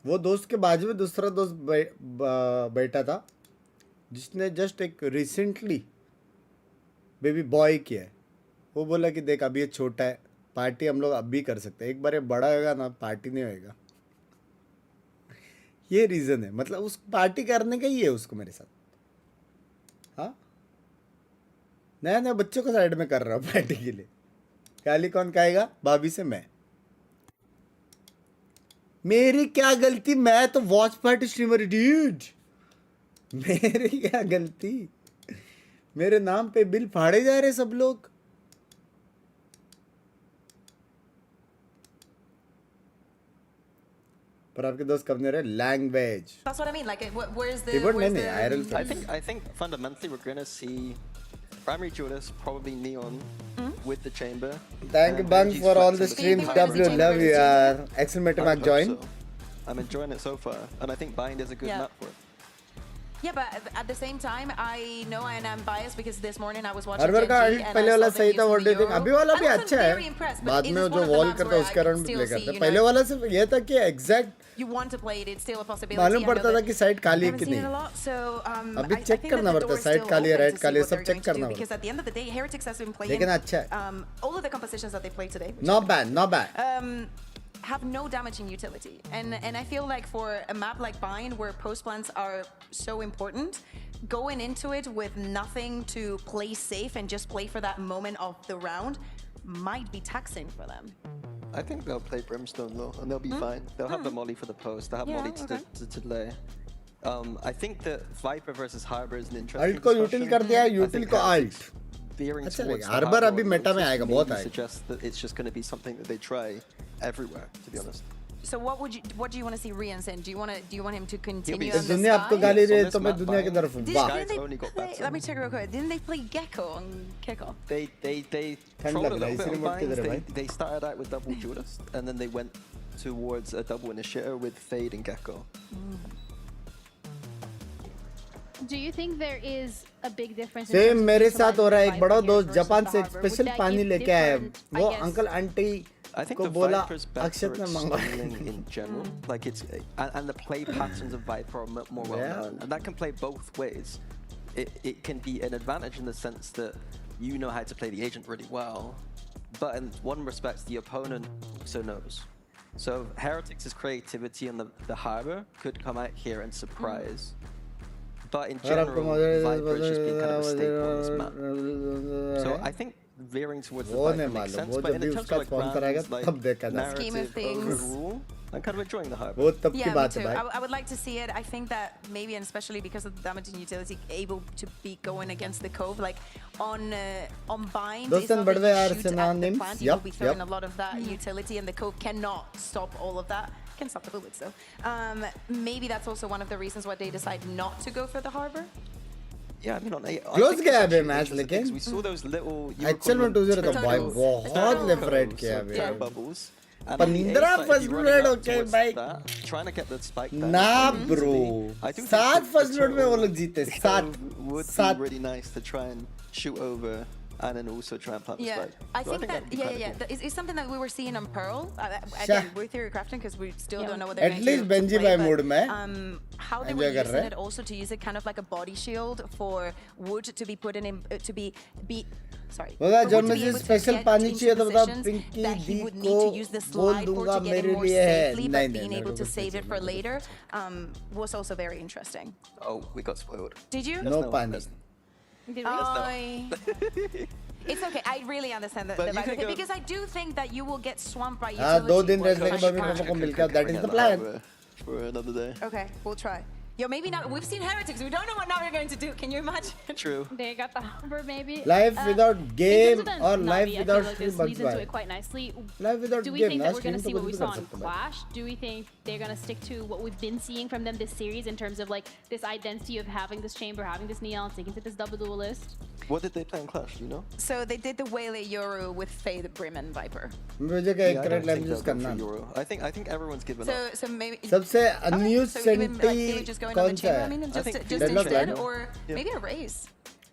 वो दोस्त के बाजू में दूसरा दोस्त बैठा था जिसने जस्ट एक रिसेंटली बेबी बॉय किया है वो बोला कि देख अभी ये छोटा है पार्टी हम लोग अभी कर सकते हैं एक बार ये बड़ा होगा ना पार्टी नहीं होएगा ये रीज़न है मतलब उस पार्टी करने का ही है उसको मेरे साथ हाँ नया बच्चों को साइड में कर रहा हूँ पार्टी के लिए गाली कौन खाएगा भाभी से मैं मेरी क्या गलती मैं तो वॉच पार्टी स्ट्रीमर ड्यूड मेरी क्या गलती मेरे नाम पे बिल फाड़े जा रहे सब लोग पर आपके दोस्त कब नहीं रहे language That's what I mean. Like, where's the? Keyboard नहीं IRL I think fundamentally we're gonna see primary Judas probably Neon with the chamber. Thank you Bunks for all the streams. W love you yaar. Excellent mark join. I'm enjoying it so far, and I think Bind is a good map for it. Yeah, but at the same time, I know and I'm biased because this morning I was watching. हर बार का पहले वाला सही था what do you think? अभी वाला भी अच्छा है. बाद में जो वॉल करता है उसके अराउंड प्ले करता है. पहले वाला सिर्फ ये था कि exact You want to play it, it's still a possibility. मालूम पड़ता था कि साइड खाली है कि नहीं. अभी चेक करना पड़ता है साइड खाली है राइट खाली है सब चेक करना पड़ता है. Because at the end of the day, Heretics has been playing. लेकिन अच्छा है. All of the compositions that they played today. Not bad. Have no damaging utility, and I feel like for a map like Bind where post plants are so important, going into it with nothing to play safe and just play for that moment of the round might be taxing for them. I think they'll play Brimstone though, and they'll be fine. They'll have the molly for the post. They'll have molly to delay. I think that Viper versus Harbor is an interesting Alt को util कर दिया, util को alt. veering towards the Harbor अभी meta में आएगा, बहुत आएगा. Suggests that it's just going to be something that they try everywhere, to be honest. So what do you want to see Rians in? Do you want him to continue be on the दुनिया अब तो sky? गाली रही है तो मैं दुनिया की तरफ Didn't वाह. they play, let me check real quick. Didn't they play Gecko on kickoff? They trolled a little bit on Binks. They started out with double duelist, and then they went towards a double initiator with Fade and Gecko. Do you think there is a big difference? Same मेरे साथ हो रहा है. एक बड़ा दोस्त Japan से special पानी लेके आया. वो अंकल आंटी को बोला अक्षत ने मंगा. In general, like it's and the play patterns of Viper are more well known, and that can play both ways. It can be an advantage in the sense that you know how to play the agent really well, but in one respect the opponent also knows. So Heretics' creativity on the harbor could come out here and surprise. But in general, Viper has just been kind of a staple on this map. So I think veering towards the Viper makes sense, but in terms of like brands, like narrative overall, I'm kind of enjoying the harbor. Yeah, me too. I would like to see it. I think that maybe, and especially because of the damage and utility, able to be going against the Cove, like on bind, it's not that you shoot at the plant, you will be throwing a lot of that utility, and the Cove cannot stop all of that. Can stop the bullets though. Maybe that's also one of the reasons why they decide not to go for the harbor. Yeah, I mean, Close गया अभी match लेकिन. We saw those little. Actual में 2-0 तो भाई बहुत left right किया अभी. Bubbles. 15 first blood okay भाई. Trying to get the spike. Nah bro. 7 first blood में वो लोग जीते. 7. Would be really nice to try and shoot over. And then also try and plant the spike. I think that it's something that we were seeing on Pearl. Again, we're theory crafting because we still don't know what they're going to do. At least Benji by mood mein. How they were using it also to use it kind of like a body shield for wood to be put in to be sorry. जब मुझे special पानी चाहिए तो बता पिंकी दी को बोल दूंगा मेरे लिए है. नहीं being able to save it for later was also very interesting. Oh, we got spoiled. Did you? No पानी. It's okay. I really understand that because I do think that you will get swamped by utility. 2 दिन rest लेके बाद मेरे को मिल गया. That is the plan. For another day. Okay, we'll try. Yo, maybe not. We've seen Heretics. We don't know what now we're going to do. Can you imagine? True. They got the harbor maybe. Life without game or life without stream leads into it quite nicely. Life without game. Do we think that we're going to see what we saw in Clash? Do we think they're going to stick to what we've been seeing from them this series in terms of like this identity of having this chamber, having this neon, sticking to this double duelist? What did they play in Clash? Do you know? So they did the Waylay Yoru with Fade, Brim, and Viper. I think everyone's given up. So maybe. सबसे unused senti कौन सा है? Just instead, or maybe a race.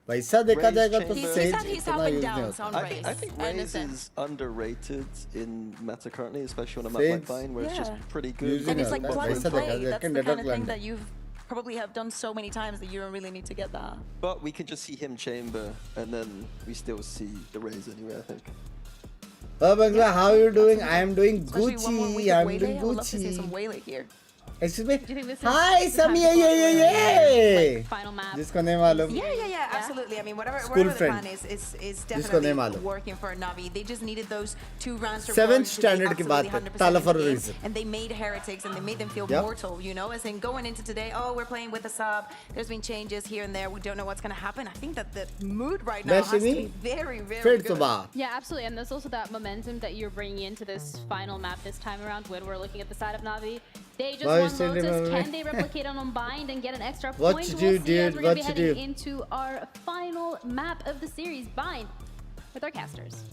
वैसा देखा जाएगा तो he's up and down on race. I think race is underrated in meta currently, especially on a map like Vine, where it's just pretty good. And it's like plug and play. That's the kind of thing that you've probably have done so many times that you don't really need to get that. But we can just see him chamber, and then we still see the raise anyway, I think. How are you doing? I am doing Gucci. I am doing Gucci. I would love to see some Waylay here. Excuse me? Do you think this is Hi, Sami, yeah. Final map. जिसको नहीं मालूम. Yeah, absolutely. I mean, whatever the plan is definitely working for Navi. They just needed those 2 rounds to 7th standard की बात है. ताला for a reason. And they made Heretics and they made them feel mortal, you know? As in going into today, oh, we're playing with a sub. There's been changes here and there. We don't know what's going to happen. I think that the mood right now has to be very, very good. Yeah, absolutely. And there's also that momentum that you're bringing into this final map this time around when we're looking at the side of Navi. They just won Lotus. Can they replicate on Unbind and get an extra point? What you do, dude? We're going to be heading into our final map of the series, Bind, with our casters.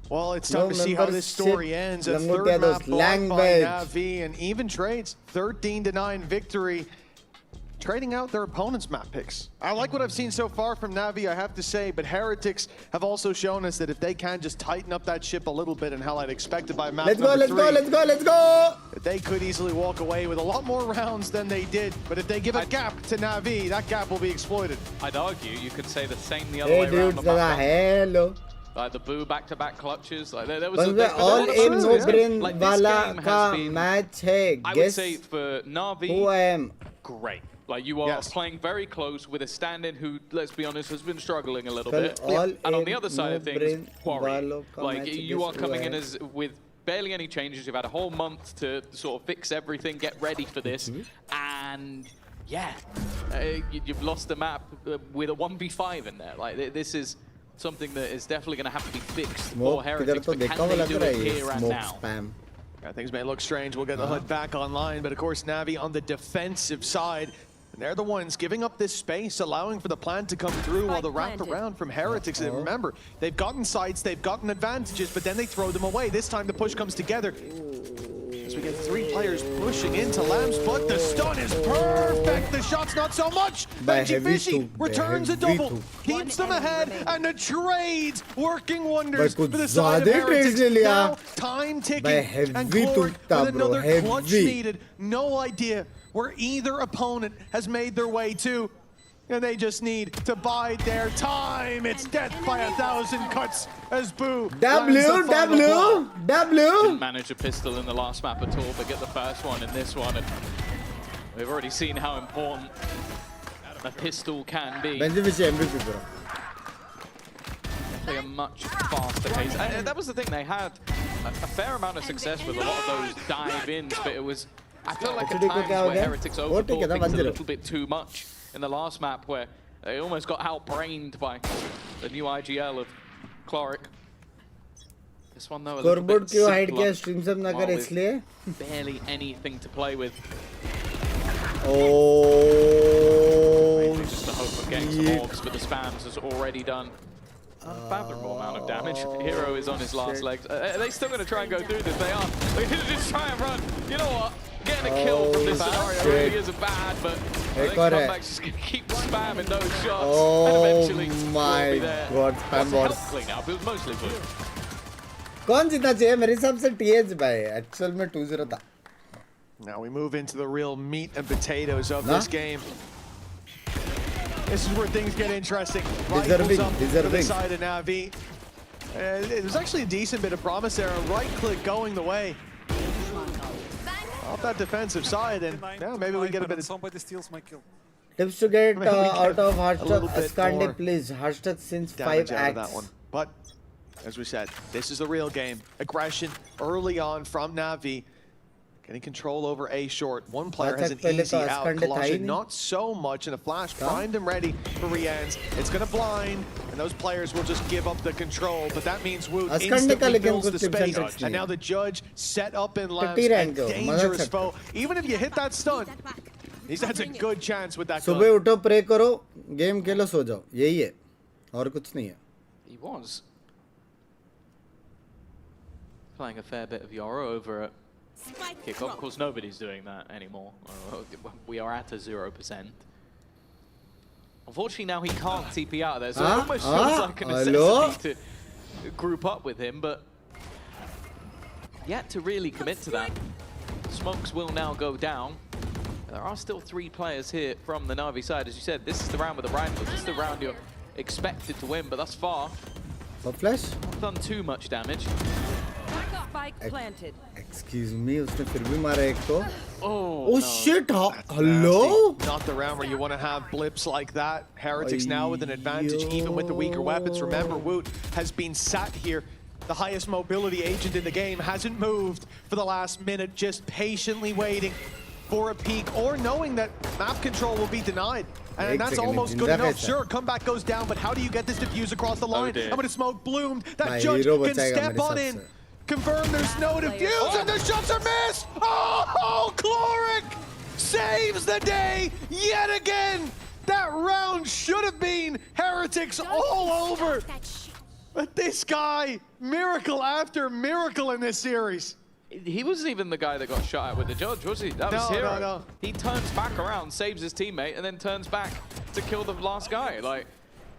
Well, it's time to see how this story ends. A third map won by NAVI, and even trades 13-9 victory. Trading out their opponent's map picks. I like what I've seen so far from Navi, I have to say, but Heretics have also shown us that if they can just tighten up that ship a little bit and how I'd expected by map number 3, let's go! They could easily walk away with a lot more rounds than they did, but if they give a gap to Navi, that gap will be exploited. I'd argue you could say the same the other way around. Hello. Like the boo back-to-back clutches. Like there was all in no brain wala ka match hai. I would say for Navi, who I am great. Like you are playing very close with a stand-in who, let's be honest, has been struggling a little bit. And on the other side of things, Quarry. Like you are coming in as with barely any changes. You've had a whole month to sort of fix everything, get ready for this, and yeah, you've lost the map with a 1v5 in there. Like, this is something that is definitely going to have to be fixed for Heretics, but can they do it here and now? Yeah, things may look strange. We'll get the HUD back online, but of course Navi on the defensive side. And they're the ones giving up this space, allowing for the plan to come through while the wraparound from Heretics. And remember, they've gotten sights, they've gotten advantages, but then they throw them away. This time the push comes together. As we get 3 players pushing into Lambs, but the stun is perfect. The shot's not so much. Benji Fishy returns a double, keeps them ahead, and the trades working wonders for the side of Heretics. Now time ticking, and Clark with another clutch needed. No idea where either opponent has made their way to, and they just need to bide their time. It's death by 1,000 cuts as Boo Didn't manage a pistol in the last map at all, but get the first one in this one, and we've already seen how important a pistol can be. Definitely a much faster pace. That was the thing, they had a fair amount of success with a lot of those dive-ins, but it was, I feel like at times where Heretics overthought things a little bit too much in the last map, where they almost got outbrained by the new IGL of Cloric. This one though, a little bit simpler, barely anything to play with. Oh, just the hope of getting some orbs, but the spams has already done an unfathomable amount of damage. Hero is on his last legs. Are they still going to try and go through this? They are. They're going to just try and run. You know what? Getting a kill from this scenario really isn't bad, but I think Comeback's just going to keep spamming those shots, and eventually my will be there. God, spam wars. It was mostly blue. कौन जीतना चाहिए मेरे हिसाब से TH भाई actual में 2-0 था. Now we move into the real meat and potatoes of this game. This is where things get interesting. Rifles up to the side of Navi. It was actually a decent bit of promise there. A right click going the way off that defensive side, and yeah, maybe we get a bit of somebody steals my kill. Tips to get out of hashtag Askandi, please. Hashtag since 5 acts. That one. But as we said, this is the real game. Aggression early on from Navi. Getting control over A short. One player has an easy out. Colossian not so much, and a flash primed and ready for Rian's. It's going to blind, and those players will just give up the control. But that means Woot instantly fills the space. And now the judge set up in Lambs, a dangerous foe. Even if you hit that stun, he has a good chance with that gun. सुबह उठो, pray करो, game खेलो, सो जाओ. यही है, और कुछ नहीं है. He was playing a fair bit of Yoro over at kickoff. Of course, nobody's doing that anymore. We are at a 0%. Unfortunately, now he can't TP out of there, so it almost feels like a necessity to group up with him, but yet to really commit to that. Smokes will now go down. There are still 3 players here from the Navi side. As you said, this is the round with the rifles. This is the round you're expected to win, but thus far, flash not done too much damage. Planted. Excuse me, उसने फिर भी मारा एक तो. Oh no. Shit! Hello? Not the round where you want to have blips like that. Heretics now with an advantage, even with the weaker weapons. Remember, Woot has been sat here. The highest mobility agent in the game hasn't moved for the last minute, just patiently waiting for a peek, or knowing that map control will be denied. And that's almost good enough. Sure, comeback goes down, but how do you get this diffuse across the line? I'm gonna smoke bloomed. That judge can step on in. Confirm there's no defuse, and the shots are missed! Oh, Cloric saves the day yet again! That round should have been Heretics all over. But this guy, miracle after miracle in this series. He wasn't even the guy that got shot at with the judge, was he? That was Hero. No. He turns back around, saves his teammate, and then turns back to kill the last guy. Like,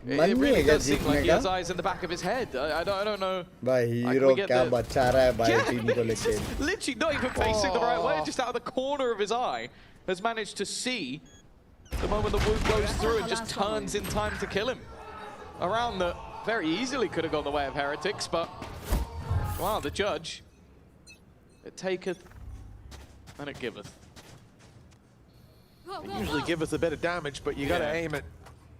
it really does seem like he has eyes in the back of his head. I don't know. भाई hero क्या बचा रहा है भाई team को लेके. Literally not even facing the right way, just out of the corner of his eye, has managed to see the moment the Woot goes through and just turns in time to kill him. A round that very easily could have gone the way of Heretics, but wow, the judge. It taketh and it giveth. It usually giveth a bit of damage, but you gotta aim it,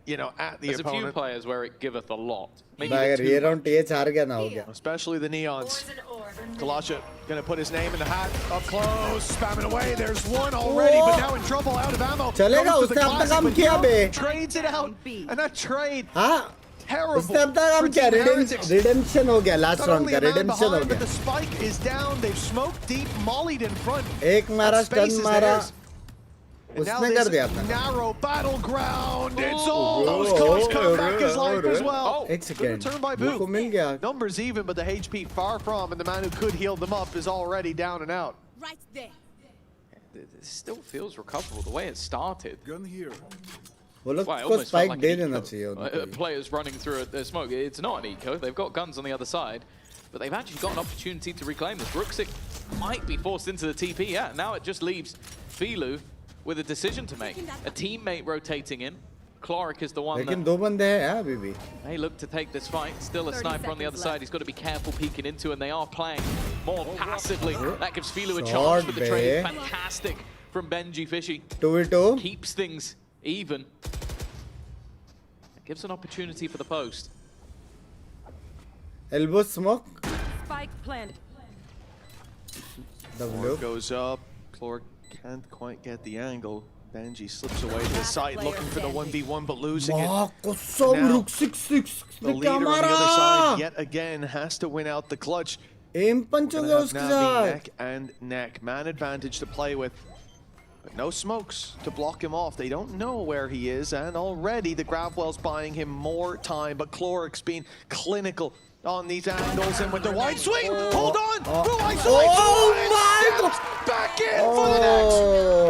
you know, at the opponent. There's a few players where it giveth a lot. Maybe ये round TH हार गया ना हो गया. Especially the Neons. Kalasha gonna put his name in the hat, up close, spamming away. There's one already, but now in trouble, out of ammo. चलेगा उसने अब तक काम किया बे. Trades it out, and that trade. हाँ. Terrible. उसने अब तक काम किया. Redemption हो गया last round का. Redemption हो But गया. the spike is down. They've smoked deep, mollied in front. एक मारा stun मारा. उसने कर दिया था. Narrow battleground. It's almost close. Come back his life as well. एक second. Turn by Boo. को मिल गया. Numbers even, but the HP far from, and the man who could heal them up is already down and out. Right there. This still feels recoverable the way it started. Gun here. वो लोग को spike दे देना चाहिए. Players running through a smoke. It's not an eco. They've got guns on the other side, but they've actually got an opportunity to reclaim this. Brooksik might be forced into the TP. Yeah, now it just leaves Filu with a decision to make. A teammate rotating in. Clark is the one लेकिन दो बंदे हैं अभी भी. They look to take this fight. Still a sniper on the other side. He's got to be careful peeking into, and they are playing more passively. That gives Filu a chance for the trade. Fantastic from Benji Fishy. 2v2. Keeps things even. Gives an opportunity for the post. Elbow smoke. Spike planted. Clark goes up. Clark can't quite get the angle. Benji slips away to the side, looking for the 1v1, but losing it. Now, the leader on the other side, yet again, has to win out the clutch. Navi neck and neck. Man advantage to play with. But no smokes to block him off. They don't know where he is, and already the Gravwell's buying him more time, but Cloric's been clinical on these angles, and with the wide swing, hold on! Back in for the next!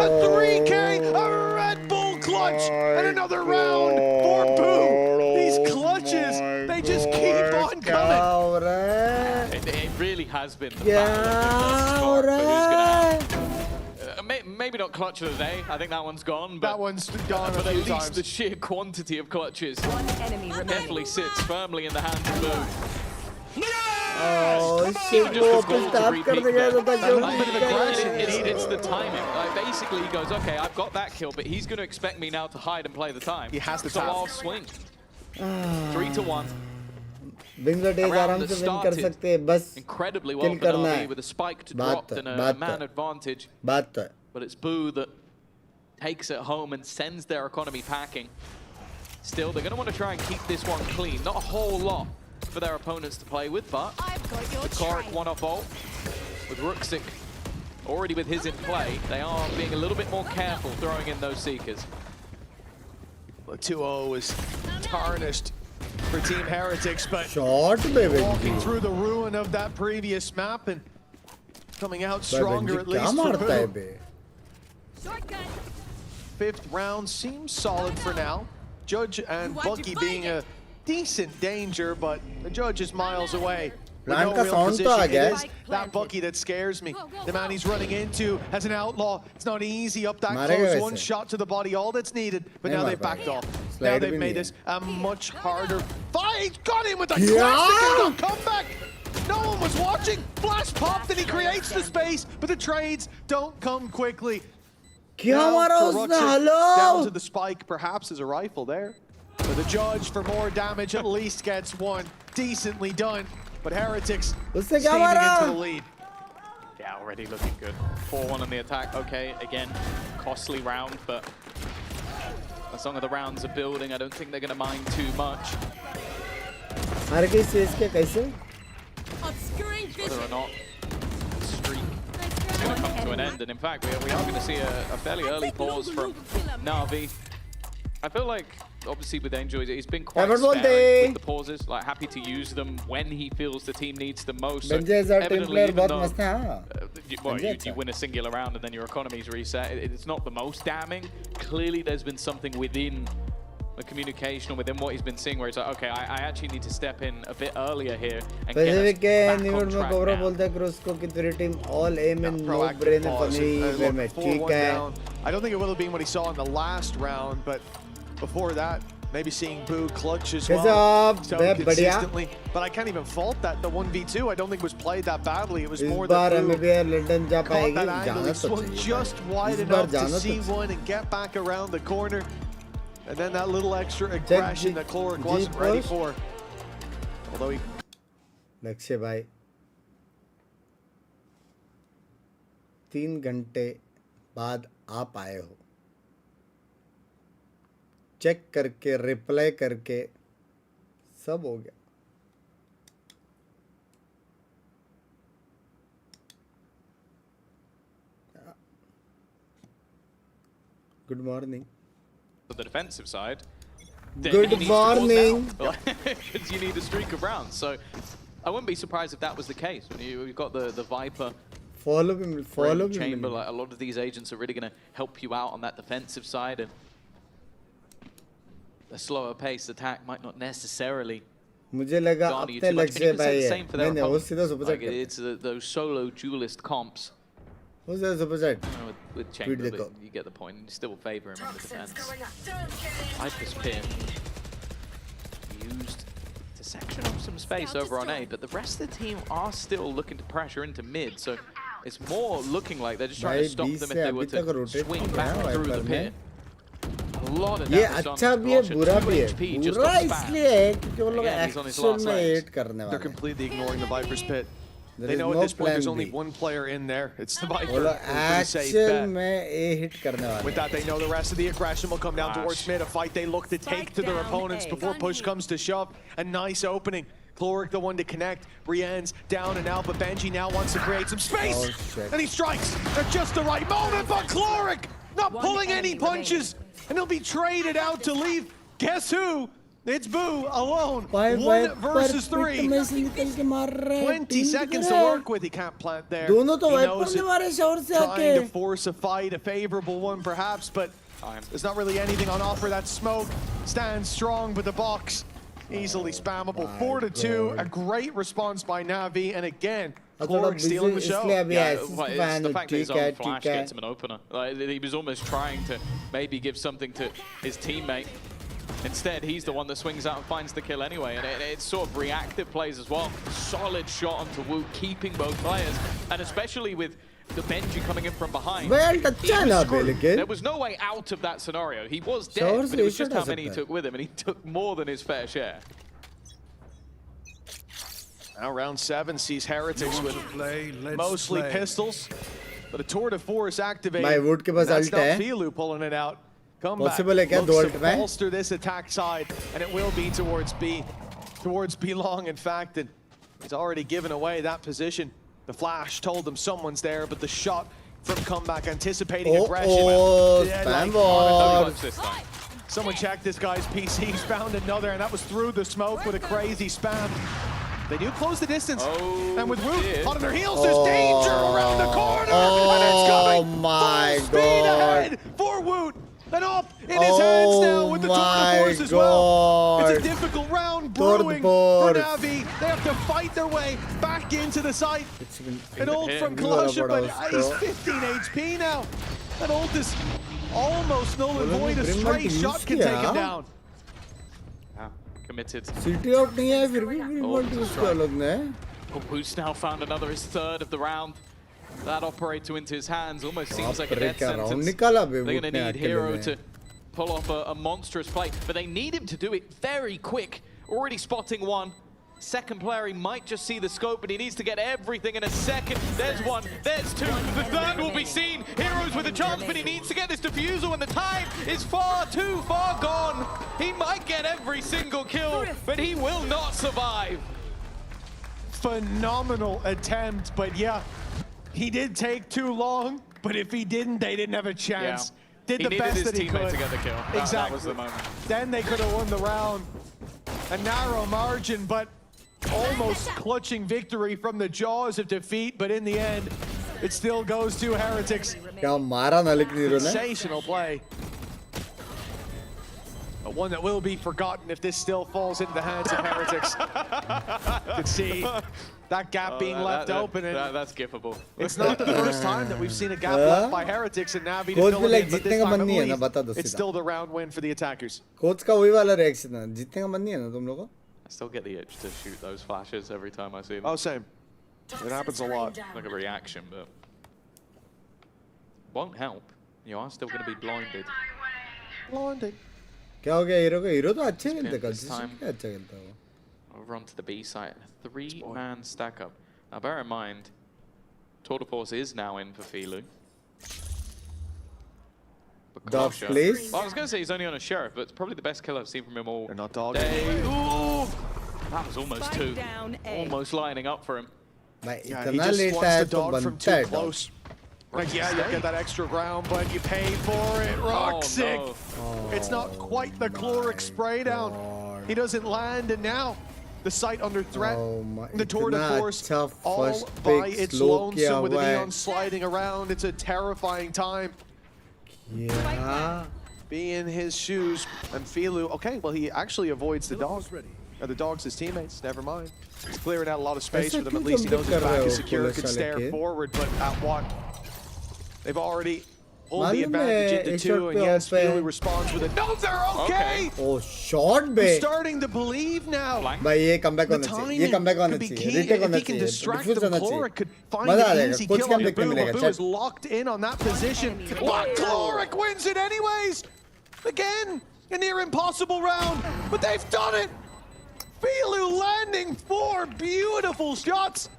A 3K, a Red Bull clutch, and another round for Boo! These clutches, they just keep on coming! It really has been the battle of who's gonna maybe not clutch of the day. I think that one's gone. But that one's gone. But at least the sheer quantity of clutches definitely sits firmly in the hands of Boo. Oh shit! It's the timing. Like basically, he goes, okay, I've got that kill, but he's going to expect me now to hide and play the time. He has to. So I'll swing. 3-1. Binks और days आराम से win कर सकते हैं, बस incredibly well kill करना है. with a spike to drop and a man advantage. बात तो है. But it's Boo that takes it home and sends their economy packing. Still, they're going to want to try and keep this one clean. Not a whole lot for their opponents to play with, but with Clark one off ult, with Rooksik already with his in play, they are being a little bit more careful throwing in those Seekers. The 2-0 is tarnished for Team Heretics, but walking through the ruin of that previous map and coming out stronger at least for Boo. Fifth round seems solid for now. Judge and Bucky being a decent danger, but the Judge is miles away. No real position. It is that Bucky that scares me. The man he's running into as an outlaw. It's not easy up that close. One shot to the body, all that's needed. But now they've backed off. Now they've made this a much harder fight. Got him with a classic comeback. No one was watching. Flash popped and he creates the space, but the trades don't come quickly. Down to the spike, perhaps as a rifle there. But the Judge for more damage at least gets one. Decently done. But Heretics steaming into the lead. Yeah, already looking good. 4-1 on the attack. Okay, again, costly round, but as long as the rounds are building, I don't think they're going to mind too much. Whether or not the streak is going to come to an end, and in fact, we are going to see a fairly early pause from Navi. I feel like, obviously with Angel, he's been quite sparing with the pauses, like happy to use them when he feels the team needs them most. So evidently, even though, well, you win a singular round and then your economy's reset, it's not the most damning. Clearly, there's been something within the communication or within what he's been seeing where he's like, okay, I actually need to step in a bit earlier here and get us back on track now. I don't think it will have been what he saw in the last round, but before that, maybe seeing Boo clutch as well so consistently. But I can't even fault that. The 1v2 I don't think was played that badly. It was more that Boo caught that angle. He swung just wide enough to see one and get back around the corner. And then that little extra aggression that Cloric wasn't ready for. Although he... Lakshya bhai. 3 घंटे बाद आप आए हो, check करके reply करके सब हो गया। Good morning. For the defensive side. Good morning. Because you need a streak of rounds. So I wouldn't be surprised if that was the case. When you've got the Viper follow me chamber, like a lot of these agents are really going to help you out on that defensive side, and a slower paced attack might not necessarily मुझे लगा अब तक लग से भाई है मैंने वो सीधा super like it's those solo duelist comps. Who's that super chat? With Chamber, but you get the point. You still favor him on the defense. Viper's pin used to section off some space over on A, but the rest of the team are still looking to pressure into mid, so it's more looking like they're just trying to stop them if they were to swing back through the pit. A lot of damage on Squash, 2 HP just got spammed. They're completely ignoring the Viper's pit. They know at this point there's only one player in there. It's the Viper. With that, they know the rest of the aggression will come down towards mid. A fight they look to take to their opponents before push comes to shove. A nice opening. Chloric the one to connect. Brienne's down and out, but Benji now wants to create some space. And he strikes at just the right moment, but Chloric not pulling any punches. And he'll be traded out to leave. Guess who? It's Boo alone. 1 versus 3. 20 seconds to work with. He can't plant there. He knows it. Trying to force a fight, a favorable one perhaps, but there's not really anything on offer. That smoke stands strong, but the box easily spammable. 4-2. A great response by Navi, and again, Chloric stealing the show. Yeah, well, it's the fact that his own flash gets him an opener. Like, he was almost trying to maybe give something to his teammate. Instead, he's the one that swings out and finds the kill anyway, and it's sort of reactive plays as well. Solid shot onto Wu, keeping both players, and especially with the Benji coming in from behind. There was no way out of that scenario. He was dead, but it was just how many he took with him, and he took more than his fair share. Now round 7 sees Heretics with mostly pistols, but a tour de force activated. That's not Filu pulling it out. Come back, looks to bolster this attack side, and it will be towards B. Towards B long, in fact, and he's already given away that position. The flash told him someone's there, but the shot from comeback, anticipating aggression. Someone checked this guy's PC, he's found another, and that was through the smoke with a crazy spam. They do close the distance, and with Root on their heels, there's danger around the corner, and it's coming full speed ahead for Woot. And up in his hands now with the tour de force as well. It's a difficult round brewing for Navi. They have to fight their way back into the site. An ult from Kalasha, but he's 15 HP now. That ult is almost null and void. A straight shot can take him down. Committed. Woot's now found another, his 3rd of the round. That operator into his hands almost seems like a death sentence. They're going to need Hero to pull off a monstrous play, but they need him to do it very quick. Already spotting one. Second player, he might just see the scope, but he needs to get everything in a second. There's one, there's 2, the 3rd will be seen. Heroes with a chance, but he needs to get this defusal, and the time is too far gone. He might get every single kill, but he will not survive. Phenomenal attempt, but yeah. He did take too long, but if he didn't, they didn't have a chance. Did the best that he could. To get the kill. Exactly. That was the moment. Then they could have won the round. A narrow margin, but almost clutching victory from the jaws of defeat. But in the end, it still goes to Heretics. Sensational play. But one that will be forgotten if this still falls into the hands of Heretics. You can see that gap being left open. And that's giftable. It's not the first time that we've seen a gap left by Heretics and Navi to fill it in, but this time I believe it's still the round win for the attackers. Coach का वही वाला reaction है, जीतने का मन नहीं है ना तुम लोगों को? I still get the itch to shoot those flashes every time I see them. Oh, same. It happens a lot. Like a reaction, but won't help. You are still going to be blinded. Blinded. क्या हो गया hero को? Hero तो अच्छे खेलते हैं, consistent क्या अच्छा खेलता है वो. Over onto the B site, 3-man stack up. Now bear in mind, Tour de Force is now in for Filu. Dogs, please. Well, I was going to say he's only on a Sheriff, but it's probably the best kill I've seen from him all They're not dogs. Ooh! That was almost two. Almost lining up for him. Yeah, he just wants the dog from too close. Like, yeah, you'll get that extra round, but you pay for it. Roxic. Oh, no. It's not quite the caloric spray down. He doesn't land, and now the site under threat. The Tour de Force all by its lonesome with the Neon sliding around. It's a terrifying time. Yeah. Be in his shoes. And Filu, okay, well, he actually avoids the dog. The dog's his teammates, never mind. He's clearing out a lot of space for them. At least he knows his back is secure, can stare forward, but at what? They've already pulled the advantage into two, and yes, Filu responds with it. No, they're okay! Oh, shot, babe. I'm starting to believe now. Bhai, ye comeback hona chahiye. Ye comeback hona chahiye. Retake hona chahiye. Defuse hona chahiye. Could find an easy kill on Babu. Babu is locked in on that position. But Chloric wins it anyways! Again, a near impossible round, but they've done it! Filu landing 4 beautiful shots.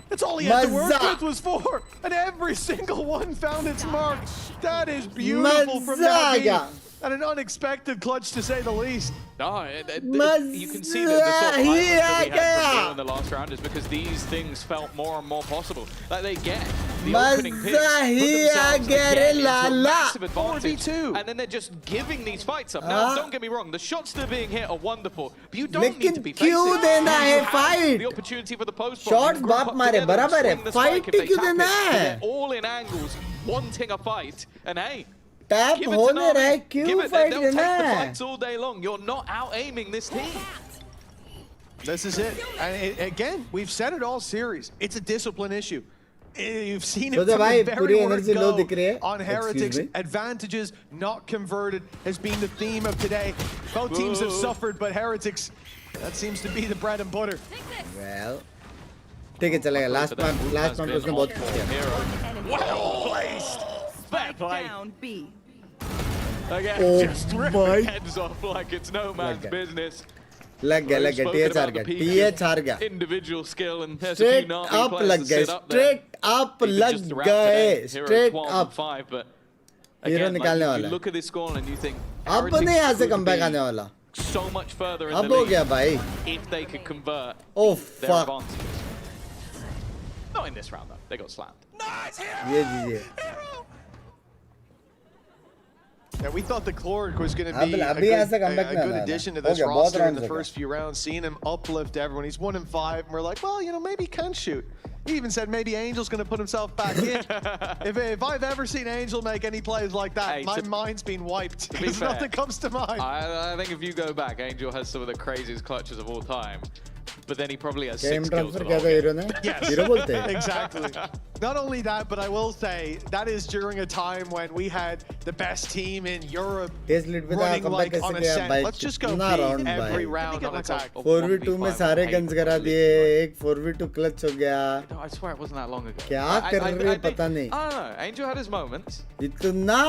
That's all he had to work with was 4, and every single one found its mark. That is beautiful from NAVI, and an unexpected clutch to say the least. No, you can see that the sort of highlights that we had in the last round is because these things felt more and more possible. Like they get the opening picks, put themselves again into a massive advantage, and then they're just giving these fights up. Now, don't get me wrong, the shots that are being hit are wonderful, but you don't need to be facing the opportunity for the post. Shots baap mare, barabar hai. Fight kyun dena hai? They're all in angles, wanting a fight, and hey, tap hone raha hai, kyun fight they'll dena take the hai? fights all day long. You're not out-aiming this team. This is it. And again, we've said it all series. It's a discipline issue. You've seen it from the very word go on Heretics. Advantages not converted has been the theme of today. Both teams have suffered, but Heretics, that seems to be the bread and butter. Well, take it, chalega. Last month उसने बहुत किया. Well placed. Fair play. Down B. Again, just ripping heads off like it's no man's business. लग गया TH हार गया individual skill and straight up लग गए straight up लग गए straight up but hero निकालने वाला you look at this score and you think अब नहीं यहाँ से comeback आने वाला so much further in अब the हो league गया भाई if they could convert their fuck advantages. Not in this round though, they got slammed. Nice ये जीजिए Yeah, we thought the Chloric was going to be a good addition to this roster in the first few rounds. Seeing him uplift everyone. He's 1-5, and we're like, well, you know, maybe he can shoot. He even said maybe Angel's going to put himself back in. if I've ever seen Angel make any plays like that, my mind's been wiped. Because nothing comes to mind. I think if you go back, Angel has some of the craziest clutches of all time. But then he probably has 6 kills. Yes, exactly. Not only that, but I will say that is during a time when we had the best team in Europe running like on ascent. Let's just go beat every round on attack. 4v2 में सारे guns करा दिए, एक 4v2 clutch हो गया. I swear it wasn't that long ago. क्या कर रहे हैं पता नहीं. I don't know. Angel had his moments. इतना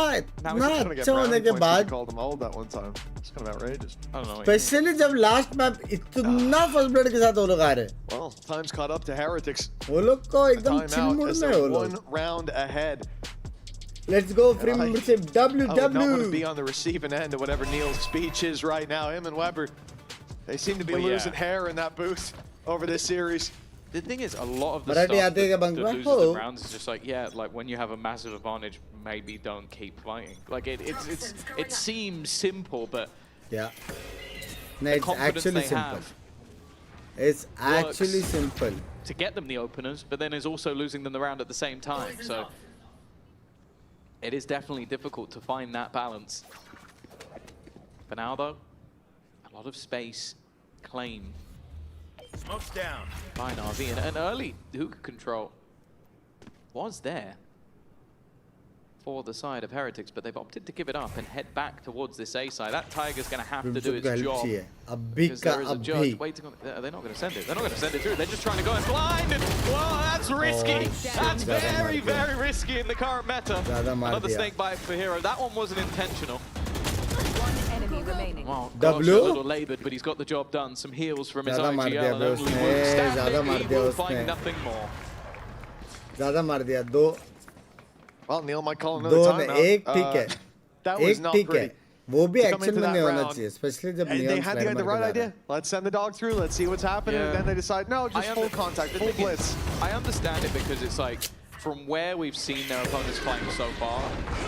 अच्छा होने के बाद. Called him old that one time. It's kind of outrageous. I don't know. Especially जब last map इतना first blood के साथ वो लोग आ रहे. Well, time's caught up to Heretics. वो लोग को एकदम chill mood में वो लोग. 1 round ahead. Let's go from WW. I would not want to be on the receiving end of whatever Neil's speech is right now. Him and Weber, they seem to be losing hair in that booth over this series. The thing is, a lot of the stuff that loses the rounds is just like, yeah, like when you have a massive advantage, maybe don't keep fighting. Like it seems simple, but yeah, no, it's actually simple. It's actually simple to get them the openers, but then is also losing them the round at the same time. So it is definitely difficult to find that balance. For now, though, a lot of space claimed. Smoke's down. By NAVI, and an early hook control was there for the side of Heretics, but they've opted to give it up and head back towards this A side. That Tiger's going to have to do its job. Because there is a judge waiting on. They're not going to send it. They're not going to send it through. They're just trying to go in blind. And, well, that's risky. That's very, very risky in the current meta. Another snake bite for Hero. That one wasn't intentional. Enemy remaining. Wow, gosh, a little labored, but he's got the job done. Some heals from his IGL and only will stand it. He will find nothing more. ज़्यादा मार दिया 2 Well, Neil might call another timeout. एक ठीक है That was not pretty. वो भी to come action into में that नहीं होना round. चाहिए स्पेशली जब And they neon had slide the मार right के जा idea. रहा है Let's send the dog through. Let's see what's happening. Yeah. And then they decide, no, just full contact, full blitz. I understand it because it's like, from where we've seen their opponents playing so far,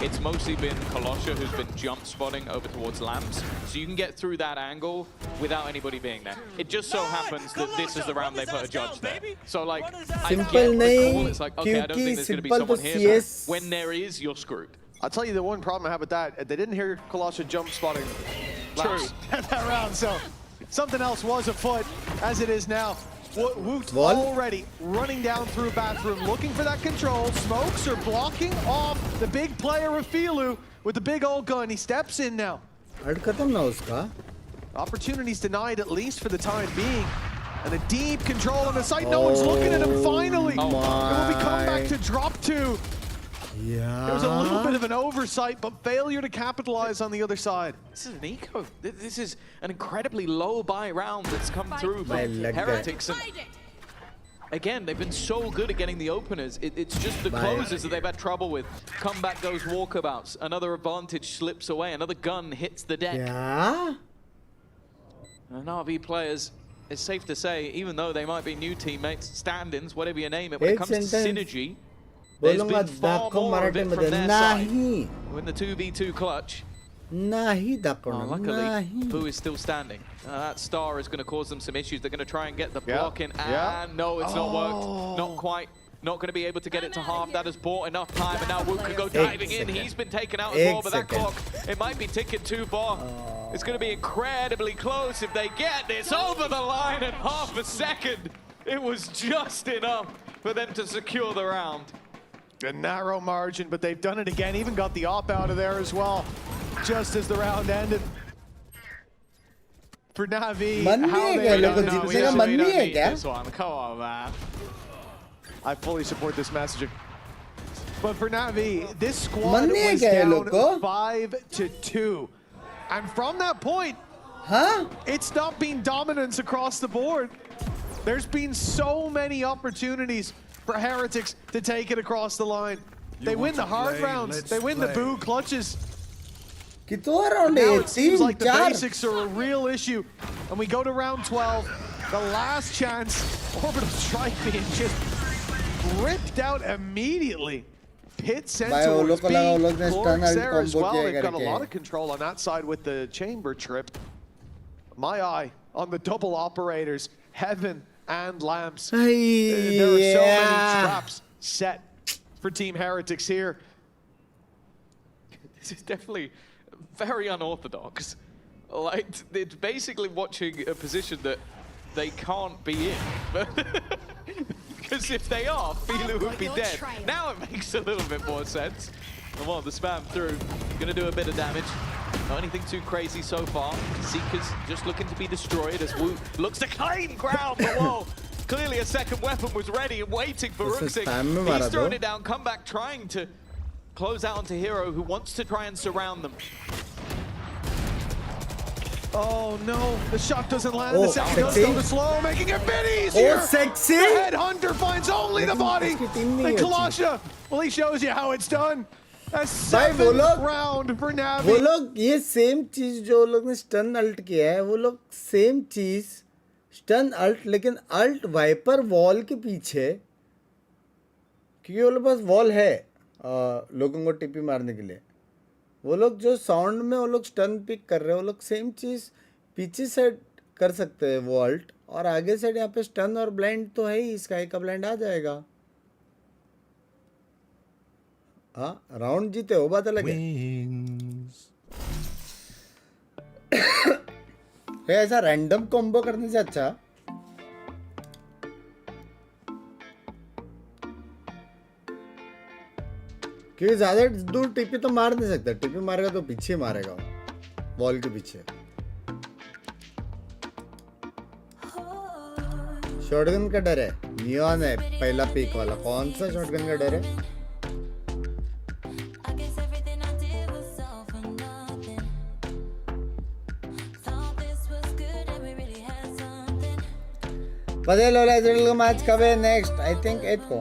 it's mostly been Kolosha who's been jump spotting over towards Lamps. So you can get through that angle without anybody being there. It just so happens that this is the round they put a judge there. So like, I get the call. It's like, okay, I don't think there's going to be someone here. So when there is, you're screwed. I'll tell you the one problem I have with that. They didn't hear Kolosha jump spotting True. that round. So something else was afoot as it is now. Woot Wall? already running down through bathroom, looking for that control. Smokes are blocking off the big player of Filu with the big old gun. He steps in now. हट खत्म ना उसका Opportunities denied, at least for the time being. And a deep control on the site. No one's looking at him finally. Oh It will be come back to drop 2. Yeah. There was a little bit of an oversight, but failure to capitalize on the other side. This is an eco. This is an incredibly low buy round that's come through My from leg Heretics. And again, they've been so good at getting the openers. It's just the closers that they've had trouble with. Comeback goes walkabouts. Another advantage slips away. Another gun hits the deck. Yeah. And NAVI players, it's safe to say, even though they might be new teammates, stand-ins, whatever you name it, when it comes to synergy, there's been far more of it from their side. In the 2v2 clutch. नहीं luckily, Boo is still standing. That star is going to cause them some issues. They're going to try and get the block in. And no, it's not worked. Not quite. Not going to be able to get it to half. That has bought enough time. And now Woot can go diving in. He's been taken out as well. But that clock, it might be ticking too far. It's going to be incredibly close if they get this over the line in half a second. It was just enough for them to secure the round. A narrow margin, but they've done it again. Even got the op out of there as well, just as the round ended. For NAVI, this one. Come on, man. I fully support this messaging. But for NAVI, this squad was down 5-2. And from that point, it's not been dominance across the board. There's been so many opportunities for Heretics to take it across the line. They win the hard rounds. They win the Boo clutches. Now it seems like the basics are a real issue. And we go to round 12. The last chance. Orbital Strike being just ripped out immediately. Pit sent towards B. Clorix there as well. They've got a lot of control on that side with the chamber trip. My eye on the double operators. Heaven and Lamps. There are so many traps set for Team Heretics here. This is definitely very unorthodox. Like, it's basically watching a position that they can't be in. Because if they are, Filu would be dead. Now it makes a little bit more sense. And well, the spam through, gonna do a bit of damage. Not anything too crazy so far. Seekers just looking to be destroyed as Woot looks to claim ground, but whoa. Clearly a second weapon was ready and waiting for Ruxik. He's throwing it down, Comeback trying to close out onto Hero, who wants to try and surround them. Oh no, the shot doesn't land. The second does go to slow, making it a bit easier. Oh, sexy! The Headhunter finds only the body. And Kolosha, well, he shows you how it's done. A 7th round for NAVI. वो लोग ये same चीज जो लोग ने stun alt किया है वो लोग सेम चीज स्टन अल्ट लेकिन अल्ट वाइपर वॉल के पीछे क्योंकि वो लोग पास वॉल है लोगों को टीपी मारने के लिए वो लोग जो साउंड में वो लोग स्टन पिक कर रहे हैं वो लोग सेम चीज पीछे साइड कर सकते हैं वो अल्ट और आगे साइड यहाँ पे स्टन और ब्लाइंड तो है ही स्काई का ब्लाइंड आ जाएगा हाँ राउंड जीते हो बात अलग है ऐसा रैंडम कॉम्बो करने से अच्छा क्योंकि ज्यादा दूर टीपी तो मार नहीं सकता टीपी मारेगा तो पीछे मारेगा वॉल के पीछे शॉटगन का डर है नियॉन है पहला पीक वाला कौन सा शॉटगन का डर है पता है लोला इजराइल का मैच कब है नेक्स्ट आई थिंक 8 को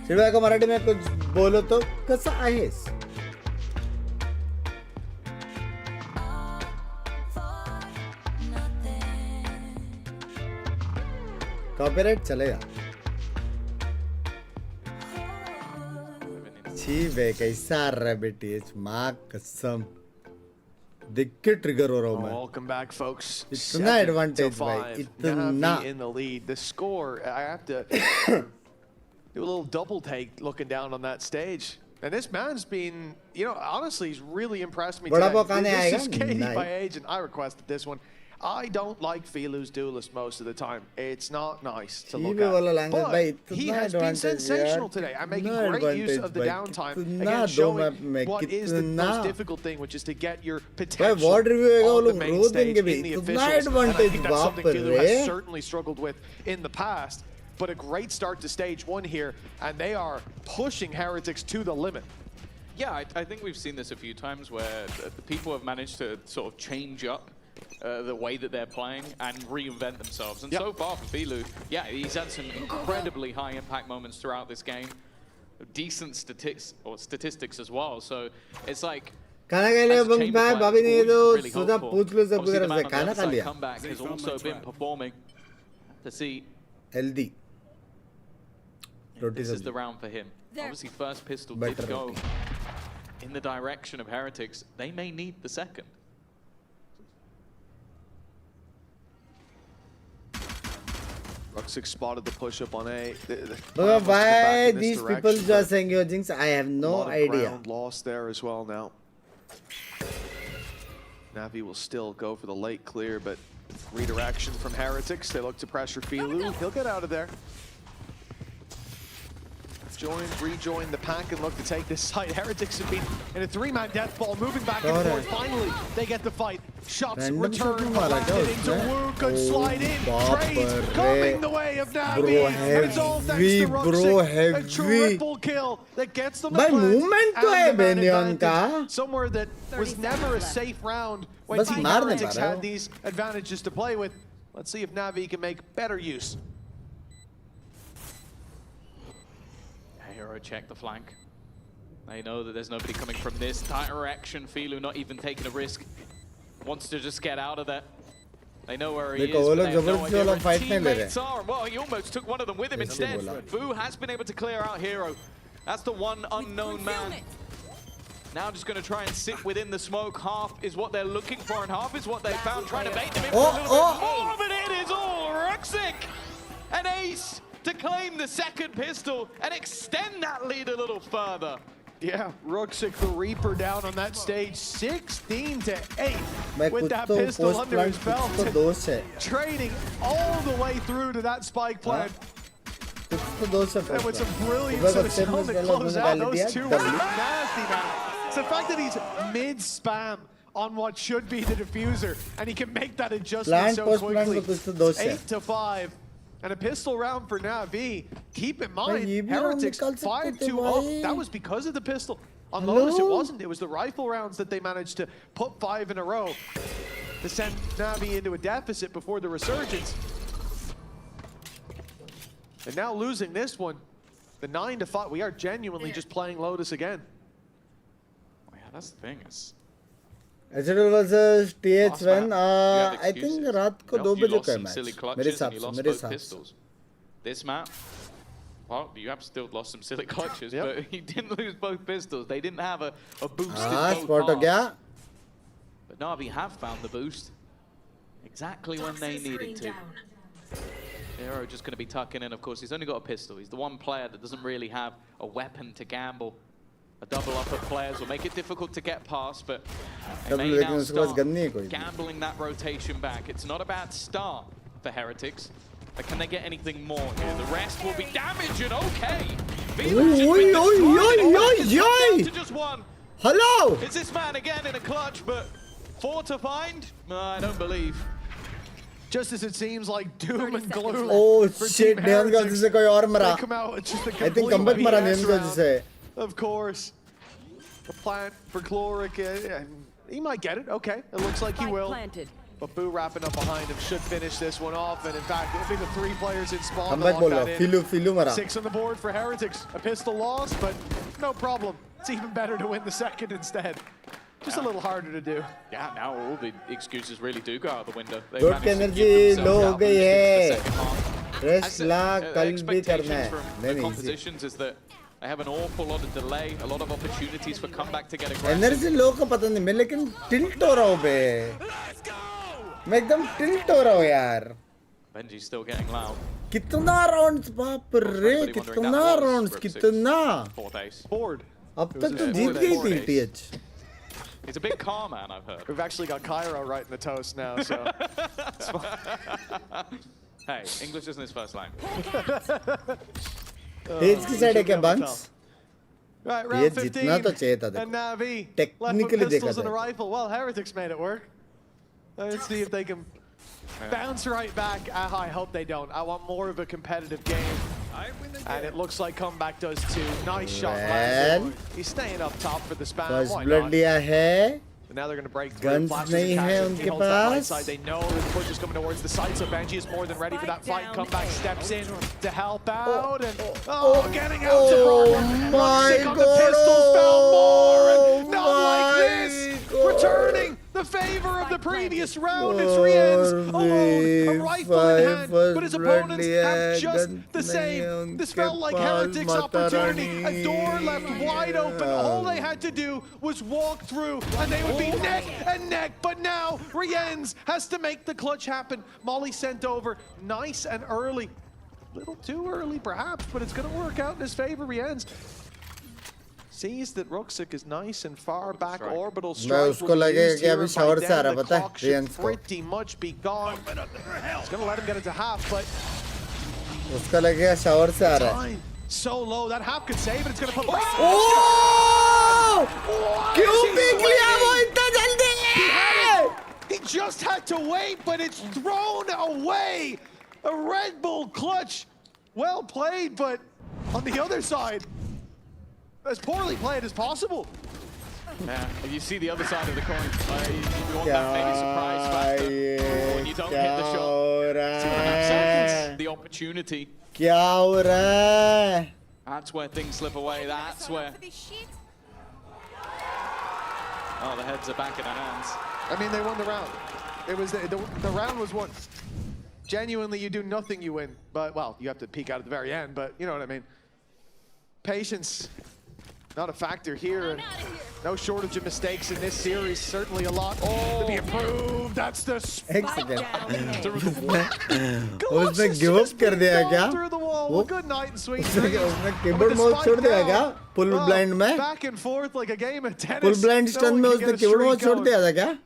शिवाय को मराठी में कुछ बोलो तो कसा आहेस? कॉपीराइट चलेगा। छी बे कैसा रहा बेटी, माँ कसम देख के ट्रिगर हो रहा हूँ मैं। Welcome back, folks. इतना एडवांटेज भाई, इतना। NAVI in the lead. The score, I have to do a little double take looking down on that stage. And this man's been, you know, honestly, he's really impressed me today. This is Katie by age, and I requested this one. I don't like Filu's duelist most of the time. It's not nice to look at. But he has been sensational today. I'm making great use of the downtime. Again, showing what is the most difficult thing, which is to get your potential on the main stage in the officials. And I think that's something Filu has certainly struggled with in the past. But a great start to stage 1 here, and they are pushing Heretics to the limit. Yeah, I think we've seen this a few times where the people have managed to sort of change up the way that they're playing and reinvent themselves. And so far for Filu, yeah, he's had some incredibly high impact moments throughout this game. Decent statistics as well. So it's like comeback has also been performing to see LD. This is the round for him. Obviously first pistol did go in the direction of Heretics. They may need the second. Ruxic spotted the push-up on A. Why these people just saying your jinx? I have no idea. Ground lost there as well now. NAVI will still go for the late clear, but redirection from Heretics. They look to pressure Filu. He'll get out of there. Rejoin the pack and look to take this site. Heretics have been in a 3-man death ball, moving back and forth. Finally, they get the fight. Shots return, blasted into Wu. Good slide in. Trades coming the way of NAVI. And it's all thanks to Ruxic. A triple kill that gets them the plant and the man advantage. Somewhere that was never a safe round when Team Heretics had these advantages to play with. Let's see if NAVI can make better use. Hero check the flank. They know that there's nobody coming from this direction. Filu not even taking a risk. Wants to just get out of there. They know where he is, but they have no idea where his teammates are. Well, he almost took one of them with him instead. Fu has been able to clear out Hero. That's the one unknown man. Now just going to try and sit within the smoke. Half is what they're looking for, and half is what they found. Trying to bait them in for a little bit more, but it is all Ruxic. An ace to claim the second pistol and extend that lead a little further. Yeah, Ruxic the Reaper down on that stage, 16-8 with that pistol under his belt. Trading all the way through to that spike plant. And with some brilliance of his own to close out, those two were nasty, man. It's the fact that he's mid-spam on what should be the diffuser, and he can make that adjustment so quickly. 8-5. And a pistol round for NAVI. Keep in mind, Heretics 5-2-0. That was because of the pistol. On Lotus, it wasn't. It was the rifle rounds that they managed to put 5 in a row to send NAVI into a deficit before the resurgence. And now losing this one, the 9-5. We are genuinely just playing Lotus again. Oh, yeah, that's the thing. H2 versus TH1. I think रात को 2 बजे का match मेरे हिसाब से This map, well, you have still lost some silly clutches, but he didn't lose both pistols. They didn't have a boost in both halves. But NAVI have found the boost exactly when they needed to. Hero just going to be tucking in. Of course, he's only got a pistol. He's the one player that doesn't really have a weapon to gamble. A double up of players will make it difficult to get past, but they may now start gambling that rotation back. It's not a bad start for Heretics, but can they get anything more here? The rest will be damage, and okay. To just one. Hello! It's this man again in a clutch, but 4 to find? I don't believe. Just as it seems like doom and gloom. Oh shit, Neon का जिसे कोई और मरा. I think comeback मरा Neon का जिसे. Of course. The plant for Chloric, he might get it. Okay, it looks like he will. But Boo wrapping up behind him should finish this one off. And in fact, it'll be the 3 players in spawn. Comeback bola. Filu mara. 6 on the board for Heretics. A pistol loss, but no problem. It's even better to win the second instead. Just a little harder to do. Yeah, now all the excuses really do go out the window. Good energy low हो गई है. Rest ला कल भी करना है. The compositions is that they have an awful lot of delay, a lot of opportunities for comeback to get aggressive. Energy low का पता नहीं मैं लेकिन tilt हो रहा हूँ बे. मैं एकदम tilt हो रहा हूँ यार. Benji's still getting loud. कितना rounds बाप रे कितना rounds कितना. Bored. अब तक तो जीत गई थी TH. He's a big car man, I've heard. We've actually got Cairo right in the toast now, so. Hey, English isn't his first language. TH की side है क्या Binks? Right, round 15. जीतना तो चाहिए था And NAVI technically left with देखा pistols and a जाए. rifle. Well, Heretics made it work. Let's see if they can bounce right back. I hope they don't. I want more of a competitive game. And it looks like Comeback does too. Nice shot. Well, he's staying up top for the spam. First Why blood not? लिया है. But now they're going to break through. Guns Flashers नहीं and है Cashes, उनके he holds that right pass. side. They know the push is coming towards the side, so Benji is more than ready for that fight. Comeback steps in to help out, and getting out to my on the pistols, found more, and not like this. Returning the favor of the previous round. It's Rien's alone, a rifle in hand, but his opponents have just the same. This felt like Heretics' opportunity. A door left wide open. All they had to do was walk through, and they would be neck and neck. But now Rien's has to make the clutch happen. Molly sent over, nice and early. A little too early, perhaps, but it's going to work out in his favor. Rien's sees that Ruxic is nice and far back. Orbital strike will be used here by Den. The clock should pretty much be gone. It's going to let him get it to half, but उसका लगेगा shower से आ रहा है. time so low. That half could save it. It's going to put... क्यों peak लिया वो इतना जल्दी? He just had to wait, but it's thrown away. A Red Bull clutch. Well played, but on the other side, as poorly played as possible. Yeah, if you see the other side of the coin, you want that maybe surprise factor when you don't hit the shot. 2.5 seconds, the opportunity. क्या हो रहा है? That's where things slip away. That's where. Oh, the heads are back in our hands. I mean, they won the round. It was the round was won. Genuinely, you do nothing, you win. But well, you have to peek out at the very end. But you know what I mean. Patience. Not a factor here, and no shortage of mistakes in this series. Certainly a lot to be improved. That's the उसने give up कर दिया क्या? through the wall. Well, good night and sweet उसने keyboard mode छोड़ दिया क्या? Full blind में? Back and forth like a game of tennis. Full blind stun में उसने keyboard mode छोड़ दिया था क्या?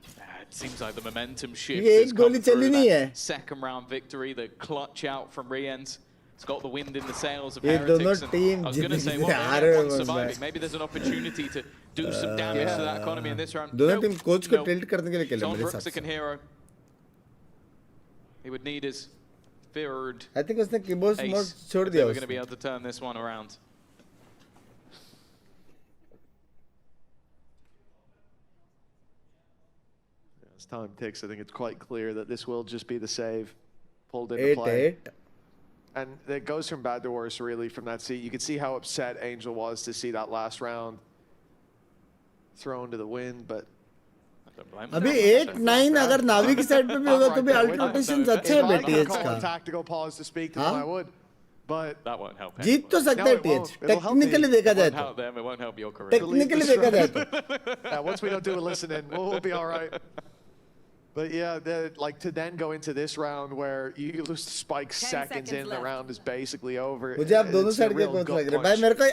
It seems like the momentum shift ये has एक come गोली चली through नहीं that है. second round victory, the clutch out from Rien's. It's got the wind in the sails of ये दोनों Heretics. team I was going to say, जीतने आ रहे हैं surviving. Maybe there's an opportunity to do some damage to that economy in this round. दोनों team coach को tilt करने के लिए खेले मेरे हिसाब Ruxic and Hero. He would need his third. I think उसने keyboard mode ace छोड़ if दिया We're going to be उसने. able to turn this one around. As time ticks, I think it's quite clear that this will just be the save pulled into play. 8-8. And it goes from bad to worse, really, from that seat. You could see how upset Angel was to see that last round thrown to the wind, but... अभी 8-9 अगर नावी की side पे भी होगा तो भी alt rotations अच्छा है बेटी I इसका. tactical pause to speak to them, I would, but that won't help. जीत तो सकता है TH. Technically देखा जाए तो. It won't help your career. Technically देखा जाए तो. Yeah, once we don't do a listen in, we'll be all right. But yeah, like to then go into this round where you lose the spike seconds in, the round is basically over. मुझे आप दोनों side के coach लग रहे हैं. भाई मेरे को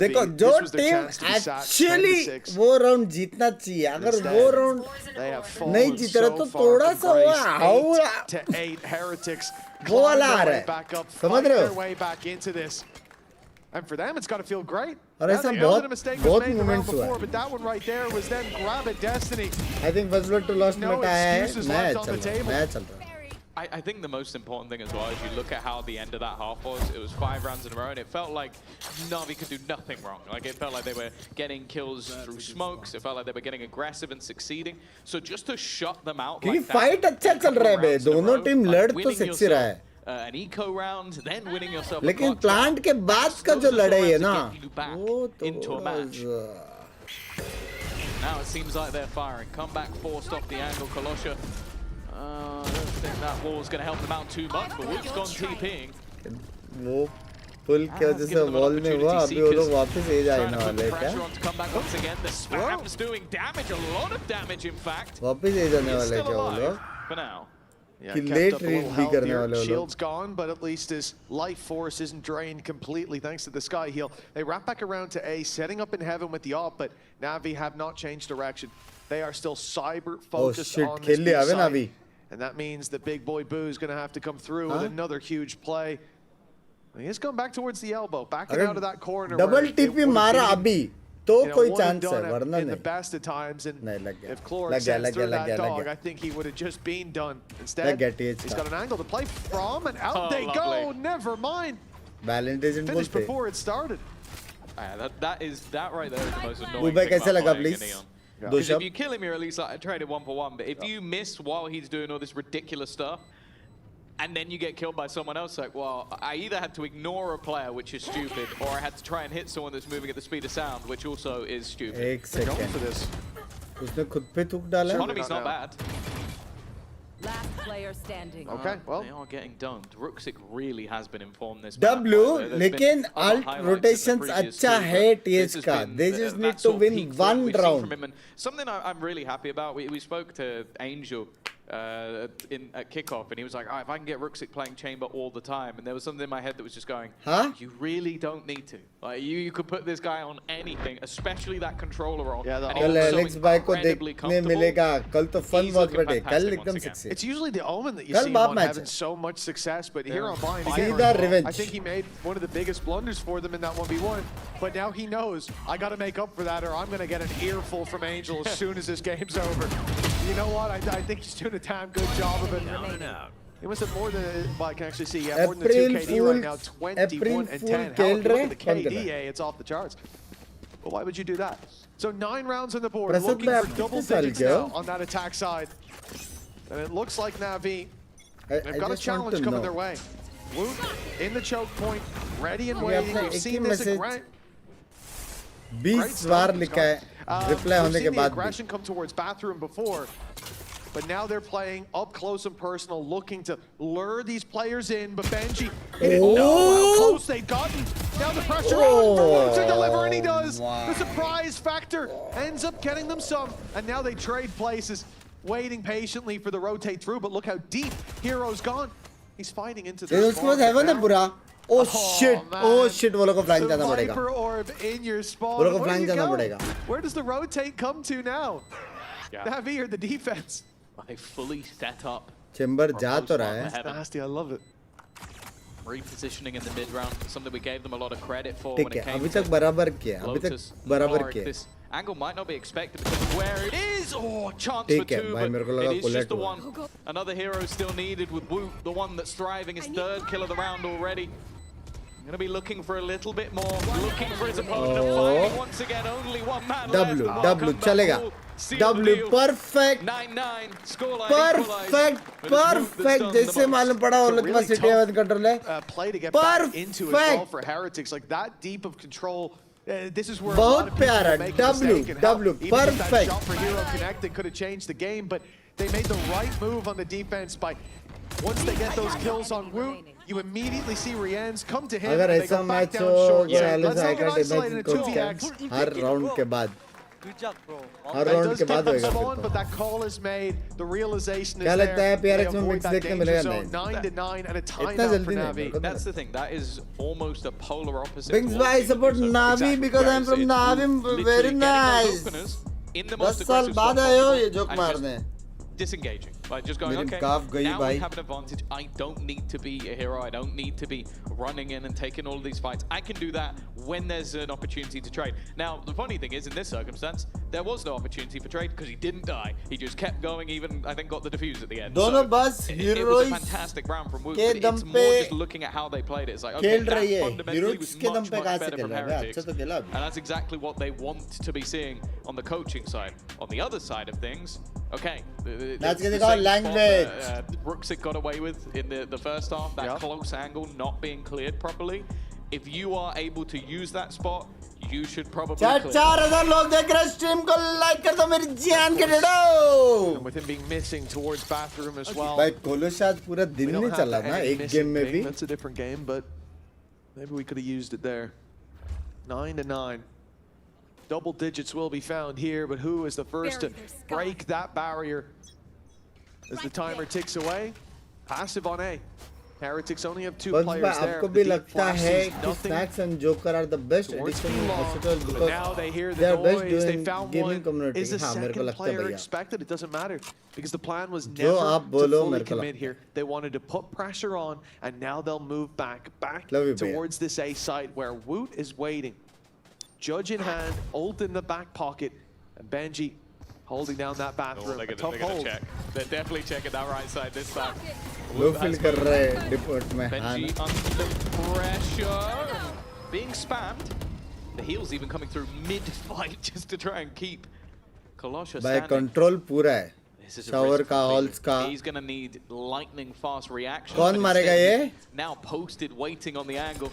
देखो जो टीम एक्चुअली वो राउंड जीतना चाहिए. अगर वो राउंड नहीं जीत रहे तो थोड़ा सा वो वाला आ रहा है. समझ रहे हो? And for them, it's got to feel great. और ऐसा बहुत moments हुआ है. But that one right there was then grab it, Destiny. I think first blood to lost में आया है. नया चल रहा है. I I think the most important thing as well is you look at how the end of that half was. It was 5 rounds in a row, and it felt like Navi could do nothing wrong. Like, it felt like they were getting kills through smokes. It felt like they were getting aggressive and succeeding. So just to shut them out like that. Fight अच्छा चल रहा है बे. दोनों team लड़ तो sexy रहा है. An eco round, then winning yourself. लेकिन प्लांट के बाद का जो लड़ाई है ना, वो into a match. Now it seems like they're firing. Comeback forced off the angle. Kolosha. I don't think that wall's going to help them out too much, but Wook's gone TPing. वो पुल के वजह से wall में हुआ, अभी वो लोग वापस ए जाने वाले हैं क्या? Once again, the spam's doing damage, a lot of damage in fact. वापस ए जाने वाले हैं क्या वो लोग? For now. Yeah, kept up a little health here. Shield's gone, but at least his life force isn't drained completely thanks to the Sky Heal. They wrap back around to A, setting up in heaven with the AWP, but Navi have not changed direction. They are still cyber focused on this B side. And that means that big boy Boo is going to have to come through with another huge play. He has come back towards the elbow, backing out of that corner. Double TP मारा अभी. तो कोई chance है वरना in the best of times, and if Cloric sends through that dog, I think he would have just been done. Instead, he's got an angle to play from, and out they go. Never mind. Finished before it started. That right there is the most annoying thing about playing Neon. Because if you kill him, you're at least like traded 1-for-1. But if you miss while he's doing all this ridiculous stuff, and then you get killed by someone else, like, well, I either had to ignore a player, which is stupid, or I had to try and hit someone that's moving at the speed of sound, which also is stupid. एक second. For this. उसने खुद पे थूक डाला. Economy's not bad. Last player standing. Okay, well. They are getting done. Ruxic really has been informed this. W, लेकिन alt rotations अच्छा है TH का. They just need to win one round. Something I'm really happy about. We spoke to Angel at kickoff, and he was like, if I can get Ruxic playing chamber all the time, and there was something in my head that was just going, you really don't need to. Like, you could put this guy on anything, especially that controller role. Yeah, कल Alex भाई को देखने मिलेगा. कल तो fun बहुत बटे. कल एकदम sexy. It's usually the Omen that you see him on having so much success, but here on Blind again, I think he made one of the biggest blunders for them in that 1v1, but now he knows, I got to make up for that, or I'm going to get an earful from Angel as soon as this game's over. You know what? I think he's doing a damn good job of it. He must have more than, well, I can actually see, more than the 2 KD right now, 21 and 10. Hell, if you look at the KDA, it's off the charts. But why would you do that? So 9 rounds on the board, looking for double digits now on that attack side. And it looks like Navi, they've got a challenge coming their way. Woot in the choke point, ready and waiting. We've seen this great 20 बार लिखा है reply होने के बाद aggression come towards bathroom before, but now they're playing up close and personal, looking to lure these players in. But Benji, how close they've gotten. Now the pressure on for Woot to deliver, and he does. The surprise factor ends up getting them some, and now they trade places, waiting patiently for the rotate through. But look how deep Hero's gone. He's fighting into the spawn. Oh shit! Oh shit! वो लोग को flying जाना पड़ेगा. Viper orb in your spawn. वो लोग को flying जाना पड़ेगा. Where does the rotate come to now? Navi or the defense? I fully set up. Chamber जा तो रहा है. That's nasty. I love it. Repositioning in the mid round, something we gave them a lot of credit for. ठीक है. अभी तक बराबर किया. अभी तक बराबर किया. This angle might not be expected because of where it is. Oh, chance for 2, but it is just the one. Another hero still needed with Woot, the one that's thriving, his 3rd kill of the round already. Going to be looking for a little bit more, looking for his opponent, and finding once again only one man W, left. W, चलेगा. W, perfect. 9-9, scoreline perfect. जैसे मालूम पड़ा वो लोग के पास city Avon control है. Play to get back into as well for Heretics, like that deep of control. This is where बहुत प्यारा. W, perfect. That shot for Hero connected could have changed the game, but they made the right move on the defense by once they get those kills on Woot, you immediately see Rian's come to him. अगर ऐसा match हो let's not get isolated coach can her round के बाद. Good job, bro. Hर round के बाद होएगा. But that call is made. The realization is there. क्या लगता है PRX में mix देखने मिलेगा नहीं? 9-9 and a timeout for Navi. That's the thing. That is almost a polar opposite. Binks I support Navi because I'm from Navi. Very nice. 10 साल बाद आए हो ये जोक मारने. disengaging. Like just going, okay, now we have an advantage. I don't need to be a hero. I don't need to be running in and taking all of these fights. I can do that when there's an opportunity to trade. Now, the funny thing is, in this circumstance, there was no opportunity for trade because he didn't die. He just kept going, even, I think, got the defuse at the end. So, it was a fantastic round from Woot. It's more just looking at how they played it. It's like, okay, that fundamentally was much better from Heretics. And that's exactly what they want to be seeing on the coaching side. On the other side of things, okay, that's gonna go language. Brooksick got away with in the first half, that close angle not being cleared properly. If you are able to use that spot, you should probably clear. 4000 लोग देख रहे हैं stream को like कर दो मेरी जान के dado. And with him being missing towards bathroom as well. भाई कोलो शायद पूरा दिन नहीं चला ना एक गेम में भी. That's a different game, but maybe we could have used it there. 9-9. Double digits will be found here, but who is the first to break that barrier as the timer ticks away? Passive on A. Heretics only have 2 players there. आपको भी लगता है कि Snacks and Joker are the best addition in hospital because now they hear the they are best noise. They doing found gaming one. community. Is the हाँ मेरे को second लगता है player भैया. expected? It doesn't matter because the plan was never to fully commit here. They wanted to put pressure on, and now they'll move back towards this A site where Woot is waiting. Judge in hand, ult in the back pocket, and Benji holding down that bathroom. They're gonna check. They're definitely checking that right side this time. Low fill कर रहे हैं deport में. Benji under pressure, being spammed. The heals even coming through mid-fight just to try and keep Kolosha standing. By control पूरा है. Shower का, halls का. He's gonna need lightning fast reaction. कौन मारेगा ये? Now posted, waiting on the angle.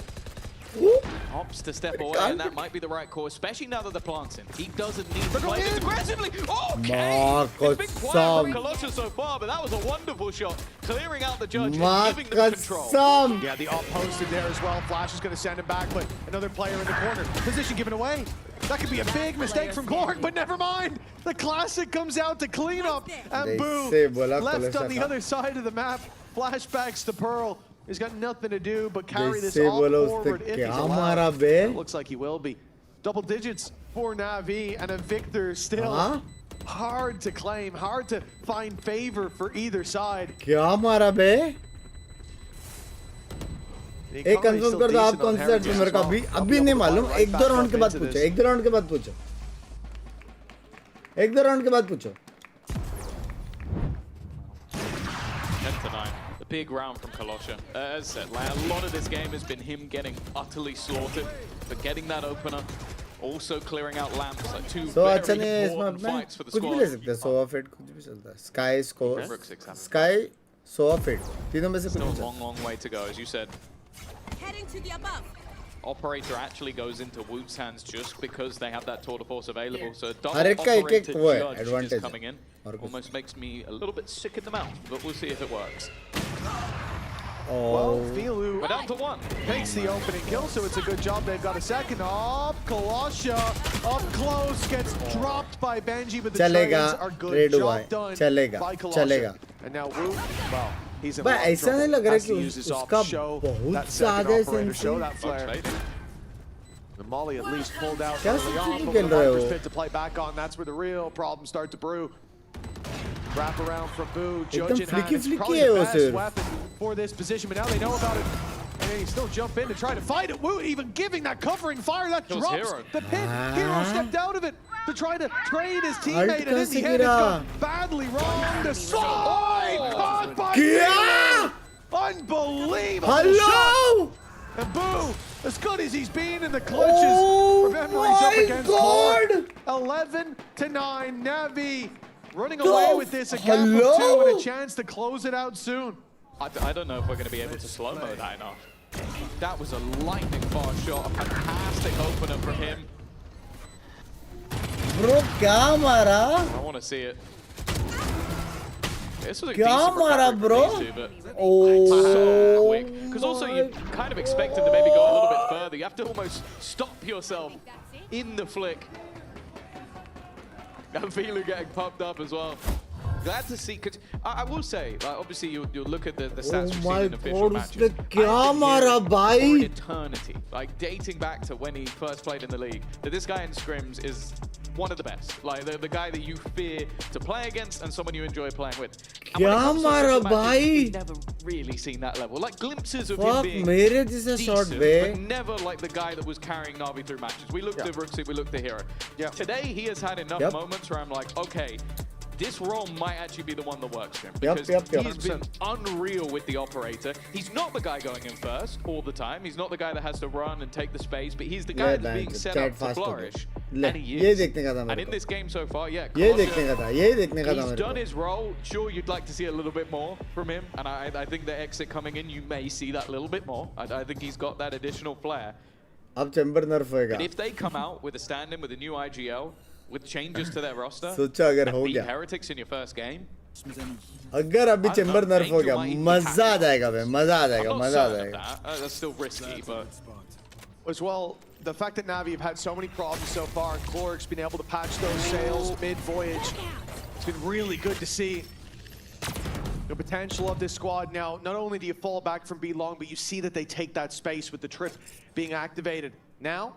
Opts to step away, and that might be the right call, especially now that the plant's in. He doesn't need to play this aggressively. Okay! It's been quiet from Kolosha so far, but that was a wonderful shot. Clearing out the judge and giving them control. Yeah, the op posted there as well. Flash is going to send him back, but another player in the corner. Position given away. That could be a big mistake from Gorg, but never mind. The Classic comes out to clean up, and boom, left on the other side of the map. Flashbacks to Pearl. He's got nothing to do but carry this all forward if he's allowed. It looks like he will be. Double digits for Navi and a victor still. Hard to claim, hard to find favor for either side. क्या मारा बे? एक confirm कर दो आप कौन सा है मेरे को अभी नहीं मालूम. एक दो राउंड के बाद पूछो. एक दो राउंड के बाद पूछो. एक दो राउंड के बाद पूछो. 10-9. Big round from Kolosha. As said, like, a lot of this game has been him getting utterly slaughtered, but getting that opener, also clearing out lamps, like two very important fights for the squad. कुछ भी ले सकते हैं. So off it कुछ भी चलता है. Sky score. Sky so off it. तीनों में से कुछ. Still a long way to go, as you said. Heading to the above. Operator actually goes into Woot's hands just because they have that tour de force available. So double operator judge is coming in. Almost makes me a little bit sick in the mouth, but we'll see if it works. Well, Filu we're down to 1. Takes the opening kill, so it's a good job they've got a second. Kolosha up close, gets dropped by Benji, but the trades are good. Job done by Kolosha. And now Woot, well, he's in a lot of trouble. Has to use his off, show that second operator, show that flare. The Molly at least pulled out early on, but with the Viper's pit to play back on, that's where the real problems start to brew. Wrap around from Boo, Judge in hand. It's probably the best weapon for this position, but now they know about it. And they still jump in to try to fight it. Woo, even giving that covering fire, that drops the pit. Hero stepped out of it to try to trade his teammate, and in the end, it's gone badly wrong. The side caught by Hero. Unbelievable shot. And Boo, as good as he's been in the clutches, remember he's up against Gorg. 11-9, Navi running away with this, a gap of 2 and a chance to close it out soon. I don't know if we're going to be able to slow-mo that enough. That was a lightning fast shot, a fantastic opener from him. Bro, क्या मारा? I want to see it. This was a क्या मारा bro? So quick. Because also you kind of expect him to maybe go a little bit further. You have to almost stop yourself in the flick. And Filu getting popped up as well. Glad to see, because I will say, like, obviously you look at the stats we've seen in official matches. For eternity, like dating back to when he first played in the league, that this guy in scrims is one of the best. Like the guy that you fear to play against and someone you enjoy playing with. क्या मारा भाई? We've never really seen that level. Like glimpses of him being मेरे जैसा shot decent, but never like the guy that was carrying Navi through matches. We looked at Rooksie, we looked at Hero. Today he has had enough moments where I'm like, okay, this role might actually be the one that works for him. Because he's been unreal with the operator. He's not the guy going in first all the time. He's not the guy that has to run and take the space, but he's the guy that's being set up to flourish. And he is. And in this game so far, he's done his role. Sure, you'd like to see a little bit more from him. And I think the exit coming in, you may see that little bit more. I think he's got that additional flair. अब chamber नर्फ होएगा. But if they come out with a stand-in with a new IGL, with changes to their roster, सोचो अगर हो beat गया. Heretics in your first game. अगर अभी chamber नर्फ हो गया, मजा आ जाएगा बे, मजा आ जाएगा, मजा आ जाएगा. That's still risky, but as well, the fact that Navi have had so many problems so far, and Cloric's been able to patch those sails mid-voyage, it's been really good to see the potential of this squad now. Not only do you fall back from B long, but you see that they take that space with the trip being activated. Now,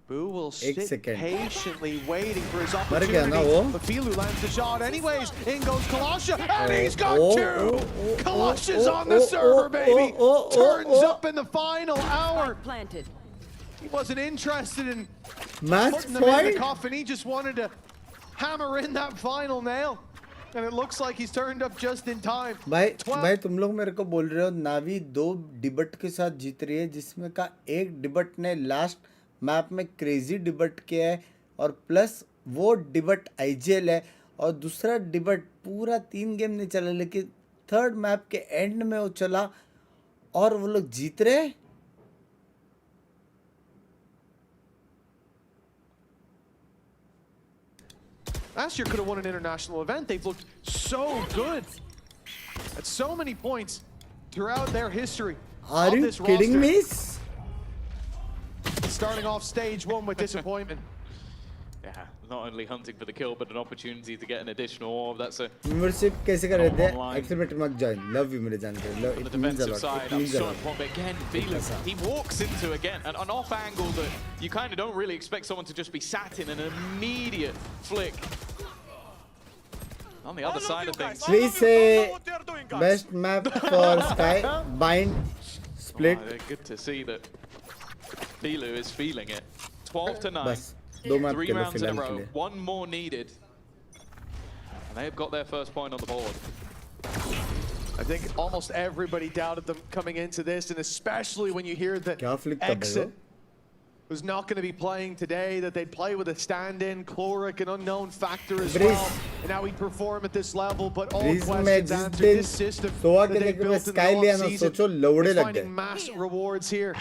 Boo will sit patiently waiting for his opportunity. But Filu lands the shot anyways. In goes Kalasha, and he's got two! Kalasha's on the server, baby! Turns up in the final hour. He wasn't interested in putting them in the coffin. He just wanted to hammer in that final nail. And it looks like he's turned up just in time. भाई तुम लोग मेरे को बोल रहे हो नावी 2 debut के साथ जीत रही है, जिसमें का एक डिबट ने लास्ट मैप में क्रेजी डिबट किया है और प्लस वो डिबट आईजीएल है, और दूसरा डिबट पूरा 3 गेम नहीं चला, लेकिन थर्ड मैप के एंड में वो चला और वो लोग जीत रहे. Last year could have won an international event. They've looked so good at so many points throughout their history. Are you kidding me? Starting off stage 1 with disappointment. Yeah, not only hunting for the kill, but an opportunity to get an additional orb. That's a membership कैसे कर रहे थे? Accelerator मत join. Love you मेरे जान के. Love. It means a lot. It means a lot. Again, he walks into again an off angle that you kind of don't really expect someone to just be sat in, an immediate flick. On the other side of things. We say best map for Sky. Bind. Split. Good to see that Filu is feeling it. 12 to 9. बस 2 map 3 के लिए rounds in a फिलहाल के row. लिए. 1 more needed. And they have got their first point on the board. I think almost everybody doubted them coming into this, and especially when you hear that Exit was not going to be playing today, that they'd play with a stand-in, Cloric, an unknown factor as well. And now he'd perform at this level, but all questions answered. This system that they built in the offseason is finding mass rewards here.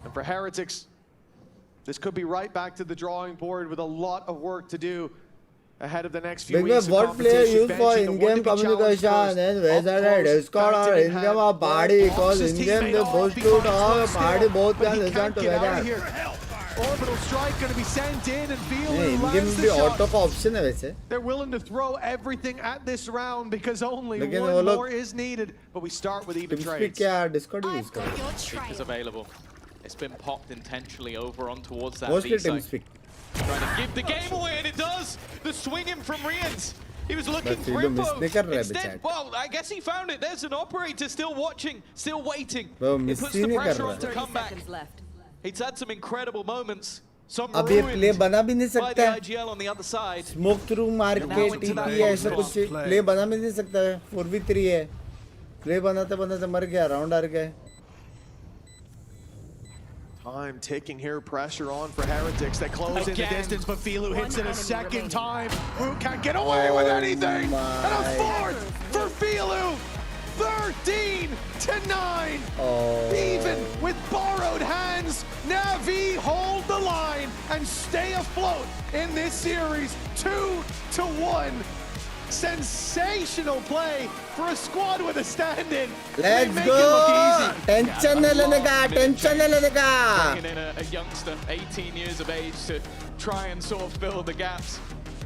And for Heretics, this could be right back to the drawing board with a lot of work to do ahead of the next few weeks of what player competition. use for in-game communication and whether Discord or in-game or party, because in-game they both to talk, party both can listen together. Orbital strike going to be sent in, and Filu in-game lands भी the auto shot. का option है वैसे. They're willing to throw everything at this round because only one more is needed. But we start with even trades. क्या Discord use कर? Speak is available. It's been popped intentionally over on towards that Mostly B side. TeamSpeak. Trying to give the game away, and it does. The swing in from Rians. He was looking for Filu info. Instead, well, I guess he found it. There's an operator still watching, still waiting. It puts the pressure on to come back. He's had some incredible moments. Some अब ये play बना भी नहीं by the सकता है. IGL on the other side. Smoke through market TP ऐसा कुछ play बना भी नहीं सकता है. 4v3 है. Play बनाते बनाते मर गया. Round हार गए. Time ticking here, pressure on for Heretics. They close in the distance, but Filu hits it a second time. Root can't get away with anything. And a fourth for Filu. 13 to 9. Even with borrowed hands, Navi hold the line and stay afloat in this series. 2-1. Sensational play for a squad with a stand-in. Let's go. Tension नहीं लेने का. Tension नहीं लेने का. Bringing in a youngster, 18 years of age, to try and sort of fill the gaps.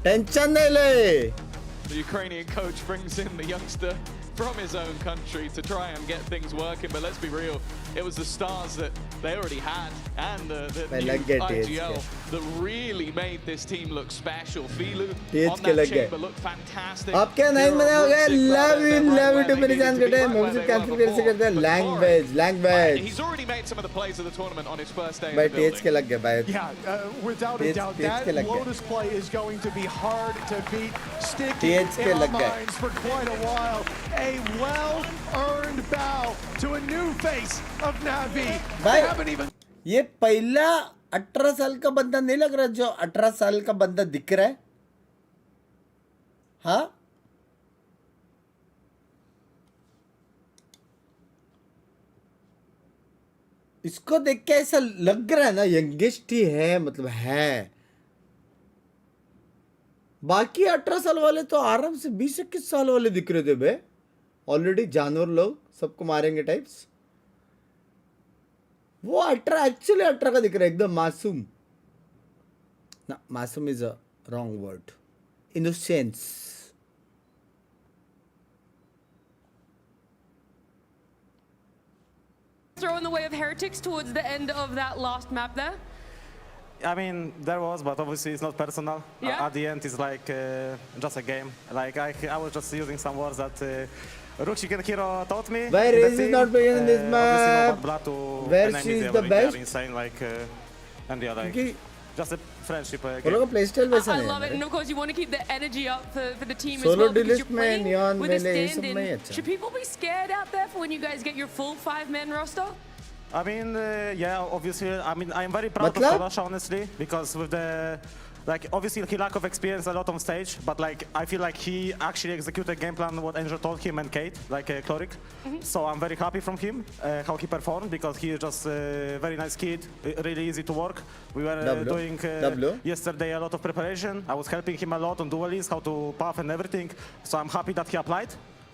Tension नहीं ले. The Ukrainian coach brings in the youngster from his own country to try and get things working. But let's be real, it was the stars that they already had and the new IGL that really made this team look special. Filu on that chamber looked fantastic. आपके 9 महीने हो गए. Love you to मेरी जान कटे. मैं cancel कैसे करते हैं? Language. He's already made some of the plays of the tournament on his first day. भाई तेज के लग गए भाई. Yeah, without a doubt, that Lotus play is going to be hard to beat. Sticky in our minds for quite a while. A well-earned bow to a new face of NAVI. They haven't even. ये पहला 18 साल का बंदा नहीं लग रहा जो 18 साल का बंदा दिख रहा है. हाँ इसको देख के ऐसा लग रहा है ना यंगेस्ट ही है, मतलब है. बाकी 18 साल वाले तो आराम से 20-21 साल वाले दिख रहे थे बे. ऑलरेडी जानवर लोग सबको मारेंगे टाइप्स. वो 18 एक्चुअली 18 का दिख रहा है, एकदम मासूम. ना मासूम is a wrong word. Innocence. Throw in the way of Heretics towards the end of that last map there. I mean, there was, but obviously it's not personal. Yeah. At the end, it's like just a game. Like I was just using some words that Ruxican Hero taught me. Where is he not playing in this map? Where she is the best? Insane, like, and yeah, like just a friendship. वो लोग का playstyle वैसा नहीं है. I love it, and of course you want to keep the energy up for the team Solo as well because you're delist में playing neon with a मेले ये सब stand-in. नहीं अच्छा. Should people be scared out there for when you guys get your full 5-man roster? I mean, yeah, obviously, I mean, I'm very proud of Kalash, honestly, because with the, like, obviously he lack of experience a lot on stage, but like, I feel like he actually executed game plan what Angel told him and Kate, like Cloric. So I'm very happy from him, how he performed, because he is just a very nice kid, really easy to work. We were doing yesterday a lot of preparation. I was helping him a lot on dualies, how to path and everything. So I'm happy that he applied.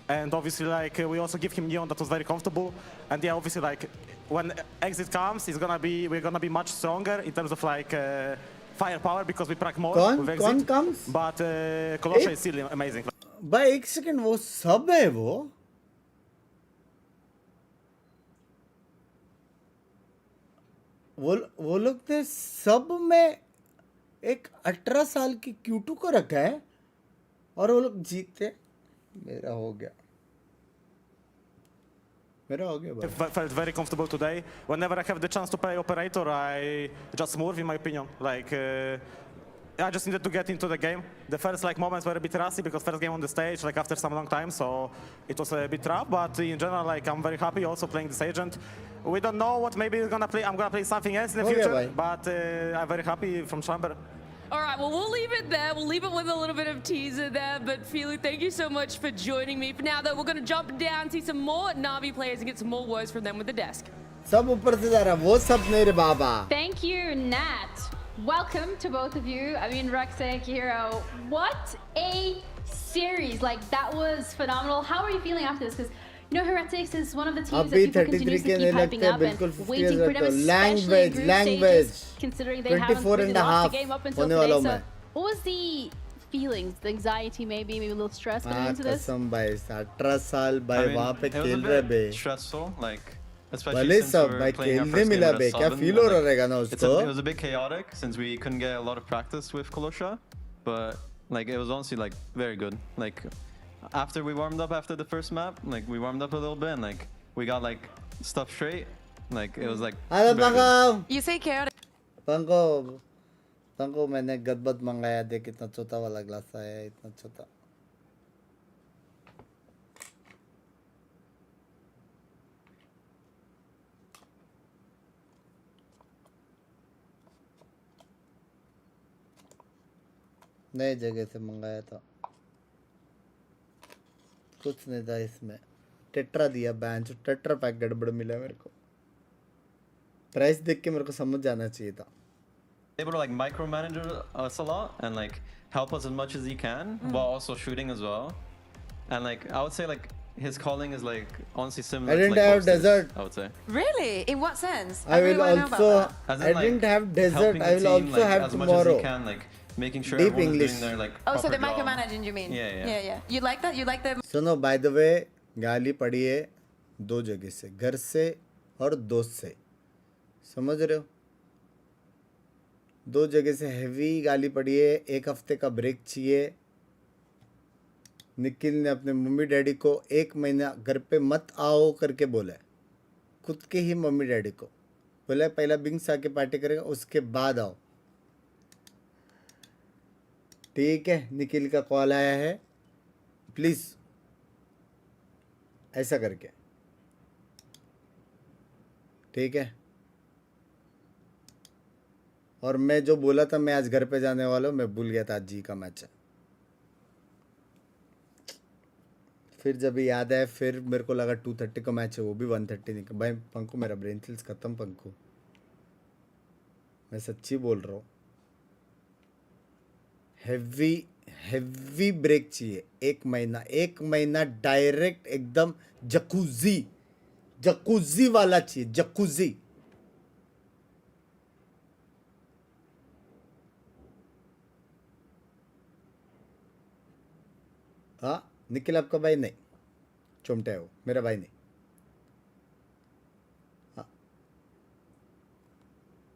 And obviously, like, we also give him Neon that was very comfortable. And yeah, obviously, like, when exit comes, we're gonna be much stronger in terms of like firepower because we prac more with exit. comes? But Kolosha is still amazing. भाई एक second, वो सब है वो लोग ने सब में एक 18 साल की Q2 को रखा है और वो लोग जीतते. मेरा हो गया. I felt very comfortable today. Whenever I have the chance to play operator, I just move, in my opinion. Like, I just needed to get into the game. The first like moments were a bit rusty because first game on the stage, like after some long time, so it was a bit rough. But in general, like I'm very happy also playing this agent. We don't know what maybe we're gonna play. I'm gonna play something else in the future, but I'm very happy from chamber. All right, well, we'll leave it there. We'll leave it with a little bit of teaser there. But Filu, thank you so much for joining me. For now, though, we're going to jump down, see some more Navi players and get some more words from them with the desk. सब ऊपर से जा रहा, वो सब मेरे बाबा. Thank you, Nat. Welcome to both of you. I mean, Rexek, Hero, what a series. Like, that was phenomenal. How are you feeling after this? Because, you know, Heretics is one of the teams that people continuously keep hyping up and waiting for them, especially in group stages, considering they haven't really lost the game up until today. So, what was the feelings, the anxiety, maybe a little stress going into this? कसम भाई 18 साल भाई वहाँ पे खेल रहे बे. Stressful, like भले सब भाई खेलने मिला बे, क्या फील हो रहेगा ना उसको? It was a bit chaotic since we couldn't get a lot of practice with Kolosha, but like it was honestly like very good. Like after we warmed up after the first map, like we warmed up a little bit and like we got like stuff straight. Like it was like. Hello, Pango. You say chaotic. Pango, मैंने गदबद मंगाया, देख इतना छोटा वाला glass आया, इतना छोटा. नए जगह से मंगाया था, कुछ नहीं था इसमें. टेट्रा दिया, बैंच टेट्रा पैक गड़बड़ मिला मेरे को. प्राइस देख के मेरे को समझ जाना चाहिए था. Able to like micromanage us a lot and like help us as much as he can while also shooting as well. And like I would say like his calling is like honestly similar. I didn't to, like, have desert. I would say. Really? In what sense? I will also. I didn't have desert. I will also have as much tomorrow. as he can, like making sure Deep everyone's English. doing their like. Oh, so the proper job. micromanaging, you mean? Yeah. You like that? You like the? So no, by the way, गाली पड़ी है 2 जगह से, घर से और दोस्त से, समझ रहे हो? 2 जगह से हैवी गाली पड़ी है। 1 हफ्ते का ब्रेक चाहिए। निखिल ने अपने मम्मी डैडी को 1 महीना घर पे मत आओ करके बोला है, खुद के ही मम्मी डैडी को बोला है पहला बिंग्स आके पार्टी करेगा उसके बाद आओ। ठीक है, निखिल का कॉल आया है, प्लीज ऐसा करके, ठीक है। और मैं जो बोला था मैं आज घर पे जाने वाला हूँ, मैं भूल गया था आज जी का मैच है। फिर जब याद आया फिर मेरे को लगा 2:30 का मैच है, वो भी 1:30 नहीं। भाई पंकु मेरा ब्रेन सेल्स खत्म पंकु, मैं सच्ची बोल रहा हूँ। हैवी ब्रेक चाहिए 1 महीना डायरेक्ट एकदम जकूजी वाला चाहिए, जकूजी। हाँ निखिल आपका भाई नहीं, चुमटा है वो, मेरा भाई नहीं। हाँ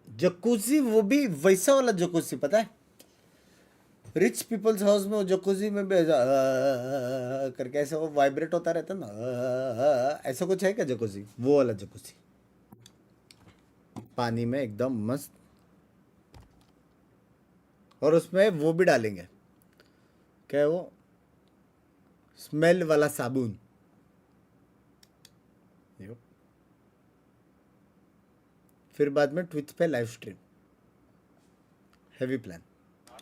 जकूजी, वो भी वैसा वाला जकूजी, पता है रिच पीपल्स हाउस में वो जकूजी में भी करके ऐसा वो वाइब्रेट होता रहता ना, ऐसा कुछ है क्या जकूजी? वो वाला जकूजी पानी में एकदम मस्त, और उसमें वो भी डालेंगे, क्या है वो, स्मेल वाला साबुन। फिर बाद में ट्विच पे live stream, heavy plan.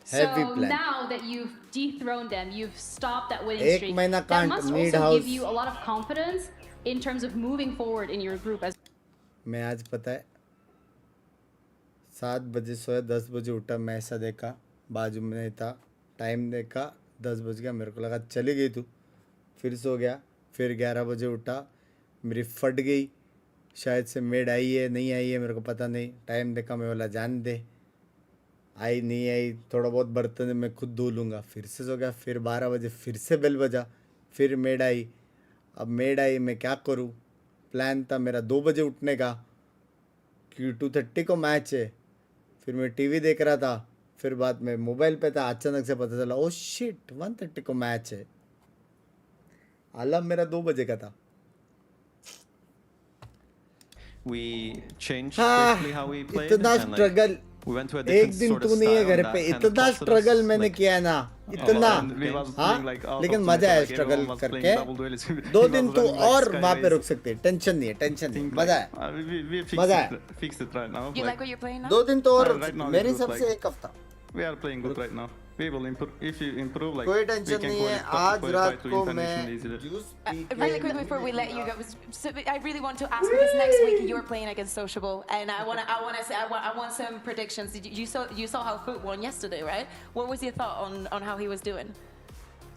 So now that you've dethroned them, you've stopped that winning streak. That must also give you a lot of confidence in terms of moving forward in your group. As मैं आज पता है 7 बजे सोया, 10 बजे उठा, मैं ऐसा देखा बाजू में था, टाइम देखा 10 बज गया, मेरे को लगा चली गई तू, फिर सो गया। फिर 11 बजे उठा, मेरी फट गई, शायद से मेड आई है नहीं आई है मेरे को पता नहीं। टाइम देखा, मैं बोला जान दे, आई नहीं आई, थोड़ा बहुत बर्तन मैं खुद धो लूँगा। फिर से सो गया। फिर 12 बजे फिर से बेल बजा, फिर मेड आई। अब मेड आई, मैं क्या करूँ? प्लान था मेरा 2 बजे उठने का, क्योंकि 2:30 को मैच है। फिर मैं टीवी देख रहा था, फिर बाद में मोबाइल पे था, अचानक से पता चला ओ शिट 1:30 को मैच है। अलार्म मेरा 2 बजे का था। We changed quickly how we played. इतना स्ट्रगल, एक दिन तू नहीं है घर पे, इतना स्ट्रगल मैंने किया है ना, इतना। हाँ लेकिन मजा आया स्ट्रगल करके। 2 दिन तू और वहाँ पे रुक सकते है, टेंशन नहीं है, टेंशन नहीं, मजा है, मजा है। 2 दिन तो और, मेरे हिसाब से 1 हफ्ता। We are playing good right now. We will improve. If you improve, like कोई टेंशन नहीं है। आज रात को मैं really quick before we let you go, so I really want to ask, because next week you're playing against Sociable, and I want some predictions. You saw how Foot won yesterday, right? What was your thought on how he was doing?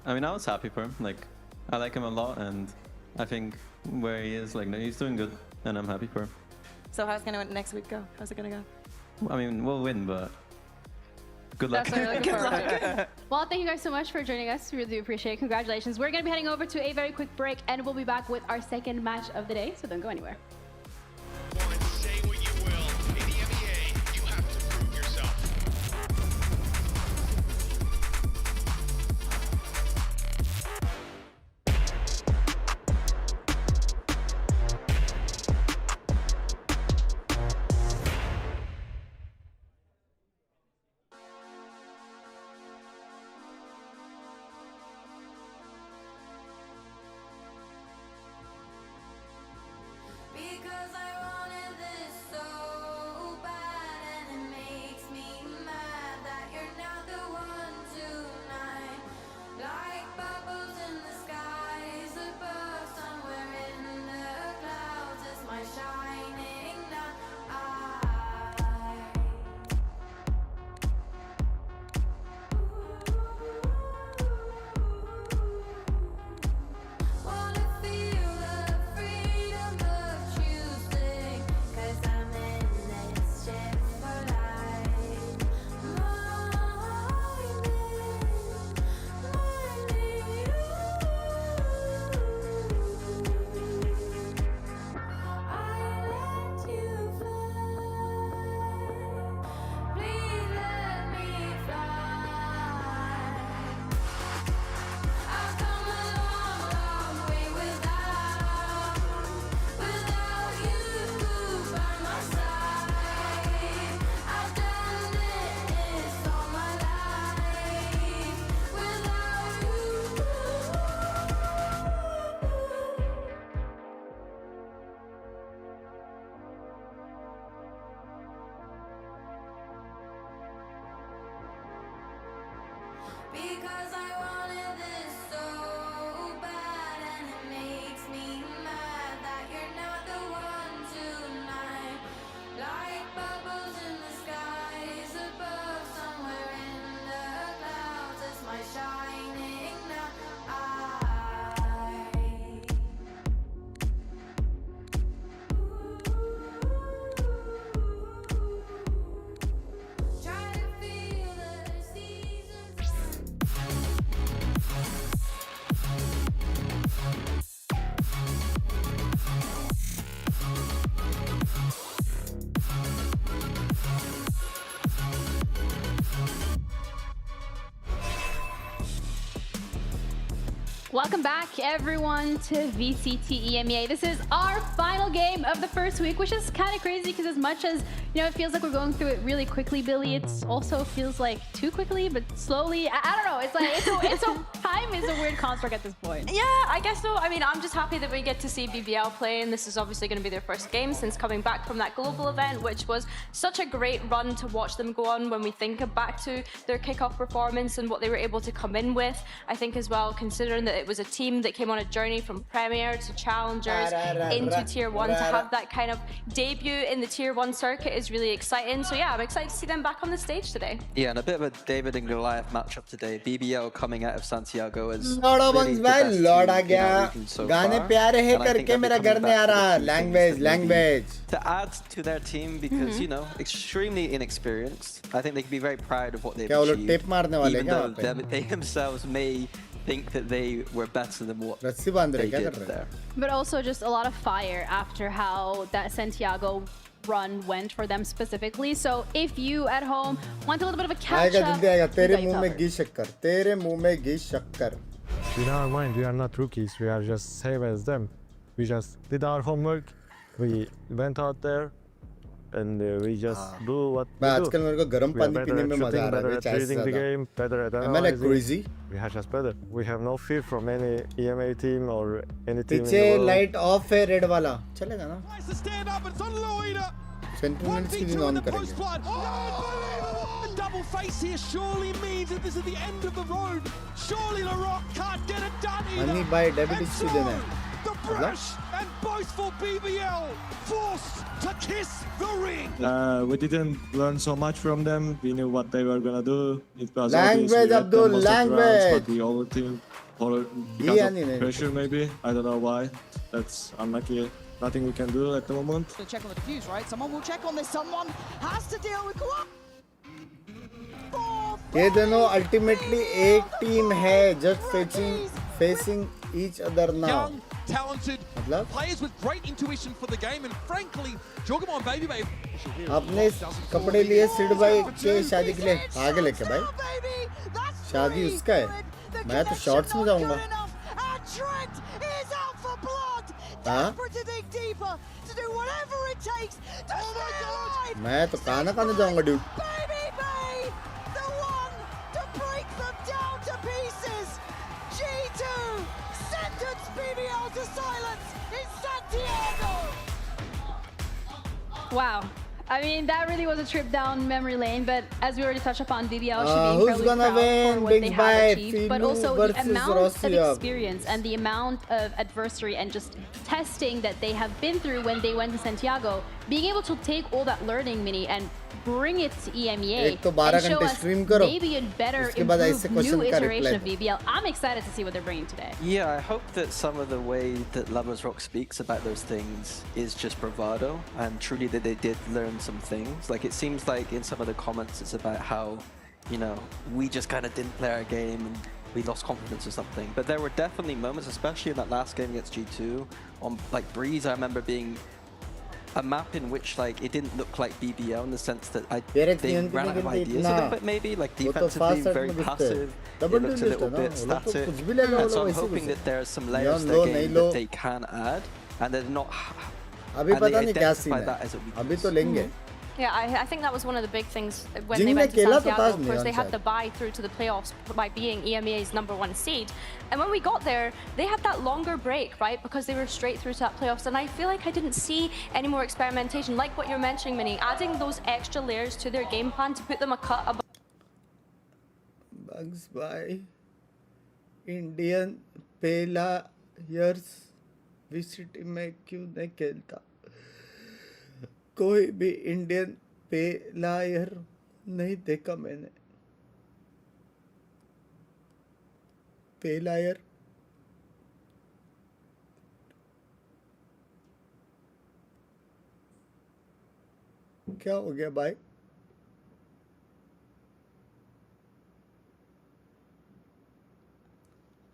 I mean, I was happy for him. Like, I like him a lot, and I think where he is, like, he's doing good, and I'm happy for him. So how's next week go? How's it gonna go? I mean, we'll win, but good luck. Good luck. Well, thank you guys so much for joining us. We really appreciate it. Congratulations. We're going to be heading over to a very quick break, and we'll be back with our second match of the day. So don't go anywhere. Say what you will. In the EMEA, you have to prove yourself. Because Welcome back, everyone, to VCT EMEA. This is our final game of the first week, which is kind of crazy because as much as, you know, it feels like we're going through it really quickly, Billy, it also feels like too quickly, but slowly. I don't know. It's like, time is a weird construct at this point. Yeah, I guess so. I mean, I'm just happy that we get to see BBL play, and this is obviously going to be their first game since coming back from that global event, which was such a great run to watch them go on when we think back to their kickoff performance and what they were able to come in with. I think as well, considering that it was a team that came on a journey from Premier to Challengers into Tier 1, to have that kind of debut in the Tier 1 circuit is really exciting. So yeah, I'm excited to see them back on the stage today. Yeah, and a bit of a David and Goliath matchup today. BBL coming out of Santiago is Lord of really Bunks the bhai, best Lord team aa in gaya. our region so Gaane far. pyare hai And I think karke they'll be mera coming घर नहीं आ back रहा. with a few things Language. to add to their team because, you know, extremely inexperienced. I think they can be very proud of what they've achieved, even though they themselves may think that they were better than what they did there. But also just a lot of fire after how that Santiago run went for them specifically. So if you at home want a little bit of a catch up, तेरे मुंह में घी शक्कर, तेरे मुंह में घी शक्कर. In our mind, we are not rookies. We are just same as them. We just did our homework. We went out there and we just do what we do. आजकल मेरे को गर्म पानी पीने में मजा आ रहा है. Better at reading the game, better at analyzing. Am I like crazy? We are just better. We have no fear from any EMEA team or any team in the पीछे world. लाइट ऑफ है red वाला. चलेगा ना? Sentiments की भी on करेंगे. Double face here surely means that this is the end of the road. Surely LaRock can't get it done either. Money by debit is देना है. The brash and boastful BBL forced to kiss the ring. We didn't learn so much from them. We knew what they were gonna do. It was language, Abdul, language. But the whole team, because of pressure maybe. I don't know why. That's unlucky. Nothing we can do at the moment. Check on the defuse, right? Someone will check on this. Someone has to deal with. ये दोनों ultimately एक team है, just facing each other now. Young, talented players with great intuition for the game, and frankly, Jogamon Baby Baby. अपने कपड़े लिए सिड भाई के शादी के लिए आगे लेके भाई. शादी उसका है. मैं तो शॉर्ट्स में जाऊँगा. हाँ? मैं तो काना जाऊँगा dude. Wow. I mean, that really was a trip down memory lane, but as we already touched upon, BBL should be incredibly proud for what they have achieved, but also the amount of experience and the amount of adversity and just testing that they have been through when they went to Santiago, being able to take all that learning, Mini, and bring it to EMEA and show us maybe a better, improved, new iteration of BBL. I'm excited to see what they're bringing today. Yeah, I hope that some of the way that Lovers Rock speaks about those things is just bravado, and truly that they did learn some things. Like, it seems like in some of the comments it's about how, you know, we just kind of didn't play our game and we lost confidence or something. But there were definitely moments, especially in that last game against G2, on like Breeze, I remember being a map in which like it didn't look like BBL in the sense that they ran out of ideas a little bit, maybe like defensively very passive. It looked a little bit static, and so I'm hoping that there are some layers to their game that they can add, and they're not. अभी पता नहीं क्या scene है. अभी तो लेंगे. Yeah, I think that was one of the big things when they went to Santiago. Of course, they had the bye through to the playoffs by being EMEA's #1 seed. And when we got there, they had that longer break, right? Because they were straight through to that playoffs. And I feel like I didn't see any more experimentation, like what you're mentioning, Minnie, adding those extra layers to their game plan to put them a cut above. Bugs by Indian players VCT में क्यों नहीं खेलता? कोई भी Indian player नहीं देखा मैंने. Player क्या हो गया भाई?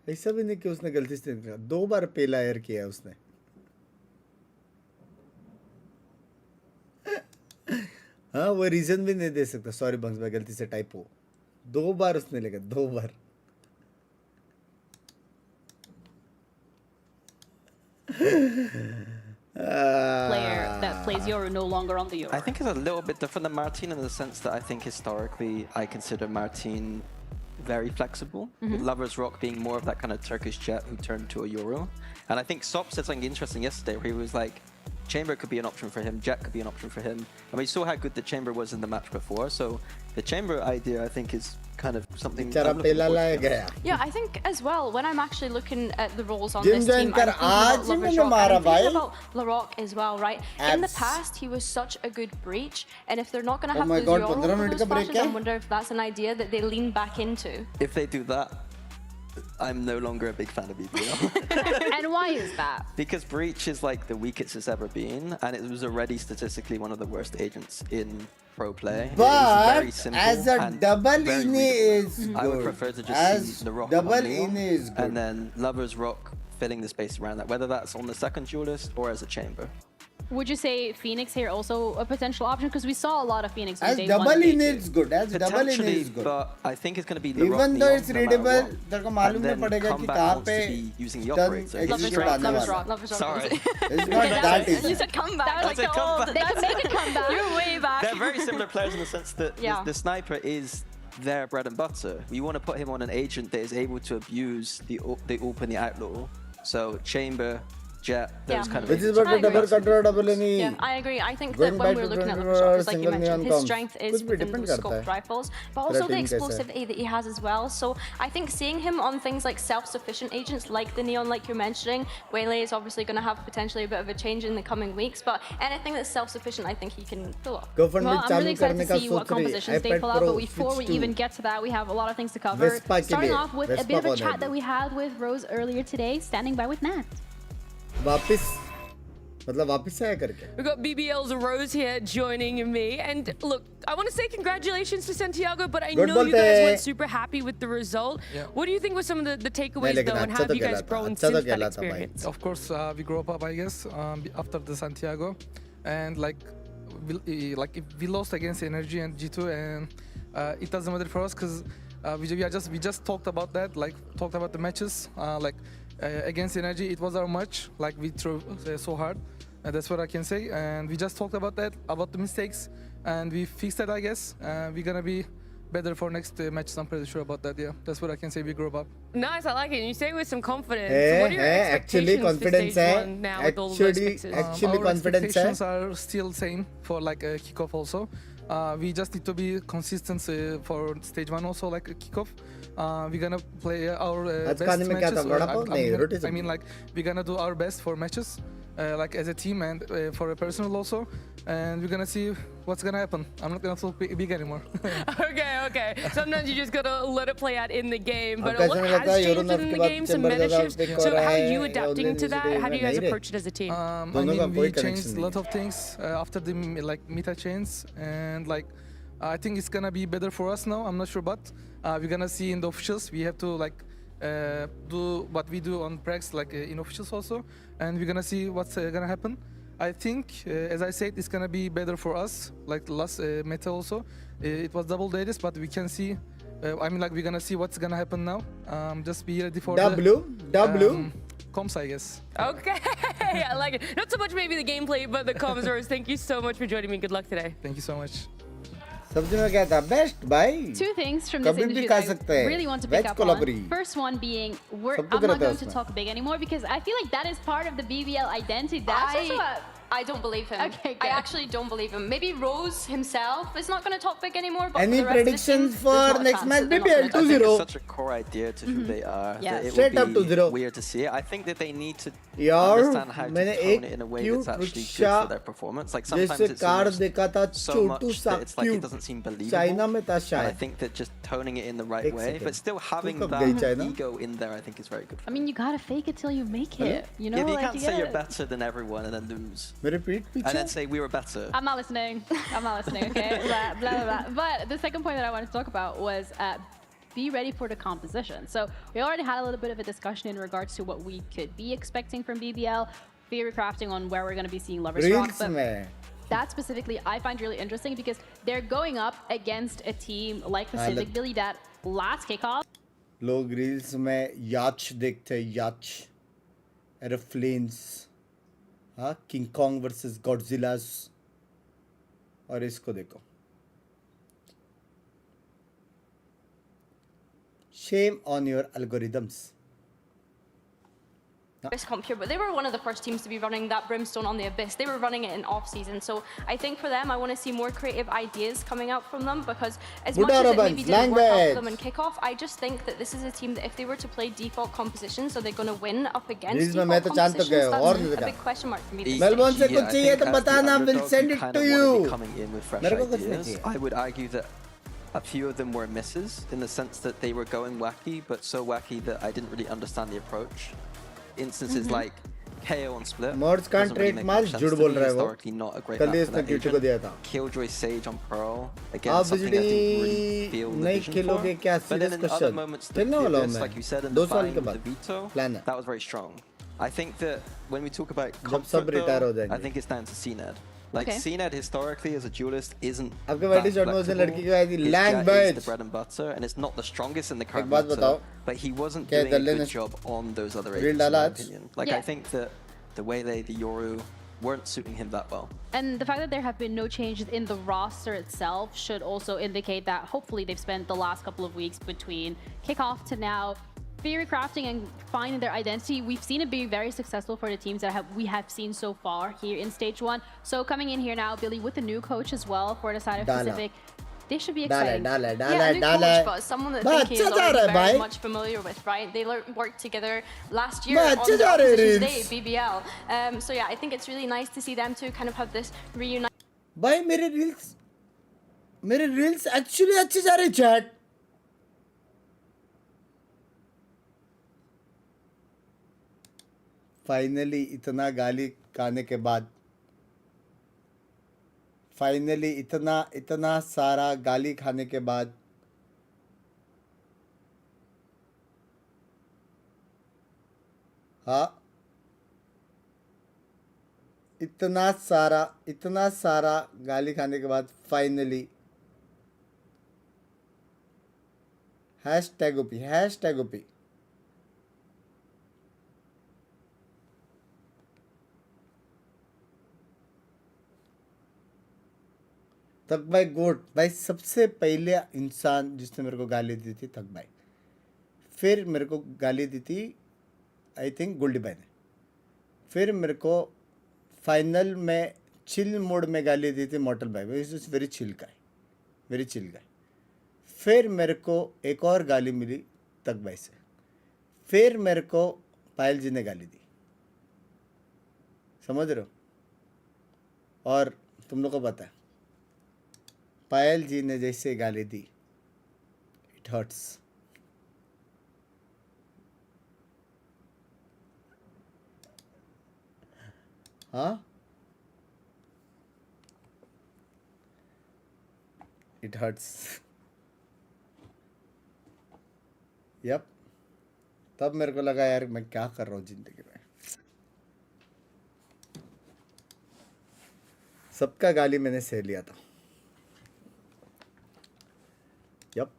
ऐसा भी नहीं कि उसने गलती से निकला. 2 बार प्लेयर किया उसने. हाँ, वो रीजन भी नहीं दे सकता. सॉरी बंक्स भाई, गलती से टाइप हो. 2 बार उसने लिखा, 2 बार. player that plays Yoru no longer on the Yoru. I think it's a little bit different than Martin in the sense that I think historically I consider Martin very flexible, with Lovers Rock being more of that kind of Turkish jet who turned to a Euro. And I think Sop said something interesting yesterday where he was like, Chamber could be an option for him, Jet could be an option for him. And we saw how good the Chamber was in the match before, so the Chamber idea I think is kind of something I'm looking forward to. Yeah, I think as well, when I'm actually looking at the roles on this team, I'm thinking about Lovers Rock, I'm thinking about Larocque as well, right? In the past, he was such a good breach, and if they're not going to have those Euro for those flashes, I wonder if that's an idea that they lean back into. If they do that, I'm no longer a big fan of BBL. And why is that? Because Breach is like the weakest it's ever been, and it was already statistically one of the worst agents in pro play. But as a double in is good. I would prefer to just see the Rock double on Neon, in is good. and then Lovers Rock filling the space around that, whether that's on the second duelist or as a chamber. Would you say Phoenix here also a potential option? Because we saw a lot of Phoenix on as day double 1 and in day 2. is good. As double in is good. But I think it's going to be the even though it's readable, तेरे को मालूम नहीं पड़ेगा कि कहाँ पे using the operator. Lovers Rock. Sorry. It's not that easy. You said comeback. That was like comeback. They can make a comeback. You're way back. They're very similar players in the sense that the sniper is their bread and butter. You want to put him on an agent that is able to abuse the open, the outlaw. So Chamber, Jet, those kind of Which is what double control double any. Yeah, I agree. I think that when we're looking at Lovers Rock, like you mentioned, his strength is within those scoped rifles, but also the explosivity that he has as well. So I think seeing him on things like self-sufficient agents like the Neon, like you're mentioning, Waylay is obviously going to have potentially a bit of a change in the coming weeks, but anything that's self-sufficient, I think he can pull off. Well, I'm really excited to see what compositions they pull out, but before we even get to that, we have a lot of things to cover. Starting off with a bit of a chat that we had with Rose earlier today, standing by with Nat. वापिस मतलब वापिस आया करके. We've got BBL's Rose here joining me, and look, I want to say congratulations to Santiago, but I know you guys weren't super happy with the result. What do you think were some of the takeaways though, and how have you guys grown since that experience? Of course, we grew up, I guess, after the Santiago, and like if we lost against Energy and G2, and it doesn't matter for us because we just talked about that, like talked about the matches, against Energy, it was our match. Like we threw so hard, that's what I can say. And we just talked about that, about the mistakes, and we fixed it. I guess we're gonna be better for next matches. I'm pretty sure about that. Yeah, that's what I can say. We grew up. Nice, I like it. And you say it with some confidence. So what are your expectations confidence for stage 1 now with all those fixes? Our expectations are still same for like a kickoff also. We just need to be consistent for stage 1 also, like a kickoff. We're gonna play our best matches. I mean, like we're gonna do our best for matches, like as a team and for a personal also. And we're gonna see what's gonna happen. I'm not gonna talk big anymore. Okay. Sometimes you just gotta let it play out in the game. But what has changed in the game? Some meta shifts. So how are you adapting to that? How do you guys approach it as a team? I mean, we changed a lot of things after the meta change, and like I think it's gonna be better for us now. I'm not sure, but we're gonna see in the officials. We have to like do what we do on pracs, like in officials also, and we're gonna see what's gonna happen. I think, as I said, it's gonna be better for us. Like the last meta also, it was double days, but we can see. I mean, like we're gonna see what's gonna happen now. Just be ready for W. Comms, I guess. Okay, I like it. Not so much maybe the gameplay, but the comms. Rose, thank you so much for joining me. Good luck today. Thank you so much. सबसे में क्या था best भाई. Two things from this industry that I really want to pick up on. First one being, I'm not going to talk big anymore because I feel like that is part of the BBL identity. That's also I don't believe him. Okay, I actually don't believe him. Maybe Rose himself is not going to talk big anymore. But any predictions for next match? BBL 2-0. It's such a core idea to who they are. Yeah. That it Straight up would be 2-0. weird to see it. I think that they need to understand how to tone it in a way that's actually good for their performance. Like sometimes it's so much that it's like it doesn't seem believable. And I think that just toning it in the right way, but still having that ego in there, I think is very good. I mean, you gotta fake it till you make it. You know, yeah, you like can't say you're better than everyone and then lose. And then say we were better. I'm not listening. Okay. blah, blah, blah. But the second point that I wanted to talk about was be ready for the composition. So we already had a little bit of a discussion in regards to what we could be expecting from BBL, theory crafting on where we're going to be seeing Lovers Rock. But that specifically I find really interesting because they're going up against a team like Pacific Billy that last kickoff. लोग reels में याच देखते याच aeroplanes हाँ, king Kong versus गॉडजिलास, और इसको देखो, shame on your algorithms. Abyss comp here, but they were one of the first teams to be running that Brimstone on the Abyss. They were running it in off-season, so I think for them, I want to see more creative ideas coming out from them, because as much as it maybe didn't work out for them in kickoff, I just think that this is a team that if they were to play default compositions, are they going to win up against default compositions? That's a big question mark for me. Melbourne से कुछ चाहिए तो बताना, we'll send it to you. Coming in with fresh ideas, I would argue that a few of them were misses in the sense that they were going wacky, but so wacky that I didn't really understand the approach. Instances like KO on split. Mods can't trade match, झूठ बोल रहा है वो. Not a great कल इसने cutie को दिया था. Killjoy Sage on Pearl. Again, something I didn't really feel the vision for. क्या but then in other moments, like you said in the fight with the veto, that was very strong. I think that when we talk about comfort, though, I think it's down to CNED. Like CNED historically as a duelist isn't आपके वाइटी shot में उसने लड़की को आई थी language, the bread and butter, and it's not the strongest in the current meta, but he wasn't doing a good job on those other agents, in my opinion. Like I think that the way the Yoru weren't suiting him that well. And the fact that there have been no changes in the roster itself should also indicate that hopefully they've spent the last couple of weeks between kickoff to now theory crafting and finding their identity. We've seen it be very successful for the teams that we have seen so far here in stage 1. So coming in here now, Billy, with the new coach as well for the side of Pacific, they should be exciting. A new coach, but someone that I think he is already very much familiar with, right? They worked together last year on the opposition day, BBL. So yeah, I think it's really nice to see them to kind of have this reunite. भाई मेरे reels actually अच्छे जा रहे chat. Finally इतना गाली खाने के बाद, फाइनली इतना सारा गाली खाने के बाद हाँ, इतना सारा गाली खाने के बाद फाइनली #OP तक भाई गोट भाई, सबसे पहले इंसान जिसने मेरे को गाली दी थी तक भाई, फिर मेरे को गाली दी थी आई थिंक गोल्डी भाई ने, फिर मेरे को फाइनल में चिल मोड में गाली दी थी मॉर्टल भाई, वेरी चिल गाय, फिर मेरे को एक और गाली मिली तक भाई से, फिर मेरे को पायल जी ने गाली दी, समझ रहे हो? और तुम लोग को पता है पायल जी ने जैसे गाली दी, इट हर्ट्स. हाँ, इट हर्ट्स. यप, तब मेरे को लगा यार मैं क्या कर रहा हूँ जिंदगी में. सबका गाली मैंने सह लिया था. यप.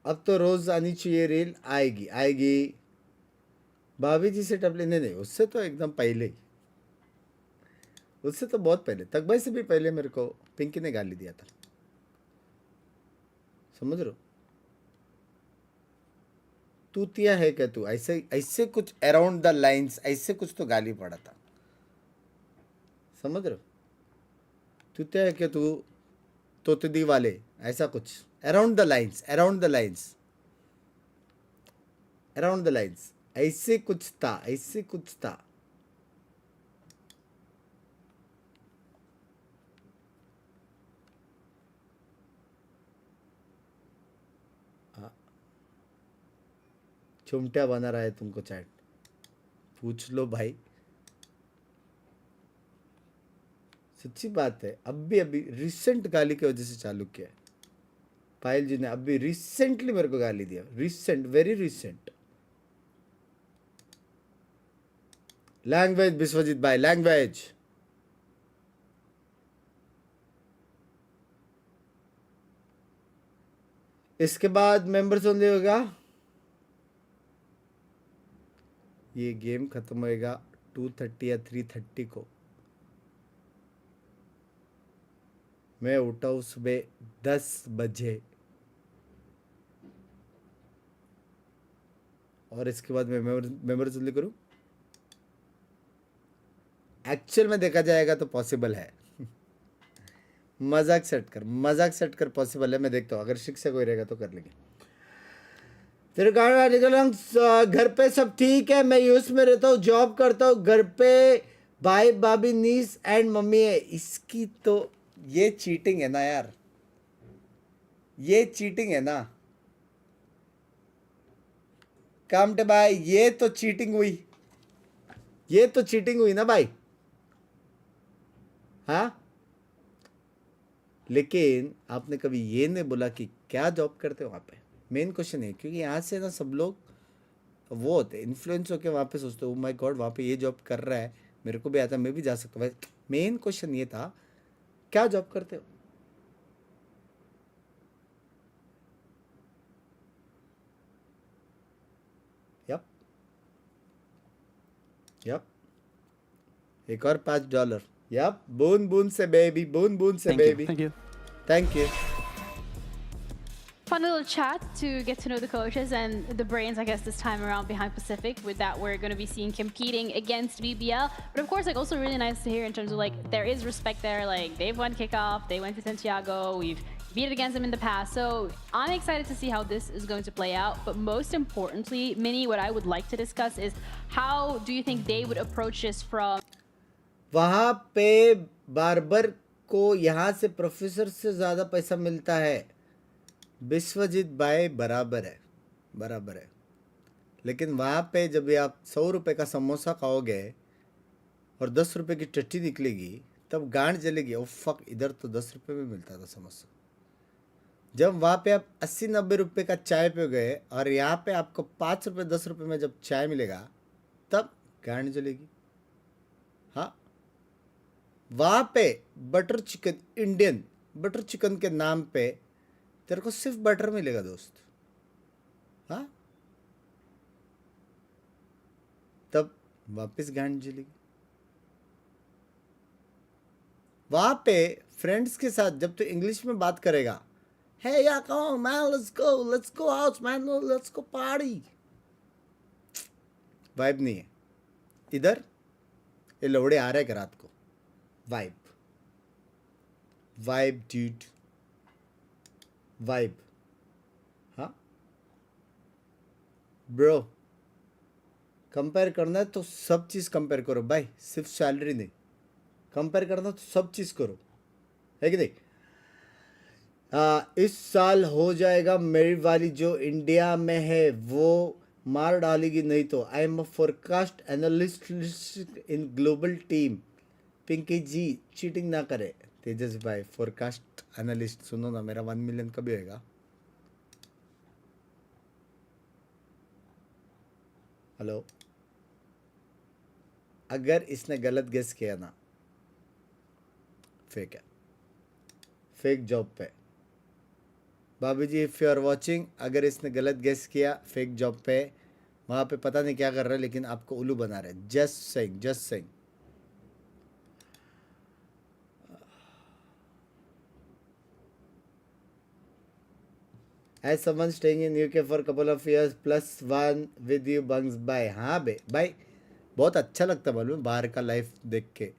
अब तो रोज आनी चाहिए रील, आएगी. भाभी जी से टप लेने नहीं, उससे तो एकदम पहले ही, उससे तो बहुत पहले, तक भाई से भी पहले मेरे को पिंकी ने गाली दिया था, समझ रहे हो? तूतिया है क्या तू? ऐसे कुछ अराउंड द लाइंस, ऐसे कुछ तो गाली पड़ा था, समझ रहे हो? तूतिया है क्या तू, तोतदी वाले, ऐसा कुछ अराउंड द लाइंस, ऐसे कुछ था. चुमटिया बना रहा है तुमको चैट, पूछ लो भाई, सच्ची बात है. अभी रिसेंट गाली की वजह से चालू किया है. पायल जी ने अभी रिसेंटली मेरे को गाली दिया, वेरी रिसेंट. लैंग्वेज विश्वजीत भाई, लैंग्वेज। इसके बाद मेंबर्स ओनली होगा। ये गेम खत्म होएगा 2:30 या 3:30 को। मैं उठा हूँ सुबह 10 बजे और इसके बाद मैं मेंबर्स ओनली करूँ। एक्चुअल में देखा जाएगा तो पॉसिबल है। मजाक सेट कर पॉसिबल है। मैं देखता हूँ, अगर शिक्षक कोई रहेगा तो कर लेंगे। तेरे गाना निकल, घर पे सब ठीक है। मैं यूएस में रहता हूँ, जॉब करता हूँ। घर पे भाई भाभी नीस एंड मम्मी है। इसकी तो ये चीटिंग है ना यार, ये चीटिंग है ना कामटे भाई, ये तो चीटिंग हुई, ये तो चीटिंग हुई ना भाई। हाँ, लेकिन आपने कभी ये नहीं बोला कि क्या जॉब करते हो वहाँ पे। मेन क्वेश्चन है, क्योंकि यहाँ से ना सब लोग वो होते हैं इन्फ्लुएंस होकर वहाँ पे सोचते हो, माय गॉड वहाँ पे ये जॉब कर रहा है, मेरे को भी आता है, मैं भी जा सकता हूँ। मेन क्वेश्चन ये था, क्या जॉब करते हो। यप यप, एक और $5। यप, बूंद बूंद से बेबी, बूंद बूंद से baby. Thank you. Fun little chat to get to know the coaches and the brains, I guess, this time around behind Pacific. With that, we're going to be seeing competing against BBL. But of course, like, also really nice to hear in terms of, like, there is respect there. Like, they've won kickoff, they went to Santiago, we've beat against them in the past. So I'm excited to see how this is going to play out. But most importantly, Minnie, what I would like to discuss is how do you think they would approach this from... वहाँ पे barber को यहाँ से professor से ज़्यादा पैसा मिलता है। विश्वजीत भाई बराबर है, बराबर है। लेकिन वहाँ पे जब आप 100 रुपये का समोसा खाओगे और 10 रुपये की टट्टी निकलेगी, तब गांड जलेगी। ओ फक, इधर तो 10 रुपये में मिलता था समोसा। जब वहाँ पे आप 80-90 रुपये का चाय पे गए और यहाँ पे आपको 5 रुपये 10 रुपये में जब चाय मिलेगा, तब गांड जलेगी। हाँ, वहाँ पे butter chicken, Indian butter chicken के नाम पे तेरे को सिर्फ बटर मिलेगा दोस्त। हाँ, तब वापस गांड जलेगी। वहाँ पे फ्रेंड्स के साथ जब तो इंग्लिश में बात करेगा, hey yeah come on man, let's go out man, let's go party, vibe नहीं है। इधर ये लौड़े आ रहे हैं रात को, वाइब वाइब ड्यूड, वाइब। हाँ ब्रो, कंपेयर करना है तो सब चीज़ कंपेयर करो भाई, सिर्फ सैलरी नहीं। कंपेयर करना तो सब चीज़ करो, है कि नहीं। इस साल हो जाएगा मेरी वाली जो इंडिया में है वो मार डालेगी, नहीं तो I am a forecast analyst in global team. Pinky ji cheating ना करे। तेजस भाई फोरकास्ट एनालिस्ट, सुनो ना, मेरा 1 मिलियन कभी होएगा। हेलो, अगर इसने गलत गेस किया ना, फेक है, फेक जॉब पे। बाबू जी इफ़ यू आर वॉचिंग, अगर इसने गलत गेस किया फेक जॉब पे, वहाँ पे पता नहीं क्या कर रहा है, लेकिन आपको उल्लू बना रहा है। Just saying, just saying. As someone staying in UK for a couple of years, +1 with you Bunks by। हाँ बे भाई, बहुत अच्छा लगता है मालूम, बाहर का लाइफ देख के।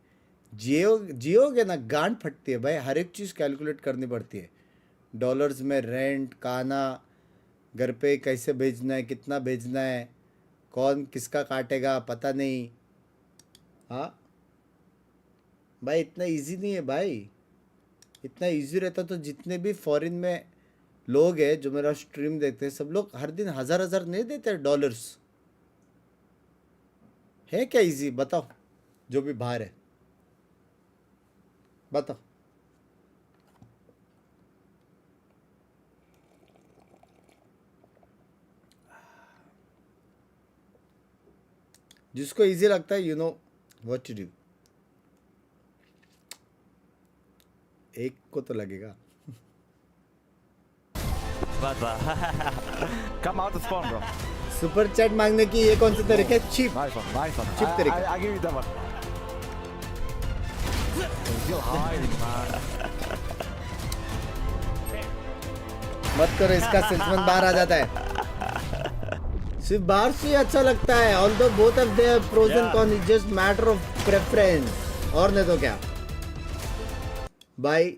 जियोगे ना, गांड फटती है भाई। हर एक चीज़ कैलकुलेट करनी पड़ती है, डॉलर्स में रेंट, खाना, घर पे कैसे भेजना है, कितना भेजना है, कौन किसका काटेगा पता नहीं। हाँ भाई, इतना इजी नहीं है भाई। इतना इजी रहता तो जितने भी फॉरेन में लोग हैं जो मेरा स्ट्रीम देखते हैं, सब लोग हर दिन 1000 नहीं देते डॉलर्स। है क्या इजी, बताओ, जो भी बाहर है बताओ। जिसको इजी लगता है, you know what to do. एक को तो लगेगा. Come out of spawn, bro. Super chat मांगने की ये कौन सा तरीका है? चीप. Nice one. Cheap तरीका. I give you that one. He's still hiding, man. मत करो, इसका सेल्समैन बाहर आ जाता है. सिर्फ बाहर से अच्छा लगता है. Although both of their pros and cons, it's just matter of preference. और नहीं तो क्या? भाई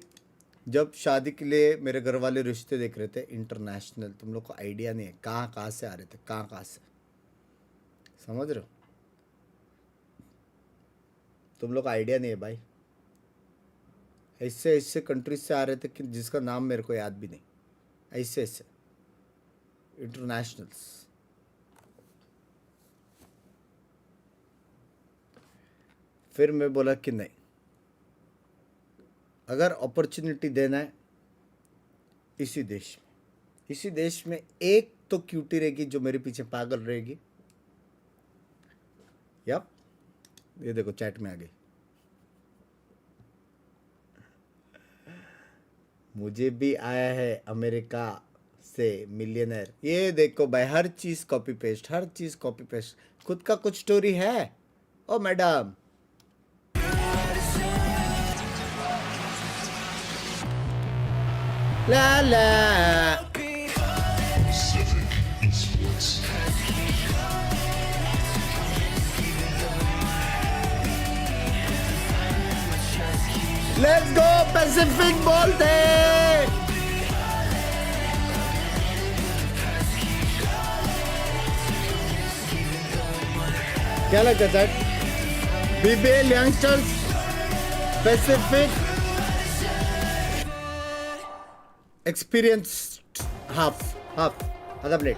जब शादी के लिए मेरे घर वाले रिश्ते देख रहे थे इंटरनेशनल, तुम लोग को आइडिया नहीं है कहाँ से आ रहे थे, कहाँ से, समझ रहे हो? तुम लोग को आइडिया नहीं है भाई. ऐसे कंट्रीज से आ रहे थे कि जिसका नाम मेरे को याद भी नहीं. ऐसे इंटरनेशनल्स. फिर मैं बोला कि नहीं, अगर अपॉर्चुनिटी देना है इसी देश में एक तो क्यूटी रहेगी जो मेरे पीछे पागल रहेगी. यप, ये देखो चैट में आ गई. मुझे भी आया है अमेरिका से मिलियनर. ये देखो भाई, हर चीज कॉपी पेस्ट. खुद का कुछ स्टोरी है? ओ madam, La la. Let's go Pacific बोलते. क्या लगता है? BBL youngsters, Pacific. Experienced half आधा प्लेट.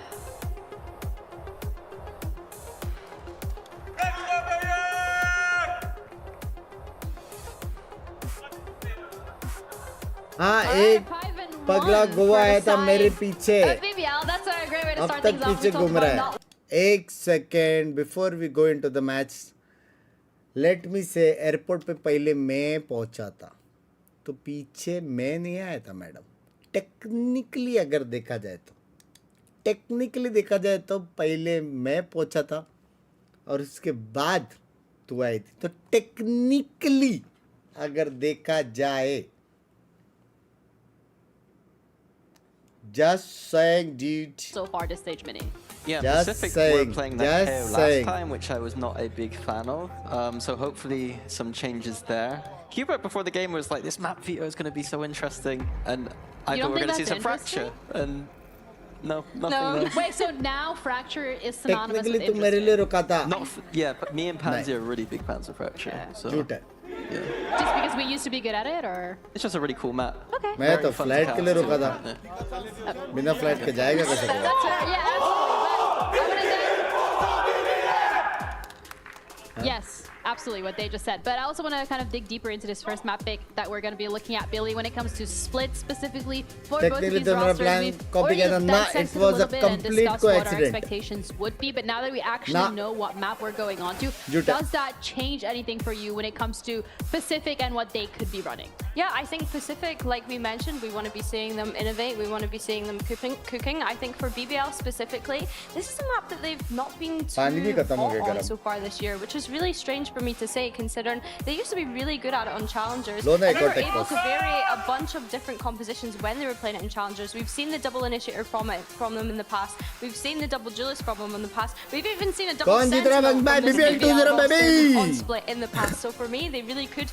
हाँ, एक पगला गोवा आया था मेरे पीछे, अब तक पीछे घूम रहा है. एक second before we go into the match, let me say airport पे पहले मैं पहुंचा था, तो पीछे मैं नहीं आया था मैडम. टेक्निकली अगर देखा जाए तो पहले मैं पहुंचा था और उसके बाद तू आई थी. तो टेक्निकली अगर देखा जाए, just saying, dude. So far this stage mini. Yeah, just Pacific saying, were playing that just KO saying. last time, which I was not a big fan of. So hopefully some changes there. Hubert before the game was like, this map veto is going to be so interesting, and I thought we were going to see some fracture, and no, nothing. No. Wait, so now fracture is synonymous with Technically, तुम मेरे लिए रुका था. Not yeah, but me and Pansy are really big fans of fracture. Yeah. So झूठ है. yeah, Just because we used to be good at it, or? it's just a really cool map. Okay. मैं तो Very fun to flight के लिए cast. रुका था. बिना flight के जाएगा कैसे? That's right, yeah, absolutely. Yes, absolutely what they just said. But I also want to kind of dig deeper into this first map pick that we're going to be looking at, Billy, when it comes to split specifically for both of these rosters. It was a complete what our coincidence. expectations would be. But now that we actually know what map we're going on to, does that change anything for you when it comes to Pacific and what they could be running? Yeah, I think Pacific, like we mentioned, we want to be seeing them innovate. We want to be seeing them cooking. I think for BBL specifically, this is a map that they've not been too hot on so far this year, which is really strange for me to say, considering they used to be really good at it on Challengers. And they were able to vary a bunch of different compositions when they were playing it in Challengers. We've seen the double initiator from them in the past. We've seen the double duelist from them in the past. We've even seen a double sentinel from this BBL roster on split in the past. So for me, they really could.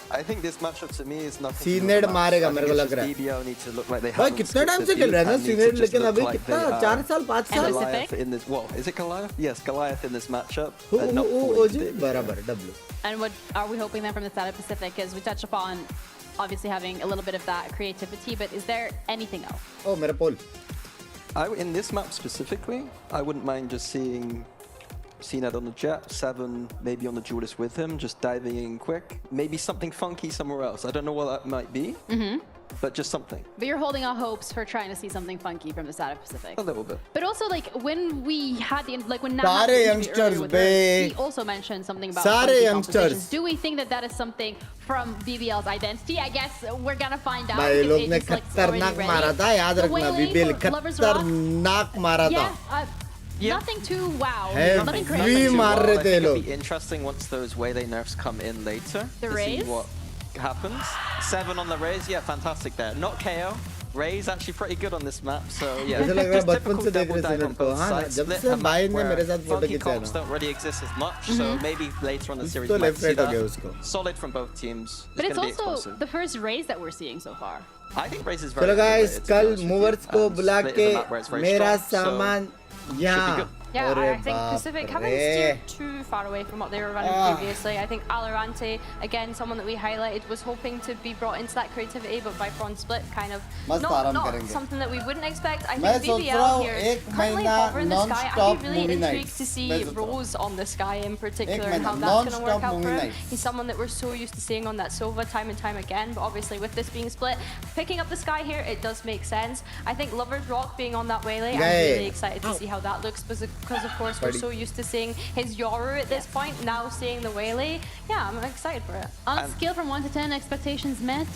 I think this matchup to me is nothing. सीनेड मारेगा मेरे को लग रहा है. BBL need to look like they भाई have. कितना time से खेल रहा है ना सीनेड, लेकिन अभी कितना 4 साल 5 साल. Goliath in this. Well, is it Goliath? Yes, Goliath in this matchup. बराबर W. And what are we hoping then from the side of Pacific? Is we touch upon obviously having a little bit of that creativity, but is there anything else? Oh, मेरा पोल. In this map specifically, I wouldn't mind just seeing CNED on the Jet, 7 maybe on the Duelist with him, just diving in quick. Maybe something funky somewhere else. I don't know what that might be. but just something. But you're holding out hopes for trying to see something funky from the side of Pacific. A little bit. But also, like, when we had the, like, when Sare youngsters, he also mentioned something about funky compositions. Do we think that that is something from BBL's identity? I guess we're gonna find out. भाई लोग ने खतरनाक मारा था, याद रखना BBL खतरनाक मारा था. Nothing too wow. Nothing crazy. I think it'll be interesting once those Waylay nerfs come in later. The see what happens. 7 on the Raze, yeah, fantastic there. Not KO. Raze actually pretty good on this map, so yeah. Just typical double dive on both sides. Split a map where funky comps don't really exist as much, so maybe later on the series we might see that. Solid from both teams. But it's also the first Raze that we're seeing so far. I think Raze is very good. Guys, कल movers को बुला के मेरा सामान यहाँ. Yeah, I think Pacific haven't steered too far away from what they were running previously. I think Alorante, again, someone that we highlighted, was hoping to be brought into that creativity, but Viper on split kind of not something that we wouldn't expect. I think BBL here currently hovering the sky. I'd be really intrigued to see Rose on the sky in particular and how that's going to work out for him. He's someone that we're so used to seeing on that Sova time and time again, but obviously with this being split, picking up the sky here, it does make sense. I think Lover's Rock being on that Waylay, I'm really excited to see how that looks, because of course we're so used to seeing his Yoru at this point, now seeing the Waylay. Yeah, I'm excited for it. On a scale from 1 to 10, expectations met?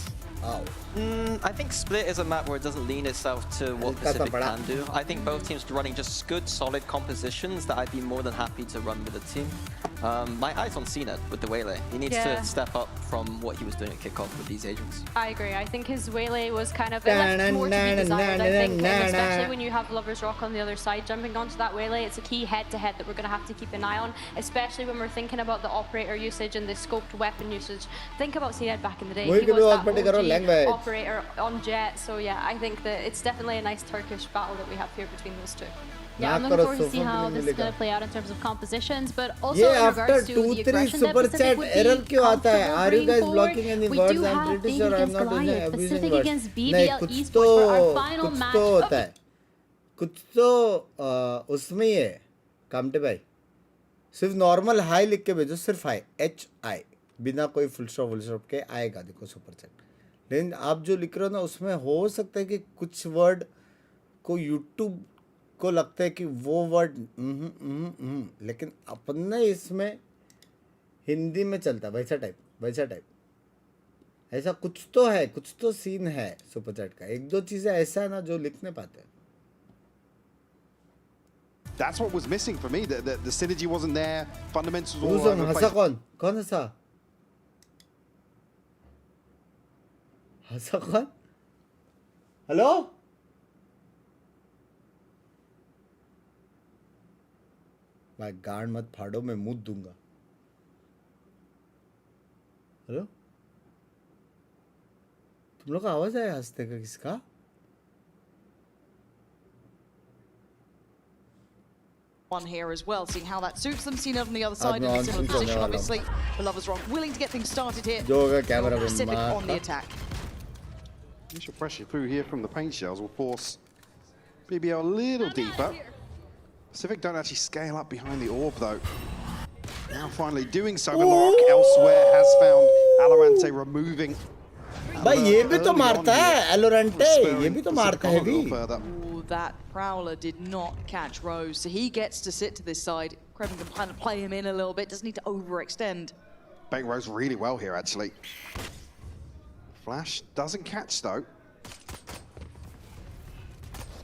I think Split is a map where it doesn't lean itself to what Pacific can do. I think both teams are running just good, solid compositions that I'd be more than happy to run with the team. My eyes on CNET with the Waylay. He needs to step up from what he was doing at kickoff with these agents. I agree. I think his Waylay was kind of, it left more to be desired, I think, and especially when you have Lover's Rock on the other side jumping onto that Waylay. It's a key head-to-head that we're going to have to keep an eye on, especially when we're thinking about the operator usage and the scoped weapon usage. Think about CNET back in the day. He was that OG operator on Jet, so yeah, I think that it's definitely a nice Turkish battle that we have here between those two. Yeah, I'm looking forward to see how this is going to play out in terms of compositions, but also in regards to the aggression that Pacific would be comfortable bringing forward. We do have Big against Goliath, Pacific against BBL Esports for our final match. कुछ तो उसमें ही है कामटे भाई, सिर्फ normal high लिख के भेजो, सिर्फ हाई HI बिना कोई फुल स्टॉप के आएगा. देखो सुपर चैट, लेकिन आप जो लिख रहे हो ना उसमें हो सकता है कि कुछ वर्ड को यूट्यूब को लगता है कि वो वर्ड लेकिन अपने इसमें हिंदी में चलता है वैसा टाइप ऐसा कुछ तो है, कुछ तो सीन है सुपर चैट का. एक दो चीजें ऐसा है ना जो लिख नहीं पाते. That's what was missing for me. The synergy wasn't there. Fundamentals all over the place. कौन हंसा? हंसा कौन? हेलो? भाई गांड मत फाड़ो, मैं मुंह दूंगा. हेलो? तुम लोग का आवाज आया हंसने का किसका? One here as well, seeing how that suits them. Seen it on the other side in a similar position, obviously. The Lover's Rock willing to get things started here. Pacific on the attack. Initial pressure through here from the paint shells will force BBL a little deeper. Pacific don't actually scale up behind the orb though. Now finally doing so, Milorok elsewhere has found Alorante removing. भाई ये भी तो मारता है Alorante, ये भी तो मारता है भी. That Prowler did not catch Rose, so he gets to sit to this side. Kreven can kind of play him in a little bit, doesn't need to overextend. Bait Rose really well here, actually. Flash doesn't catch, though.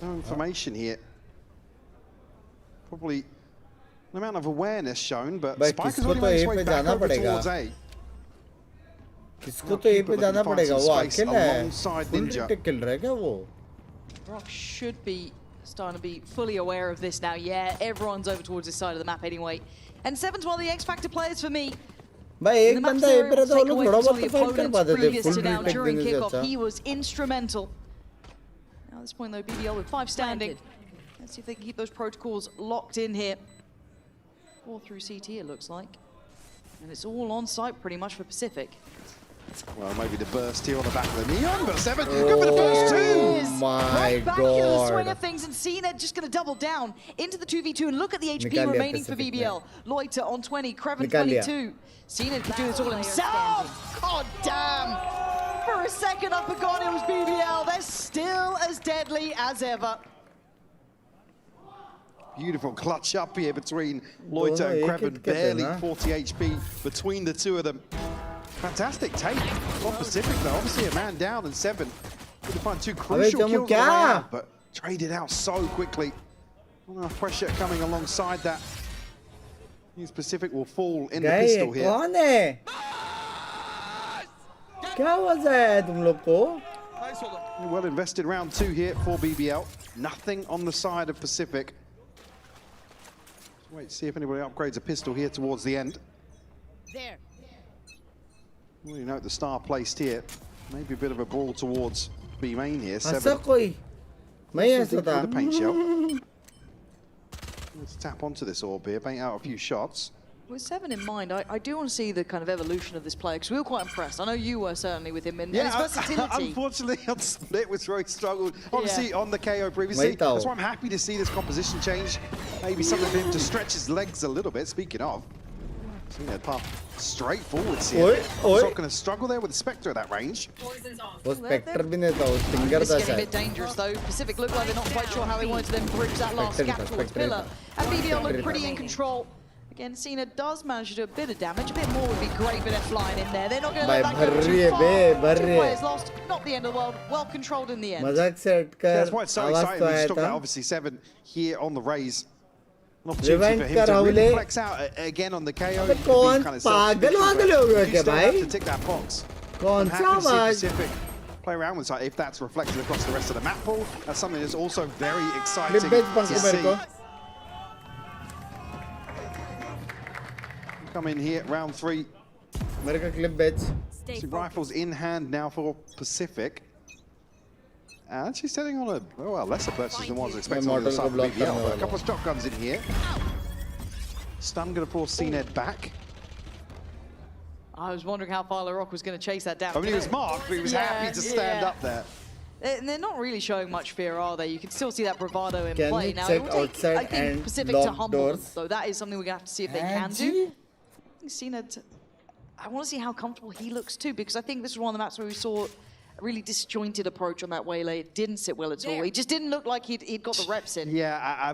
No information here. Probably an amount of awareness shown, but Spike has already made his way back over towards A. किसको तो ए पे जाना पड़ेगा, वो अकेला है, full take खेल रहा है क्या वो? Rock should be starting to be fully aware of this now. Yeah, everyone's over towards this side of the map anyway. And 7's one of the X Factor players for me. भाई एक बंदा ए पे रहता है, वो लोग थोड़ा बहुत फाइट कर पाते थे फुल टेक देने से अच्छा. He was instrumental. Now at this point though, BBL with 5 standing. Let's see if they can keep those protocols locked in here. 4 through CT it looks like. And it's all on site pretty much for Pacific. Well, maybe the burst here on the back of the Neon, but 7 good for the burst too! Oh my back god! into the swing of things, and CNET just going to double down into the 2v2, and look at the HP remaining for BBL. Loiter on 20, Kreven 22. CNET can do this all himself! God damn! For a second, I forgot it was BBL. They're still as deadly as ever. Beautiful clutch up here between Loiter and Kreven. Barely 40 HP between the two of them. Fantastic take from Pacific though. Obviously a man down and 7. Could find 2 crucial kills on the way out, but traded out so quickly. Not enough pressure coming alongside that. His Pacific will fall in the pistol here. कौन है? क्या वजह है तुम लोग को? Well invested round 2 here for BBL. Nothing on the side of Pacific. Wait, see if anybody upgrades a pistol here towards the end. There. Well, you note the star placed here. Maybe a bit of a brawl towards B main here. 7. The paint shell. Let's tap onto this orb here, paint out a few shots. With 7 in mind, I do want to see the kind of evolution of this player, because we were quite impressed. I know you were certainly with him, and his versatility. Unfortunately, on Split was where he struggled. Obviously, on the KO previously. That's why I'm happy to see this composition change. Maybe something for him to stretch his legs a little bit. Speaking of, see that path straight forwards here. He's not going to struggle there with the Spectre at that range. Spectre भी नहीं था, वो Stinger This था is getting a bit शायद. dangerous though. Pacific looked like they're not quite sure how they wanted to then bridge that last gap towards Pillar. And BBL looked pretty in control. Again, Cena does manage to do a bit of damage. A bit more would be great, but they're flying in there. They're not going to let that go too far. 2 players lost, not the end of the world. Well controlled in the end. मजाक से हटकर That's why it's so exciting. We just talked about obviously 7 here on the raise. An opportunity for him to really flex out again on the KO. कौन पागल वागल हो गया क्या भाई? To tick that box. कौन सा आवाज? Play around with if that's reflected across the rest of the map pool. That's something that's also very exciting to see. Come in here, round 3. Some rifles in hand now for Pacific. And she's setting on a lesser purchase than what I was expecting on the side of BBL, but a couple of shotguns in here. Stun going to force CNED back. I was wondering how far LaRock was going to chase that down. I mean, he was marked, but he was happy to stand up there. And they're not really showing much fear, are they? You can still see that bravado in Can play. you Now, check it will take, outside I think, and Pacific lock to humble them, doors? though. That is something we're going to have to see if they can do. I think CNED, I want to see how comfortable he looks too, because I think this is one of the maps where we saw a really disjointed approach on that waylay. It didn't sit well at all. He just didn't look like he'd got the reps in. Yeah,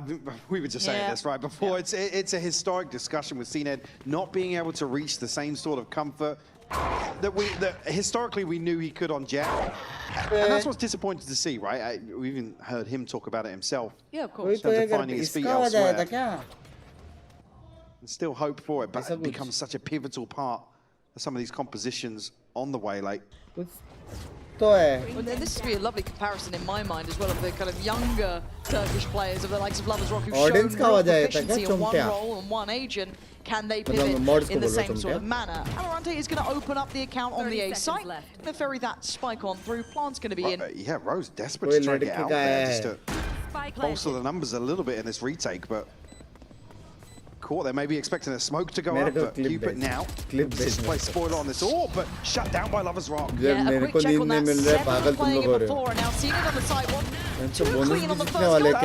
we were just saying this right before. It's a historic discussion with CNED not being able to reach the same sort of comfort that historically we knew he could on Jet. And that's what's disappointing to see, right? We even heard him talk about it himself. Yeah, of course. In terms of finding his feet elsewhere. And still hope for it, but it becomes such a pivotal part of some of these compositions on the waylay. Well, then this would be a lovely comparison in my mind as well of the kind of younger Turkish players of the likes of Lovers Rock who've shown real proficiency in one role and one agent. Can they pivot in the same sort of manner? Alorante is going to open up the account on the A site. Going to ferry that spike on through. Plant's going to be in. Yeah, Rose desperate to try to get out there just to bolster the numbers a little bit in this retake, but caught there, maybe expecting a smoke to go up, but keep it now. This play spoiler on this orb, but shut down by Lovers Rock. Yeah, a quick check on that. 7 playing it before, and now seeing it on the side. Too clean on the first go, and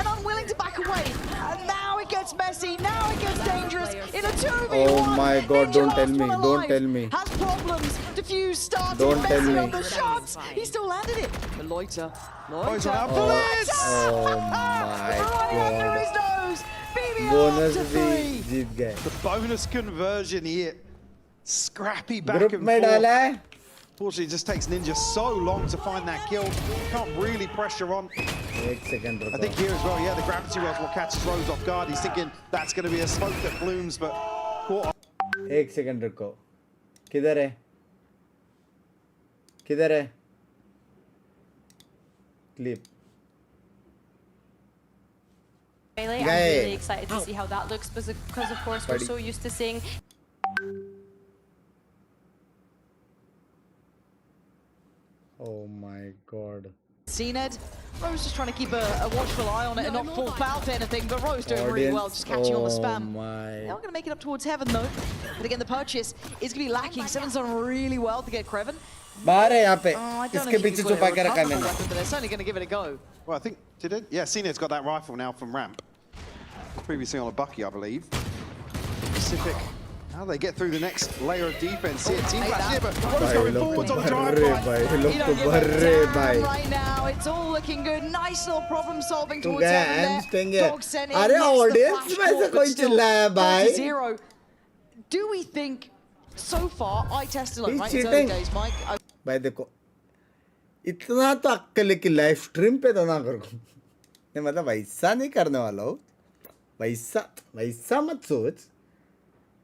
unwilling to back away. And now it gets messy, now it gets dangerous. In a 2v1, oh my god, don't tell me, don't tell me. Has problems, Diffuse started messy on the shots. He still landed it. The Loiter. Bullets! Oh my god. Bonus जीत गए. The bonus conversion here. Scrappy back and forth. Unfortunately, it just takes Ninja so long to find that kill. Can't really pressure on. I think here as well, yeah, the gravity was what catches Rose off guard. He's thinking that's going to be a smoke that blooms, but caught off. 1 second रुको. किधर है? किधर है? Clip. I'm really excited to see how that looks because of course we're so used to seeing. Oh my god. CNED, Rose just trying to keep a watchful eye on it and not fall foul to anything, but Rose doing really well, just catching on the spam. They're not going to make it up towards heaven though. But again, the purchase is going to be lacking. Seven's done really well to get Kreven. बाहर है यहाँ पे. इसके पीछे छुपा के रखा मैंने. But they're certainly going to give it a go. Well, I think, did it? Yeah, CNED's got that rifle now from ramp. Previously on a Bucky, I believe. Pacific How they get through the next layer of defense here. Team flash here, but Rose going forwards on the drive-by. Right now, it's all looking good. Nice little problem solving towards heaven there. Dog sent in, audience में से कोई चिल्लाया भाई? 0. Do we think so far? I tested alone, He's right? cheating. Days, Mike. भाई देखो, इतना तो अक्कल है कि लाइव स्ट्रीम पे तो ना करो। नहीं मतलब वैसा नहीं करने वाला हूँ। वैसा मत सोच।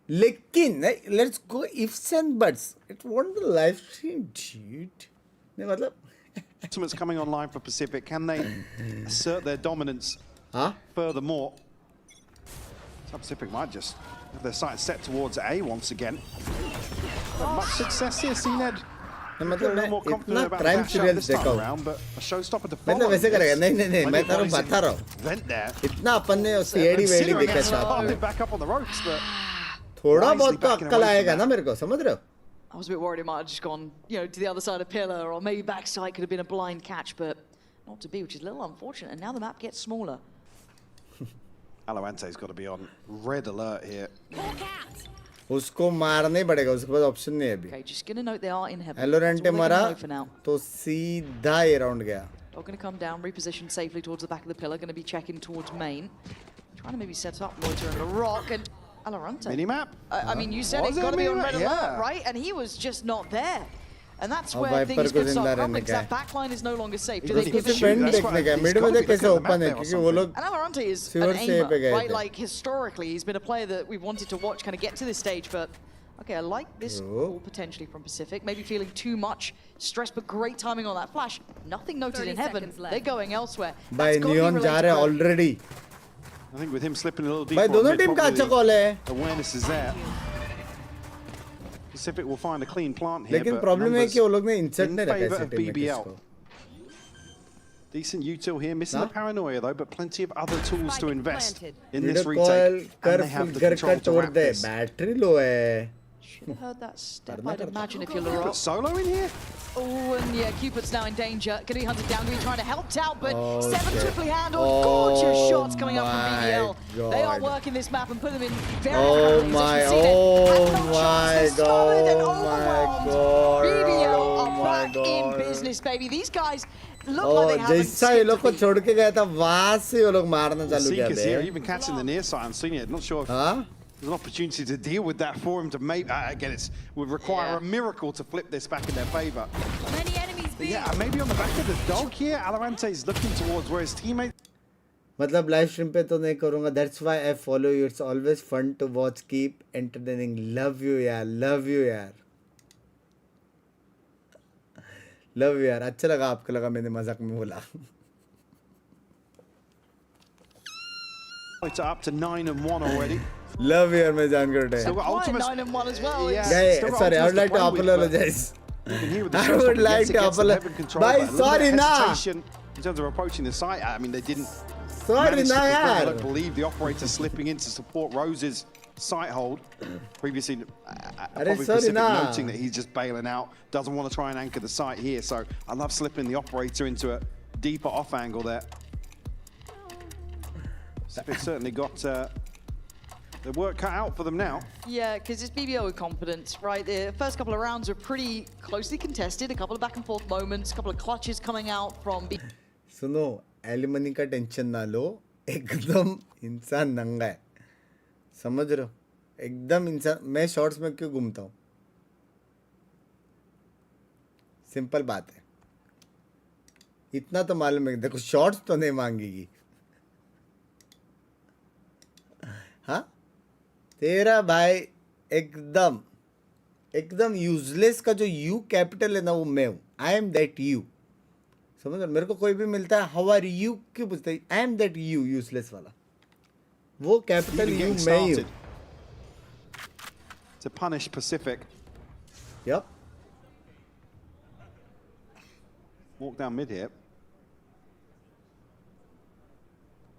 लेकिन let's go ifs and buts. It won't be live stream, dude. नहीं मतलब. Ultimate's coming online for Pacific. Can they assert their dominance furthermore? So Pacific might just have their sights set towards A once again. Much success here, CNED. मतलब मैं इतना crime serials देखा हूँ। मतलब वैसे करेगा नहीं मैं तारों बता रहा हूँ। इतना अपन ने सीएडी वेडी देखा था। थोड़ा बहुत तो अक्कल आएगा ना मेरे को समझ रहे हो? I was a bit worried it might have just gone, to the other side of pillar, or maybe backside could have been a blind catch, but not to be, which is a little unfortunate. And now the map gets smaller. Alarante's got to be on red alert here. उसको मारने पड़ेगा उसके पास option नहीं है अभी. Okay, just gonna note they are in heaven. Alorante मरा तो सीधा ये राउंड गया. They're gonna come down, reposition safely towards the back of the pillar. Gonna be checking towards main, trying to maybe set up Loiter and the rock and Alorante. Minimap. I mean, you said it's got to be on red alert, right? And he was just not there. And that's where things could start crumbling. That backline is no longer safe. Do they give a shoot? And Alorante is an aimer, right? Like, historically, he's been a player that we wanted to watch kind of get to this stage, but okay, I like this call potentially from Pacific. Maybe feeling too much stress, but great timing on that flash. Nothing noted in heaven. They're going elsewhere. By Neon जा रहे already. I think with him slipping a little deeper, भाई दोनों team का अच्छा call है. Awareness is there. Pacific will find a clean plant here. लेकिन problem है कि वो लोग ने इंसर्ट नहीं रखा है टीम में किसको. Decent util here, missing the paranoia though, but plenty of other tools to invest in this retake. And they have the control to wrap this. Battery low है. Should have heard that step, I'd imagine, if you're Leroy. Solo in here? Oh, and yeah, Cupid's now in danger. Going to be hunted down, going to be trying to help out, but 7 triply handled. Gorgeous shots coming up from BBL. God. They are working this map and put them in very oh my God. BBL are back in business, baby. These guys look like they haven't जैसा ये लोग को छोड़ के गया था वहाँ से वो लोग मारना चालू किया थे. Even catching the near side and seeing it. Not sure if there's an opportunity to deal with that for him to make. Again, it would require a miracle to flip this back in their favor. Many enemies. Yeah, maybe on the back of the dog here, Alorante is looking towards where his teammates. मतलब live stream पे तो नहीं करूँगा. That's why I follow you. It's always fun to watch. Keep entertaining. Love you यार. Love you यार. Love you यार. अच्छा लगा आपको लगा मैंने मजाक में बोला. It's up to 9-1 already. Love you, my John Gurte. So 9-1 as well. Yeah, sorry, I would like to apologize. I would like to apologize. Bye, sorry, na. In terms of approaching the site, I mean, they didn't. Sorry, na, I don't believe the operator slipping in to support Rose's site hold. Previously, probably Pacific noting that he's just bailing out, doesn't want to try and anchor the site here. So I love slipping the operator into a deeper off angle there. Pacific certainly got the work cut out for them now. Yeah, because it's BBL with confidence, right? The first couple of rounds are pretty closely contested. A couple of back and forth moments, a couple of clutches coming out from B. सुनो, alimony का tension ना लो. एकदम इंसान नंगा है. समझ रहे हो? एकदम इंसान. मैं शॉर्ट्स में क्यों घूमता हूँ? सिंपल बात है. इतना तो मालूम है. देखो शॉर्ट्स तो नहीं मांगेगी. हाँ? तेरा भाई एकदम यूजलेस का जो यू कैपिटल है ना वो मैं हूँ. I am that you. समझ मेरे को कोई भी मिलता है हाउ आर यू क्यों पूछता है. I am that you useless वाला. वो कैपिटल यू मैं ही हूँ. To punish Pacific. Yep. Walk down mid here.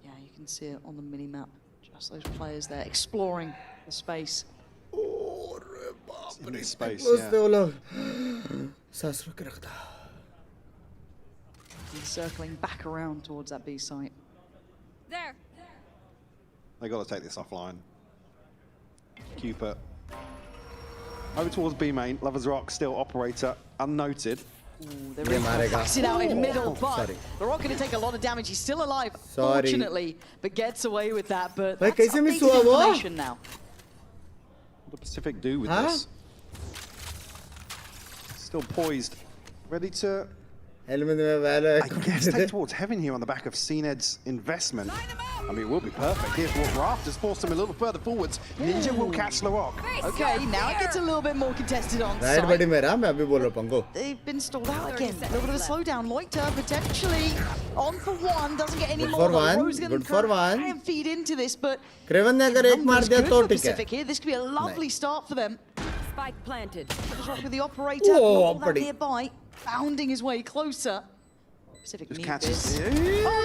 Yeah, you can see it on the mini map. Just those players there exploring the space. In this space, yeah. He's circling back around towards that B site. There. They got to take this offline. Cupid over towards B main. Lovers Rock still operator, unnoted. They're really backs it out in middle, but the Rock going to take a lot of damage. He's still alive, fortunately, but gets away with that. But that's updated information now. What does Pacific do with this? Still poised, ready to, I guess, take towards heaven here on the back of CNED's investment. I mean, it will be perfect. Here's what Raft has forced him a little further forwards. Ninja will catch the Rock. Okay, now it gets a little bit more contested on site. They've been stalled out again. A little bit of a slowdown. Loiter potentially on for one. Doesn't get any more. Good for one. Try and feed into this, but numbers good for Pacific here. This could be a lovely start for them. Spike planted. With the operator, all that nearby, bounding his way closer. Pacific need this. Oh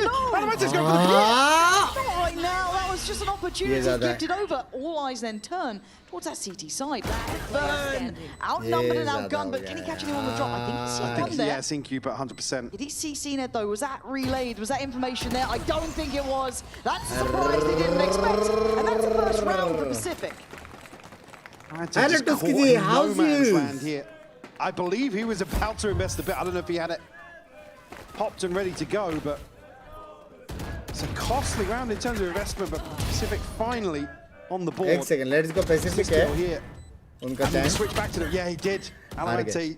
no! Alamante's going for the pit! Not right now, that was just an opportunity gifted over. All eyes then turn towards that CT side. Burn! Outnumbered and outgunned, but can he catch anyone on the drop? I think he's seen one there. Yeah, seen Cupid 100%. Did he see CNED though? Was that relayed? Was that information there? I don't think it was. That's a surprise they didn't expect. And that's the first round for Pacific. No man's land here. I believe he was about to invest a bit. I don't know if he had it popped and ready to go, but it's a costly round in terms of investment, but Pacific finally on the board. 1 second, let's go Pacific here. And switch back to them. Yeah, he did. Alamante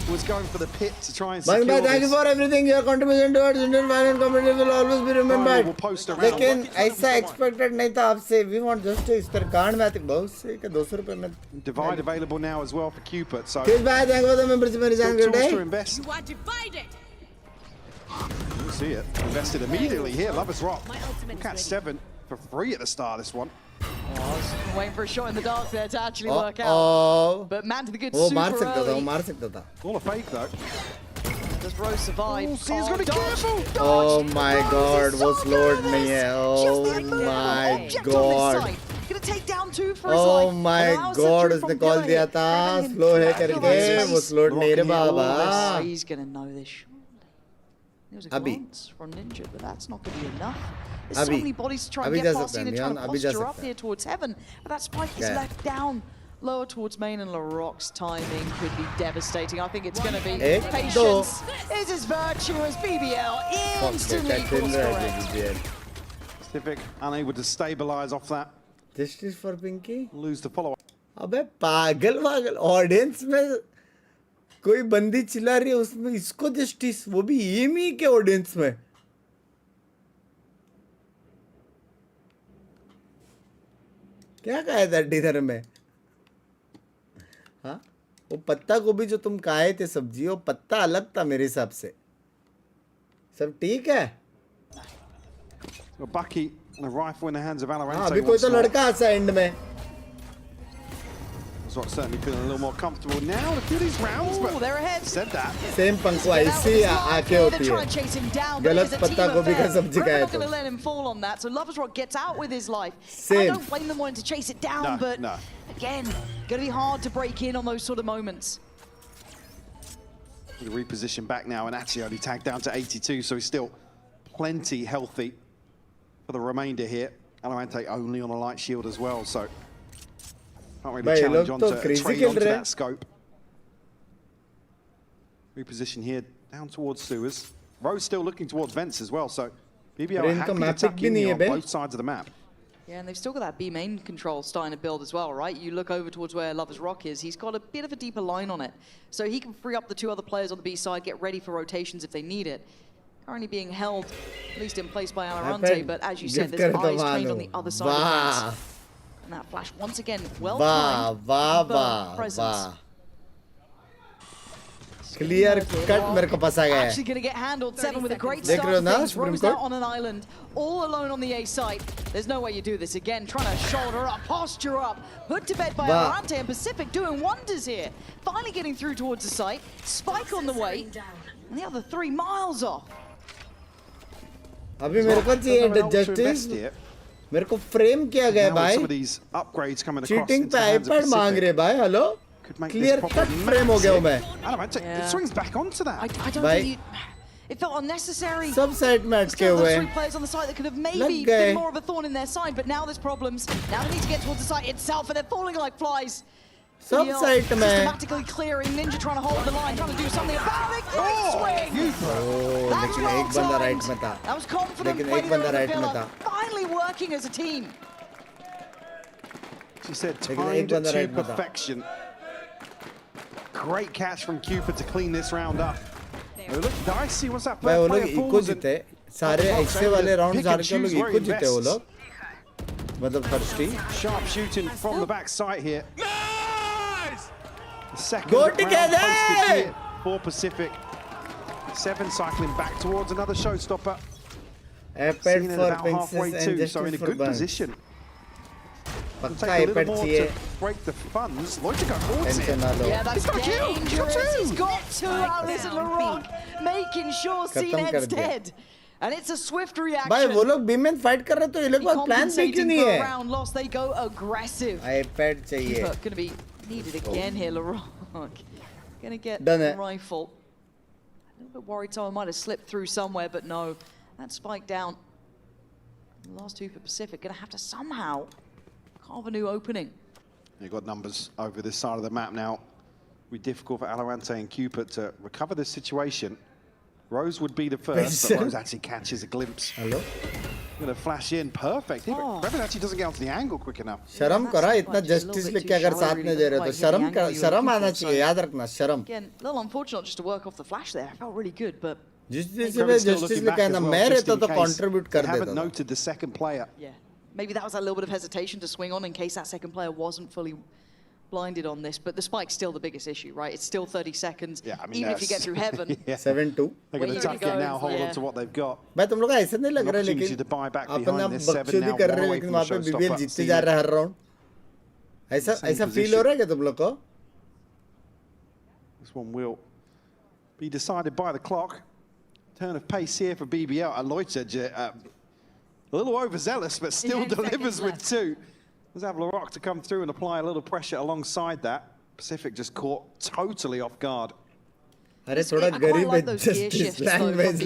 was going for the pit to try and secure this. Thank you for everything. Your contribution towards Indian violent community will always be remembered. लेकिन ऐसा expected नहीं था आपसे. We want justice. इस तरह कांड में आती बहुत से कि 200 रुपए में. Divide available now as well for Cupid. So. Kiss bye. Thank you for the membership. To invest. You are divided. You'll see it. Invested immediately here. Lovers Rock. We'll catch 7 for free at the start of this one. I was waiting for a shot in the dark there to actually work out. But man to the good super early. All a fake though. Does Rose survive? He's got to be careful. Oh my god, वो slowed नहीं है. Oh my god. Gonna take down 2 for his life. Oh my god, उसने call दिया था slow है करके. वो slowed नहीं रे बाबा. He's gonna know this. There was a glance from Ninja, but that's not going to be enough. There's so many bodies trying to get past in and trying to posture up here towards heaven. But that spike is left down lower towards main, and LaRock's timing could be devastating. I think it's going to be patience. This is virtuous. BBL instantly equals correct. Pacific unable to stabilize off that. Justice for Pinky? Lose the follow-up. अबे पागल audience में कोई बंदी चिल्ला रही है उसमें इसको जस्टिस, वो भी EMEA के ऑडियंस में. क्या खाया था डिनर में? हाँ, वो पत्ता गोभी जो तुम खाए थे सब्जी, वो पत्ता अलग था मेरे हिसाब से. सब ठीक है? Bucky and a rifle in the hands of Valorant. हाँ, अभी कोई तो लड़का आसा एंड में. Certainly feeling a little more comfortable now. A few of these rounds, but they're ahead. Said that. Same पंखुआ इसी आके होती है. गलत पत्ता गोभी का सब्जी खाया तो. We're not going to let him fall on that. So Lovers Rock gets out with his life. Same. I don't blame them wanting to chase it down, but again, going to be hard to break in on those sort of moments. We reposition back now, and actually only tagged down to 82, so he's still plenty healthy for the remainder here. Alorante only on a light shield as well, so. Can't really challenge onto trade onto that scope. Reposition here down towards sewers. Rose still looking towards vents as well, so BBL happy to tuck in here on both sides of the map. Yeah, and they've still got that B main control starting to build as well, right? You look over towards where Lovers Rock is, he's got a bit of a deeper line on it. So he can free up the 2 other players on the B side, get ready for rotations if they need it. Currently being held, at least in place by Alorante, but as you said, there's eyes trained on the other side of the fence. And that flash once again, well timed. Presence. Clear cut मेरे को फंसा गया है. Actually going to get handled 7 with a great start. Rose out on an island, all alone on the A site. There's no way you do this again. Trying to shoulder up, posture up, put to bed by Alorante, and Pacific doing wonders here. Finally getting through towards the site. Spike on the way, and the other 3 miles off. अभी मेरे को चाहिए justice. मेरे को frame किया गया भाई. Cheating पे आईपैड मांग रहे भाई. हेलो, क्लियर कट फ्रेम हो गया हूं मैं. It swings back onto that. I don't think it felt unnecessary. सब साइड में अटके हुए हैं. 3 players on the side that could have maybe been more of a thorn in their side, but now there's problems. Now they need to get towards the site itself, and they're falling like flies. सब site में systematically clearing. Ninja trying to hold the line, trying to do something about it. Great swing. That's लेकिन एक बंदा right में था. That was confident लेकिन play एक there बंदा in the राइट में pillar. था. Finally working as a team. She said लेकिन timed एक बंदा to राइट में था. perfection. Great catch from Cupid to clean this round up. Oh, look dicey. What's that? भाई वो लोग Player इको falls and- जीते. सारे एक्से वाले राउंड Pick सारे and के लोग choose where इको he जीते वो invests. लोग. मतलब thirsty. Sharp shooting from the back side here. Nice! The second Go round together! posted clear for Pacific. 7 cycling back towards another showstopper. iPad Seen it for about Binks halfway and too, just so in a for good Binks. position. It'll पक्का take a little iPad more चाहिए. to break the funds. Loiter go forwards Tension it. ना लो. Yeah, that's He's got a kill. dangerous. He's got two out. Listen, LaRock making sure खत्म CNED's कर दिया. dead. And it's a swift reaction. भाई वो लोग beam में fight कर रहे तो ये लोग का प्लान भी क्यों Compensating नहीं for a है? round loss, they go aggressive. iPad चाहिए. Keeper gonna be needed again here, LaRock. Gonna get Done the it. rifle. A little bit worried someone might have slipped through somewhere, but no. That spike down. The last two for Pacific gonna have to somehow carve a new opening. You've got numbers over this side of the map now. It'll be difficult for Alorante and Cupid to recover this situation. Rose would be the first, but Rose actually catches a glimpse. Hello? Going to flash in, perfect. Revan actually doesn't get onto the angle quick enough. शर्म करा इतना justice लेके अगर साथ में दे रहे हो तो शर्म आना चाहिए याद रखना शर्म. Again, a little unfortunate just to work off the flash there. I felt really good, but जिस में जस्टिस लेके आना मैं रहता तो कंट्रीब्यूट कर देता. Haven't noted the second player. yeah, maybe that was a little bit of hesitation to swing on in case that second player wasn't fully blinded on this. But the spike's still the biggest issue, right? It's still 30 seconds. Yeah, I mean, even if you get through heaven. 7-2. They're going to tuck it now, hold on to what they've got. भाई तुम लोग का ऐसा नहीं लग रहा है Opportunity लेकिन to buy back अपना behind this 7 बकचोदी now, कर one रहे हैं away लेकिन from वहाँ पे showstopper. BBL जीतते जा रहा है हर राउंड. ऐसा फील हो रहा है क्या तुम लोग को? This one will be decided by the clock. Turn of pace here for BBL. Aloyta, a little overzealous, but still delivers with 2. Let's have LaRock to come through and apply a little pressure alongside that. Pacific just caught totally off guard. अरे थोड़ा गरीब है justice language.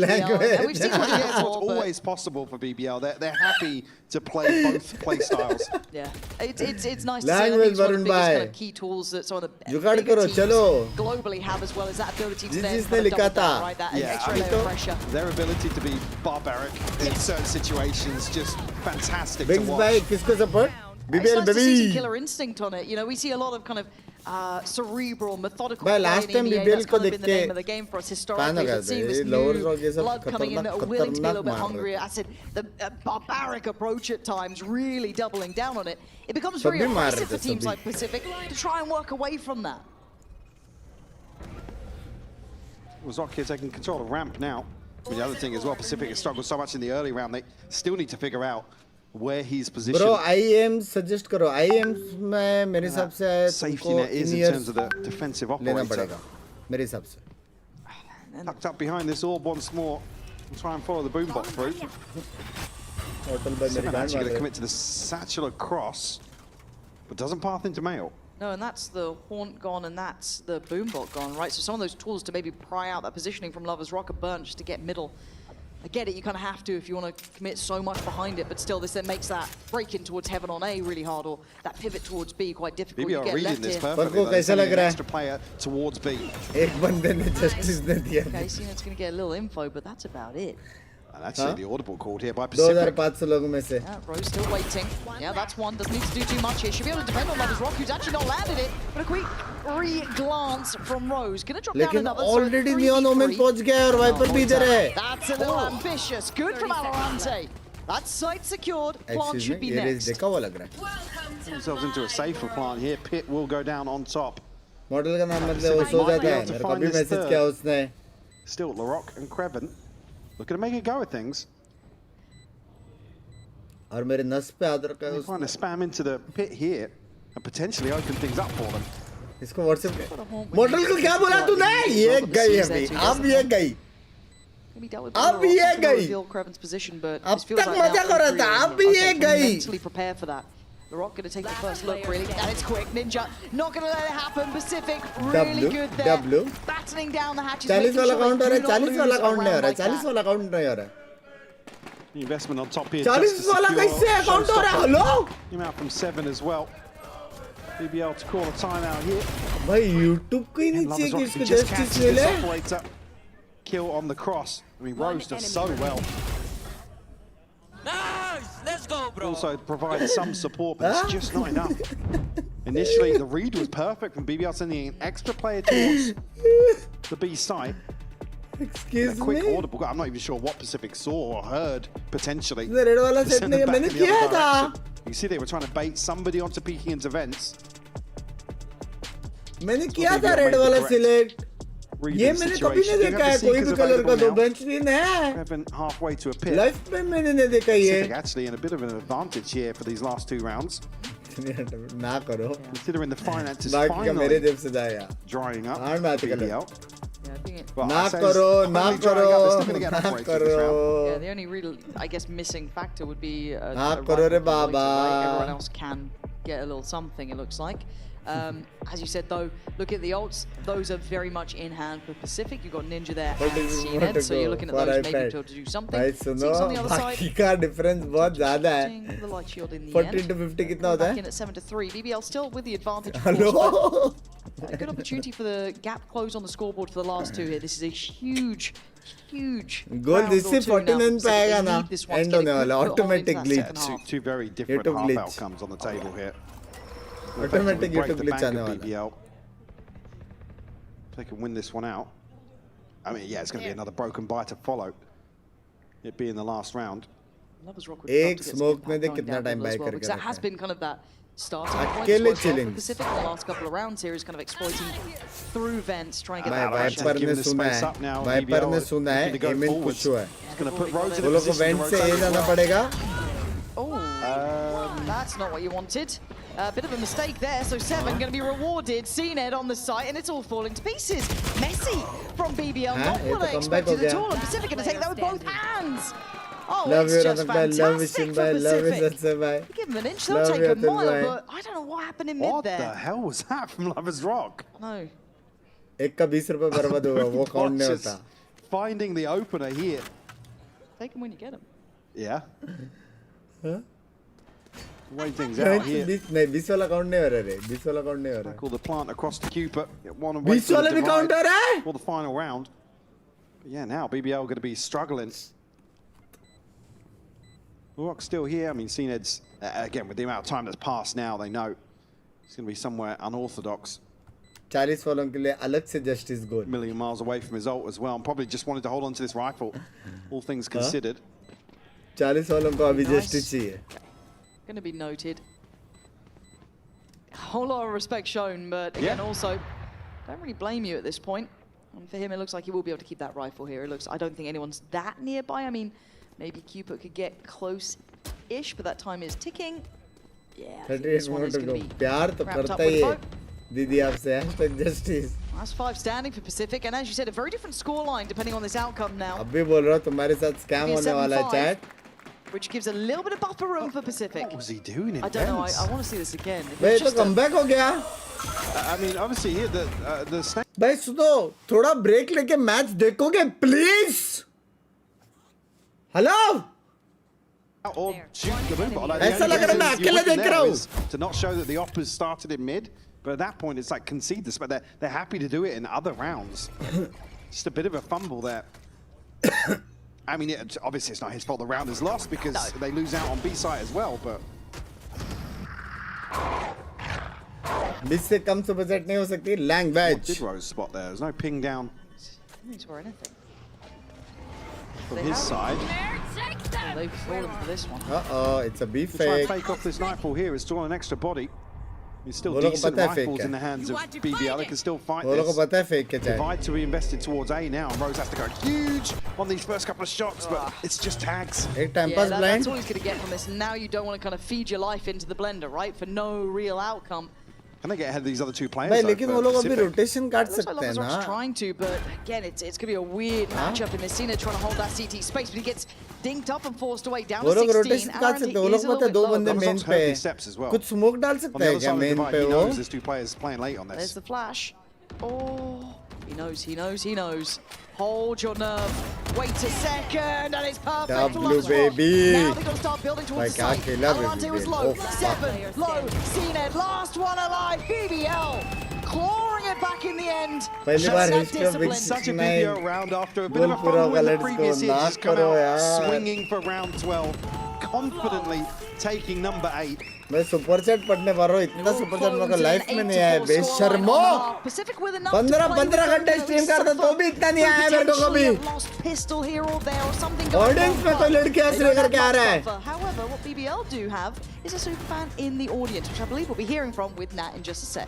That's what's always possible for BBL. They're happy to play both play styles. Yeah, it's nice Language to see. I think it's one of the biggest bhai. kind of key tools that some of the जुगाड़ bigger करो, teams चलो. globally have, as well as that ability to then जिसने kind of लिखा double down, था. right? That Yeah, extra I mean, layer of pressure. their ability to be barbaric in certain situations just fantastic to Binks watch. भाई किसको support? It's BBL nice to see some baby. killer instinct on it. You know, we see a lot of kind of cerebral, methodical भाई play last in time EMEA. BBL That's को kind of देख been the के name of the game for us fan historically. हो But गए seeing this थे. Lower new rock ये सब blood coming in, खतरनाक willing to be a little bit मार रहे hungrier. थे. I said the barbaric approach at times, really doubling down on it. It becomes सभी very मार aggressive रहे for थे, teams सभी. like Pacific to try and work away from that. Wazaki taking control of ramp now. But the other thing as well, Pacific has struggled so much in the early round, they still need to figure out where he's positioned. Bro, IEM suggest करो. IEM में मेरे हिसाब से Safety तुमको net is in in-ears terms of the defensive लेना operator. पड़ेगा. मेरे हिसाब से. Tucked up behind this orb once more. And try and follow the boombox through. Hotel by मेरे Seven गांड actually going मार to रहे. commit to the satchel across, but doesn't path into mail. No, and that's the Haunt gone, and that's the Boombot gone, right? So some of those tools to maybe pry out that positioning from Lover's Rock are burnt just to get middle. I get it, you kind of have to if you want to commit so much behind it, but still this then makes that break in towards Heaven on A really hard, or that pivot towards B quite difficult. Maybe You I'm get reading left this here. perfectly. को कैसा लग An रहा है? extra player towards B. एक बंदे ने justice ने दिया. Okay, so it's going to get a little info, but that's about it. And actually the audible called here by Pacific. 2500 लोगों में से. Yeah, Rose still waiting. Yeah, that's one. Doesn't need to do too much here. Should be able to depend on Lover's Rock, who's actually not landed it. But a quick re-glance from Rose. Gonna drop down लेकिन another. So already 3v3. Neon Omen पहुंच गया और Viper भी इधर है. That's a little ambitious. Good from Alorante. That's site secured. Plant should be ये race next. देखा हुआ लग रहा है. Themselves into a safer plant here. Pit will go down on top. Model का नाम मतलब वो सो जाता है. मेरे को अभी मैसेज किया उसने. Still LaRock and Creven looking to make a go of things. और मेरे नस पे हाथ रखा है They're trying to उसने. spam into the pit here and potentially open things up for them. इसको WhatsApp पे. मॉडल को क्या बोला तूने? ये गई अभी. अब ये गई. अब ये गई. अब तक मजा कर रहा था. अब ये गई. Mentally prepare for that. The Rock going to take the first look, really, and it's quick. Ninja not going to let it happen. Pacific really good there. W. Battling down the hatches. 40 making वाला sure count हो they रहा है. do not 40 वाला lose a count नहीं हो round रहा है. like 40 that. वाला काउंट नहीं हो रहा है. The investment on top here. 40 वाला कैसे काउंट हो रहा है? Hello. Came out from 7 as well. BBL to call a timeout here. भाई YouTube को ही नहीं चाहिए कि इसको justice मिले. Kill on the cross. I mean, Rose does so well. Nice! Let's go, bro. Also provides some support, but it's just not enough. Initially, the read was perfect from BBL, sending an extra player towards the B site. Excuse me? Quick audible. I'm not even sure what Pacific saw or heard, potentially. The red wala set Send them back मैंने in the किया other था. direction. You see they were trying to bait somebody onto peeking into vents. मैंने किया था red वाला select. ये मैंने कभी नहीं देखा है कोई भी कलर का दो bench screen है. Halfway to a pit. Life में मैंने नहीं देखा ये. Pacific actually in a bit of an advantage here for these last 2 rounds. ना करो. Considering the finances बाकी का मेरे जेब से जाएगा. Drying up. हाँ मैं आते कलर. Well, ना करो, ना करो, ना करो. Yeah, the only real, I guess, missing factor would be a ना करो रे बाबा. Everyone else can get a little something, it looks like. As you said though, look at the ults. Those are very much in hand for Pacific. You've got Ninja there and CNED, so you're looking at those maybe to do something. भाई सुनो, बाकी का difference बहुत ज़्यादा है. The light shield in the 40 end. to 50 कितना होता है? Back in at 7-3. BBL still with the advantage. Hello. A good opportunity for the gap close on the scoreboard for the last 2 here. This is a huge goal. This is 49 पे आएगा ना. End होने वाला. Automatic glitch. Two very different half outcomes on the table here. Automatic YouTube glitch आने वाला. BBL. If they can win this one out, I mean, yeah, it's going to be another broken bye to follow. It being the last round. एक smoke में दे कितना time buy करके. Because that has been kind of that starting point for Pacific in the last couple of rounds here is kind of exploiting through vents, trying to get that Viper ने सुना है. Viper ने सुना है. Emin push हुआ है. वो लोग को vent से A जाना पड़ेगा. Oh, that's not what you wanted. A bit of a mistake there, so 7 going to be rewarded. CNED on the site, and it's all falling to pieces. Messy from BBL, not what I expected at all. And Pacific going to take that with both hands. Oh, it's just fantastic for Pacific. Give them an inch, they'll take a mile, but I don't know what happened in mid there. What the hell was that from Lovers Rock? No. एक का 20 रुपए बर्बाद होगा, वो count नहीं होता. Finding the opener here. Take them when you get them. Yeah. Huh? Weighing things out here. नहीं 20 वाला काउंट नहीं हो रहा रे. 20 वाला काउंट नहीं हो रहा. Call the plant across the Cooper. 20 वाले भी काउंट हो रहा है. For the final round. But yeah, now BBL going to be struggling. Rock's still here. I mean, CNED's, again, with the amount of time that's passed now, they know it's going to be somewhere unorthodox. 40 फॉलों के लिए अलग से justice goal. Million miles away from his ult as well, and probably just wanted to hold on to this rifle, all things considered. 40 फॉलों को अभी justice चाहिए. Going to be noted. A whole lot of respect shown, but again, also, don't really blame you at this point. And for him, it looks like he will be able to keep that rifle here. It looks, I don't think anyone's that nearby. I mean, maybe Cupid could get close-ish, but that time is ticking. Yeah, I think this one is going to be wrapped up with a boat. Didi आपसे hashtag justice. That's 5 standing for Pacific, and as you said, a very different scoreline depending on this outcome now. अभी बोल रहा हूँ तुम्हारे साथ scam होने वाला है chat. Which gives a little bit of buffer room for Pacific. What was he doing in I don't know. I want to see this again. भाई तो comeback हो गया. I mean, obviously here the snake. भाई सुनो, थोड़ा break लेके match देखोगे, please. Hello. Or shoot the move. ऐसा लग रहा है मैं अकेले देख रहा हूँ. To not show that the op has started in mid, but at that point it's like concede this, but they're happy to do it in other rounds. Just a bit of a fumble there. I mean, obviously it's not his fault the round is lost because they lose out on B side as well, but... Miss से कम super set नहीं हो सकती. Language. Did Rose spot there? There's no ping down Or anything. from his side. Yeah, they've fallen for this one. Uh-oh, it's a B To try and fake. fake off this nightfall here is drawn an extra body. He's still वो लोग को decent पता है fake rifles है. in the hands of BBL. They can still fight वो लोग को this. पता है fake है chat. Divide to be invested towards A now. Rose has to go huge on these first couple of shots, but it's just tags. एक time pass blind. That's all he's going to get from this. Now you don't want to kind of feed your life into the blender, right? For no real outcome. Can they get ahead of these other two players? भाई though, लेकिन for वो लोग अभी Pacific? rotation काट Looks like सकते हैं Lovers ना. Rock's trying to, but again, it's going to be a weird matchup in this scene. Trying to hold that CT space, but he gets dinked up and forced away down वो to लोग 16. rotation काट And सकते he हैं. वो is लोग a पता है little दो bit बंदे low. main Lovers पे heard हैं. these steps as well. कुछ smoke डाल On सकता the है other क्या side of the main divide, पे he वो? knows there's two players playing late on There's this. the flash. Oh, be knows, he knows, he knows. Hold your nerve. Wait a second, and it's perfect. W, baby. Now they've got to start building towards the site. Alante was low. 7, low. CNED, last one alive. BBL clawing it back in the end. Such a BBL round after a bit of a fumble in the previous year. Just come out swinging for round 12, confidently taking number 8. मैं super chat पढ़ने वाला हूँ इतना super chat मेरे को life में नहीं आया बेशर्मो 15 घंटे स्ट्रीम करता तो भी इतना नहीं आया मेरे को कभी ऑडियंस में कोई लड़के ऐसे लेकर के आ रहा है However, what BBL do have is a super fan in the audience, which I believe we'll be hearing from with Nat in just a sec.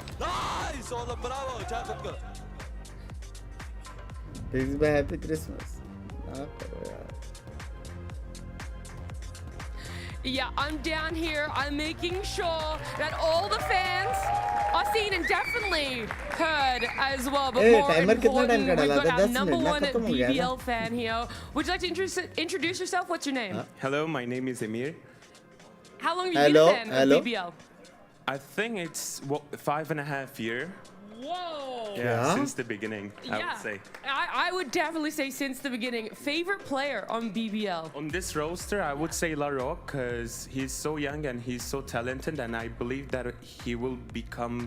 Binks by happy Christmas. Yeah, I'm down here. I'm making sure that all the fans are seen and definitely heard as well. But more important, we've got our #1 BBL fan here. Would you like to introduce yourself? What's your name? Hello, my name is Emir. How long have you been a fan of BBL? I think it's 5.5 years. Whoa! Yeah, since the beginning, I would say. I would definitely say since the beginning. Favorite player on BBL? On this roster, I would say Larocque, because he's so young and he's so talented, and I believe that he will become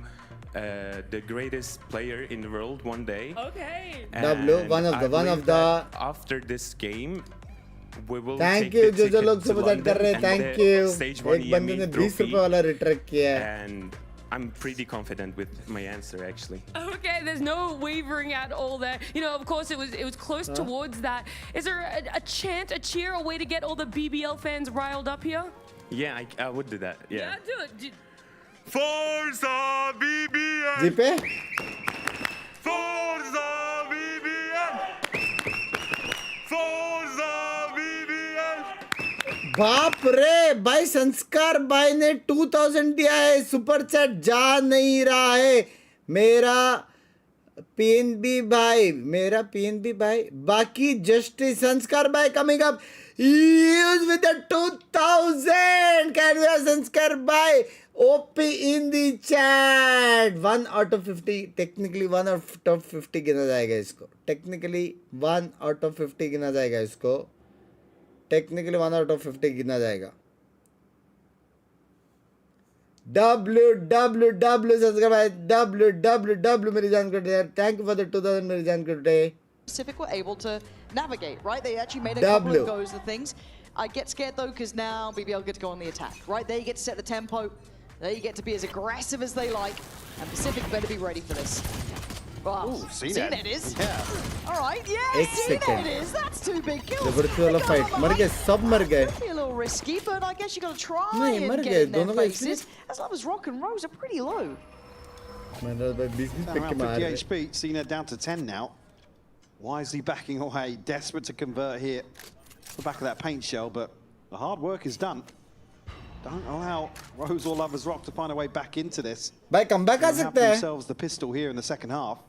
the greatest player in the world one day. Okay. And one of the. After this game, we will thank you जो लोग सब बात कर रहे हैं thank you एक बंदे ने 20 रुपए वाला रिट्रैक्ट किया है and I'm pretty confident with my answer actually. Okay, there's no wavering at all there. You know, of course, it was close towards that. Is there a chant, a cheer, a way to get all the BBL fans riled up here? Yeah, I would do that. Yeah. Do it. Forza BBL. GPay? Forza BBL. Forza BBL. बाप रे भाई संस्कार भाई ने 2000 दिया है super chat जा नहीं रहा है मेरा पीएनबी भाई बाकी जस्टिस संस्कार भाई coming up use with the 2000 can we Sanskar भाई OP in the chat 1 out of 50 technically 1 out of 50 गिना जाएगा इसको टेक्निकली 1 out of 50 गिना जाएगा इसको टेक्निकली 1 out of 50 गिना जाएगा www सब्सक्राइब www मेरी जान को थैंक यू फॉर द 2000 मेरी जान को today Pacific were able to navigate, right? They actually made a couple of goes of things. I get scared though because now BBL get to go on the attack, right? They get to set the tempo. They get to be as aggressive as they like, and Pacific better be ready for this. Wow, CNED is. Yeah. All right, yeah, CNED is. That's 2 big kills. जबरदस्त वाला fight मर गए सब मर गए Be a little risky, but I guess you got to try and get in their faces. As long as Rock and Rose are pretty low. मैंने भाई 20 pick के मार 50 HP, CNED down to 10 now. Wisely backing away, desperate to convert here. The back of that paint shell, but the hard work is done. Don't allow Rose or Lovers Rock to find a way back into this. भाई comeback आ सकते हैं themselves the pistol here in the second half.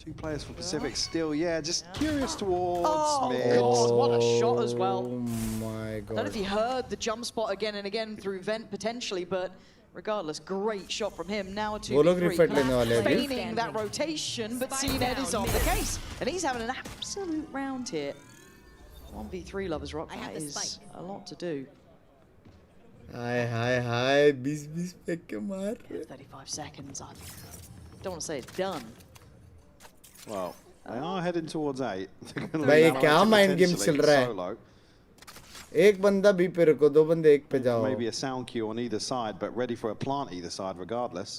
2 players from Pacific still, just curious towards mid. God, what a shot as well. Oh my God. I don't know if he heard the jump spot again and again through vent potentially, but regardless, great shot from him. Now a 2v3, feigning that rotation, but CNED is on the case, and he's having an absolute round here. 1v3 Lovers Rock, that is a lot to do. Hi, 20 pick के मार 35 seconds, I don't want to say it's done. Well, they are heading towards 8. भाई क्या mind game चल रहा है एक बंदा B पे रखो 2 बंदे एक पे जाओ maybe a sound cue on either side but ready for a plant either side regardless.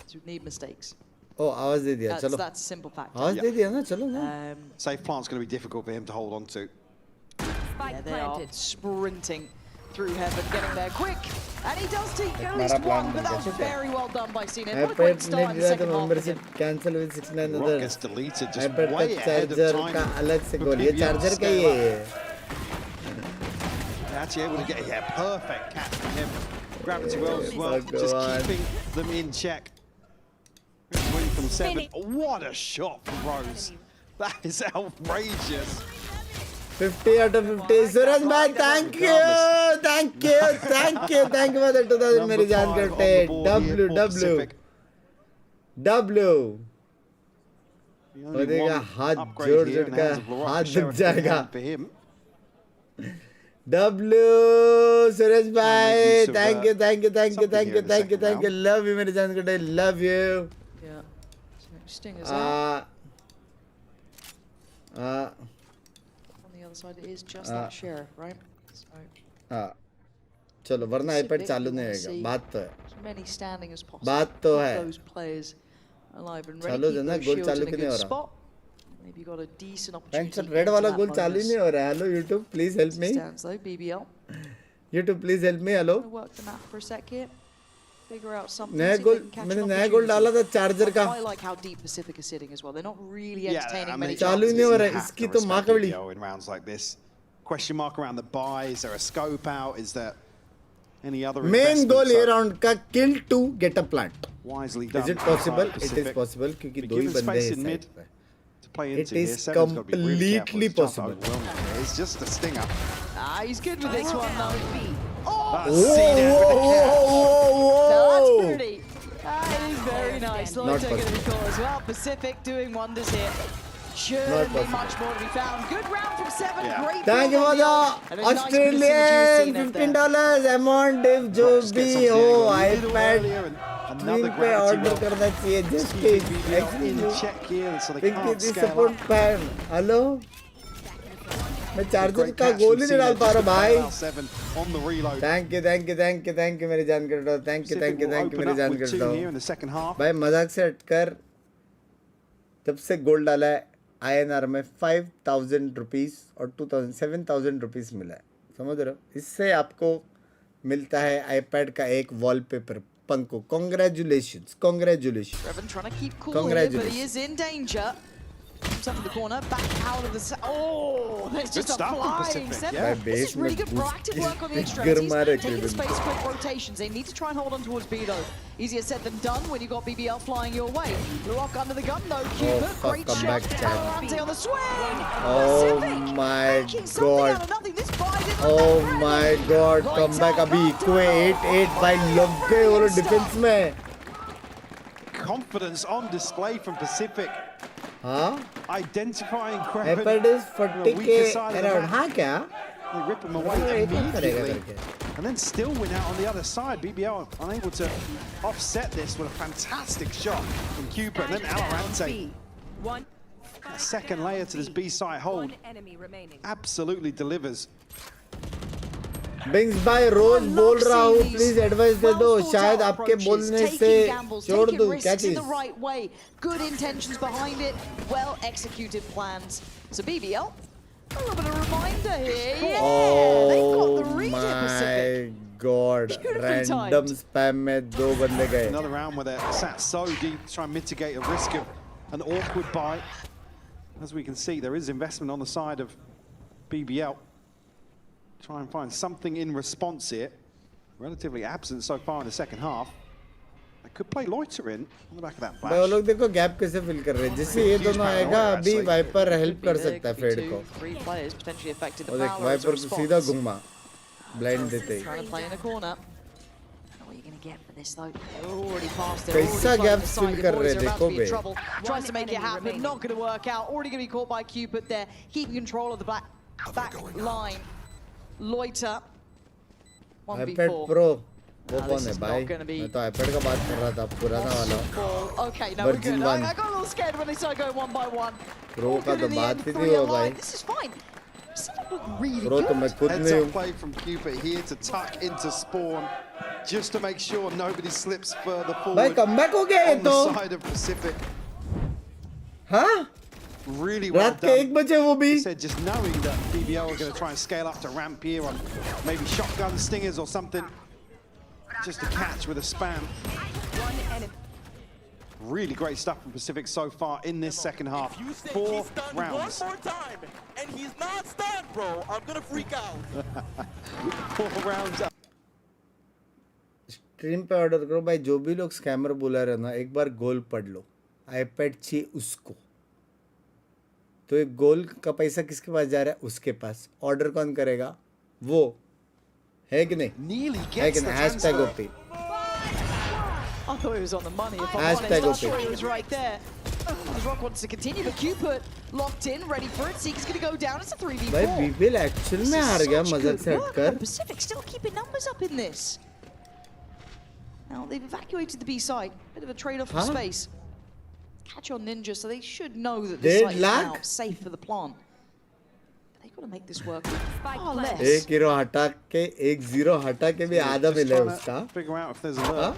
So need mistakes. Oh, आवाज दे दिया चलो that's a simple fact. आवाज दे दिया ना चलो ना safe plant's going to be difficult for him to hold on to. Yeah, they are sprinting through heaven, getting there quick, and he does take at least 1, but that was very well done by CNED. What a great start in the second half. Cancel with 69 Rock gets deleted just way ahead of time. का अलग से गोल ये charger का ही है actually able to get perfect catch from him. Gravity wells as well, just keeping them in check. Win from 7. What a shot from Rose. That is outrageous. 50 out of 50. Suraj bhai, thank you for the 2000 मेरी जान करते. W. हो देगा हाथ जोड़ का हाथ दुख जाएगा. W. Suraj bhai, thank you. Love you मेरी जान करते. Love you. Yeah. So Stingers out. On the other side, it is just that share, right? So, चलो वरना iPad चालू नहीं होगा. बात तो है. as many standing as possible. बात तो Keep है. those players alive and ready. चालू Keep देना those गोल shields चालू in a क्यों नहीं good हो रहा? spot. Maybe got a decent Thanks opportunity. for red वाला into गोल that चालू bonus. नहीं हो रहा है. Hello YouTube, please help me. Stands though, BBL. YouTube please help me. Hello. Gonna work the map for a sec here. Figure out something. नया see if goal they can catch मैंने an नया गोल डाला था charger का. I like how deep Pacific is sitting as well. They're not really entertaining many चालू ही chances. नहीं हो रहा है. इसकी तो माँ का बड़ी. In rounds like this, question mark around the buy. Is there a scope out? Is there any other Main goal investments? ये round का kill to get a plant. Wisely done. Is it possible? It is possible क्योंकि दो ही बंदे हैं side पे. It is completely possible. It's just a stinger. He's good with this one though. Whoa, whoa. That's pretty. That is very nice. Not Low taking the possible. call as well. Pacific doing wonders here. Should Not be possible. much more to be found. Good round from 7. Great. Thank you for the Australian $15 amount if जो भी हो iPad screen पे order करना चाहिए just Pinky support fan. Hello मैं charger का गोल ही नहीं डाल पा रहा भाई. Thank you मेरी जान कर दो. Thank you मेरी जान कर दो. भाई मजाक से हटकर जब से गोल डाला है INR में 5,000 रुपीस और 7,000 रुपीस मिला है. समझ रहे हो? इससे आपको मिलता है iPad का एक wallpaper. पंको congratulations. Revan trying to keep cool here, but he is in danger. Comes up in the corner, back out of the... Oh, there's just a flying seven. This is really good proactive work on the extremities. Taking space, quick rotations. They need to try and hold on towards B though. Easier said than done when you got BBL flying your way. Lock under the gun though, Cupid. Great shot. Valorant on the swing. Oh my god. Oh my god. Come back अभी. कोई 8 भाई लग गए वो लोग defence में. Confidence on display from Pacific. हाँ? Identifying iPad is 40k around. हाँ क्या? They rip him away immediately. And then still win out on the other side. BBL unable to offset this with a fantastic shot from Cupid. And then Alorante. A second layer to this B side hold. Absolutely delivers. Binks भाई रोज बोल रहा हूँ please advice दे दो शायद आपके बोलने से छोड़ दूँ क्या चीज. Good intentions behind it, well executed plans. So BBL, a little bit of reminder here. Yeah, they've got the read here, Pacific. God, random spam में दो बंदे गए. Another round where they're sat so deep to try and mitigate a risk of an awkward buy. As we can see, there is investment on the side of BBL. Try and find something in response here. Relatively absent so far in the second half. They could play loiter in on the back of that flash. भाई वो लोग देखो gap कैसे fill कर रहे हैं. जिससे ये दोनों आएगा अभी वाइपर हेल्प कर सकता है फेड को. और देख वाइपर को सीधा घुमा ब्लाइंड देते ही. कैसा गैप फिल कर रहे हैं देखो बे. Tries to make it happen, not going to work out. Already going to be caught by Cupid there, keeping control of the back line. Loiter. 1v4. iPad Pro वो कौन है भाई? मैं तो iPad का बात कर रहा था पुराना वाला. Okay, no, we're good. I got a little scared when they started going one by one. Pro का तो बात ही नहीं हो भाई. This is fine. Really Pro तो मैं खुद नहीं हूँ. Play from Cupid here to tuck into spawn, just to make sure nobody slips further forward. भाई comeback हो गया ये तो. On the side of Pacific. हाँ? Really well रात के 1 बजे वो भी. Said just knowing that BBL are going to try and scale up to ramp here on maybe shotgun stingers or something, just to catch with a spam. Really great stuff from Pacific so far in this second half. 4 rounds. One more time, and he's not stunned, bro. I'm gonna freak out. 4 rounds. Stream पे order करो भाई. जो भी लोग scammer बोला रहे ना एक बार गोल पढ़ लो. iPad चाहिए उसको. तो एक गोल का पैसा किसके पास जा रहा है? उसके पास. ऑर्डर कौन करेगा? वो है कि नहीं? है कि नहीं? Hashtag OP. I thought he was on the money. If I'm Hashtag honest, I OP. thought he was right there. Rock wants to continue, but Cupid locked in, ready for it. Seek's going to go down. It's a 3v4. भाई BBL actual में हार गया मजाक से हटकर. Pacific still keeping numbers up in this. Now they've evacuated the B site. Bit of a trade-off for space. Catch on Ninja, so they should know that this site is now safe for the plant. They've got to make this work. Less. एक hero हटा के एक zero हटा के भी आधा मिले उसका. Figure out if there's a lurk.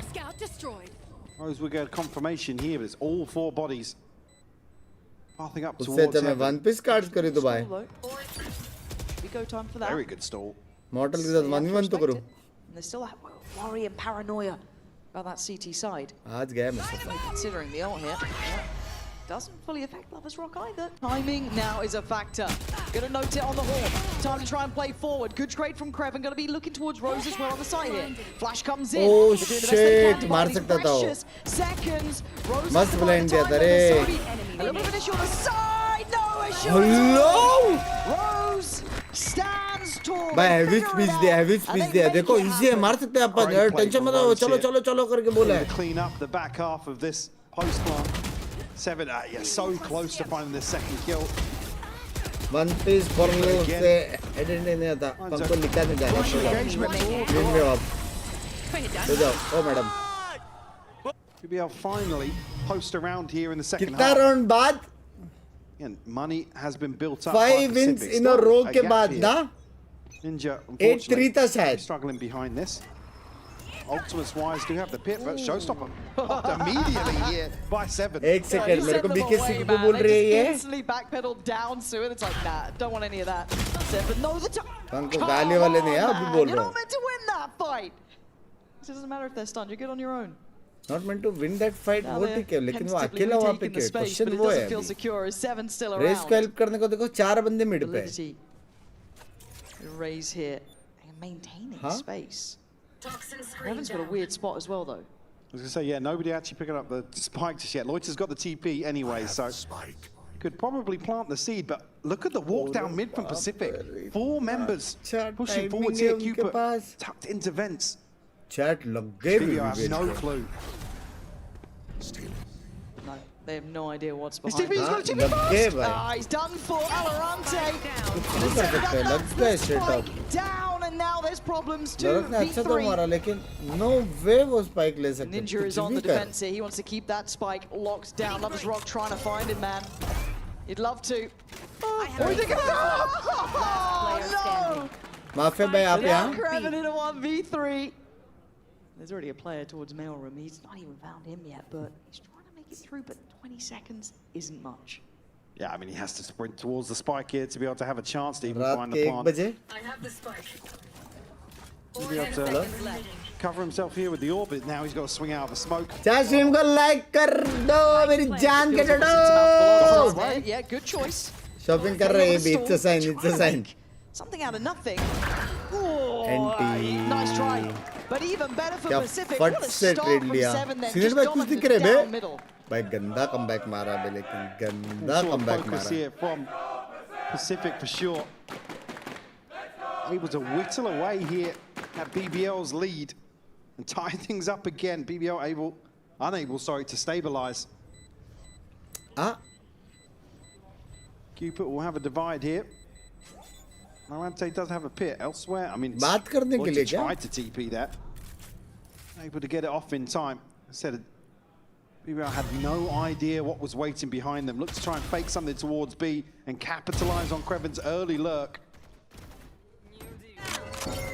Suppose we get confirmation here, but it's all 4 bodies. Pathing up towards उससे मैं वन पीस कार्ड्स करी तो भाई. We go time for that. Very good stall. Model के साथ 1v1 तो करो. And there's still that worry and paranoia about that CT side. आज गया मैं. Considering the ult here. Doesn't fully affect Lover's Rock either. Timing now is a factor. Gonna note it on the horn. Time to try and play forward. Good trade from Kreven. Gonna be looking towards Rose as well on the side here. Flash comes in. Oh shit! मार सकता था वो. Seconds. Rose मस्त blind दिया था रे. A little bit of an issue on the side. No issue. Hello. Rose stands tall. भाई heavy speech दिया. देखो easy है, मार सकते हैं अपन. यार टेंशन मत लो. चलो करके बोला है. Clean up the back half of this post plant. 7, yeah, so close to finding the second kill. One piece for you से edit नहीं आता. हमको निकालने जा रहा है. तो जाओ. ओ madam. BBL finally post around here in the second half. कितना राउंड बाद? And money has been built up. 5 wins in a row के बाद ना? Ninja 8-3 था शायद. Struggling behind this. Ultimates wise do have the pit, but Showstopper popped immediately here by 7. एक second मेरे को BKC को बोल रही है ये. Instantly backpedaled down to it. It's like nah, don't want any of that. But no, the हमको गाली वाले नहीं है अभी बोल रहा हूँ. You're not meant to win that fight. It doesn't matter if they're stunned. You're good on your own. Not meant to win that fight. वो ठीक है लेकिन वो अकेला वहाँ पे क्या? Question वो है. रेस को help करने को देखो 4 बंदे मिड पे. Raise here and maintaining space. Kreven's got a weird spot as well, though. I was going to say, yeah, nobody actually picking up the spike just yet. Loiter's got the TP anyway, so could probably plant the seed, but look at the walk down mid from Pacific. 4 members pushing forwards here. Cupid tucked into vents. Chat लग गए. have no clue. No, they have no idea what's behind. He's got a TP burst! He's done for Alorante. Down, and now there's problems too. अच्छा तो मारा लेकिन no way वो spike ले सकते. Ninja is on the defense here. He wants to keep that spike locked down. Lover's Rock trying to find him, man. He'd love to. Oh, no! Mafia भाई आप यहाँ? Kreven in a 1v3. There's already a player towards mail room. He's not even found him yet, but he's trying to make it through. But 20 seconds isn't much. Yeah, I mean, he has to sprint towards the spike here to be able to have a chance to even find the plant. I have the spike. To be able to cover himself here with the orbit. Now he's got to swing out of the smoke. stream को like कर दो मेरी जान के डडो. Yeah, good choice. Shopping कर रहे हैं. It's a sign. It's a sign. Something out of nothing. Oh, nice try. But even better for Pacific. What a start from 7 then. Just dominant down middle. भाई गंदा comeback मारा बे लेकिन गंदा comeback मारा. Here from Pacific for sure. Able to whittle away here at BBL's lead and tie things up again. BBL unable to stabilize. Cupid will have a divide here. Marante does have a pit elsewhere. I mean, बात करने के लिए क्या? tried to TP that. Able to get it off in time. Said BBL had no idea what was waiting behind them. Looked to try and fake something towards B and capitalize on Kreven's early lurk.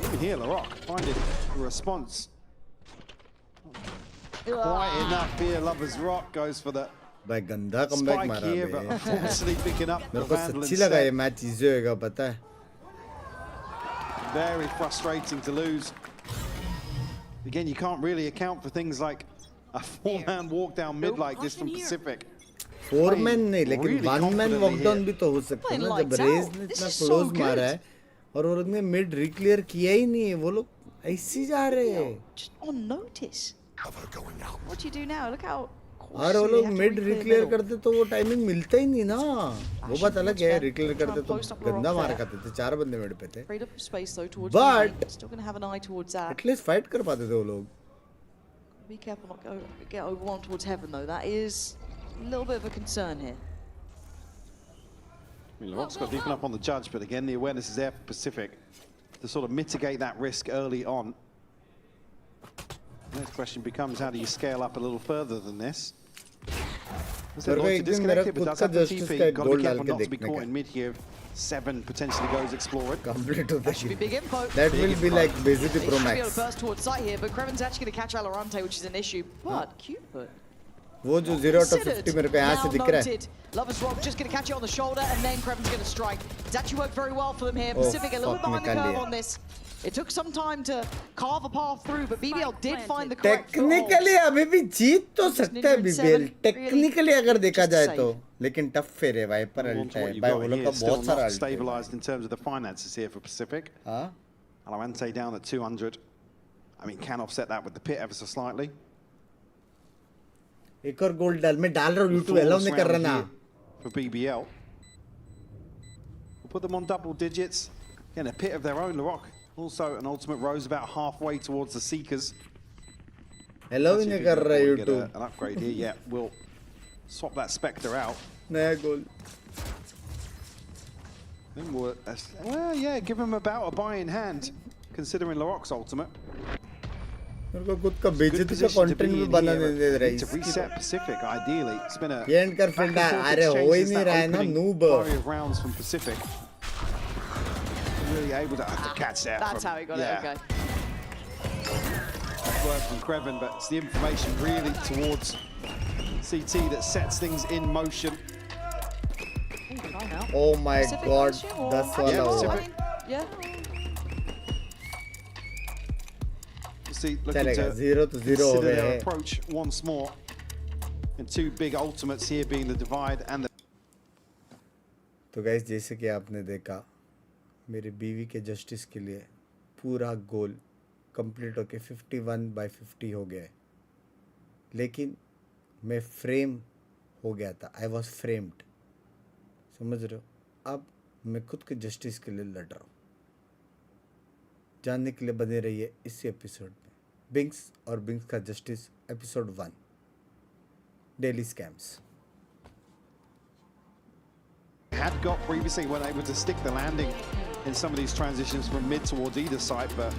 Even here, LaRock finding a response. Quite enough here. Lover's Rock goes for the भाई गंदा comeback मारा बे. Unfortunately picking up the मेरे को सच्ची लगा ये match easy होएगा पता है. Very frustrating to lose. Again, you can't really account for things like a 4-man walk down mid like this from Pacific. 4-man नहीं लेकिन 1-man walk down भी तो हो सकता है ना जब रेस ने इतना क्लोज मारा है और उन्होंने मिड रिक्लियर किया ही नहीं है वो लोग ऐसे जा रहे हैं. Just on notice. Cover going out. What do you do now? Look how और वो लोग मिड रिक्लेयर करते तो वो टाइमिंग मिलता ही नहीं ना. वो बात अलग है, रिक्लेयर करते तो गंदा मार खाते थे, 4 बंदे मिड पे थे. But at least fight कर पाते थे वो लोग. Be careful not to get overwhelmed towards heaven though. That is a little bit of a concern here. I mean, LaRock's got deep enough on the judge, but again, the awareness is there for Pacific to sort of mitigate that risk early on. The next question becomes, how do you scale up a little further than this? Disconnected, but does have the TP. Got to be careful not to be caught in mid here. 7 potentially goes explore it. That should be big info. That will be like basically Pro Max. Should be able to burst towards sight here, but Kreven's actually going to catch Valorante, which is an issue. But Cupid. वो जो 0 out of 50 मेरे को यहाँ से दिख रहा है. Lover's Rock just going to catch it on the shoulder, and then Kreven's going to strike. It's actually worked very well for them here. Pacific a little bit behind the curve on this. It took some time to carve a path through, but BBL did find the correct Technically अभी भी जीत तो सकता है BBL. Technically अगर देखा जाए तो, लेकिन tough फेर है वाइपर अल्ट है. भाई वो लोग का बहुत सारा अल्ट है. Stabilized in terms of the finances here for Pacific. हाँ. Valorante down at 200. I mean, can offset that with the pit ever so slightly. एक और गोल्ड डाल, मैं डाल रहा हूँ YouTube allow नहीं कर रहा ना. For BBL. We'll put them on double digits. Again, a pit of their own. LaRock also an ultimate rose about halfway towards the Seekers. Allow नहीं कर रहा YouTube. An upgrade here, yeah. We'll swap that Spectre out. नया गोल. Then we'll, well, yeah, give him about a buy in hand, considering LaRock's ultimate. मेरे को खुद का बेइज्जती का कंटेंट भी बना दे रहा है. To reset Pacific, ideally, it's been a and कर फील्ड अरे हो ही नहीं रहा है ना noob. Rounds from Pacific. Really able to catch that. That's how he got it. Okay. Work from Kreven, but it's the information really towards CT that sets things in motion. Oh my God, that's one over. Yeah. See, looking to 0 to 0 consider their approach once more, and 2 big ultimates here being the divide and the. तो guys जैसे कि आपने देखा मेरे बीवी के justice के लिए पूरा गोल कंप्लीट होके 51/50 हो गया है, लेकिन मैं फ्रेम हो गया था. आई वॉज फ्रेम्ड, समझ रहे हो. अब मैं खुद के जस्टिस के लिए लड़ रहा हूँ. जानने के लिए बने रहिए इसी एपिसोड में. बिंक्स और बिंक्स का justice episode 1 daily scams. Had got previously, weren't able to stick the landing in some of these transitions from mid towards either side, but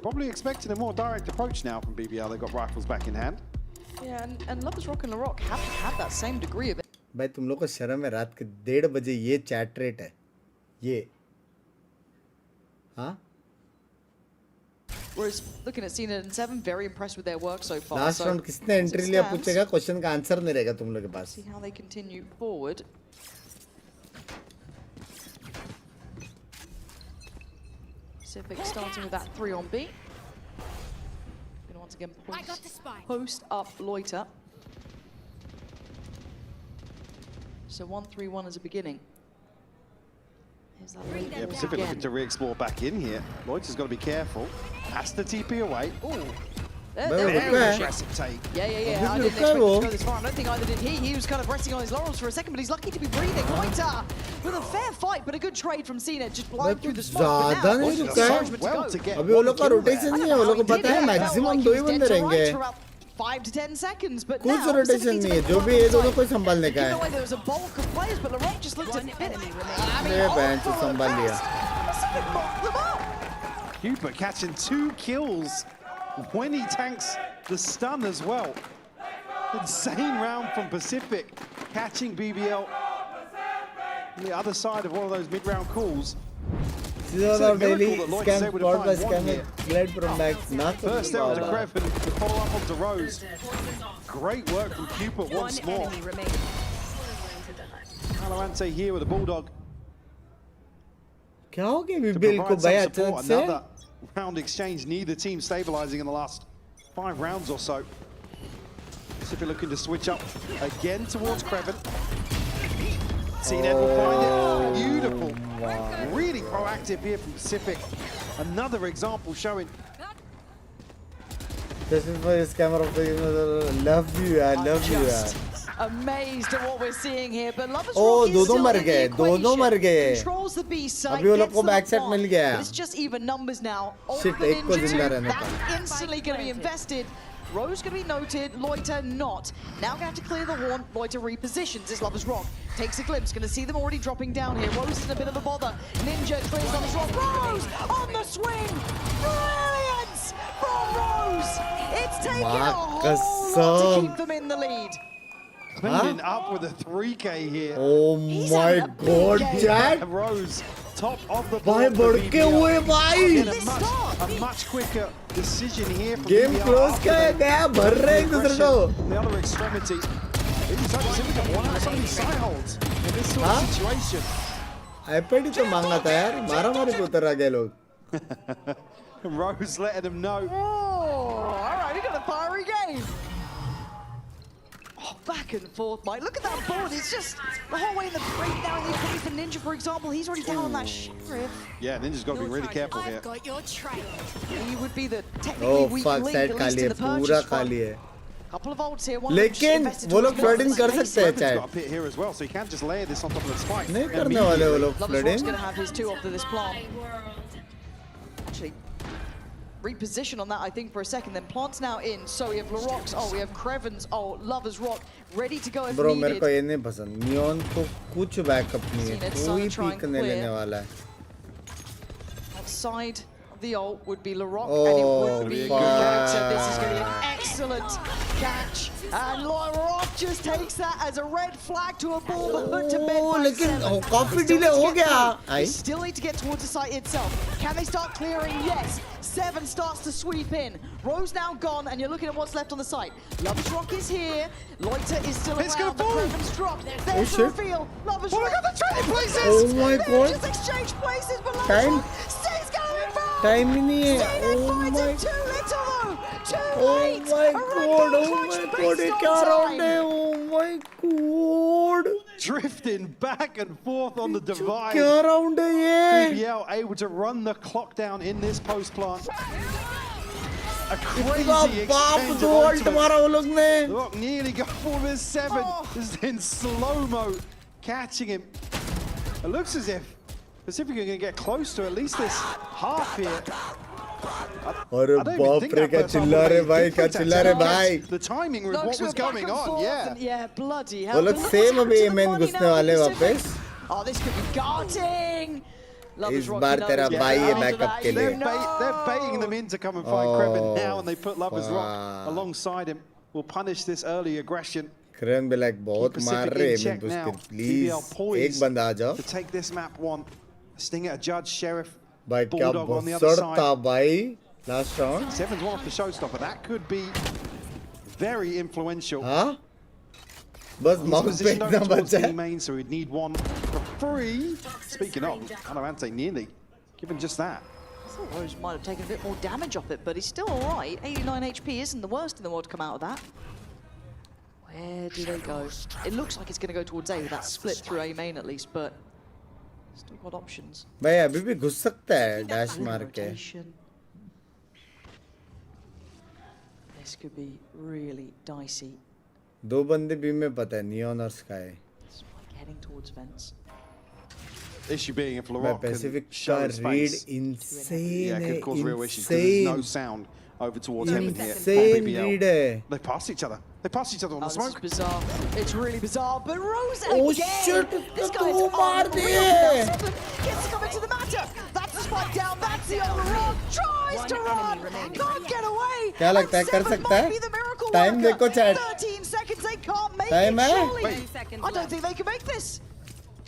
probably expecting a more direct approach now from BBL. They've got rifles back in hand. Yeah, and Lover's Rock and LaRock have to have that same degree of it. भाई तुम लोग को शर्म है? रात के 1:30 बजे ये चैट रेट है ये. हाँ. Whereas looking at Cena and 7, very impressed with their work so far. Last round किसने एंट्री लिया पूछेगा, क्वेश्चन का आंसर नहीं रहेगा तुम लोग के पास. See how they continue forward. Pacific starting with that 3 on B. Gonna once again post up loiter. So 1-3-1 as a beginning. Yeah, Pacific looking to re-explore back in here. Loiter's got to be careful. Has to TP away. Ooh. Very aggressive take. Yeah. I didn't expect him to go this far. I don't think either did he. He was kind of resting on his laurels for a second, but he's lucky to be breathing. Loiter with a fair fight, but a good trade from Cena. Just blind through the smoke. ज़्यादा नहीं रुका है. अभी वो लोग का rotation नहीं है. वो लोग को पता है मैक्सिमम 2 ही बंदे रहेंगे. 5 to 10 seconds, but कुछ रोटेशन नहीं है. जो भी ये दोनों को संभालने का है. There was a bulk of players, but LaRock just looked a bit. ये बैंच संभाल लिया. Cupid catching 2 kills when he tanks the stun as well. Insane round from Pacific, catching BBL on the other side of one of those mid-round calls. These are daily scams brought by scammer led from Max. First down to Kreven, to follow up onto Rose. Great work from Cupid once more. Valorante here with a bulldog. क्या हो गया BBL को भाई अचानक से? Another round exchange, neither team stabilizing in the last 5 rounds or so. Pacific looking to switch up again towards Kreven. CNET will find it. Beautiful. Really proactive here from Pacific. Another example showing Just for this camera, love you, I love you. Amazed at what we're seeing here, but Lovers Oh, Rock is still मर in the गए, दोनों मर equation. गए. Controls the B side, अभी वो लोग gets को them backside up मिल one. गया. But it's just even numbers now. Shit, Open एक को injury, जिंदा रहना था. that's instantly going to be invested. Rose going to be noted, Loiter not. Now going to have to clear the horn. Loiter repositions as Lovers Rock takes a glimpse. Going to see them already dropping down here. Rose is in a bit of a bother. Ninja clears Lovers Rock. Rose on the swing. Brilliance from Rose. It's taken a whole lot to keep them in the lead. Cleaning up with a 3K here. Oh my God, Jack! Rose, top of the भाई board. बढ़ के हुए भाई. A much quicker decision here. From Game BBL close after का है नया भर रहे हैं एक दूसरे को. The other extremity. He's trying to see if we can one out so many side holds in this sort of situation. iPad ही तो मांगा था यार. मारा मारी को उतर आ गए लोग. Rose letting them know. Oh, all right, we got a fiery game. Oh, back and forth, Mike. Look at that board. It's just the whole way in the breakdown. These plays for Ninja, for example. He's already down on that Sheriff. Yeah, Ninja's got to be really careful here. Got your trail. He would be the technically Oh weak fuck, link, side at खाली least है, in the पूरा purchase खाली front. है. Couple of ults here. One लेकिन वो लोग flooding कर सकते हैं Revan's चाहे. got a pit here as well, so he can't just layer this on top of the spike. नहीं करने वाले वो लोग Lovers Rock's flooding. going to have his two after this plant. Actually, reposition on that, I think, for a second. Then plants now in. So we have Larox. Oh, we have Creven's. Oh, Lovers Rock ready to go if Bro, needed. मेरे को ये नहीं पसंद. Neon को कुछ backup नहीं है. Seen it, कोई try and peek नहीं clear. लेने वाला है. Outside of the ult would be Laroc, Oh, and it would be fuck. character. This is going to be an excellent catch. And Laroc just takes that as a red flag to a ball, but put to bed by लेकिन Seven. काफी They still delay need to हो get गया. through. They still need to get towards the site itself. Can they start clearing? Yes. Seven starts to sweep in. Rose now gone, and you're looking at what's left on the site. Lovers Rock is here. Loiter is still It's around. gonna The fall. Creven's dropped. Oh, There's the shit. reveal. Lovers Oh, Rock. look at the trading places! Oh my They God. just exchanged places, but Lovers Time. Rock stays going for. Time ही नहीं है. Oh my. Too little though. Too Oh late. my A God. regular Oh clutch my based God. ये on क्या round time. है? Oh my God. Drifting back and forth on the divide. क्या round है ये? BBL able to run the clock down in this post plant. A crazy इसका बाप exchange दो of ult ultimates. मारा वो लोग ने. Look, nearly got for his Seven. Just in slow-mo, catching him. It looks as if Pacific are going to get close to at least this half here. अरे बाप रे क्या चिल्ला रहे भाई, क्या चिल्ला रहे भाई. The timing with No, what 'cause was we're back going and on, forth yeah. and- yeah, bloody वो hell. लोग But look same what's अभी happened to the main money घुसने now वाले for Pacific. वापस. Oh, this could be guarding. Lovers इस Rock, bar you know, तेरा is भाई है getting backup onto के that. लिए. They're baiting them in to come and find Oh, Creven now, and they put Lovers Rock fuck. alongside him. Will punish this early aggression. Creven भी like बहुत Keep मार Pacific रहे in हैं check बिल्कुल now. उसके. Please BBL poised एक बंदा आ जाओ. to take this map one. Sting at a judge, Sheriff, भाई क्या Bulldog on the other बसर था side. भाई. Last round. Seven's one off the showstopper. That could be very influential. हाँ? बस He's mouse पे positioned इतना over towards बचा the है. main, so we'd need one for free. Speaking of, Alavante nearly given just that. I thought Rose might have taken a bit more damage off it, but he's still all right. 89 HP isn't the worst in the world to come out of that. Where do they go? It looks like it's going to go towards A with that split through A main at least, but still got options. भाई अभी भी घुस सकता है dash मार के. Rotation. This could be really dicey. दो बंदे भी में पता है, Neon और Sky. Spike heading towards vents. Issue being if भाई Laroc Pacific can show का his read face, insane yeah, है, could cause real issues because there's no insane. sound over towards heaven here. Insane BBL. read है. They pass each other. They pass each other on the This is smoke. bizarre. It's really bizarre. But Rose Oh again. shit, This उसका guy's दो मार unreal. दिए. Seven gets to come into the matter. That's the spike down. That's the overrun. Tries to run. Can't get away. क्या लगता है कर Seven सकता might है? be the miracle Time worker. देखो chat. 13 seconds. They can't make Time it. है? Surely. I don't think they can make this.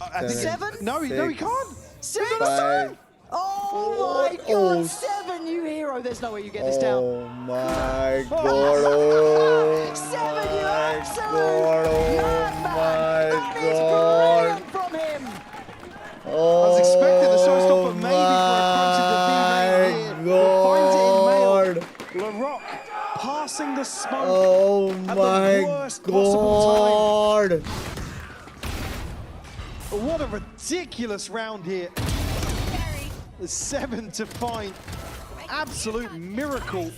I think- Seven? No, he can't. Six. Five. Oh my God. Seven, you hero. There's no way you get this down. Oh my God. Oh Seven, you my absolute God. Oh my That is God. brilliant from him. I was expecting the showstopper maybe for a crunch at the B main here. But finds it in mail. Laroc passing the smoke Oh at the my worst possible God. time. What a ridiculous round here. The 7 to find. Absolute miracle.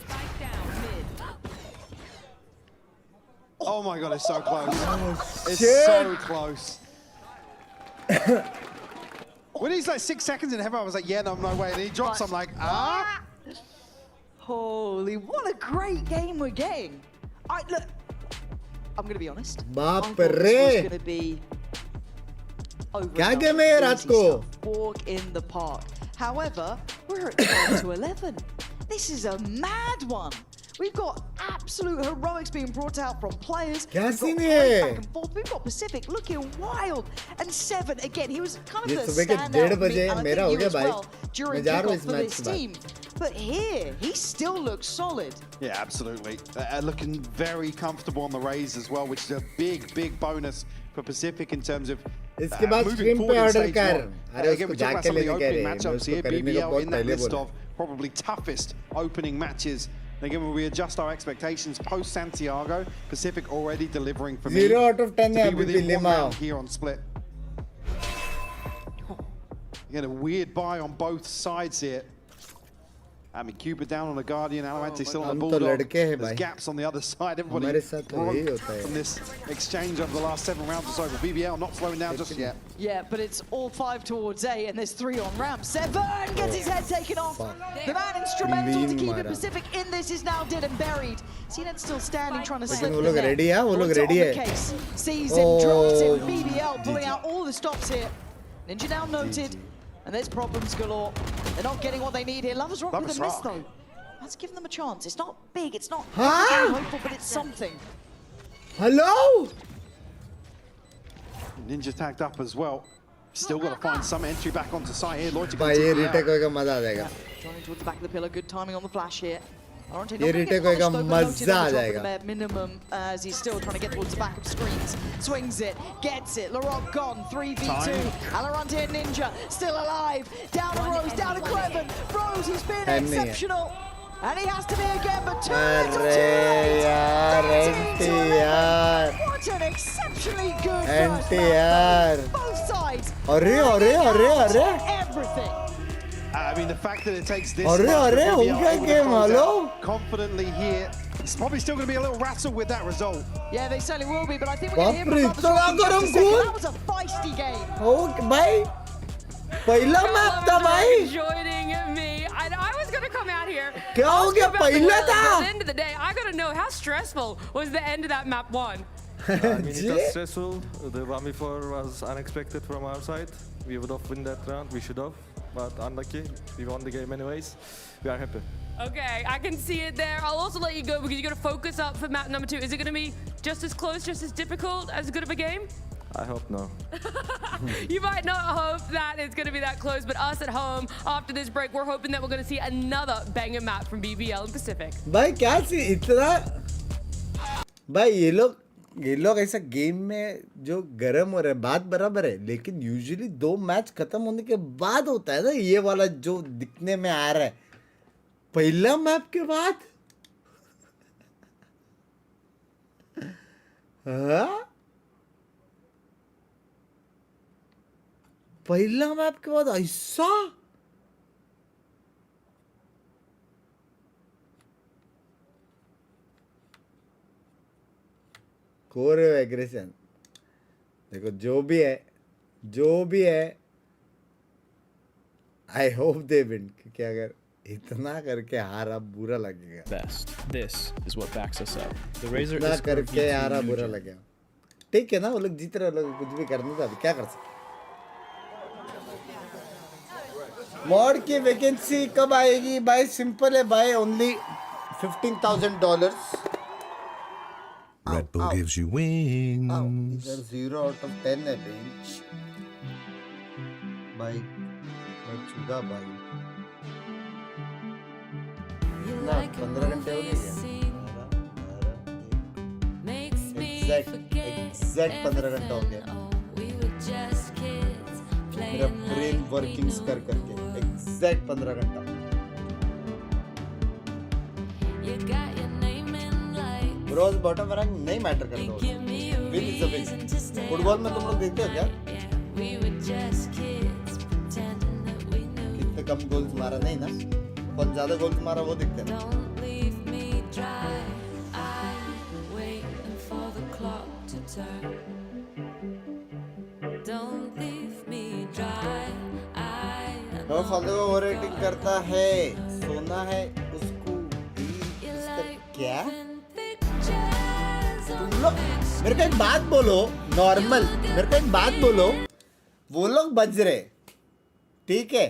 Oh my god, it's so close. It's so close. When he's like 6 seconds in heaven, I was like, yeah, no way. And he drops, I'm like, ah. Holy, what a great game we're getting. Look, I'm going to be honest. Baap This re. was going to be क्या game है रात को? Walk in the park. However, we're at 12 to 11. This is a mad one. We've got absolute heroics being brought out from players. क्या We've got scene plays है? back and forth. We've got Pacific looking wild. And 7, again, he was kind of ये the सुबह के standout 1:30 बजे and I मेरा think हो you गया as भाई. well during मैं जा रहा हूँ kickoff इस for मैच this के बाद. team. But here, he still looks solid. Yeah, absolutely. Looking very comfortable on the raise as well, which is a big bonus for Pacific in terms of इसके बाद moving stream पे forward in order stage कर. one. अरे Again, उसको we talk about जाके some of the लेने कह opening रहे हैं. मैं matchups उसको here. करने का BBL बहुत in that पहले list बोला. of probably toughest opening matches. And again, when we adjust our expectations post Santiago, Pacific already delivering for me. 0 out of 10 to है be अभी भी within 1 lima. round here on split. Again, a weird buy on both sides here. I mean, Cuba down on the Guardian, Alamante still on the Bulldog. There's gaps on the other side. Everybody broke from this exchange over the last 7 rounds or so. But BBL not slowing down just yet. Yeah, but it's all 5 towards A, and there's 3 on ramp. 7 gets his head taken off. The man instrumental to keep it Pacific in this is now dead and buried. CNET still standing, trying to slip वो in लोग there. ready है, वो लोग ready है. Sees him, drops him. BBL pulling out all the stops here. Ninja now noted. And there's problems galore. They're not getting what they need here. Lovers Rock with a miss, though. Let's give them a chance. It's not big, it's not hopeful, but it's something. Hello? Ninja tagged up as well. Still got to find some entry back onto site here. Loyalty भाई ये retake होएगा मजा आ जाएगा. Joining towards the back of the pillar. Good timing on the flash here. ये retake होएगा मजा आ जाएगा. Minimum as he's still trying to get towards the back of screens. Swings it, gets it. LaRock gone. 3v2. Alorante and Ninja still alive. Down to Rose, down to Cleven. Rose, he's been exceptional. And he has to be again, but too little, too late. What an exceptionally good first match. Both sides. Everything. I mean, the fact that it takes this confidently here, it's probably still going to be a little rattle with that result. Yeah, they certainly will be, but I think we're going to hear from that was a feisty game. Okay, bye. पहला map था भाई. Joining me, and I was gonna come out here. क्या हो गया पहला था? At the end of the day, I gotta know how stressful was the end of that map 1. I mean, it was stressful. The 1v4 was unexpected from our side. We would have won that round. We should have, but unlucky. We won the game anyways. We are happy. Okay, I can see it there. I'll also let you go because you're gonna focus up for map number 2. Is it gonna be just as close, just as difficult, as good of a game? I hope no. You might not hope that it's going to be that close, but us at home, after this break, we're hoping that we're going to see another banger map from BBL and Pacific. भाई क्या सी इतना भाई ये लोग ऐसा game में जो गरम हो रहा है बात बराबर है, लेकिन यूजुअली 2 मैच खत्म होने के बाद होता है ना ये वाला जो दिखने में आ रहा है पहला मैप के बाद. हाँ पहला मैप के बाद ऐसा कोर एग्रेशन. देखो जो भी है आई होप दे विन, क्योंकि अगर इतना करके हारा बुरा लगेगा. Best. This is what backs us up. The Razor इतना is करके हारा बुरा लगेगा. ठीक है ना, वो लोग जीत रहे, लोग कुछ भी करने का क्या कर सकते. मॉड की वैकेंसी कब आएगी भाई? सिंपल है भाई, only $15,000. Red Bull gives you wings. इधर 0 out of 10 है बेंच भाई. चुदा भाई ना 15 घंटे हो गए. एग्जैक्ट 15 घंटा हो गया मेरा ब्रेन वर्किंग्स कर करके. एग्जैक्ट 15 घंटा. रोज बॉटम रैंक नहीं मैटर करता. Win is the win. Football में तुम लोग देखते हो क्या कितने कम गोल्स मारा? नहीं ना, बहुत ज्यादा गोल्स मारा वो दिखते हैं. वो फालतू का ओवर एक्टिंग करता है, सोना है उसको क्या? तुम लोग मेरे को एक बात बोलो, नॉर्मल मेरे को एक बात बोलो, वो लोग बज रहे, ठीक है,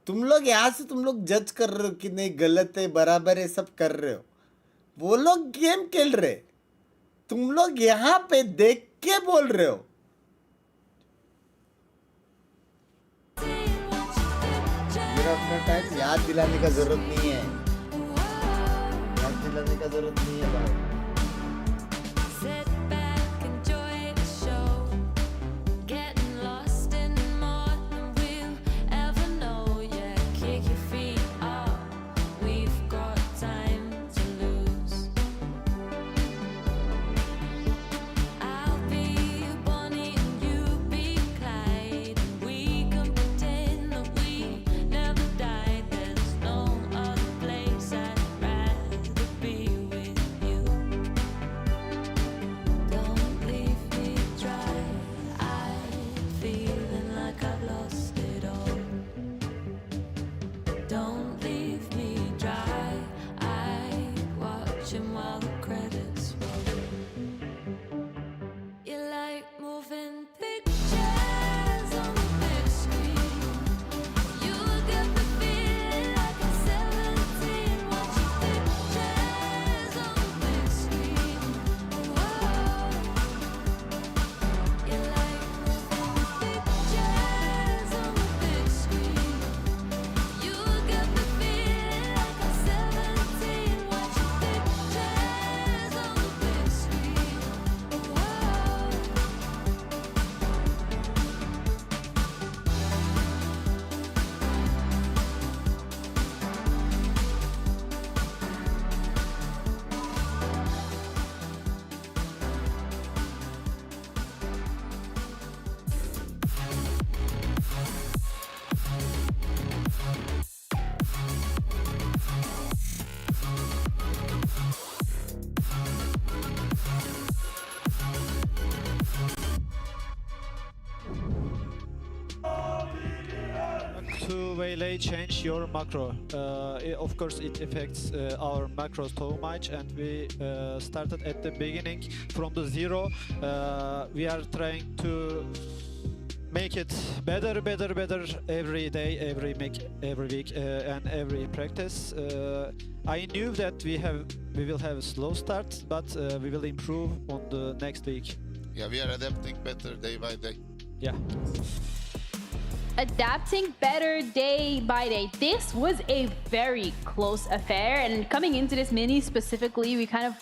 तुम लोग यहाँ से तुम लोग जज कर रहे हो कि नहीं गलत है बराबर है सब कर रहे हो, वो लोग गेम खेल रहे, तुम लोग यहाँ पे देख के बोल रहे हो। मेरा अपना टाइम याद दिलाने का जरूरत नहीं है, याद दिलाने का जरूरत नहीं है भाई। To waylay change your macro. Of course it affects our macros too much, and we started at the beginning from the zero. We are trying to make it better every day, every week, and every practice. I knew that we will have a slow start, but we will improve on the next week. Yeah, we are adapting better day by day. Yeah. Adapting better day by day. This was a very close affair, and coming into this mini specifically, we kind of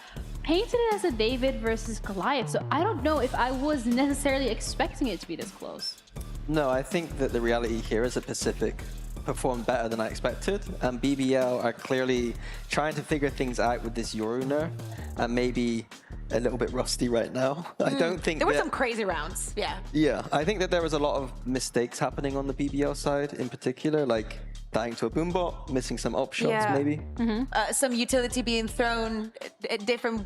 painted it as a David versus Goliath, so I don't know if I was necessarily expecting it to be this close. No, I think that the reality here is that Pacific performed better than I expected, and BBL are clearly trying to figure things out with this Yoruner, and maybe a little bit rusty right now. I don't think there were some crazy rounds. Yeah, I think that there was a lot of mistakes happening on the BBL side in particular, like dying to a boombot, missing some op shots maybe. Some utility being thrown different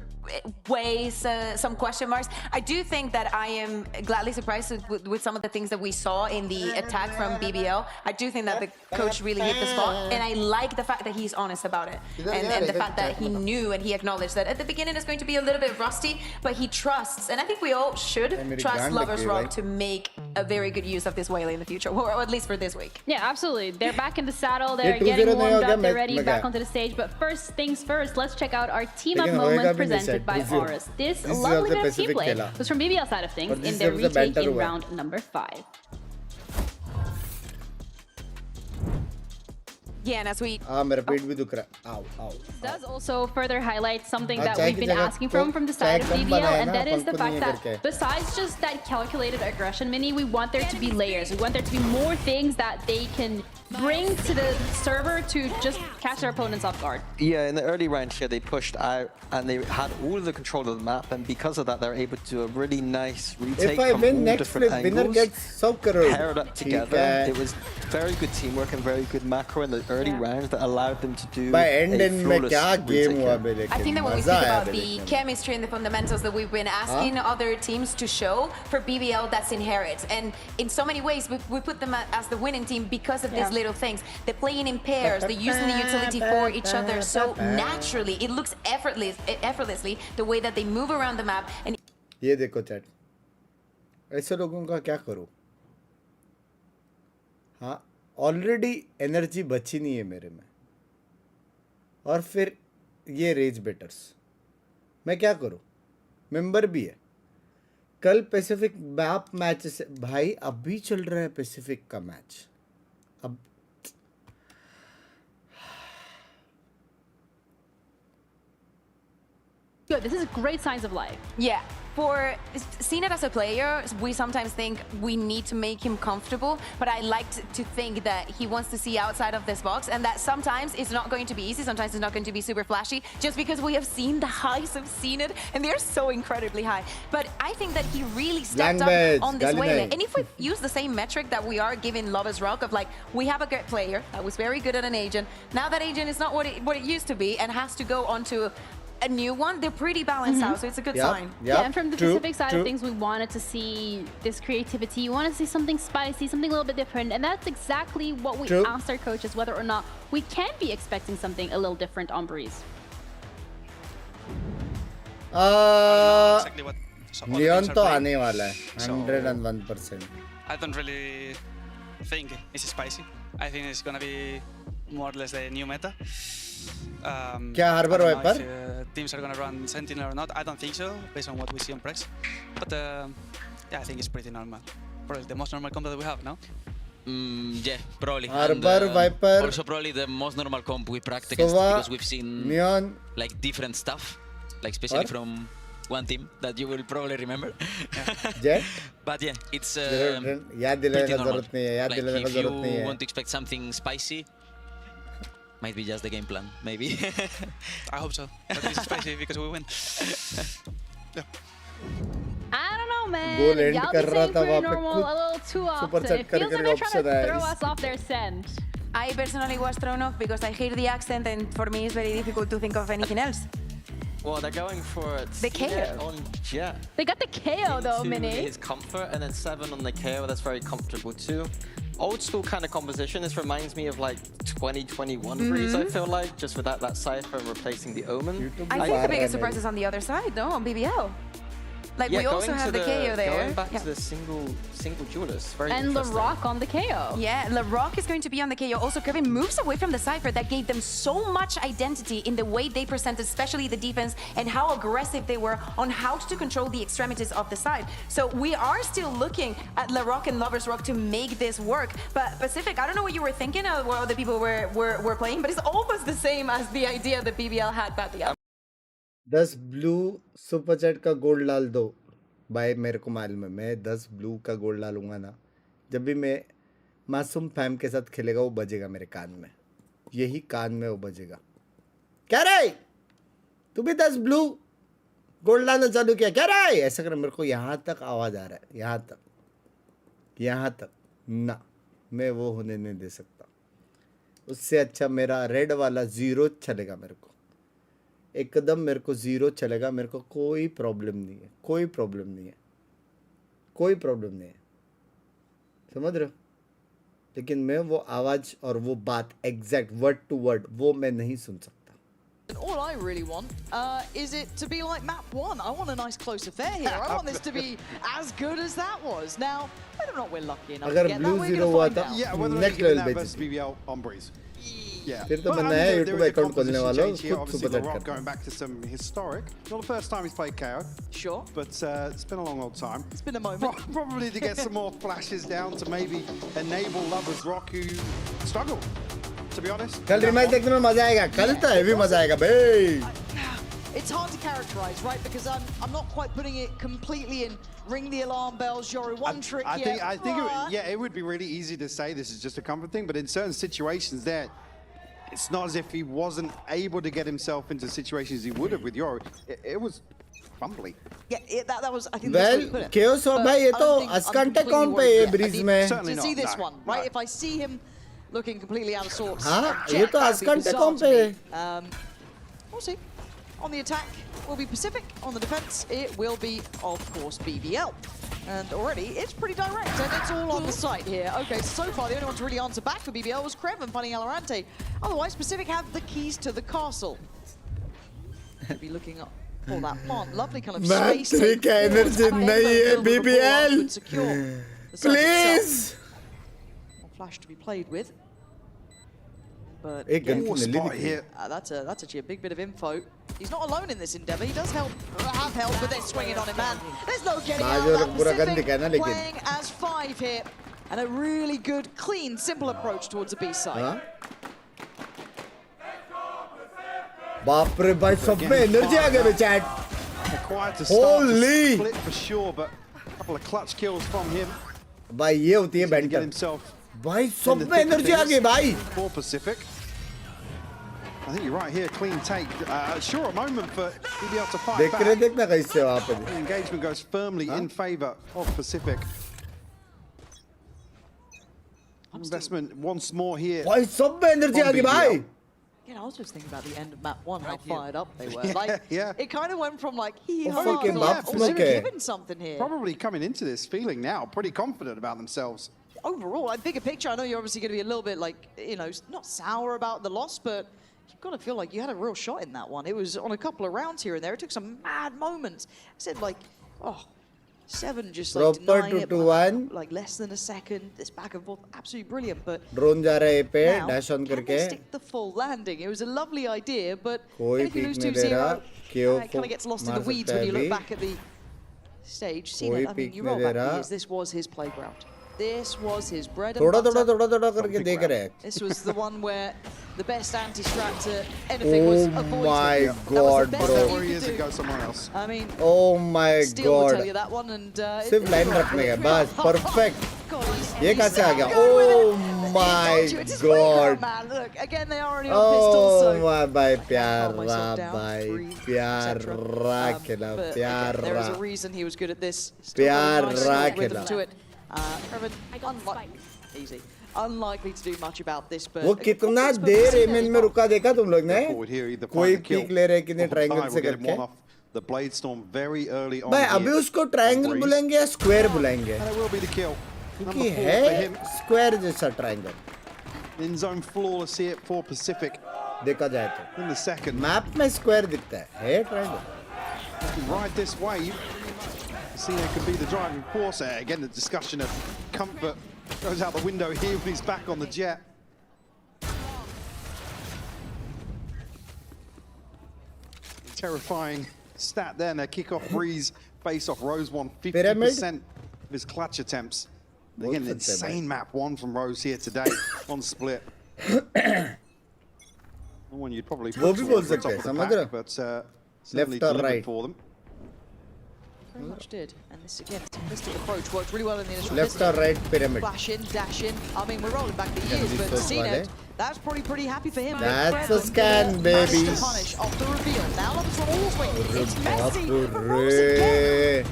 ways, some question marks. I do think that I am gladly surprised with some of the things that we saw in the attack from BBL. I do think that the coach really hit the spot, and I like the fact that he's honest about it, and the fact that he knew and he acknowledged that at the beginning it's going to be a little bit rusty, but he trusts, and I think we all should trust Lovers Rock to make a very good use of this Waylay in the future, or at least for this week. Yeah, absolutely. They're back in the saddle, they're getting warmed up, they're ready back onto the stage, but first things first, let's check out our team up moment presented by Aurus. This lovely bit of team play was from BBL side of things in their retake in round number 5. Yeah, and as we does also further highlight something that we've been asking from the side of BBL, and that is the fact that besides just that calculated aggression mini, we want there to be layers. We want there to be more things that they can bring to the server to just catch their opponents off guard. Yeah, in the early round here, they pushed out and they had all of the control of the map, and because of that, they're able to do a really nice retake from all different angles. Paired up together. It was very good teamwork and very good macro in the early rounds that allowed them to do by end a in flawless I think that when we speak about the chemistry and the fundamentals that we've been asking other teams to show for BBL, that's inherent. And in so many ways, we put them as the winning team because of these little things. They're playing in pairs, they're using the utility for each other so naturally. It looks effortlessly the way that they move around the map. And ये देखो chat, ऐसे लोगों का क्या करूं? हाँ, already energy बची नहीं है मेरे में, और फिर ये रेज बेटर्स, मैं क्या करूं? मेंबर भी है, कल पैसिफिक मैप मैच से भाई अभी चल रहा है पैसिफिक का मैच, अब Good. This is great signs of life. Yeah. For seeing it as a player, we sometimes think we need to make him comfortable, but I like to think that he wants to see outside of this box, and that sometimes it's not going to be easy, sometimes it's not going to be super flashy, just because we have seen the highs of seen it, and they're so incredibly high. But I think that he really stepped up on this wave. And if we use the same metric that we are giving Lovers Rock of like, we have a good player that was very good at an agent, now that agent is not what it used to be and has to go on to a new one, they're pretty balanced out, so it's a good sign. Yeah, and from the Pacific side of things, we wanted to see this creativity. You want to see something spicy, something a little bit different, and that's exactly what we asked our coaches, whether or not we can be expecting something a little different on Breeze. Exactly what Leon तो आने वाला है 101%. I don't really think it's spicy. I think it's gonna be more or less the new meta. क्या Harbor Viper? Teams are gonna run Sentinel or not? I don't think so, based on what we see on Prex. But yeah, I think it's pretty normal. Probably the most normal comp that we have, no? Yeah, probably. Harbor Viper. Also probably the most normal comp we practice against, because we've seen Neon, like different stuff, like especially from one team that you will probably remember. Jet? But yeah, it's याद दिलाने का जरूरत नहीं है, याद दिलाने का जरूरत नहीं है. If you want to expect something spicy, might be just the game plan, maybe. I hope so. At least it's spicy because we win. Yeah. I don't know, man. Goal end Y'all कर be रहा saying था pretty वहाँ पे normal a little too often. It feels like they're trying to throw us off their scent. I personally was thrown off because I hear the accent, and for me it's very difficult to think of anything else. Well, they're going for the KO on Jet. They got the KO though, Mini. His comfort, and then 7 on the KO. That's very comfortable too. Old school kind of composition. This reminds me of like 2021 Breeze. I feel like just with that Cypher and replacing the Omen. I think the biggest surprise is on the other side, no, on BBL. Like we also have the KO there. Going back to the single duelist. Very and LaRock on the KO. Yeah, LaRock is going to be on the KO. Also, Kevin moves away from the Cypher that gave them so much identity in the way they presented, especially the defense, and how aggressive they were on how to control the extremities of the side. So we are still looking at LaRock and Lovers Rock to make this work. But Pacific, I don't know what you were thinking of what other people were playing, but it's almost the same as the idea that BBL had back the 10 blue super chat का gold डाल दो भाई, मेरे को मालूम है मैं 10 blue का गोल्ड डालूंगा ना, जब भी मैं मासूम फैम के साथ खेलेगा वो बजेगा मेरे कान में, यही कान में वो बजेगा. क्या रे तू भी 10 ब्लू गोल्ड डालना चालू किया क्या रे, ऐसा कर. मेरे को यहाँ तक आवाज़ आ रहा है, यहाँ तक ना, मैं वो होने नहीं दे सकता. उससे अच्छा मेरा रेड वाला 0 चलेगा, मेरे को एकदम मेरे को 0 चलेगा. मेरे को कोई प्रॉब्लम नहीं है, कोई प्रॉब्लम नहीं है, समझ रहे हो. लेकिन मैं वो आवाज़ और वो बात एग्जैक्ट वर्ड टू वर्ड वो मैं नहीं सुन सकता. All I really want is it to be like map 1. I want a nice close affair here. I want this to be as good as that was. Now, whether or not we're lucky enough to get that, we're going to find out. Yeah, whether or not you get that versus BBL on Breeze. Yeah, फिर तो बनना है YouTube account खोलने वालों खुद super chat करना. Going back to some historic, not the first time he's played KO. Sure. But it's been a long old time. It's been a moment. Probably to get some more flashes down to maybe enable Lovers Rock who struggle, to be honest. कल रिमैच देखने में मजा आएगा, कल तो heavy मजा आएगा भाई. It's hard to characterize, right? Because I'm not quite putting it completely in. Ring the alarm bells, Yoru. One trick. I think it would be really easy to say this is just a comfort thing, but in certain situations there, it's not as if he wasn't able to get himself into situations he would have with Yoru. It was fumbly. Yeah, that was, I think well, that's what chaos हो भाई, ये तो अस्कंटे कौन पे है bridge में. To see this one, right? If I see him looking completely out of sorts. हाँ, Jet, ये तो that would be आजकल bizarre टेकॉम to पे. me. We'll see. On the attack will be Pacific. On the defense, it will be, of course, BBL. And already, it's pretty direct, and it's all on the site here. Okay, so far, the only one to really answer back for BBL was Kreven finding Alorante. Otherwise, Pacific have the keys to the castle. We'll be looking up for that plant. Lovely kind of space. Matric energy nahi hai, BBL. Please. More flash to be played with. But एक gun की नली दिख रही है. that's actually a big bit of info. He's not alone in this endeavor. He does have help, but they're swinging on him, man. There's no getting out of that. Pacific playing as 5 here. And a really good, clean, simple approach towards the B side. बाप रे भाई सब में energy आ गया chat. Holy! Split for sure, but a couple of clutch kills from him. भाई ये होती है बैंटर. भाई सब में एनर्जी आ गई भाई. For Pacific. I think you're right here, clean take. Sure, a moment for BBL to fight back. देखना कैसे वहाँ पे. The engagement goes firmly in favor of Pacific. Investment once more here. भाई सब में एनर्जी आ गई भाई. Again, I was just thinking about the end of map 1, how fired up they were. Like, it kind of went from like, given something here. Probably coming into this feeling now pretty confident about themselves. Overall, like, bigger picture, I know you're obviously going to be a little bit like, you know, not sour about the loss, but you've got to feel like you had a real shot in that one. It was on a couple of rounds here and there. It took some mad moments. I said like, 7 just like denying it by, like less than a second. This back and forth, absolutely brilliant. But drone जा रहा है पे now, dash on can करके. they stick the full landing? It was a lovely idea, but कोई if you lose peak नहीं दे रहा. 2-0, it kind of gets lost in the weeds when you look back at the stage. कोई I mean, peak you नहीं roll they back the रहा. years. This was his playground. This was his bread and थोड़ा butter. थोड़ा करके देख रहे हैं. This was the one where the best anti-strat to anything was avoided. Oh my god, bro. Warriors to go somewhere else. I mean, oh my Steel will god. tell you that one, and सिर्फ line रखने का बस perfect. ये कैसे आ गया? Oh my god. Man, look, again they are already on pistols. Oh So my भाई प्यारा खेला प्यारा. there is a reason he was good at this. प्यारा खेला. To it. Easy. Unlikely to do much about this, but वो कितना देर MN में रुका देखा तुम लोग ने? कोई पीक ले रहे कितने ट्रायंगल से करके? The blade storm very early on. भाई अभी उसको ट्रायंगल बुलाएंगे या स्क्वायर बुलाएंगे? And it will be the kill. क्योंकि है स्क्वायर जैसा triangle. In zone flawless here for Pacific. देखा जाए तो. In the second. मैप में स्क्वायर दिखता है triangle. Right this way. You see, it could be the driving force. Again, the discussion of comfort goes out the window here when he's back on the jet. Terrifying stat there. Their kickoff breeze face off Rose won 50% of his clutch attempts. Again, an insane map 1 from Rose here today on split. One you'd probably put towards the top of the pack, but certainly delivered for them. Very much did, and this again, simplistic approach worked really well in the initial. Left or right pyramid. Flash in, dash in. I mean, we're rolling back the years, but CNET, that's probably pretty happy for him. That's a scan, baby. To punish off the reveal. Now looks for all swing. It's messy. But Rose again.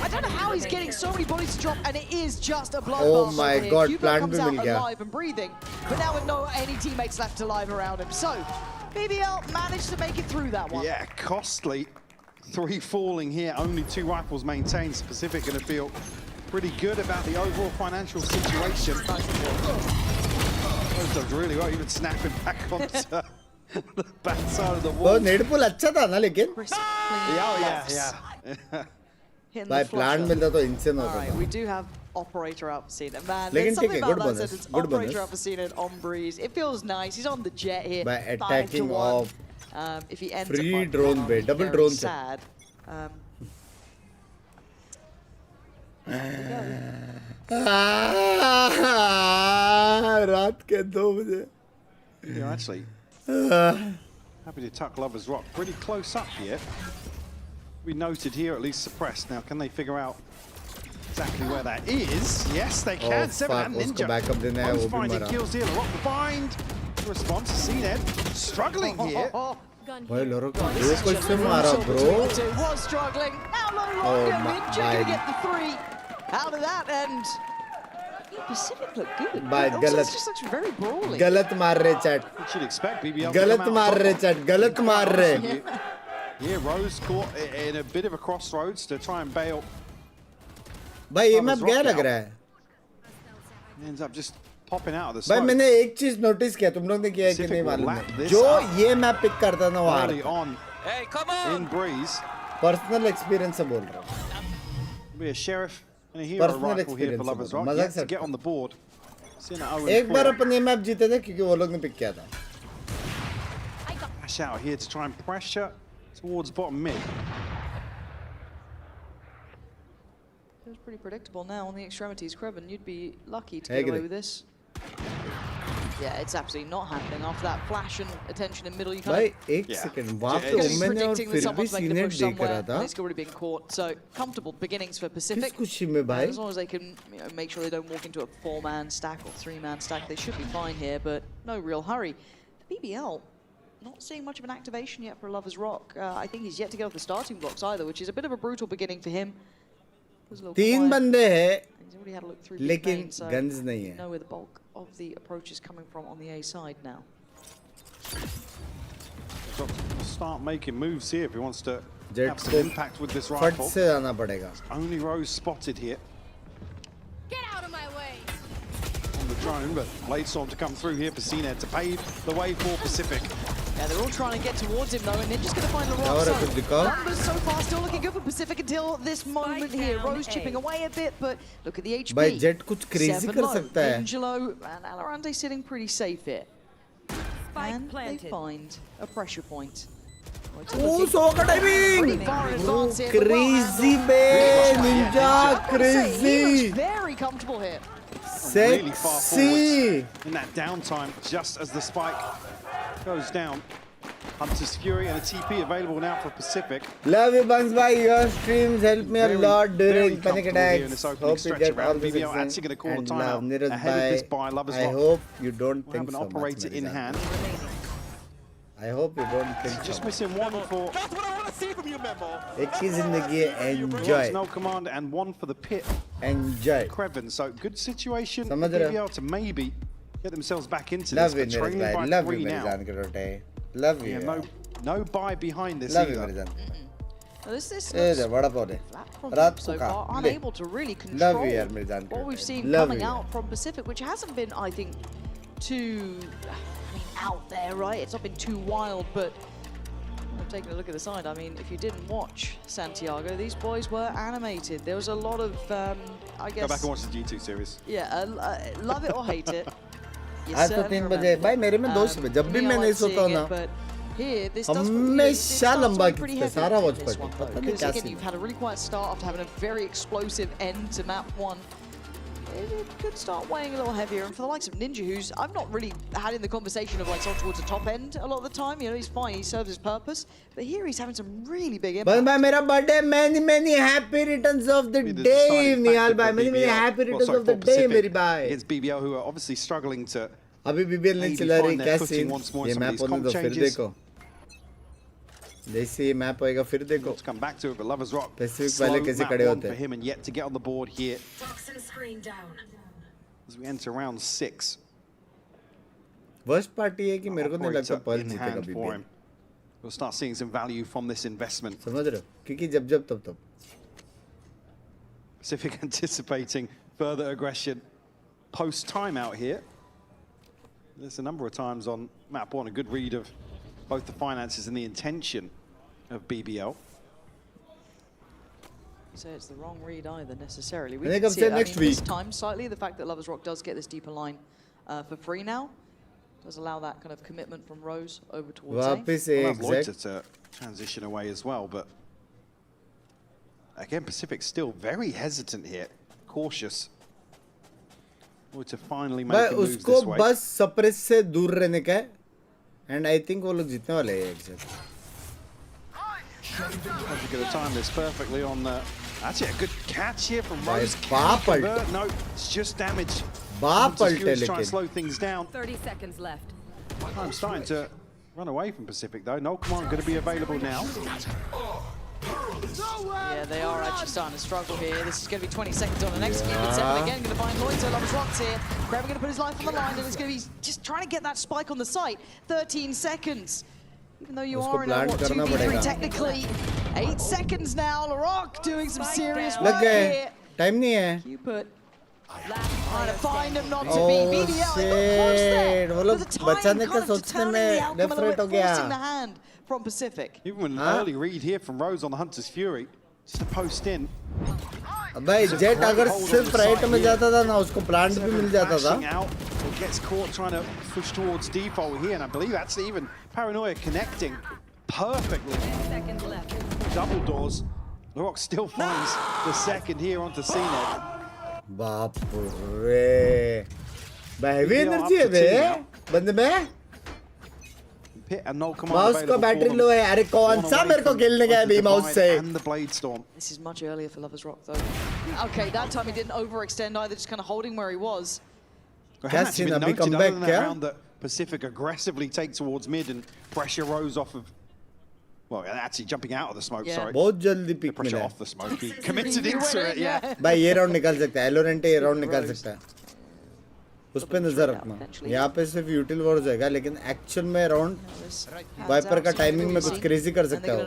I don't know how he's getting so many bodies to drop, and it is just a bloodbath. Oh my god, Cuba plant comes bhi mil out gaya. alive and breathing, but now with no any teammates left alive around him. So BBL managed to make it through that one. Yeah, costly. 3 falling here, only 2 rifles maintained. Pacific going to feel pretty good about the overall financial situation. Those does really well, even snapping back onto the back side of the wall. Net pull अच्छा था ना लेकिन. Yeah. भाई plan मिलता तो इंसान होता था. We do have operator out for Cena. Man, लेकिन there's ठीक है, something good about that bonus, sentence. good Operator bonus. out for Cena on breeze. It feels nice. He's on the jet here. By attacking off. If he ends Free up drone पे, double very drone से. sad. रात के 2 बजे. Yeah, actually. Happy to tuck Lover's Rock pretty close up here. We noted here, at least suppressed. Now, can they figure out exactly where that is? Yes, they can. 7 and Ninja. Both finding kills here. Rock find. Response to CNED. Struggling here. भाई लोरो को ये कैसे मारा bro? Was struggling. Now Ninja gonna get the 3 out of that, and Pacific look good. Bhai, Also, galat. this just looks very brawly. गलत मार रहे chat. You should expect BBL. गलत मार रहे chat. गलत मार रहे. Yeah, Rose caught in a bit of a crossroads to try and bail. भाई ये मैप क्या लग रहा है? Ends up just popping out of the भाई smoke. मैंने एक चीज नोटिस किया, तुम लोग ने किया है कि नहीं मालूम है. जो ये मैप पिक करता ना वो Early हारता. on. Hey, come on. In breeze. Personal experience से बोल रहा हूँ. Be a sheriff and a hero Personal rifle here for Lovers Rock. मजाक Yet to get on the board. एक बार अपन ये मैप जीते थे क्योंकि वो लोग ने पिक किया था. Dash out here to try and pressure towards bottom mid. It was pretty predictable now on the extremities. Kreven, you'd be lucky to get away with this. Yeah, it's absolutely not happening after that flash and attention in middle. You भाई can't. एक second वहाँ पे मैंने और फिर भी senior देख रहा था. It's already been caught. So comfortable beginnings for Pacific. किस खुशी में भाई? As long as they can make sure they don't walk into a 4-man stack or 3-man stack, they should be fine here. But no real hurry. The BBL. Not seeing much of an activation yet for Lovers Rock. I think he's yet to get off the starting blocks either, which is a bit of a brutal beginning for him. तीन बंदे हैं, He's already had a look through लेकिन main, so guns नहीं है. know where the bulk of the approach is coming from on the A side now. Got to start making moves here if he wants to have some impact with this फट rifle. से जाना पड़ेगा. Only Rose spotted here. Get out of my way. On the drone, but Bladestorm to come through here for CNED to pave the way for Pacific. Yeah, they're all trying to get towards him though, and they're just going to find the rock. So numbers so far still looking good for Pacific until this moment here. Rose chipping away a bit, but look at the HP. भाई jet कुछ crazy कर सकता है. Angelo and Alorante sitting pretty safe here. And they find a pressure point. Oh, so good timing! Crazy bे, ninja, crazy. Very comfortable here. Really far forwards in that downtime, just as the spike goes down. Hunter's Fury and a TP available now for Pacific. Love you, Bunks. Bye. Your streams help me a lot during panic attacks. Hope you get all the BBL actually going to call a timeout ahead of this by Lovers I Rock. hope you don't We'll think have an so operator much, in hand. I hope you don't think so Just much. missing one for एक ही जिंदगी है, enjoy. no command and one for the pit. Enjoy. Kreven, so good situation for समझ रहे हो? BBL to maybe get themselves back into Love this, you, but मेरे trailing भाई. by Love you, 3 मेरी now. जान के रोटे. Love you. Yeah, no buy behind this Love you, either. मेरी जान. This ए दे बड़ा पौधे. रात को so खा. far, ले. unable to really Love control you यार मेरी जान के what we've Rote. seen Love coming you. out from Pacific, which hasn't been, I think, too, out there, right? It's not been too wild, but taking a look at the side, I mean, if you didn't watch Santiago, these boys were animated. There was a lot of, I guess... Go back and watch the G2 series. Yeah, love it or hate it. आज तो 3 बजे भाई मेरे में दोस्त है जब भी मैं नहीं सोता हूँ ना हमेशा लंबा खींचते सारा वॉच पार्टी पता नहीं क्या scene you've had a really quiet start after having a very explosive end to map 1. It could start weighing a little heavier, and for the likes of Ninja, who's I've not really had in the conversation of like sort towards the top end a lot of the time. You know, he's fine, he serves his purpose, but here he's having some really big impact. भाई मेरा birthday many happy returns of the day निहाल भाई many happy returns of the day मेरी भाई. It's BBL who are obviously struggling to. अभी BBL नहीं चला रही कैसे ये मैप होने दो फिर देखो जैसे ये मैप होएगा फिर देखो Let's come back to it, but Lovers Rock Pacific वाले कैसे खड़े होते for हैं him and yet to get on the board here as we enter round 6. Worst part ये है कि मेरे को नहीं लगता पर्ल in जीतेगा hand for BBL him. We'll start seeing some value from this investment. समझ रहे हो क्योंकि जब तब Pacific anticipating further aggression post timeout here. There's a number of times on map 1 a good read of both the finances and the intention of BBL. So it's the wrong read either necessarily. I think I'm saying next week. This time slightly, the fact that Lovers Rock does get this deeper line for free now does allow that kind of commitment from Rose over towards A. वापस Well, एक Lloyd to transition away as well, but again Pacific still very hesitant here, cautious. To finally make भाई a move उसको this way. बस suppress से दूर रहने का है and I think वो लोग जीतने वाले हैं exactly. You're going to time this perfectly on the. Actually, a good catch here from Rose. No, it's just damage. Trying to slow things down. 30 seconds left. I'm starting to run away from Pacific though. No command going to be available now. Yeah, they are actually starting to struggle here. This is going to be 20 seconds on an execute, but Seven again going to find Loito. Lover's Rock's here. Kraber going to put his life on the line, and it's going to be just trying to get that spike on the site. 13 seconds. Even though you are in a 2v3 technically. 8 seconds now. LaRock doing some serious work here. Time nahi hai. Cupid trying to find him not to be. BBL, they got close there. वो लोग बचाने का सोचने में डेफरेट हो गया. Forcing the hand from Pacific. Even with an early read here from Rose on the Hunter's Fury, just a post in. भाई jet अगर सिर्फ राइट में जाता था ना उसको प्लांट भी मिल जाता था. Out, it gets caught trying to push towards default here, and I believe actually even Paranoia connecting perfectly. Double doors. LaRock still finds the second here onto CNED. बाप रे. हेवी एनर्जी है बे बंदे में. Mouse का battery low है. अरे कौन सा मेरे को खेलने गया अभी माउस से. This is much earlier for Lover's Rock though. Okay, that time he didn't overextend either, just kind of holding where he was. क्या सीन अभी कमबैक क्या? Pacific aggressively take towards mid and pressure Rose off of. Well, actually jumping out of the smoke. Sorry. बहुत जल्दी pick pressure मिला. off the smoke. He committed into it. Yeah. भाई ये round निकाल सकता है. एलोरेंट ये राउंड निकाल सकता है. उस पे नजर रखना. यहाँ पे सिर्फ यूटिल वॉर जाएगा, लेकिन एक्चुअल में राउंड वाइपर का टाइमिंग में कुछ क्रेजी कर सकता है.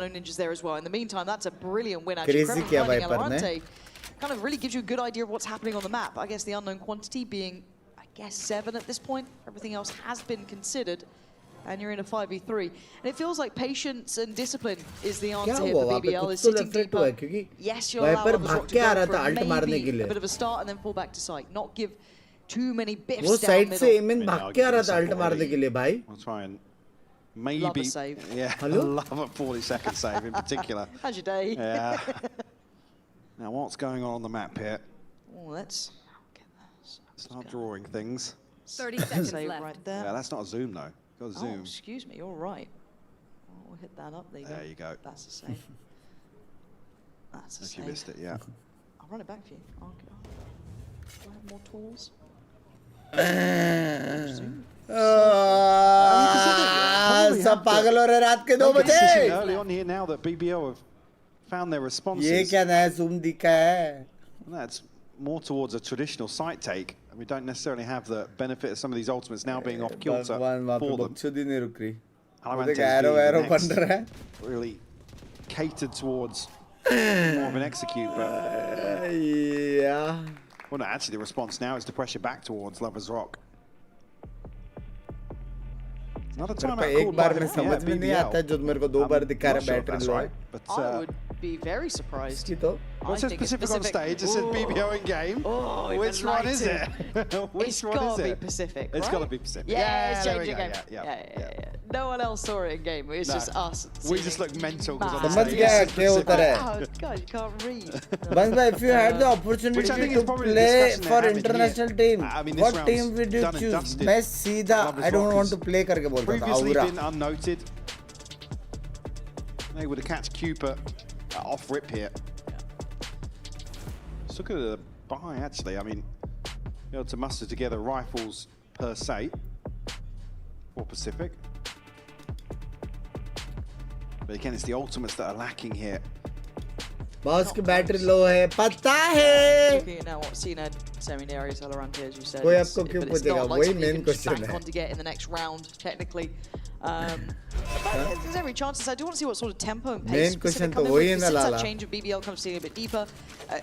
क्रेजी किया वाइपर ने. Kind of really gives you a good idea of what's happening on the map. I guess the unknown quantity being, I guess, 7 at this point. Everything else has been considered. And you're in a 5v3. And it feels like patience and discipline is the answer here for BBL. Is sitting deeper. Yes, you're allowed to for maybe a bit of a start and then fall back to site. Not give too many biffs वो down side middle. से amine भाग के आ रहा था alt मारने के लिए भाई. I'll try and maybe. Love a save. Yeah, I love a 40-second save in particular. How's your day? Yeah. Now what's going on the map here? Oh, let's start drawing things. 30 seconds Save left. right there. Yeah, that's not a zoom though. Got a zoom. Oh, excuse me, you're right. Oh, we'll hit that up. There you go. That's a save. That's a If save. you missed it, yeah. I'll run it back for you. Do I have more tools? सब पागल हो रहे रात के 2 बजे. Early on here now that BBL have found their responses. ये क्या नया zoom दिखा है? That's more towards a traditional site take. And we don't necessarily have the benefit of some of these ultimates now being off kilter for them. बकचोदी नहीं रुक रही. Alarante's arrow बन रहा है. Really catered towards more of an execute, but yeah. Well, no, actually the response now is to pressure back towards Lover's Rock. Another time out एक called bar by में समझ में नहीं आता जो मेरे को 2 बार दिखा रहा है बैटरी लो है. I would be very surprised. Well, it says Pacific on stage. It says BBL in game. Oh, which one is it? Which it's one is gotta be it? Pacific, It's right? gotta be Pacific. Yeah, it's there we changing go, game. Yeah. No one else saw it in game. It's No. just us. We just look mental because on the समझ stage. गया क्या होता है. Oh, God, you can't read. Bang bhai, if you had the opportunity Which I think to is probably the play discussion for they're having international here. team, I mean, this what round's team would you done and choose? dusted. मैं सीधा Lover's I don't Rock want has to play करके बोलता था. Previously Aura. been unnoted. Able to catch Cooper off rip here. Let's look at the buy actually. I mean, be able to muster together rifles per se for Pacific. But again, it's the ultimates that are lacking here. Boss की battery low है पता है. Looking at now what CNED Seminarius Alorante, as you said. कोई it's- आपको क्यों but it's पूछेगा? not like वही something you main can just question bank है. on to get in the next round, technically. But there's every chance. I do want to see what sort of tempo and pace Main Pacific question come तो in वही with. है ना Since that Lala. change of BBL comes seeing a bit deeper,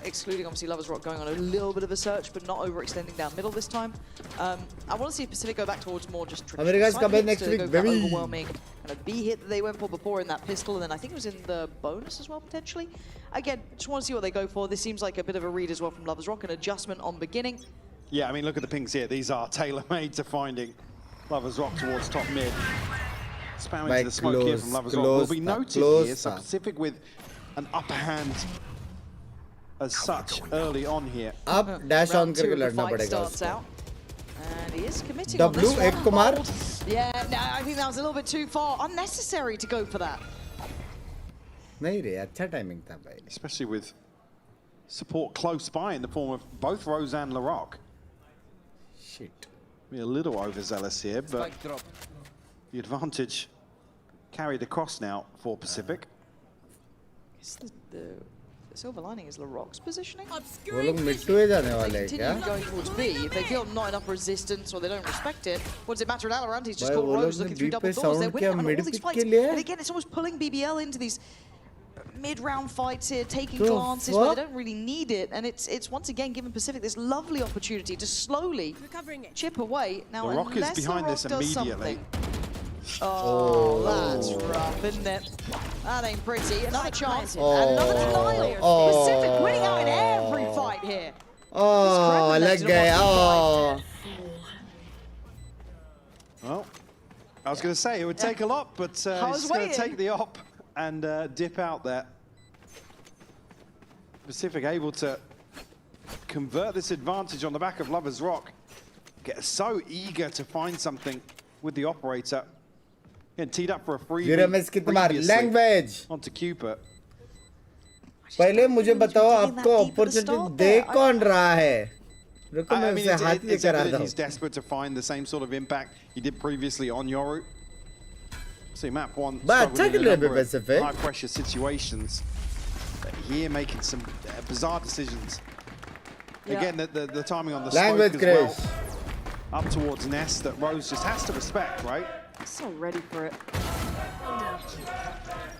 excluding obviously Lover's Rock going on a little bit of a search, but not overextending down middle this time. I want to see Pacific go back towards more just traditional America's side coming hits next to week, go for that baby. overwhelming kind of B hit that they went for before in that pistol, and then I think it was in the bonus as well, potentially. Again, just want to see what they go for. This seems like a bit of a read as well from Lover's Rock, an adjustment on beginning. Yeah, I mean, look at the pings here. These are tailor-made to finding Lover's Rock towards top mid. Spamming to the smoke here from Lover's Rock will be noted here. So Pacific with an upper hand as such early on here. अब dash on करके Round 2 of the लड़ना fight पड़ेगा starts उसको. out. And he is committing on this W एक one. Kumar. Yeah, no, I think that was a little bit too far. Unnecessary to go for that. नहीं रे अच्छा timing था भाई. Especially with support close by in the form of both Rose and LaRock. Shit. Be a little overzealous here, but the advantage carried across now for Pacific. It's the The silver lining is LaRock's positioning. वो लोग mid to जाने वाले हैं क्या? Continue going towards B. If they feel not enough resistance or they don't respect it, what does it matter? Valorant, he's just caught Rose looking through double doors. They're winning on all these fights. And again, it's almost pulling BBL into these mid-round fights here, taking glances where they don't really need it, and it's once again giving Pacific this lovely opportunity to slowly chip away. Now, The Rock is behind this immediately. Oh, that's rough, isn't it? That ain't pretty. Another chance, and another denial. Pacific winning out in every fight here. Oh, lag gaya. Oh. Well, I was going to say it would take a lot, but he's going to take the op and dip out there. Pacific able to convert this advantage on the back of Lover's Rock. Get so eager to find something with the operator. Getting teed up for a free language onto Cupid. पहले मुझे बताओ आपको opportunity दे कौन रहा है? रुको मैं उसे हाथ में करा दूं. He's desperate to find the same sort of impact he did previously on Yoru. See, map one struggled in a number of high-pressure situations. Here making some bizarre decisions. Again, the timing on the smoke as well. Up towards Nest that Rose just has to respect, right? So ready for it.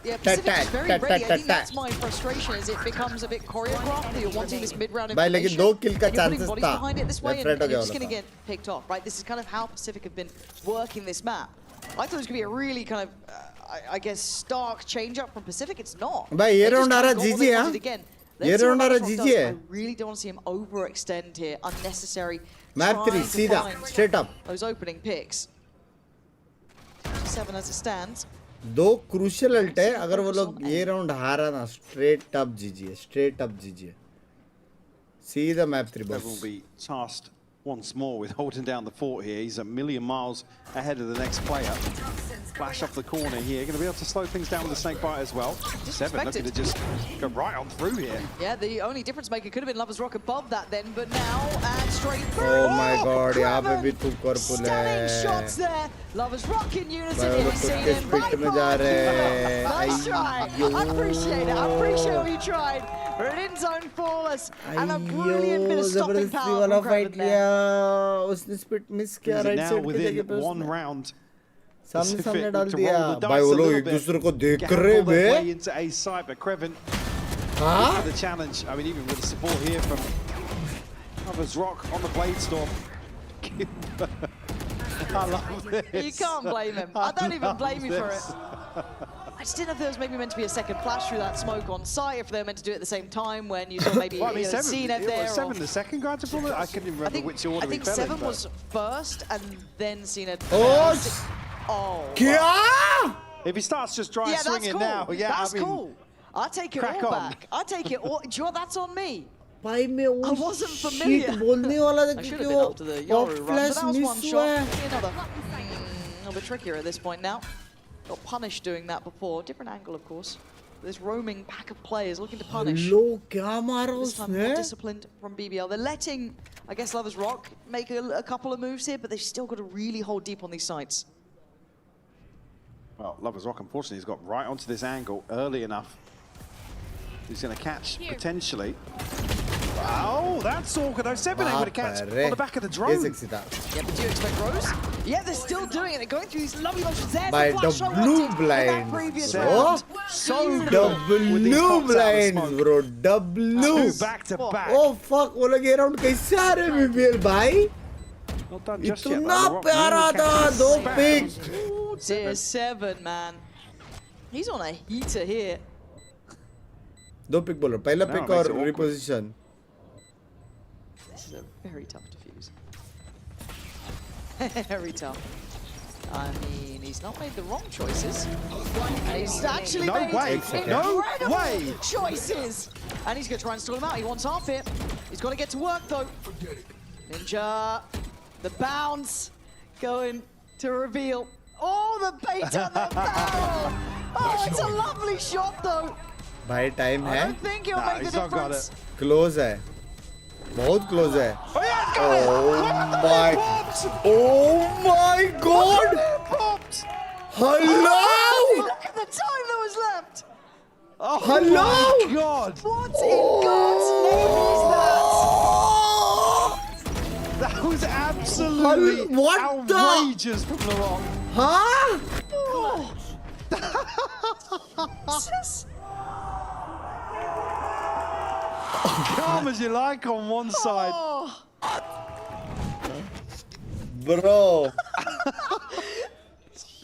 Yeah, Pacific is very ready. I think that's my frustration, is it becomes a bit choreographed. You're wanting this mid-round information, and you're putting bodies behind it this way, and you're just going to get picked off, right? This is kind of how Pacific have been working this map. I thought it was going to be a really kind of, I guess, stark change-up from Pacific. It's not. ये round आ रहा GG हाँ? ये round आ रहा GG है? I really don't want to see him overextend here, unnecessary. Map 3 सीधा, straight up. Those opening picks. 7 as it stands. दो crucial ult है. अगर वो लोग ये round हारा ना, straight up GG है, straight up GG है. सीधा map 3 boss. Will be tasked once more with holding down the fort here. He's a million miles ahead of the next player. Flash off the corner here. Going to be able to slow things down with the snake bite as well. 7 looking to just go right on through here. Yeah, the only difference maker could have been Lover's Rock above that then, but now and straight through. Oh my god, यहाँ पे भी तू कर पुल है. Stunning shots there. Lover's Rock in unison here. Seen in right में जा रहे हैं. Nice try. I appreciate it. I appreciate what you tried. We're in zone flawless and a brilliant bit of stopping power from Kraven there. उसने split miss किया right side की जगह पे one round. सामने डाल दिया. भाई वो लोग एक दूसरे को देख रहे हैं. Into a side, but Kraven हाँ? the challenge. I mean, even with the support here from Lover's Rock on the Blade Storm. I love this. You can't blame him. I don't even blame you for it. I just didn't know if there was maybe meant to be a second flash through that smoke on site, if they were meant to do it at the same time when you saw maybe well, I mean, Seven there. Was 7 the second guy to pull it? I couldn't even remember which order I think we fell 7 in, was first and then Cena. Oh! Wow. If he starts just dry swinging cool. now, that's I mean, cool. I take it all back. I take it all. Do you know what? That's on me. भाई मैं I wasn't familiar. shit बोलने वाला था I क्योंकि वो Yoru flash miss हुआ है. A little bit trickier at this point now. Got punished doing that before. Different angle, of course. This roaming pack of players looking to punish. लो क्या मारा This time more उसने? disciplined from BBL. They're letting, I guess, Lover's Rock make a couple of moves here, but they've still got to really hold deep on these sites. Well, Lover's Rock, unfortunately, has got right onto this angle early enough. He's going to catch, potentially. Oh, that's awkward. Though 7 able to catch on the back of the drone. Yeah, but do you expect Rose? Yeah, they're still doing it. They're going through these lovely motions. There's By the flash the I blue wanted blind. in that previous Bro. round. So The blue blind, bro. The blue. Back to back. Oh fuck, वो लोग ये round कैसे आ रहे हैं BBL भाई? Not done just yet. इतना प्यारा था दो pick. Tier 7, man. He's on a heater here. दो pick बोलो. पहला pick और reposition. This is a very tough defuse. Very tough. I mean, he's not made the wrong choices. And he's actually made incredible choices. And he's going to try and stall him out. He wants half it. He's got to get to work, though. Ninja, the bounce, going to reveal. Oh, the bait on the barrel. Oh, it's a lovely shot, though. भाई time I है? don't think he'll make the difference. Close है. बहुत close है. Oh my god! Hello! Look at the time that was left. Oh Hello? my God! What in God's name is that? That was absolutely What outrageous from LaRock. Huh? Just Calm as you like on one side. Bro.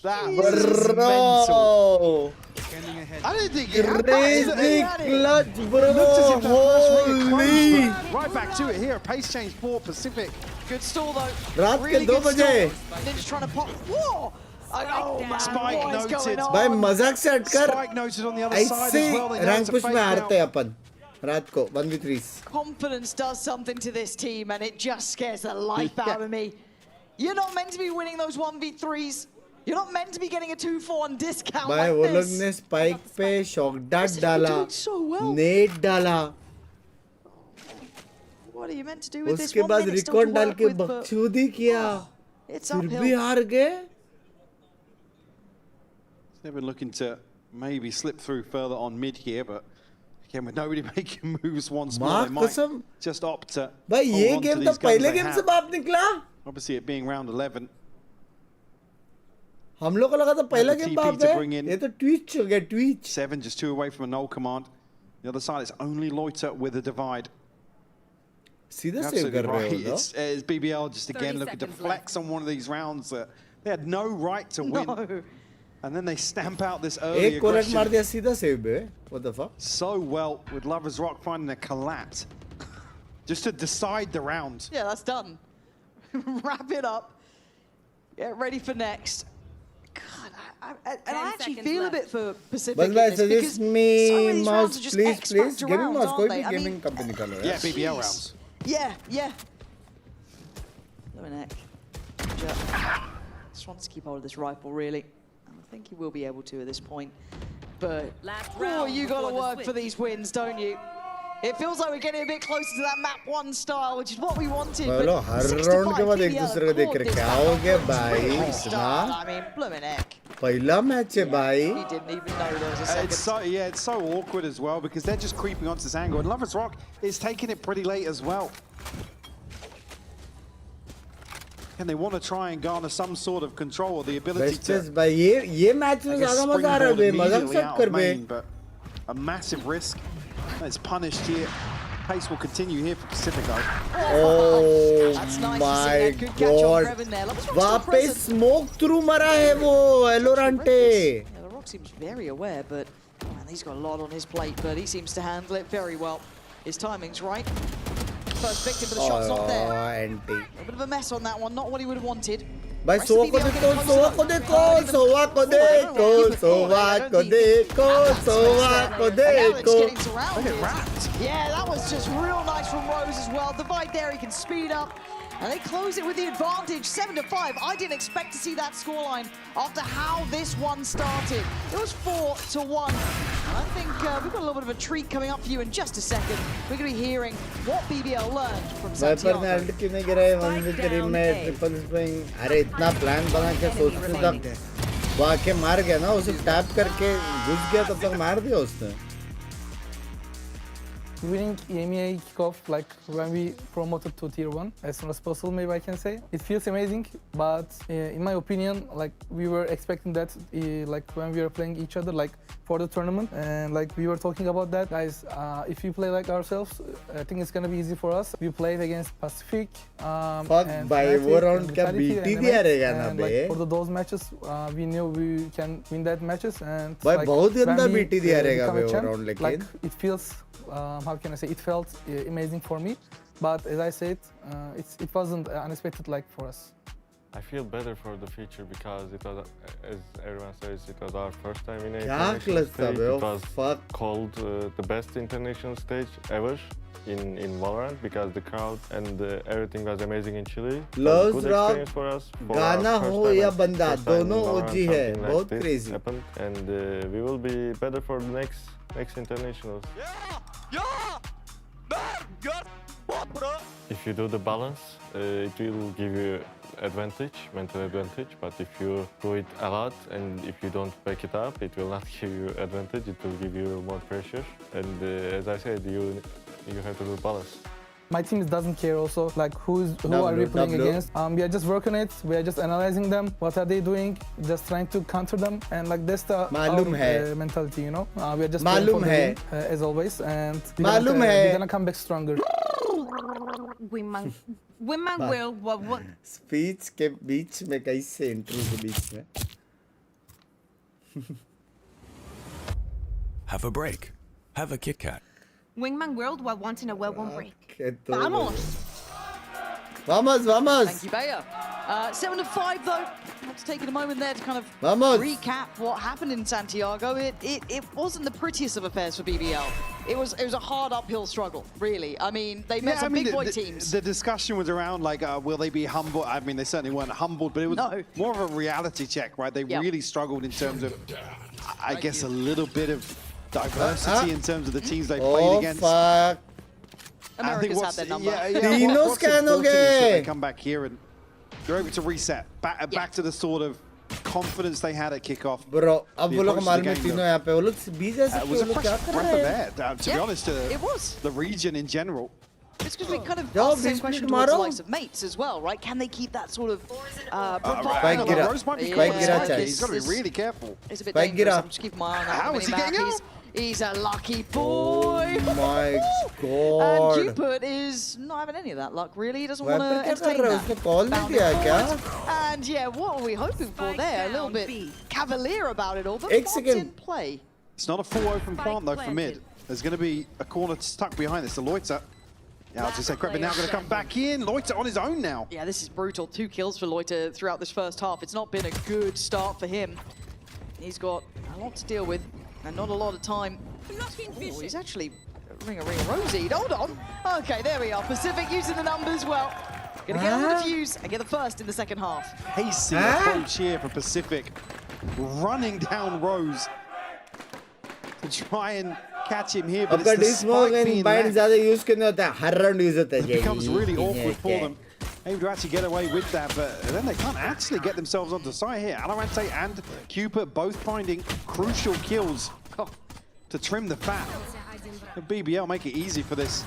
That was mental. I didn't think it Crazy clutch, bro. Holy. Right back to it here. Pace change for Pacific. good stall though. रात के Really 2 good बजे. stall. Ninja trying to pop. Whoa! Oh man, Spike what is noted. going on? भाई मजाक से हटकर Spike noted on the other side ऐसे as well. They know rank it's a push में fake हारते out. हैं अपन रात को 1v3s. Confidence does something to this team and it just scares the life out of me. You're not meant to be winning those 1v3s. You're not meant to be getting a 2-for-1 discount भाई like वो लोग this. ने spike पे shock dart डाला, net डाला, What are you meant to do with this? उसके 1 बाद minute still record to डाल work के with, but बकचोदी किया, it's फिर uphill. भी हार गए. They've been looking to maybe slip through further on mid here, but again, with nobody making moves once more, they might कसम just opt to भाई hold ये on to गेम these तो guns पहले they game have. से बाप निकला. Obviously, it being round 11. हम लोग को लगा था पहला The गेम TP बाप to है. bring in. ये तो ट्वीच हो गया ट्वीच. 7 just 2 away from a null command. The other side is only Loiter with a divide. सीधा You're सेव absolutely कर रहे right. हो It's BBL just 30 again looking to seconds flex on one of these rounds that they had no right to win. No. And then they stamp out this early एक कोलेट मार aggression दिया सीधा save बे. What the fuck? so well with Lovers Rock finding a collapse just to decide the round. Yeah, that's done. Wrap it up. Get ready for next. God, and I actually feel a bit for Pacific बस in भाई this because suggest some of me these rounds mouse are just please X please factor gaming rounds, mouse कोई aren't भी they? I gaming mean, company का लो Yeah, यार. BBL rounds. yeah. Lower neck. Just wants to keep hold of this rifle, really. And I think he will be able to at this point. But, you got to work for these wins, don't you? It feels like we're getting a bit closer to that map 1 style, which is what we wanted. बोलो But her 65 round के बाद एक PBL दूसरे को देख रहे caught क्या this हो battle गया from भाई really start. इतना I mean, blooming heck. पहला मैच है भाई. He didn't even know there was a second. It's so awkward as well because they're just creeping onto this angle and Lovers Rock is taking it pretty late as well. And they want to try and garner some sort of control or the ability to भाई ये match में ज़्यादा मजा आ रहा है बे. मजाक सब कर बे. but a massive risk. It's punished here. Pace will continue here for Pacific though. Oh That's nice to see my that. Good catch on god. Brevin there. Lovers Rock's वहाँ still पे present. स्मोक थ्रू मरा है वो एलोरांटे. Yeah, the Rock seems very aware, but man, he's got a lot on his plate, but he seems to handle it very well. His timing's right. First victim, but the shot's not there. Anti. A bit of a mess on that one, not what he would have wanted. भाई Rest of सोवा को BBL देखो, getting सोवा closer. को देखो, सोवा को देखो, सोवा को देखो, सोवा को And now it's देखो. getting surrounded. Yeah, that was just real nice from Rose as well. Divide there, he can speed up. And they close it with the advantage, 7-5. I didn't expect to see that scoreline after how this one started. It was 4-1. And I think we've got a little bit of a treat coming up for you in just a second. We're going to be hearing what BBL learned from Viper Santiago. ने ult क्यों नहीं गिराए 1v3 में triple swing. अरे इतना plan बना के सोचते तक वो आके मार गया ना. उसे टैप करके घुस गया तब तक मार दिया उसने. Winning EMEA kickoff, like when we promoted to tier 1 as soon as possible, maybe I can say. It feels amazing, but in my opinion, like we were expecting that like when we were playing each other, like for the tournament, and like we were talking about that, guys, if we play like ourselves, I think it's gonna be easy for us. We played against Pacific, Fuck and भाई United वो and round क्या Vitality बीटी and दिया NAVI, रहेगा ना and, बे. like, for those matches, we knew we can win that matches, and भाई like, बहुत when गंदा we, बीटी दिया रहेगा become a बे वो champ, राउंड लेकिन. like it feels how can I say, it felt amazing for me, but as I said, it wasn't unexpected like for us. I feel better for the future because it was, as everyone says, it was our first time in a क्या international clutch था stage. बे. It was Fuck. called the best international stage ever in Valorant because the crowd and everything was amazing in Chile. It was a Loves good Rock, experience for us. For गाना our first हो time या and बंदा, first time in दोनों Valorant, OG है. something like बहुत this crazy. happened, and we will be better for the next internationals. If you do the balance, it will give you advantage, mental advantage. But if you do it a lot and if you don't back it up, it will not give you advantage. It will give you more pressure. And as I said, you have to do balance. My team doesn't care also, like who are we playing against. We are just working it, we are just analyzing them, what are they doing, just trying to counter them, and like that's the mentality, you know. We are just playing for the win, as always, and we're gonna come back stronger. Women will what? Speech के बीच में कैसे intro के बीच में? Have a break. Have a Kit Kat. Wingman World while wanting a well-won break. Vamos! Vamos! Thank you, Bayer. 7-5 though. Let's take a moment there to kind of recap what happened in Santiago. It wasn't the prettiest of affairs for BBL. It was a hard uphill struggle, really. I mean, they met some big boy teams. The discussion was around like, will they be humble? I mean, they certainly weren't humbled, but it was more of a reality check, right? They really struggled in terms of, I guess, a little bit of diversity in terms of the teams they played against. Fuck. America's had their number. What's important is that they come back here and they're able to reset back to the sort of confidence they had at kickoff. Bro, अब वो लोग मालूम है तीनों यहाँ पे वो लोग बीच ऐसे it was a breath of air, to be honest, it was. The region in general. It's because we kind of asked the same question towards the likes of mates as well, right? Can they keep that sort of Rose might be he's got to be really careful. It's a bit dangerous. I'm just keeping my eye on that. How is he getting out? He's a lucky boy. Oh my god. And Cupid is not having any of that luck, really. He doesn't want to entertain that. And yeah, what were we hoping for there? A little bit cavalier about it all, but what's in play? It's not a full open plant though for mid. There's going to be a corner stuck behind this. The Loiter. Yeah, I was just saying, Krepin now going to come back in. Loiter on his own now. Yeah, this is brutal. 2 kills for Loiter throughout this first half. It's not been a good start for him. He's got a lot to deal with. And not a lot of time. Oh, he's actually ring-a-ring-a-rosied. Hold on. Okay, there we are. Pacific using the numbers well. Gonna get on the defuse and get the first in the second half. Hasty approach here for Pacific. Running down Rose to try and catch him here. But it's the spike being left. It becomes really awkward for them. Able to actually get away with that, but then they can't actually get themselves onto site here. Alorante and Cupid both finding crucial kills to trim the fat. The BBL make it easy for this.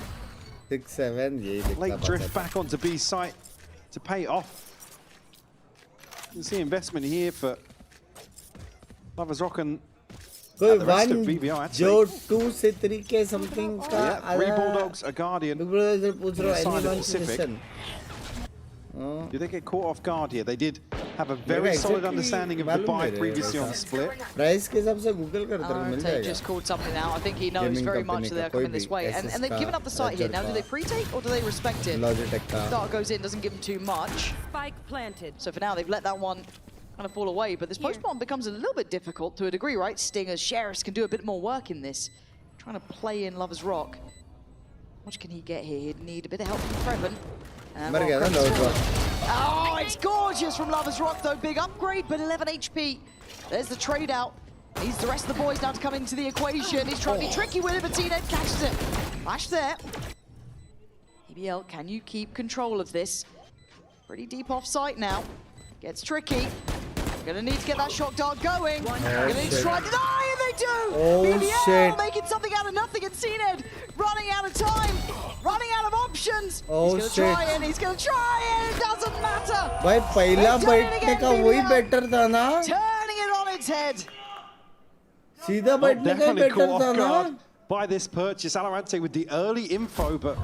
6-7, late drift back onto B site to pay off. You can see investment here for Lovers Rock and the rest of BBL actually. 2 से 3 के something का. Yeah, 3 Bulldogs, a Guardian. Inside the Pacific. Did they get caught off guard here? They did have a very solid understanding of the buy previously on split. Price के हिसाब से Google करते हैं मिल जाएगा. Just called something out. I think he knows very much that they're coming this way. And they've given up the site here. Now, do they pre-take or do they respect it? Dart goes in, doesn't give them too much. Spike planted. So for now, they've let that one kind of fall away. But this post-bomb becomes a little bit difficult to a degree, right? Stingers, Sheriffs can do a bit more work in this. Trying to play in Lovers Rock. How much can he get here? He'd need a bit of help from Previn. Oh, it's gorgeous from Lovers Rock, though. Big upgrade, but 11 HP. There's the trade out. Needs the rest of the boys now to come into the equation. He's trying to be tricky with it, but T-Net catches it. Flash there. BBL, can you keep control of this? Pretty deep off site now. Gets tricky. Gonna need to get that shock dart going. Gonna need to try to die, and they do! BBL making something out of nothing, and T-Net running out of time, running out of options. He's gonna try and he's gonna try and it doesn't matter. भाई पहला बैठने का वही better था ना? Turning it on its head. सीधा बैठने का better था ना? By this purchase, Alorante with the early info, but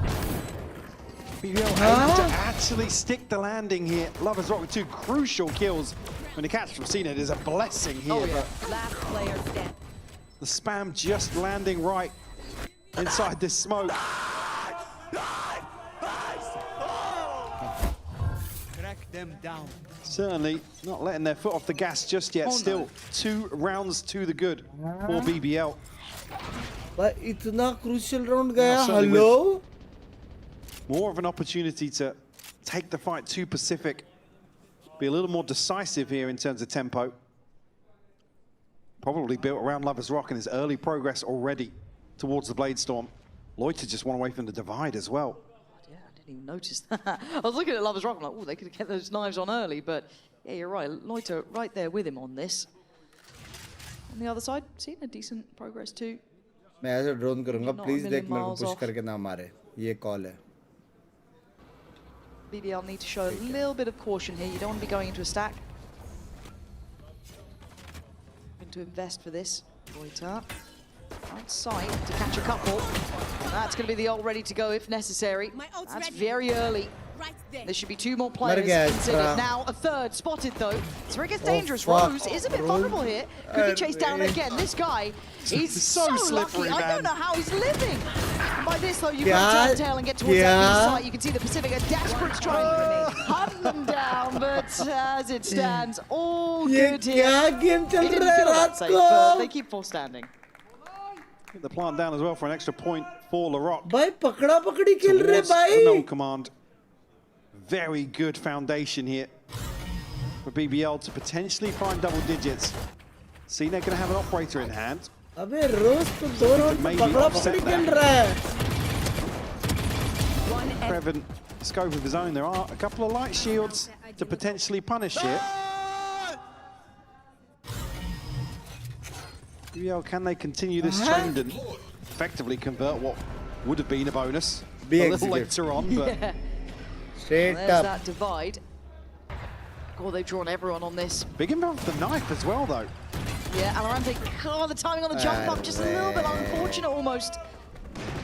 BBL able to actually stick the landing here. Lovers Rock with 2 crucial kills. When the catch from CNET is a blessing here, but last player dead. The spam just landing right inside this smoke. Crack them down. Certainly not letting their foot off the gas just yet. Still 2 rounds to the good for BBL. But itna crucial round gaya. Hello? More of an opportunity to take the fight to Pacific. Be a little more decisive here in terms of tempo. Probably built around Lovers Rock and his early progress already towards the Blade Storm. Loiter just one away from the divide as well. Yeah, I did Didn't even notice that. I was looking at Lovers Rock, I'm like, oh, they could get those knives on early, but yeah, you're right. Loiter right there with him on this. On the other side, seeing a decent progress too. मैं ऐसे drone करूँगा, please देख मेरे को push करके ना मारे. ये call है. BBL need to show a little bit of caution here. You don't want to be going into a stack. Going to invest for this. Loiter outside to catch a couple. That's going to be the ult ready to go if necessary. That's very early. There should be 2 more players considered. Now a third spotted though. So it gets dangerous. Rose is a bit vulnerable here. Could be chased down again. This guy, he's so slippery, lucky. I don't know how he's living. And by this though, you've got to turn tail and get towards that B site. You can see the Pacific are desperate to try and hunt them down, but as it stands, all good here. He didn't feel that safe, but they keep full standing. Get the plant down as well for an extra point for LaRock. Bhai pakda pakdi खेल रहे bhai. No command. Very good foundation here for BBL to potentially find double digits. CNED going to have an operator in hand. अबे रोज तो 2 round पकड़ा पकड़ी खेल रहा है. Kreven, scope of his own. There are a couple of light shields to potentially punish it. BBL, can they continue this trend and effectively convert what would have been a bonus a little later on? But Straight up. There's that divide. Oh, they've drawn everyone on this. Big amount of the knife as well, though. Yeah, Alorante, the timing on the jump up just a little bit unfortunate almost.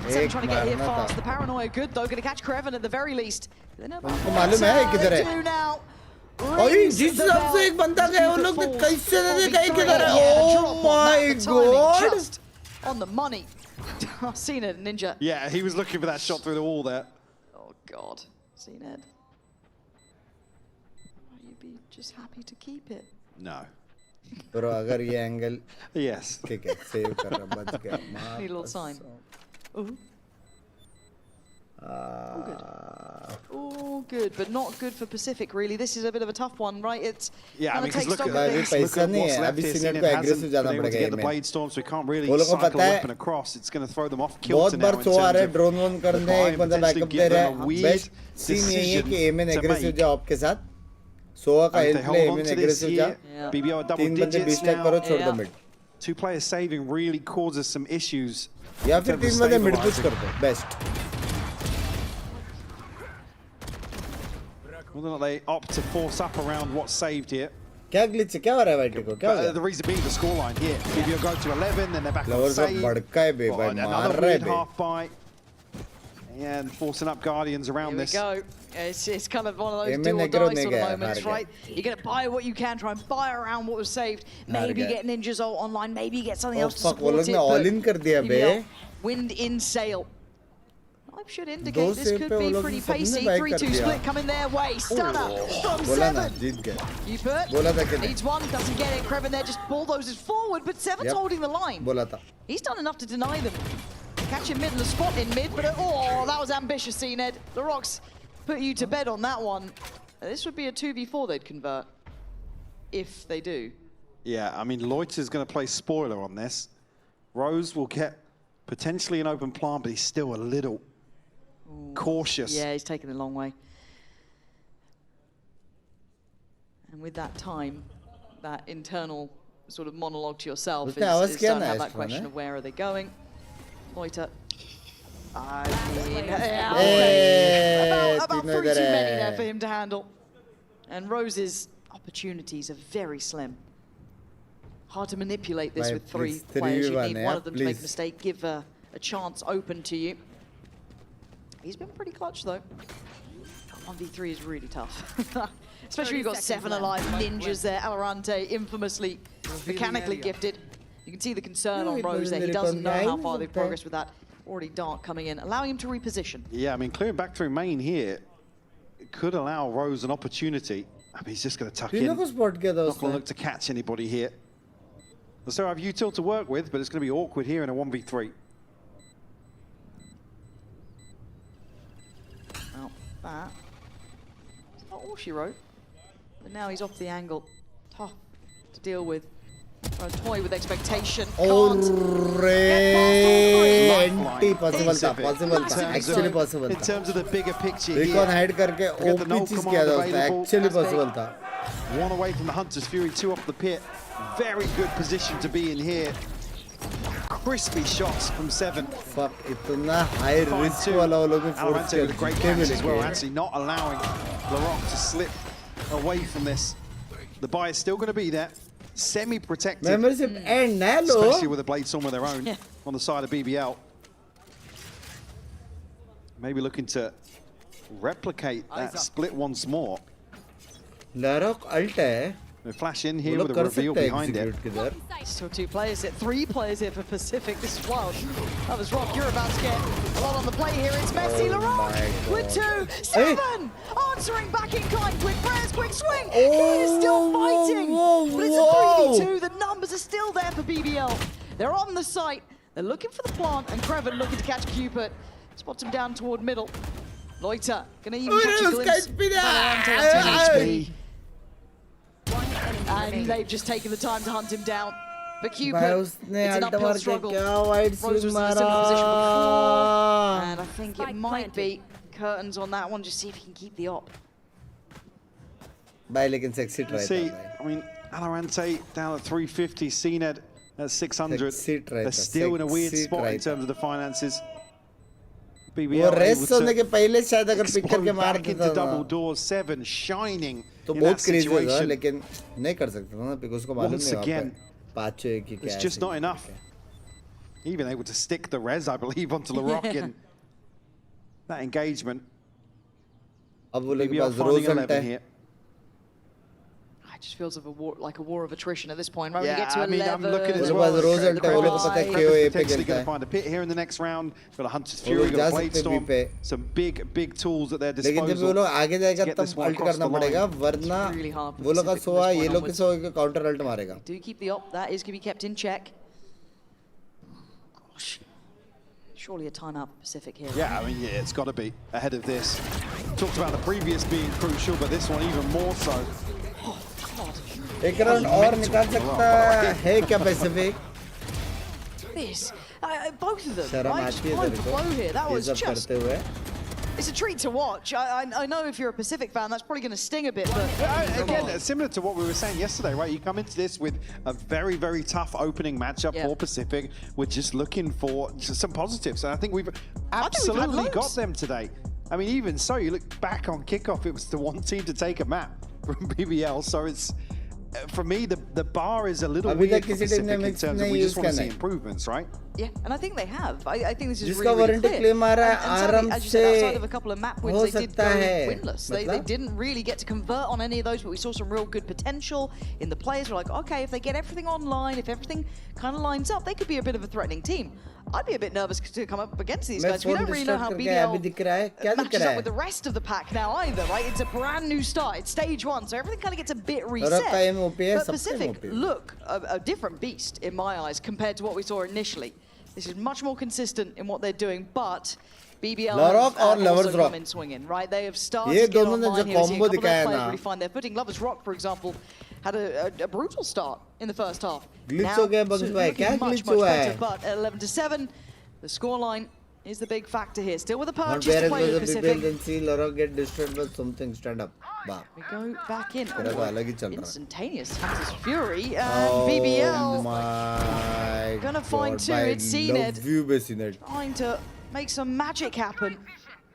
Seven trying to get here fast. The paranoia good though, going to catch Kreven at the very least. उनको मालूम है किधर है. ओए जिस हिसाब से एक बंदा गया वो लोग कैसे नहीं कहीं किधर है. Oh my god! On the money. I've seen it, Ninja. Yeah, he was looking for that shot through the wall there. Oh god. CNED. You'd be just happy to keep it. No. Bro, अगर ये angle. Yes. ठीक है, save कर रहा बच गया. Need a little sign. Ooh. All good. All good, but not good for Pacific really. This is a bit of a tough one, right? It's yeah, I mean, look at what's left here. CNED को aggressive जाना पड़ेगा. To get the blade storm, so we can't really cycle a weapon across. It's going to throw them off kilter now. बहुत बार 100 आ रहे drone one करने एक बंदा backup दे रहा है. Best scene यही है कि aim aggressive जाओ आपके साथ. 100 का help play aim aggressive जा. BBL double digits now. 2 players saving really causes some issues. या फिर 3 बंदे mid push कर दो. Best. Whether or not they opt to force up around what's saved here. क्या glitch है? क्या हो रहा है भाई को? क्या हो रहा है? The reason being the scoreline here. BBL go to 11, then they're back on save. बड़का है बे भाई मार रहे बे. Half by. And forcing up Guardians around this. Here we go. It's kind of one of those do or die sort of moments, right? You're going to buy what you can, try and buy around what was saved. Maybe get Ninja's ult online, maybe get something else to support it. all in कर दिया बे. Wind in sail. I should indicate this could be pretty pacey. 3-2 split coming their way. Stunner from Seven. You put needs one, doesn't get it. Kreven there just bulldozes forward, but Seven's holding the line. He's done enough to deny them. Catch him mid and the spot in mid, but oh, that was ambitious, CNED. The Rocks put you to bed on that one. This would be a 2v4 they'd convert, if they do. Yeah, I mean, Loiter's going to play spoiler on this. Rose will get potentially an open plant, but he's still a little cautious. Yeah, he's taken the long way. And with that time, that internal sort of monologue to yourself is starting to have that question of where are they going. Loiter. I mean, about 3 too many there for him to handle. And Rose's opportunities are very slim. Hard to manipulate this with 3 players. You need one of them to make a mistake, give a chance open to you. He's been pretty clutch though. 1v3 is really tough. Especially when you've got 7 alive ninjas there. Alorante infamously mechanically gifted. You can see the concern on Rose there. He doesn't know how far they've progressed with that. Already Dark coming in, allowing him to reposition. Yeah, I mean, clearing back through main here could allow Rose an opportunity. I mean, he's just going to tuck in. Not going to look to catch anybody here. So I have util to work with, but it's going to be awkward here in a 1v3. Well, that's not all she wrote. But now he's off the angle. Tough to deal with. A toy with expectation. Possible actually possible. In terms of the bigger picture here, recon hide करके OP चीज किया था उसने actually possible था. One away from the Hunter's Fury, 2 off the pit. Very good position to be in here. Crispy shots from 7. Fuck, इतना high risk वाला वो लोग force किया. Great camps as well, actually not allowing LaRock to slip away from this. The buy is still going to be there. Semi-protected, membership and Nalo, especially with a blade storm of their own on the side of BBL. Maybe looking to replicate that split once more. LaRock ult है. They flash in here with a reveal behind it. Still 2 players here, 3 players here for Pacific. This is wild. That was Rock. You're about to get a lot on the play here. It's Messi LaRock with 2. 7 answering back in kind. Quick prayers, quick swing. He is still fighting. But it's a 3v2. The numbers are still there for BBL. They're on the site. They're looking for the plant, and Creven looking to catch Cupid. Spots him down toward middle. Loiter gonna even catch a glimpse. And they've just taken the time to hunt him down. But Cupid, it's an uphill struggle. Rose was in a similar position before. And I think it might be curtains on that one, just see if he can keep the op. भाई लेकिन sexy try See, I mean, Valorant down at 350, CNED at 600. They're still in a weird spot in terms of the finances. BBL race होने के पहले शायद अगर pick करके मार देता था double doors 7 shining तो बहुत क्रेजी था लेकिन नहीं कर सकता था ना बिकॉज़ उसको मालूम नहीं again, पांचों एक ही क्या it's just not enough. Even able to stick the res, I believe, onto LaRock in that engagement. अब वो लोग के पास रोज है It just feels like a war of attrition at this point, right? When you get to 11. I'm looking as well. Potentially going to find a pit here in the next round. Got a Hunter's Fury, got a Blade Storm. Some big tools at their disposal. लेकिन जब वो लोग आगे जाएगा तब alt करना पड़ेगा वरना वो लोग का सोआ ये लोग के सोए के काउंटर अल्ट मारेगा. Do keep the op. That is going to be kept in check. Gosh. Surely a timeout Pacific here. Yeah, I mean, yeah, it's got to be ahead of this. Talked about the previous being crucial, but this one even more so. एक round और निकाल सकता है क्या Pacific? This, both of them. शर्म आती है तेरे को ये सब करते हुए. It's a treat to watch. I know if you're a Pacific fan, that's probably going to sting a bit. But again, similar to what we were saying yesterday, right? You come into this with a very tough opening matchup for Pacific. We're just looking for some positives, and I think we've absolutely got them today. I mean, even so, you look back on kickoff, it was the one team to take a map from BBL, so it's. For me, the bar is a little weird for Pacific in terms of we just want to see improvements, right? Yeah, and I think they have. I think this is really clear. And as you said, outside of a couple of map wins, they did go winless. They didn't really get to convert on any of those, but we saw some real good potential in the players. We're like, okay, if they get everything online, if everything kind of lines up, they could be a bit of a threatening team. I'd be a bit nervous to come up against these guys. We don't really know how BBL matches up with the rest of the pack now either, right? It's a brand new start. It's stage 1, so everything kind of gets a bit reset. But Pacific look a different beast in my eyes compared to what we saw initially. This is much more consistent in what they're doing, but BBL have also come in swinging, right? They have started to get online here. See a couple of players really find their footing. Lovers Rock, for example, had a brutal start in the first half. Now, looking much better, but at 11-7, the scoreline is the big factor here. Still with a purchase to play with Pacific. Then see LaRock get destroyed by something. Stand up. We go back in. Instantaneous Hunter's Fury and oh BBL. My gonna find 2. It's CNED trying to make some magic happen.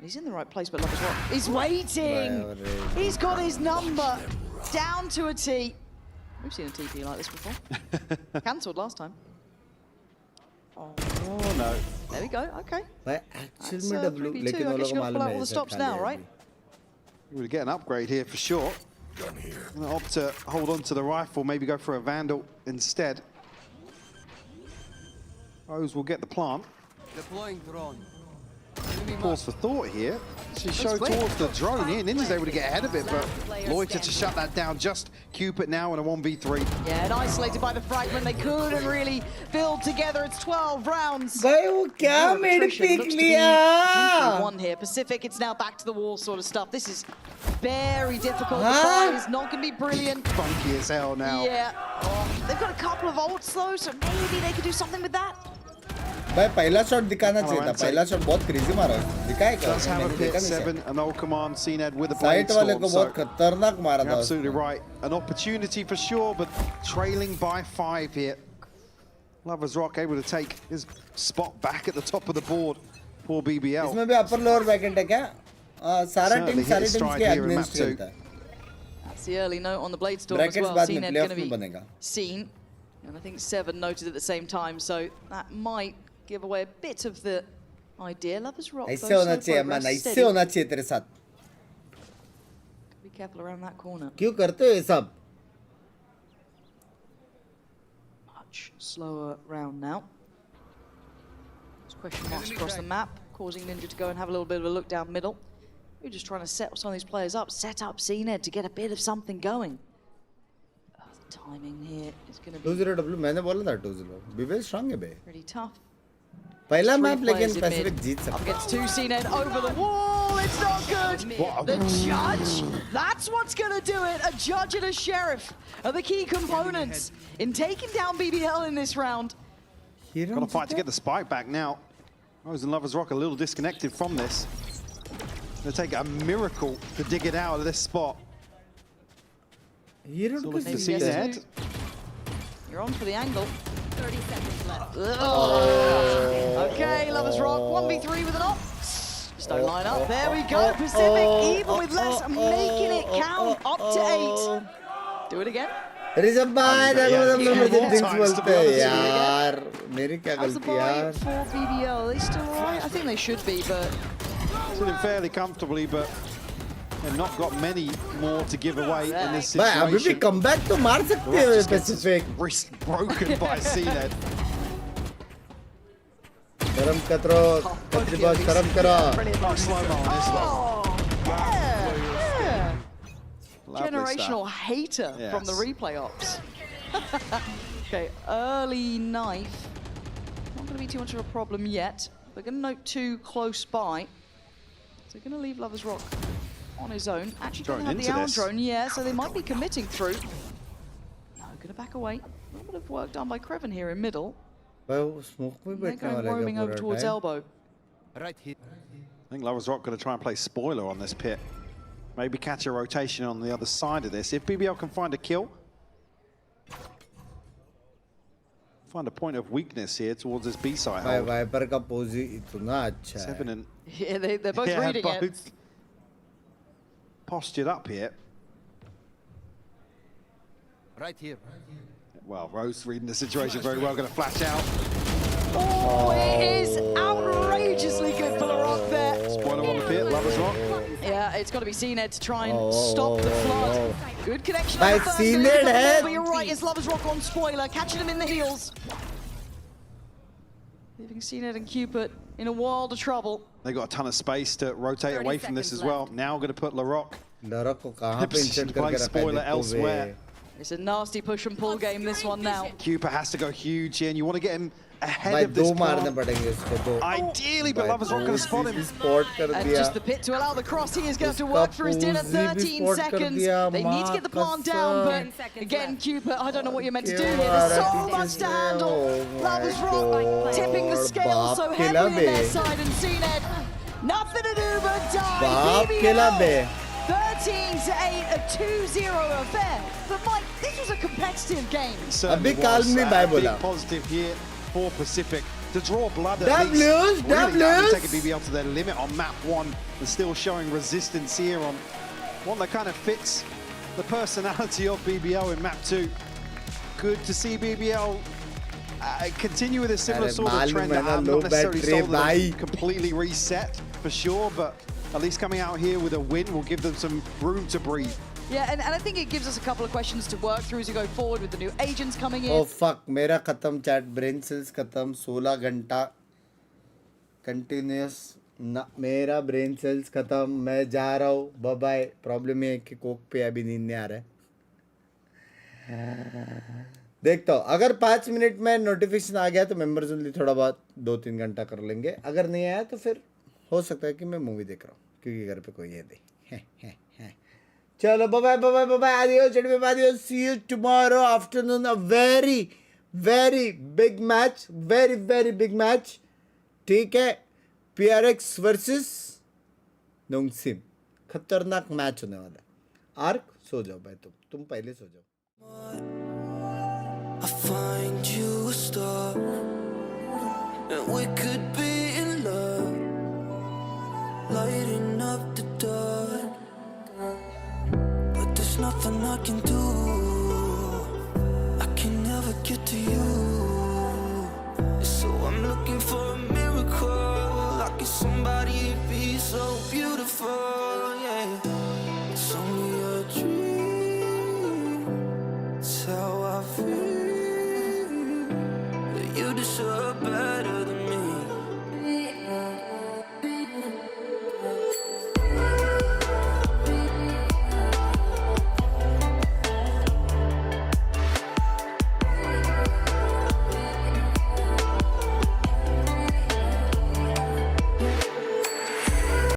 He's in the right place, but look as well. He's waiting. He's got his number down to a T. We've seen a TP like this before. Cancelled last time. Oh no. There we go. Okay. Actually, I guess you've got to pull out all the stops now, right? We'll get an upgrade here for sure. I'm going to opt to hold on to the rifle, maybe go for a Vandal instead. Rose will get the plant. Deploying drone. Pause for thought here. She showed towards the drone here. Ninja's able to get ahead of it, but Loiter to shut that down. Just Cupid now in a 1v3. Yeah, and isolated by the fragment. They couldn't really build together. It's 12 rounds. भाई वो क्या मेरे pick लिया? One here. Pacific, it's now back to the wall sort of stuff. This is very difficult. The fight is not going to be brilliant. Funky as hell now. Yeah. They've got a couple of ults though, so maybe they could do something with that. भाई पहला shot दिखाना चाहिए था. पहला shot बहुत crazy मारा. दिखाए क्या? Does have a pit 7 and all command CNED with a site वाले को brainstorm. बहुत खतरनाक मारा था. Absolutely right. An opportunity for sure, but trailing by 5 here. Lovers Rock able to take his spot back at the top of the board. Poor BBL. इसमें भी upper lower backend है क्या? सारा टीम सारी टीम्स के against खेलता है. That's the early note on the Blade Storm as well. CNED going to be seen. And I think 7 noted at the same time, so that might give away a bit of the idea. Lovers Rock. ऐसे होना चाहिए man, ऐसे होना चाहिए तेरे साथ. Be careful around that corner. क्यों करते हो ये सब? Much slower round now. There's question marks across the map, causing Ninja to go and have a little bit of a look down middle. We're just trying to set some of these players up, set up CNED to get a bit of something going. The timing here is going to be 2-0 मैंने बोला था 2-0. BBL strong है बे. pretty tough. पहला map लेकिन Pacific जीत सकता है. Up against 2 CNED over the wall. It's not good. The judge. That's what's going to do it. A judge and a sheriff are the key components in taking down BBL in this round. Got to fight to get the spike back now. Rose and Lovers Rock a little disconnected from this. It'll take a miracle to dig it out of this spot. Hero so looking to see that. You're on for the angle. 30 seconds left. Okay, Lovers Rock 1v3 with an op. Just don't line up. There we go. Pacific, even with less, making it count up to 8. Do it again. Rishabh भाई देखो सब लोग मुझे Binks बोलते हैं यार. मेरी क्या गलती यार. For BBL, they still alright? I think they should be, but sitting fairly comfortably, but they've not got many more to give away in this भाई situation. अभी भी comeback तो मार सकते हैं Pacific. Wrist broken by CNED. गरम कतरो कतरी boss गरम करो. Slow-mo on this one. Generational hater from the replay ops. Okay, early knife. Not going to be too much of a problem yet. They're going to note 2 close by. So they're going to leave Lovers Rock on his own. Actually going to have the owl drone, yeah, so they might be committing through. No, going to back away. A little bit of work done by Creven here in middle. They're going roaming over towards elbow. Right here. I think Lovers Rock going to try and play spoiler on this pit. Maybe catch a rotation on the other side of this. If BBL can find a kill, find a point of weakness here towards this B side. Viper का पोजी इतना अच्छा है. 7 and yeah, they're both reading it. Postured up here. Right here. Well, Rose reading the situation very well, going to flash out. Oh, it is outrageously good for the Rock there. Spoiler on the pit, Lovers Rock. Yeah, it's got to be CNED to try and stop the flood. Good connection. By CNED, but you're right, it's Lovers Rock on spoiler, catching him in the heels. Leaving CNED and Cupid in a world of trouble. They got a ton of space to rotate away from this as well. Now going to put LaRock playing spoiler elsewhere. It's a nasty push and pull game, this one now. Cooper has to go huge here, and you want to get him ahead of this car. Ideally, but Lovers Rock going to spot him. And just the pit to allow the cross. He is going to have to work for his dinner. 13 seconds. They need to get the plant down, but again, Cooper, I don't know what you're meant to do here. There's so much to handle. Lovers Rock tipping the scale so heavily on their side, and CNED, nothing to do but die. BBL, 13 to 8, a 2-0 affair. But Mike, this was a competitive game. Certainly was. Big positive here for Pacific to draw blood at least. Really taking BBL to their limit on map 1 and still showing resistance here on one that kind of fits the personality of BBL in map 2. Good to see BBL continue with a similar sort of trend. Not necessarily sold them completely reset for sure, but at least coming out here with a win will give them some room to breathe. Yeah, and I think it gives us a couple of questions to work through as we go forward with the new agents coming in. Oh fuck, मेरा खत्म chat, brain cells खत्म, 16 घंटा continuous ना, मेरा brain cells खत्म, मैं जा रहा हूँ, bye bye. Problem ये है कि कोक पे अभी नींद नहीं आ रहा है. देखता हूँ, अगर 5 मिनट में नोटिफिकेशन आ गया तो members only थोड़ा बहुत 2-3 घंटा कर लेंगे, अगर नहीं आया तो फिर हो सकता है कि मैं मूवी देख रहा हूँ क्योंकि घर पे कोई है नहीं. चलो bye adios gentlemen, adios, see you tomorrow afternoon. A very big match, very big match. ठीक है, PRX versus नोंगसिम. खतरनाक मैच होने वाला है. आर्क सो जाओ भाई, तुम पहले सो जाओ. I find you a star, and we could be in love, lighting up the dark. But there's nothing I can do. I can never get to you. So I'm looking for a miracle. Like it's somebody to be so beautiful. Yeah, it's only a dream. It's how I feel. You deserve better.